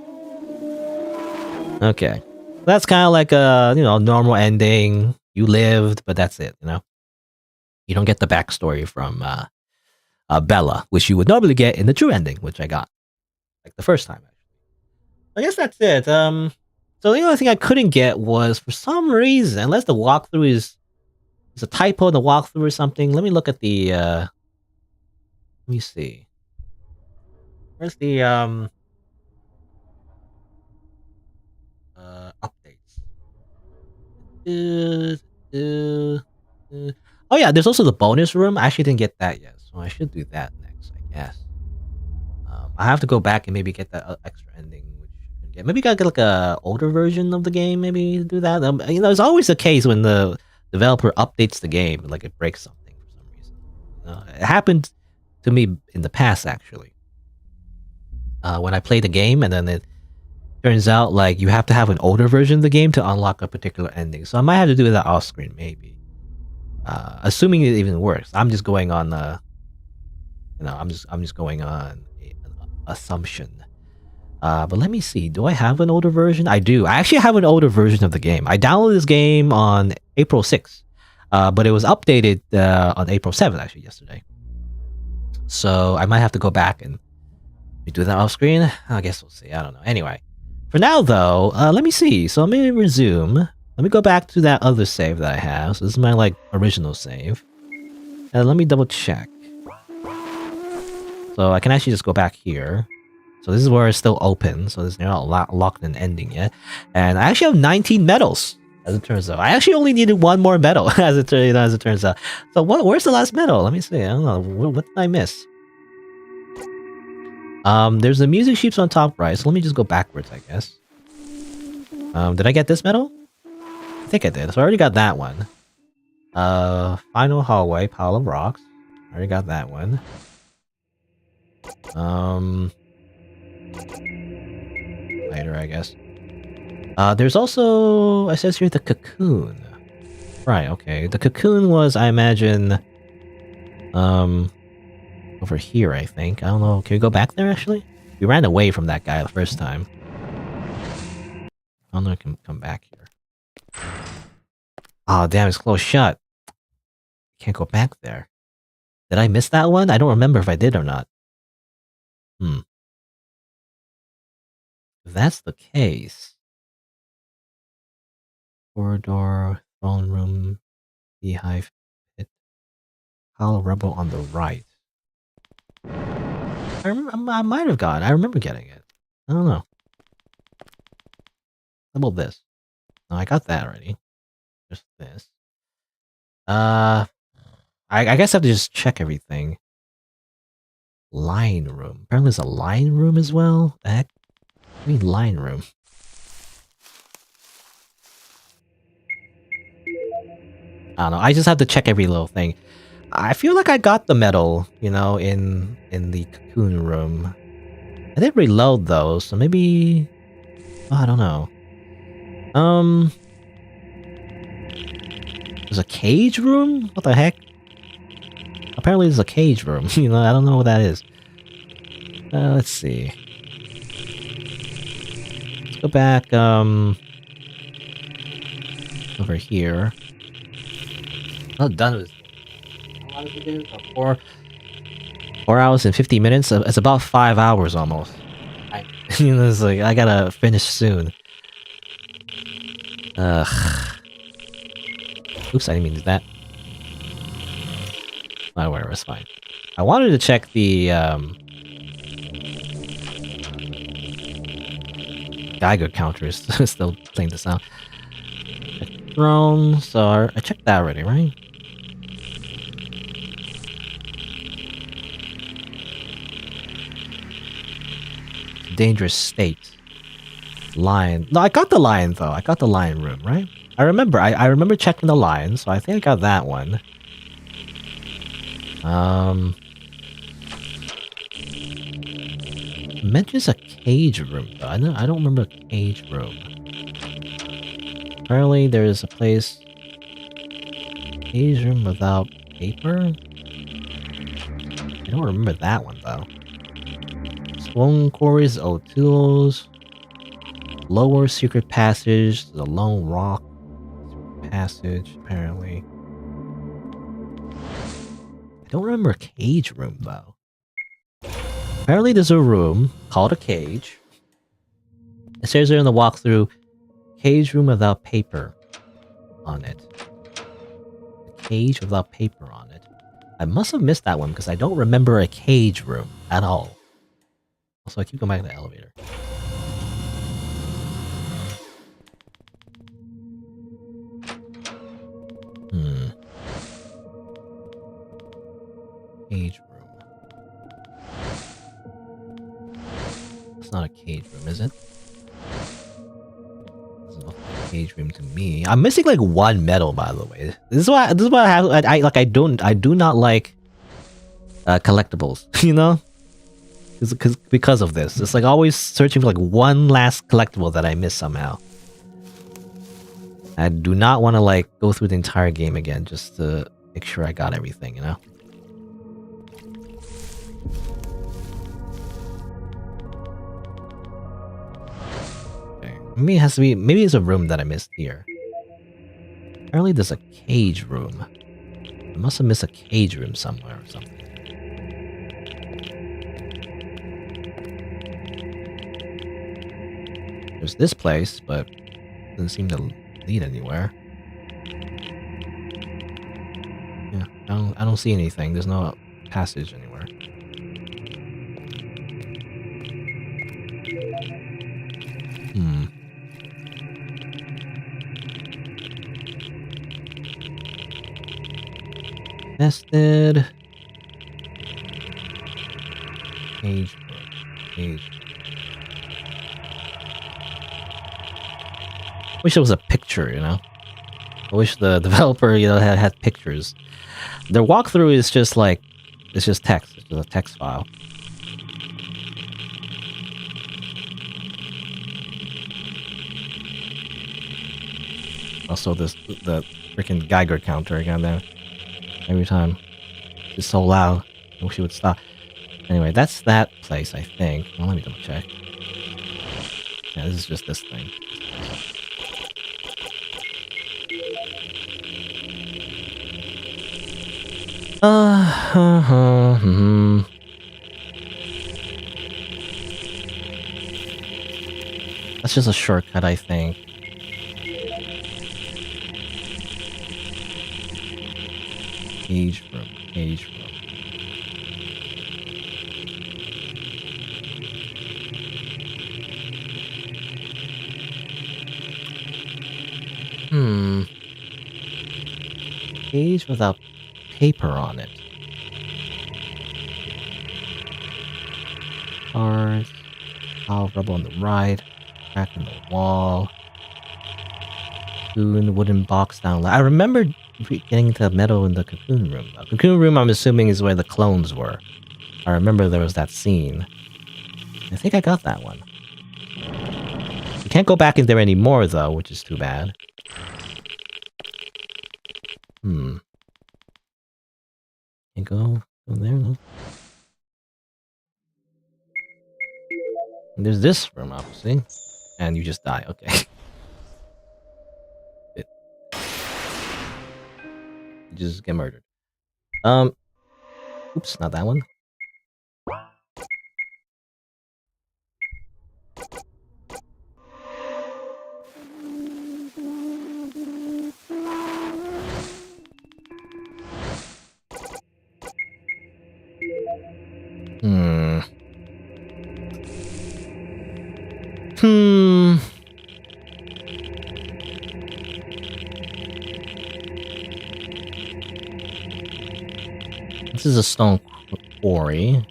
Okay. That's kind of like a, normal ending. You lived, but that's it, You don't get the backstory from Bella, which you would normally get in the true ending, which I got. Like the first time, actually. I guess that's it. So the only thing I couldn't get was, for some reason, unless the walkthrough is a typo in the walkthrough or something. Let me look at the, let me see. Where's the, updates? Oh yeah, there's also the bonus room. I actually didn't get that yet, so I should do that next, I guess. I have to go back and maybe get that extra ending, which I can get. Maybe gotta get like a older version of the game. Maybe do that. It's always the case when the developer updates the game, like it breaks something for some reason. It happened to me in the past, actually. When I played the game, and then it turns out like you have to have an older version of the game to unlock a particular ending. So I might have to do that off screen, maybe. Assuming it even works. I'm just going on I'm just going on an assumption. But let me see. Do I have an older version? I do. I actually have an older version of the game. I downloaded this game on April 6th. But it was updated on April 7th, actually, yesterday. So I might have to go back and do that off screen. I guess we'll see. I don't know. Anyway, for now though, let me see. So let me resume. Let me go back to that other save that I have. So this is my original save. And let me double check. So I can actually just go back here. So this is where it's still open. So there's not locked in ending yet. And I actually have 19 medals, as it turns out. I actually only needed one more medal, as it turns out. So where's the last medal? Let me see. I don't know. What did I miss? There's the music sheets on top right. So let me just go backwards, I guess. Did I get this medal? I think I did. So I already got that one. Final hallway, pile of rocks. I already got that one. Later, I guess. There's also, it says here, the cocoon. Right, okay. The cocoon was, I imagine, over here, I think. I don't know. Can we go back there, actually? We ran away from that guy the first time. I don't know if I can come back here. Oh, damn, it's closed shut. Can't go back there. Did I miss that one? I don't remember if I did or not. If that's the case. Corridor, throne room, beehive, pit, pile of rubble on the right. I might have gotten. I remember getting it. I don't know. How about this? No, I got that already. Just this. I guess I have to just check everything. Line room. Apparently there's a line room as well. The heck? What do you mean line room? I don't know. I just have to check every little thing. I feel like I got the medal, you know, in the cocoon room. I didn't reload though, so maybe... Oh, I don't know. There's a cage room? What the heck? Apparently there's a cage room. You know, I don't know what that is. Let's see. Let's go back, over here. Not done with this. How long did we do? About 4 hours and 50 minutes? It's about 5 hours almost. You know, it's like, I gotta finish soon. Ugh. Oops, I didn't mean to do that. Oh, whatever, it's fine. I wanted to check the, Geiger counter is still playing the sound. Drone, so I checked that already, right? Dangerous state. Lion. No, I got the lion though. I got the lion room, right? I remember. I remember checking the lion, so I think I got that one. Mentions a cage room though. I don't remember a cage room. Apparently there's a place. Cage room without paper? I don't remember that one though. Stone quarries, old tools. Lower secret passage, the lone rock passage, apparently. I don't remember a cage room though. Apparently there's a room called a cage. It says there in the walkthrough, cage room without paper on it. A cage without paper on it. I must have missed that one because I don't remember a cage room at all. Also, I keep going back to the elevator. Cage room. It's not a cage room, is it? Doesn't look like a cage room to me. I'm missing like one medal, by the way. This is why I have. I do not like collectibles. You know, because of this. It's like always searching for like one last collectible that I miss somehow. I do not want to like go through the entire game again just to make sure I got everything, you know? Okay. Maybe it has to be, maybe it's a room that I missed here. Apparently there's a cage room. I must have missed a cage room somewhere or something. There's this place, but it doesn't seem to lead anywhere. Yeah, I don't see anything. There's no passage anywhere. Nested. Cage. Wish it was a picture, you know? I wish the developer, you know, had pictures. Their walkthrough is just like, it's just text. It's just a text file. Also, the freaking Geiger counter again there. Every time. It's so loud. I wish it would stop. Anyway, that's that place, I think. Well, let me double check. Yeah, this is just this thing. That's just a shortcut, I think. Cage room. Cage room. Cage without paper on it. Cars. Pile of rubble on the right. Crack in the wall. Cocoon, wooden box down. I remember getting into metal in the cocoon room. The cocoon room, I'm assuming, is where the clones were. I remember there was that scene. I think I got that one. You can't go back in there anymore, though, which is too bad. Can't go there, no. And there's this room, obviously. And you just die, okay. You just get murdered. Oops, not that one. This is a stone quarry.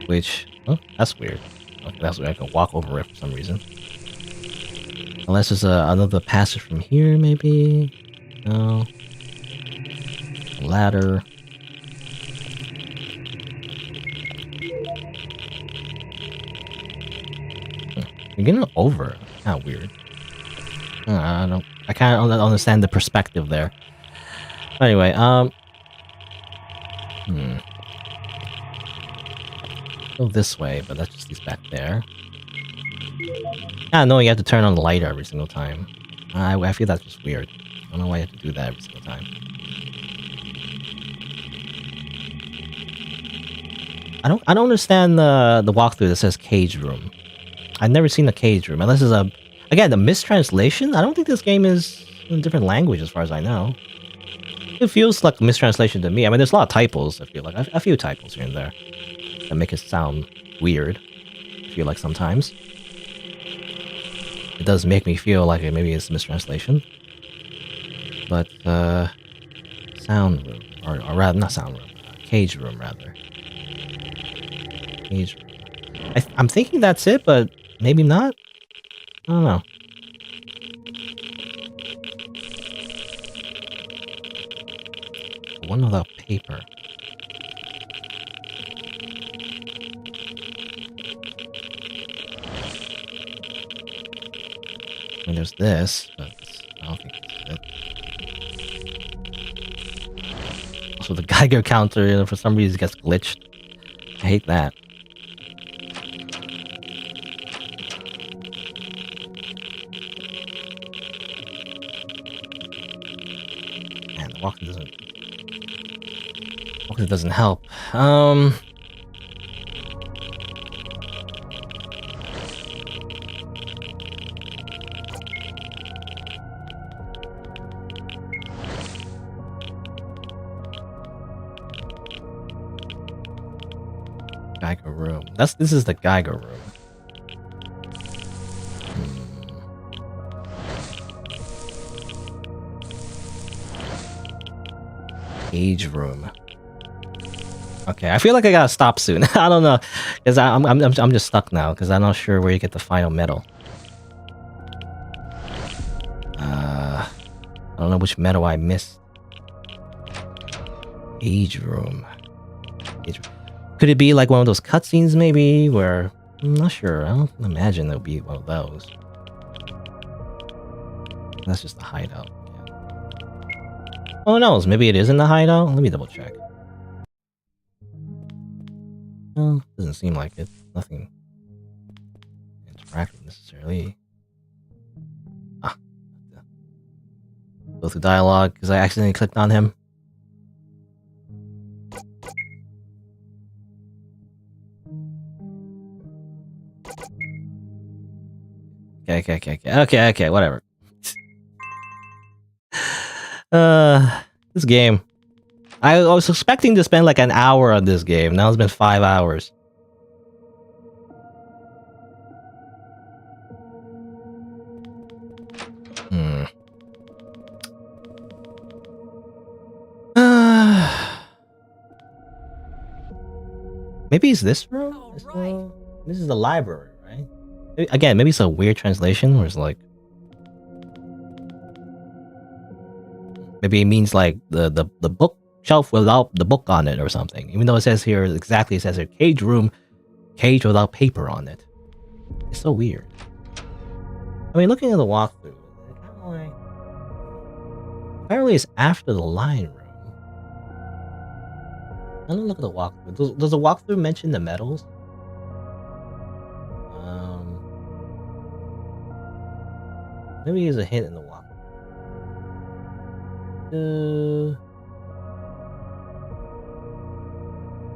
Which... oh, that's weird. Okay, that's weird. I can walk over it for some reason. Unless there's another passage from here, maybe? No. A ladder. You're getting over. Kind of weird. I kind of understand the perspective there. Anyway, go this way, but that just leads back there. No, you have to turn on the light every single time. I feel that's just weird. I don't know why you have to do that every single time. I don't understand the walkthrough that says cage room. I've never seen a cage room, unless it's again, the mistranslation? I don't think this game is in a different language as far as I know. It feels like a mistranslation to me. I mean, there's a lot of typos, I feel like. A few typos here and there that make it sound weird, I feel like sometimes. It does make me feel like maybe it's a mistranslation. But, sound room, or rather, not sound room, cage room, rather. Cage room. I'm thinking that's it, but maybe not? I don't know. One without paper. I mean, there's this, but I don't think that's it. Also, the Geiger counter, you know, for some reason, gets glitched. I hate that. Man, the walking doesn't help. Geiger room. This is the Geiger room. Cage room. Okay, I feel like I gotta stop soon. I don't know, because I'm just stuck now because I'm not sure where you get the final medal. I don't know which medal I missed. Cage room. Could it be like one of those cutscenes, maybe, where I'm not sure. I don't imagine there'll be one of those. That's just a hideout. Oh, who knows? Maybe it is in the hideout. Let me double check. Well, doesn't seem like it. Nothing interactive necessarily. Go through dialogue because I accidentally clicked on him. Okay, whatever. This game. I was expecting to spend like an hour on this game. Now it's been 5 hours. Maybe it's this room? This is the library, right? Again, maybe it's a weird translation where it's like... Maybe it means like the bookshelf without the book on it or something. Even though it says here, exactly, it says here, cage room, cage without paper on it. It's so weird. I mean, looking at the walkthrough, it's kind of like... Apparently it's after the line room. Let me look at the walkthrough. Does the walkthrough mention the medals? Maybe there's a hint in the walkthrough.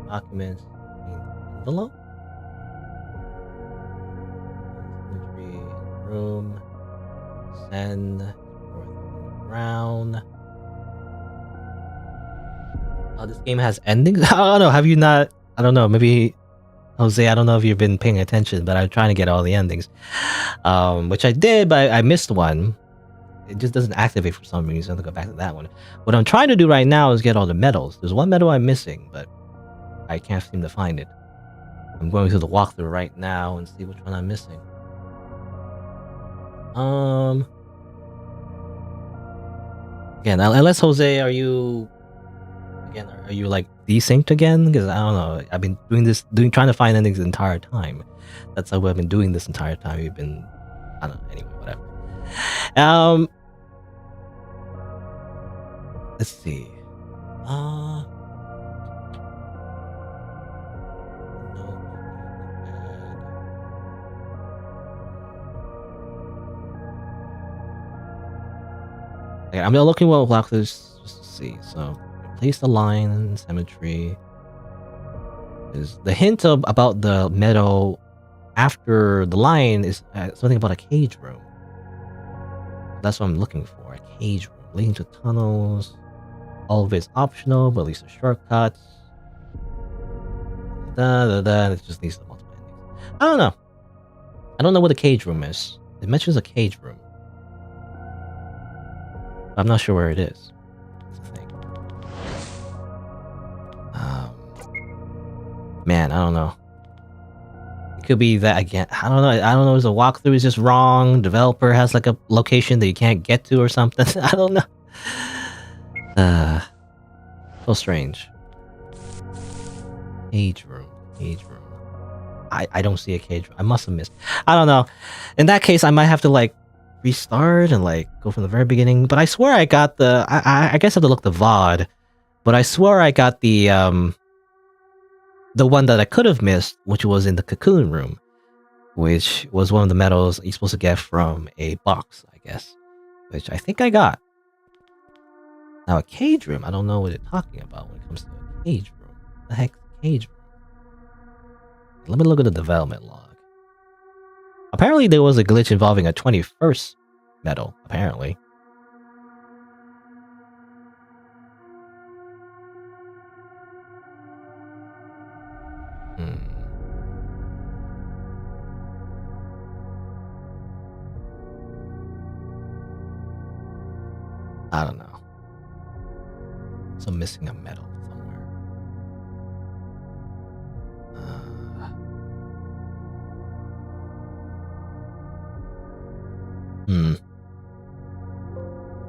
Documents. Envelope? Symmetry in the room. Send. Round. Oh, this game has endings? I don't know. Have you not? I don't know. Maybe, Jose, I don't know if you've been paying attention, but I'm trying to get all the endings. Which I did, but I missed one. It just doesn't activate for some reason. I have to go back to that one. What I'm trying to do right now is get all the medals. There's one medal I'm missing, but I can't seem to find it. I'm going through the walkthrough right now and see which one I'm missing. Again, unless Jose, are you like desynced again? Because I don't know. I've been trying to find endings the entire time. That's how I've been doing this entire time. We've been, I don't know. Anyway, whatever. Let's see. No. Okay, I'm looking what walkthroughs just to see. So, place the line in symmetry. Is the hint about the meadow after the line is something about a cage room. That's what I'm looking for. A cage room leading to tunnels. All of it's optional, but at least the shortcuts. It just needs the multiple endings. I don't know. I don't know what a cage room is. It mentions a cage room. I'm not sure where it is. That's the thing. Man, I don't know. It could be that again. I don't know. I don't know if the walkthrough is just wrong. Developer has like a location that you can't get to or something. I don't know. So strange. Cage room. Cage room. I don't see a cage room. I must have missed. I don't know. In that case, I might have to like restart and like go from the very beginning. But I swear I got the. I guess I have to look the VOD. But I swear I got the one that I could have missed, which was in the cocoon room, which was one of the medals you're supposed to get from a box, I guess, which I think I got. Now a cage room, I don't know what they're talking about when it comes to a cage room. What the heck, cage room? Let me look at the development log. Apparently there was a glitch involving a 21st medal, apparently. I don't know. So I'm missing a medal somewhere.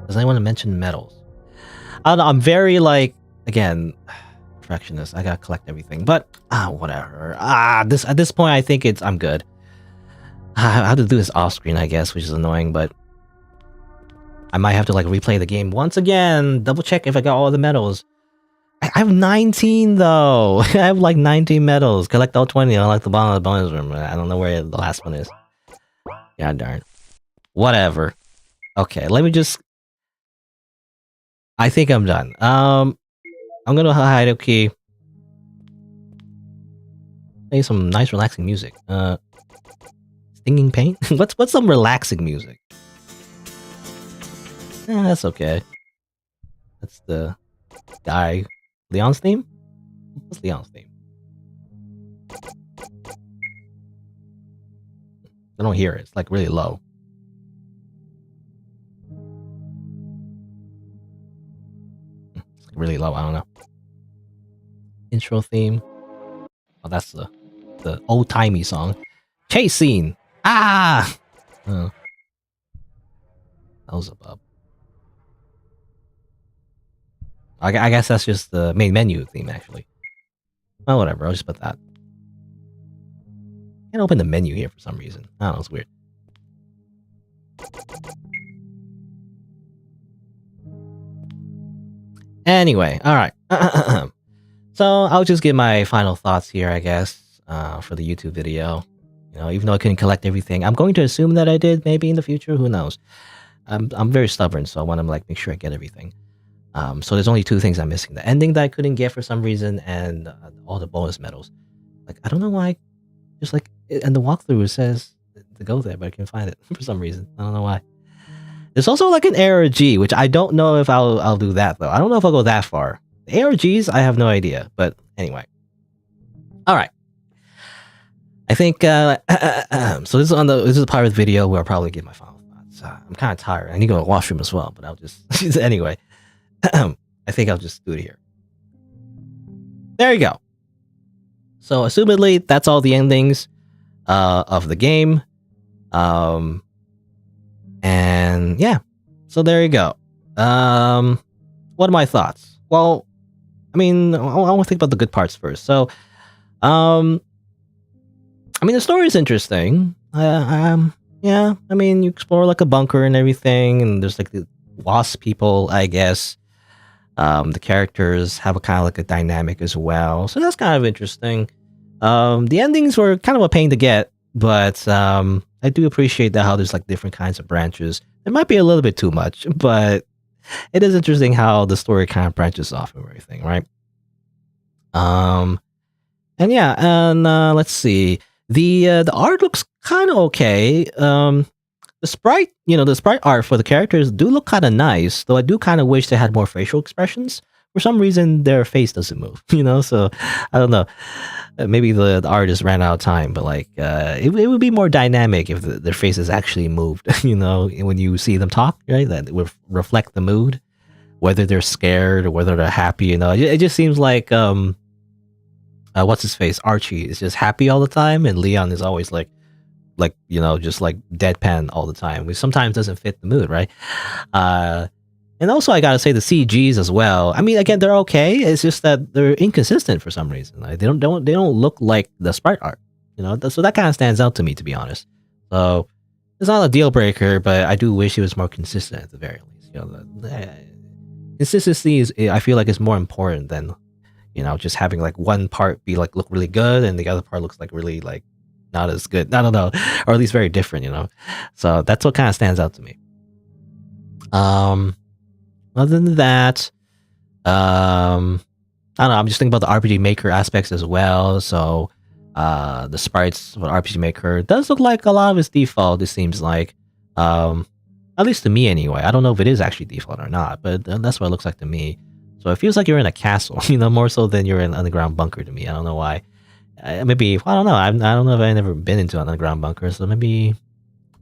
Does anyone mention medals? I don't know. I'm very like, again, perfectionist. I gotta collect everything, but whatever. At this point, I think I'm good. I have to do this off screen, I guess, which is annoying, but I might have to like replay the game once again, double check if I got all the medals. I have 19 though. I have like 19 medals. Collect all 20. I like the bottom of the bonus room. I don't know where the last one is. Yeah, darn. Whatever. Okay, let me just. I think I'm done. I'm gonna hide a key. Play some nice relaxing music. Stinging pain. what's some relaxing music? That's okay. That's the guy Leon's theme? What's Leon's theme? I don't hear it. It's like really low. It's like really low. I don't know. Intro theme. Oh, that's the old timey song. Chase scene. Ah. Oh. That was above. I guess that's just the main menu theme, actually. Oh, whatever. I'll just put that. Can't open the menu here for some reason. I don't know. It's weird. Anyway, all right. So I'll just give my final thoughts here, I guess, for the YouTube video. You know, even though I couldn't collect everything, I'm going to assume that I did. Maybe in the future, who knows? I'm very stubborn, so I want to like make sure I get everything. So there's only two things I'm missing: the ending that I couldn't get for some reason, and all the bonus medals. Like I don't know why, just like and the walkthrough it says to go there, but I can't find it for some reason. I don't know why. There's also like an ARG, which I don't know if I'll do that though. I don't know if I'll go that far. The ARGs, I have no idea. But anyway, all right. I think so. This is a part of the video where I'll probably give my final thoughts. I'm kind of tired. I need to go to the washroom as well, but I'll just anyway. I think I'll just do it here. There you go. So, assumedly, that's all the endings of the game. And yeah, so there you go. What are my thoughts? Well, I mean, I want to think about the good parts first. So, I mean, the story is interesting. Yeah, I mean, you explore like a bunker and everything, and there's like the Wasp people, I guess. The characters have a kind of like a dynamic as well, so that's kind of interesting. The endings were kind of a pain to get, but I do appreciate that how there's like different kinds of branches. It might be a little bit too much, but it is interesting how the story kind of branches off and everything, right? And yeah, and let's see. The art looks kind of okay. The sprite art for the characters do look kind of nice, though I do kind of wish they had more facial expressions. For some reason, their face doesn't move, so I don't know. Maybe the artist ran out of time, but like, it would be more dynamic if their faces actually moved, when you see them talk, right? That would reflect the mood, whether they're scared or whether they're happy, It just seems like, what's his face? Archie is just happy all the time, and Leon is always like, just like deadpan all the time, which sometimes doesn't fit the mood, right? And also I gotta say the CGs as well. I mean, again, they're okay. It's just that they're inconsistent for some reason. Like, they don't look like the sprite art, So that kind of stands out to me, to be honest. So it's not a deal breaker, but I do wish it was more consistent at the very least. The consistency is, I feel like, is more important than just having like one part be like look really good and the other part looks like really like not as good. I don't know, or at least very different, So that's what kind of stands out to me. Other than that, I don't know. I'm just thinking about the RPG Maker aspects as well. So, the sprites for RPG Maker does look like a lot of its default. It seems like, at least to me anyway. I don't know if it is actually default or not, but that's what it looks like to me. So it feels like you're in a castle, more so than you're in an underground bunker to me. I don't know why. Maybe, I don't know. I don't know if I've never been into an underground bunker, so maybe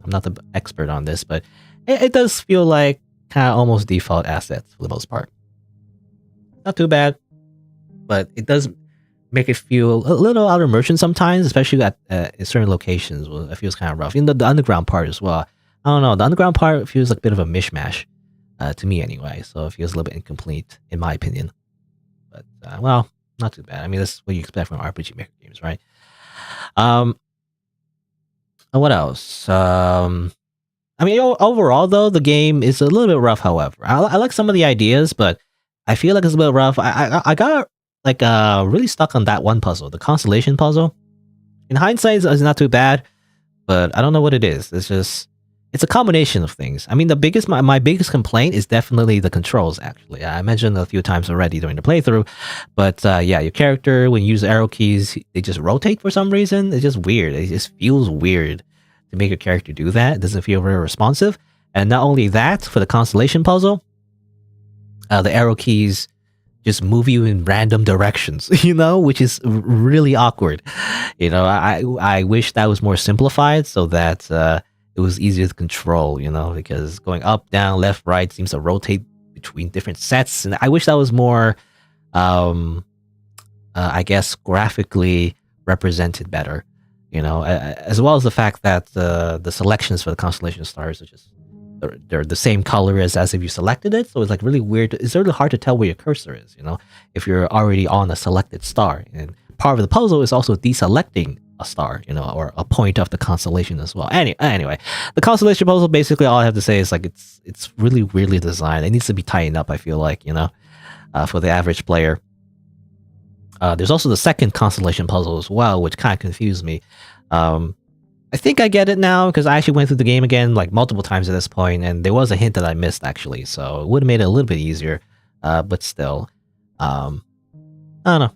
I'm not the expert on this, but it does feel like kind of almost default assets for the most part. Not too bad, but it does make it feel a little out of immersion sometimes, especially at certain locations. It feels kind of rough. Even the underground part as well. I don't know. The underground part feels like a bit of a mishmash to me anyway, so it feels a little bit incomplete in my opinion. But, well, not too bad. I mean, that's what you expect from RPG Maker games, right? What else? I mean, overall, though, the game is a little bit rough, however. I like some of the ideas, but I feel like it's a bit rough. I got, like, really stuck on that one puzzle, the constellation puzzle. In hindsight, it's not too bad, but I don't know what it is. It's a combination of things. I mean, my biggest complaint is definitely the controls, actually. I mentioned a few times already during the playthrough, but yeah, your character, when you use the arrow keys, they just rotate for some reason. It's just weird. It just feels weird to make your character do that. It doesn't feel very responsive. And not only that, for the constellation puzzle, the arrow keys just move you in random directions, which is really awkward. I wish that was more simplified so that it was easier to control, because going up, down, left, right seems to rotate between different sets. And I wish that was more, I guess, graphically represented better, as well as the fact that the selections for the constellation stars are just, they're the same color as if you selected it. So it's like really weird. It's really hard to tell where your cursor is, if you're already on a selected star. And part of the puzzle is also deselecting a star, or a point of the constellation as well. Anyway, the constellation puzzle, basically all I have to say is like it's really weirdly designed. It needs to be tightened up, I feel like, for the average player. There's also the second constellation puzzle as well, which kind of confused me. I think I get it now because I actually went through the game again like multiple times at this point, and there was a hint that I missed actually, so it would have made it a little bit easier. But still, I don't know.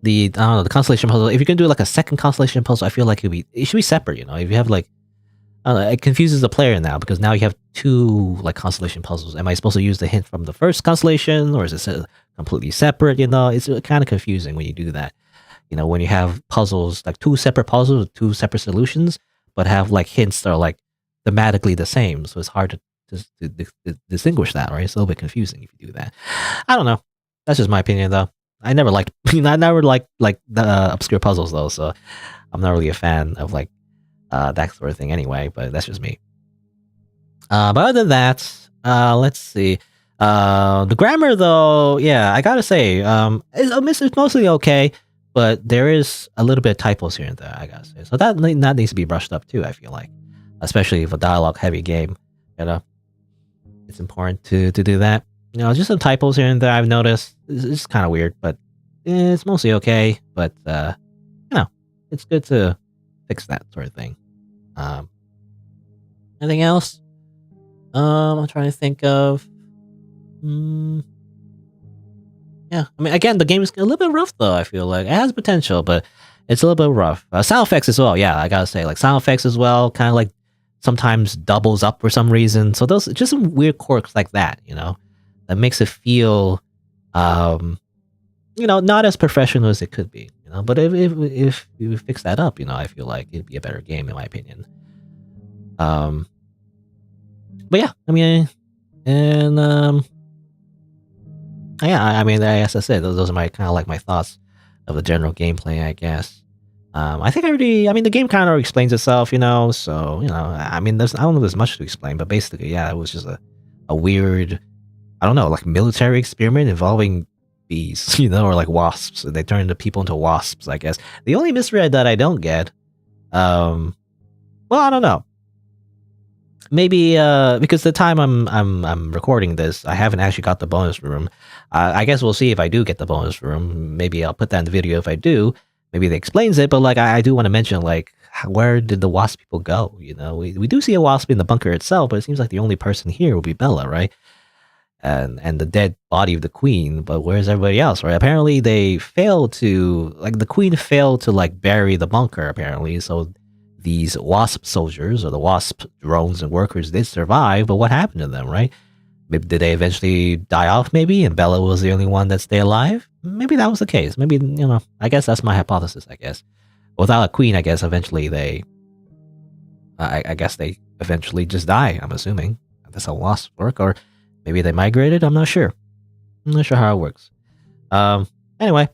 The constellation puzzle. If you're gonna do like a second constellation puzzle, I feel like it should be separate. If you have like, it confuses the player now because now you have two like constellation puzzles. Am I supposed to use the hint from the first constellation, or is it completely separate? It's kind of confusing when you do that. When you have puzzles, like two separate puzzles with two separate solutions, but have like hints that are like thematically the same. So it's hard to distinguish that, right? It's a little bit confusing if you do that. I don't know. That's just my opinion, though. I never liked, like the obscure puzzles, though. So I'm not really a fan of like that sort of thing, anyway. But that's just me. But other than that, let's see. The grammar, though, yeah, I gotta say, it's mostly okay. But there is a little bit of typos here and there, I gotta say. So that needs to be brushed up too, I feel like. Especially for a dialogue-heavy game, It's important to do that. Just some typos here and there I've noticed. It's kind of weird, but it's mostly okay. But, it's good to fix that sort of thing. Anything else? I'm trying to think of... Yeah, I mean, again, the game is a little bit rough, though, I feel like. It has potential, but it's a little bit rough. Sound effects as well, yeah, I gotta say. Like, sound effects as well, kind of like sometimes doubles up for some reason. So those, just some weird quirks like that, that makes it feel, not as professional as it could be, But if you fix that up, I feel like it'd be a better game, in my opinion. But yeah, I mean, and, yeah, I mean, as I said, those are my kind of like my thoughts of the general gameplay, I guess. I think the game kind of explains itself, so, I mean, I don't know if there's much to explain, but basically, yeah, it was just a weird, I don't know, like military experiment involving bees, or like wasps, and they turn the people into wasps, I guess. The only mystery that I don't get, well, I don't know. Maybe because the time I'm recording this, I haven't actually got the bonus room. I guess we'll see if I do get the bonus room. Maybe I'll put that in the video if I do. Maybe it explains it, but like I do want to mention, like, where did the wasp people go? We do see a wasp in the bunker itself, but it seems like the only person here will be Bella, right? And the dead body of the queen, but where's everybody else, right? Apparently they failed to, like, the queen failed to like bury the bunker, apparently, so these Wasp soldiers, or the Wasp drones and workers, did survive, but what happened to them, right? Maybe, did they eventually die off, maybe, and Bella was the only one that stayed alive? Maybe that was the case. Maybe, I guess that's my hypothesis, I guess. Without a queen, I guess eventually they... I guess they eventually just die, I'm assuming. That's how Wasps work, or maybe they migrated, I'm not sure. I'm not sure how it works. Anyway.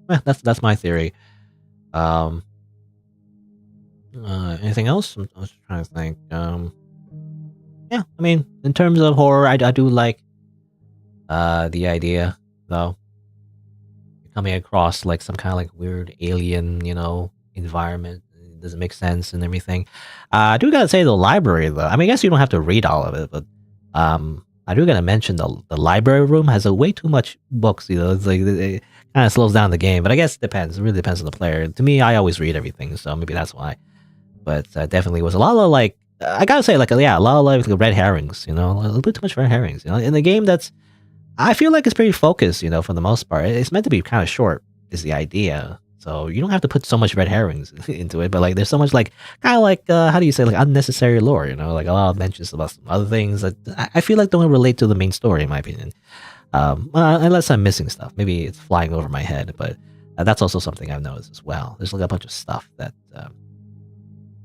That's my theory. Anything else? I was trying to think. Yeah, I mean, in terms of horror, I do like the idea, though. Coming across like some kind of like weird alien, environment. It doesn't make sense and everything. I do gotta say the library, though. I mean, I guess you don't have to read all of it, but I do gotta mention the library room has way too much books. It's like it kind of slows down the game, but I guess it depends. It really depends on the player. To me, I always read everything, so maybe that's why. But definitely was a lot of like, I gotta say, like, yeah, a lot of like red herrings, a little bit too much red herrings, in a game I feel like it's pretty focused, for the most part. It's meant to be kind of short, is the idea. So you don't have to put so much red herrings into it, but like there's so much like kind of like how do you say, like unnecessary lore, you know, like a lot of mentions about some other things that I feel like don't relate to the main story, in my opinion. Unless I'm missing stuff, maybe it's flying over my head, but that's also something I've noticed as well. There's like a bunch of stuff that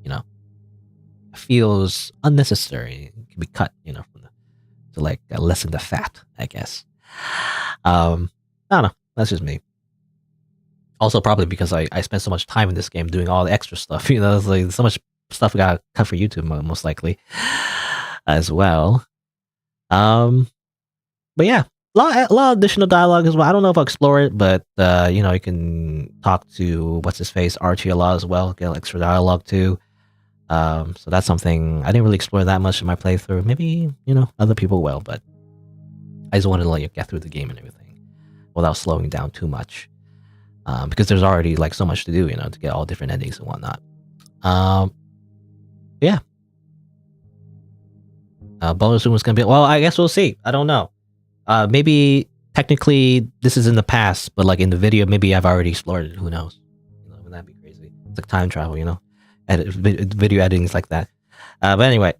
you know, feels unnecessary. It can be cut, you know, to like lessen the fat, I guess. I don't know. That's just me. Also, probably because I spent so much time in this game doing all the extra stuff. You know, it's like so much stuff got cut for YouTube, most likely, as well. But yeah, a lot of additional dialogue as well. I don't know if I'll explore it, but you know, you can talk to what's his face Archie a lot as well. Get extra dialogue too. So that's something I didn't really explore that much in my playthrough. Maybe, you know, other people will, but I just wanted to let you get through the game and everything without slowing down too much. Because there's already like so much to do, you know, to get all different endings and whatnot. Yeah. Bonus room was gonna be, well, I guess we'll see. I don't know. Maybe technically this is in the past, but like in the video, maybe I've already explored it. Who knows? You know, wouldn't that be crazy? It's like time travel, you know, video editing is like that. But anyway,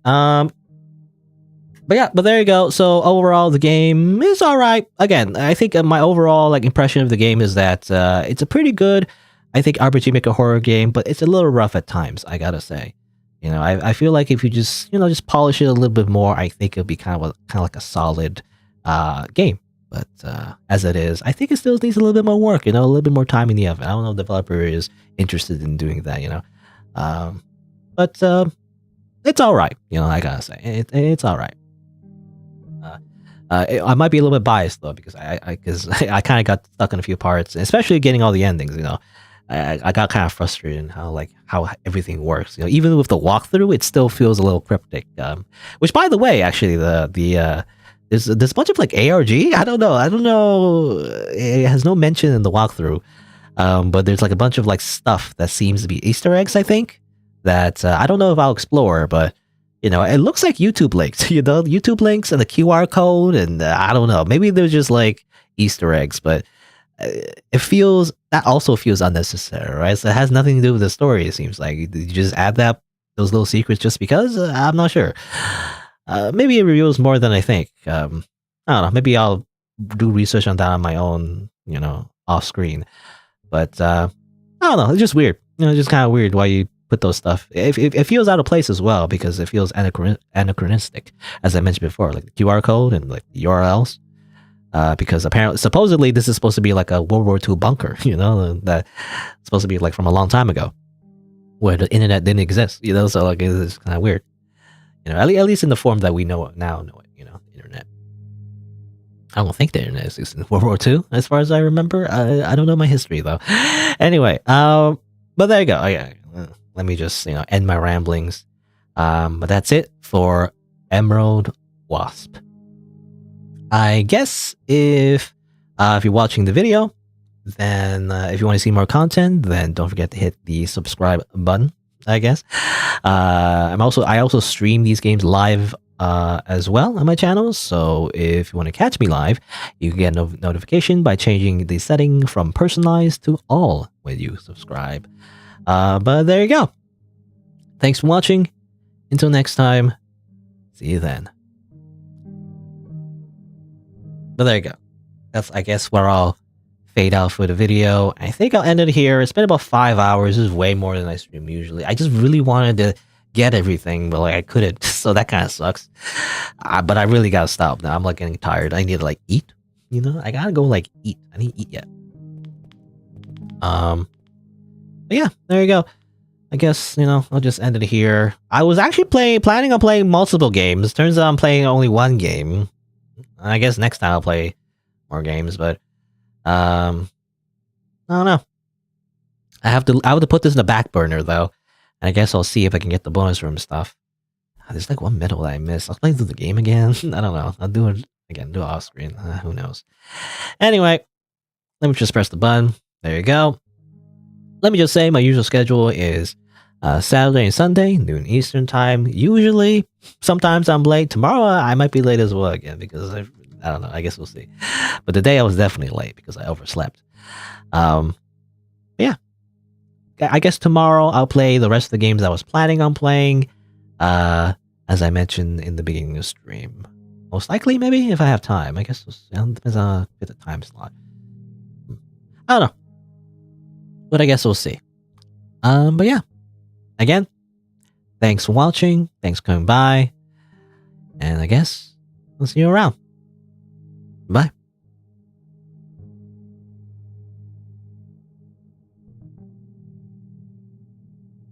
but yeah, but there you go. So overall, the game is all right. Again, I think my overall like impression of the game is that it's a pretty good, I think, RPG Maker horror game, but it's a little rough at times, I gotta say. You know, I feel like if you just, you know, just polish it a little bit more, I think it'll be kind of like a solid game. But as it is, I think it still needs a little bit more work, you know, a little bit more time in the oven. I don't know if the developer is interested in doing that, you know. But it's all right, you know, I gotta say. It's all right. I might be a little bit biased though, because I kind of got stuck in a few parts, especially getting all the endings. You know, I got kind of frustrated in how everything works. You know, even with the walkthrough, it still feels a little cryptic. Which, by the way, actually, there's a bunch of like ARG. I don't know. It has no mention in the walkthrough, but there's like a bunch of like stuff that seems to be Easter eggs. I think that I don't know if I'll explore, but. You know, it looks like YouTube links, you know, YouTube links and the QR code. And I don't know, maybe they're just like Easter eggs, but that also feels unnecessary, right? So it has nothing to do with the story. It seems like you just add those little secrets just because. I'm not sure. Maybe it reveals more than I think. I don't know. Maybe I'll do research on that on my own, you know, off screen. But I don't know. It's just weird. You know, it's just kind of weird why you put those stuff. It feels out of place as well, because it feels anachronistic, as I mentioned before, like the QR code and like the URLs. Because apparently, supposedly, this is supposed to be like a World War II bunker, you know, that's supposed to be like from a long time ago, where the internet didn't exist, you know. So like it's kind of weird, you know. At least in the form that we know it, you know, the internet. I don't think the internet exists in World War II, as far as I remember. I don't know my history though. Anyway, but there you go. Oh, yeah. Let me just, you know, end my ramblings. But that's it for Emerald Wasp. I guess if you're watching the video, then if you want to see more content, then don't forget to hit the subscribe button, I guess. I also stream these games live as well on my channel. So if you want to catch me live, you can get a notification by changing the setting from personalized to all when you subscribe. But there you go. Thanks for watching. Until next time, see you then. But there you go. That's, I guess, where I'll fade out for the video. I think I'll end it here. It's been about 5 hours. This is way more than I stream usually. I just really wanted to get everything, but like I couldn't. So that kind of sucks. But I really gotta stop now. I'm like getting tired. I need to like eat. You know, I gotta go like eat. I need to eat yet. But yeah, there you go. I guess, you know, I'll just end it here. I was actually planning on playing multiple games. Turns out I'm playing only one game. I guess next time I'll play more games, but I don't know. I have to put this in the back burner though. And I guess I'll see if I can get the bonus room stuff. There's like one medal that I missed. I'll play through the game again. I don't know. I'll do it again. Do it off screen. Who knows? Anyway, let me just press the button. There you go. Let me just say my usual schedule is Saturday and Sunday, noon Eastern time. Usually, sometimes I'm late. Tomorrow I might be late as well again because I don't know. I guess we'll see. But today I was definitely late because I overslept. Yeah, I guess tomorrow I'll play the rest of the games I was planning on playing. As I mentioned in the beginning of the stream. Most likely, maybe, if I have time. I guess it depends on the time slot. I don't know. But I guess we'll see. But yeah. Again, thanks for watching. Thanks for coming by. And I guess I'll see you around. Bye.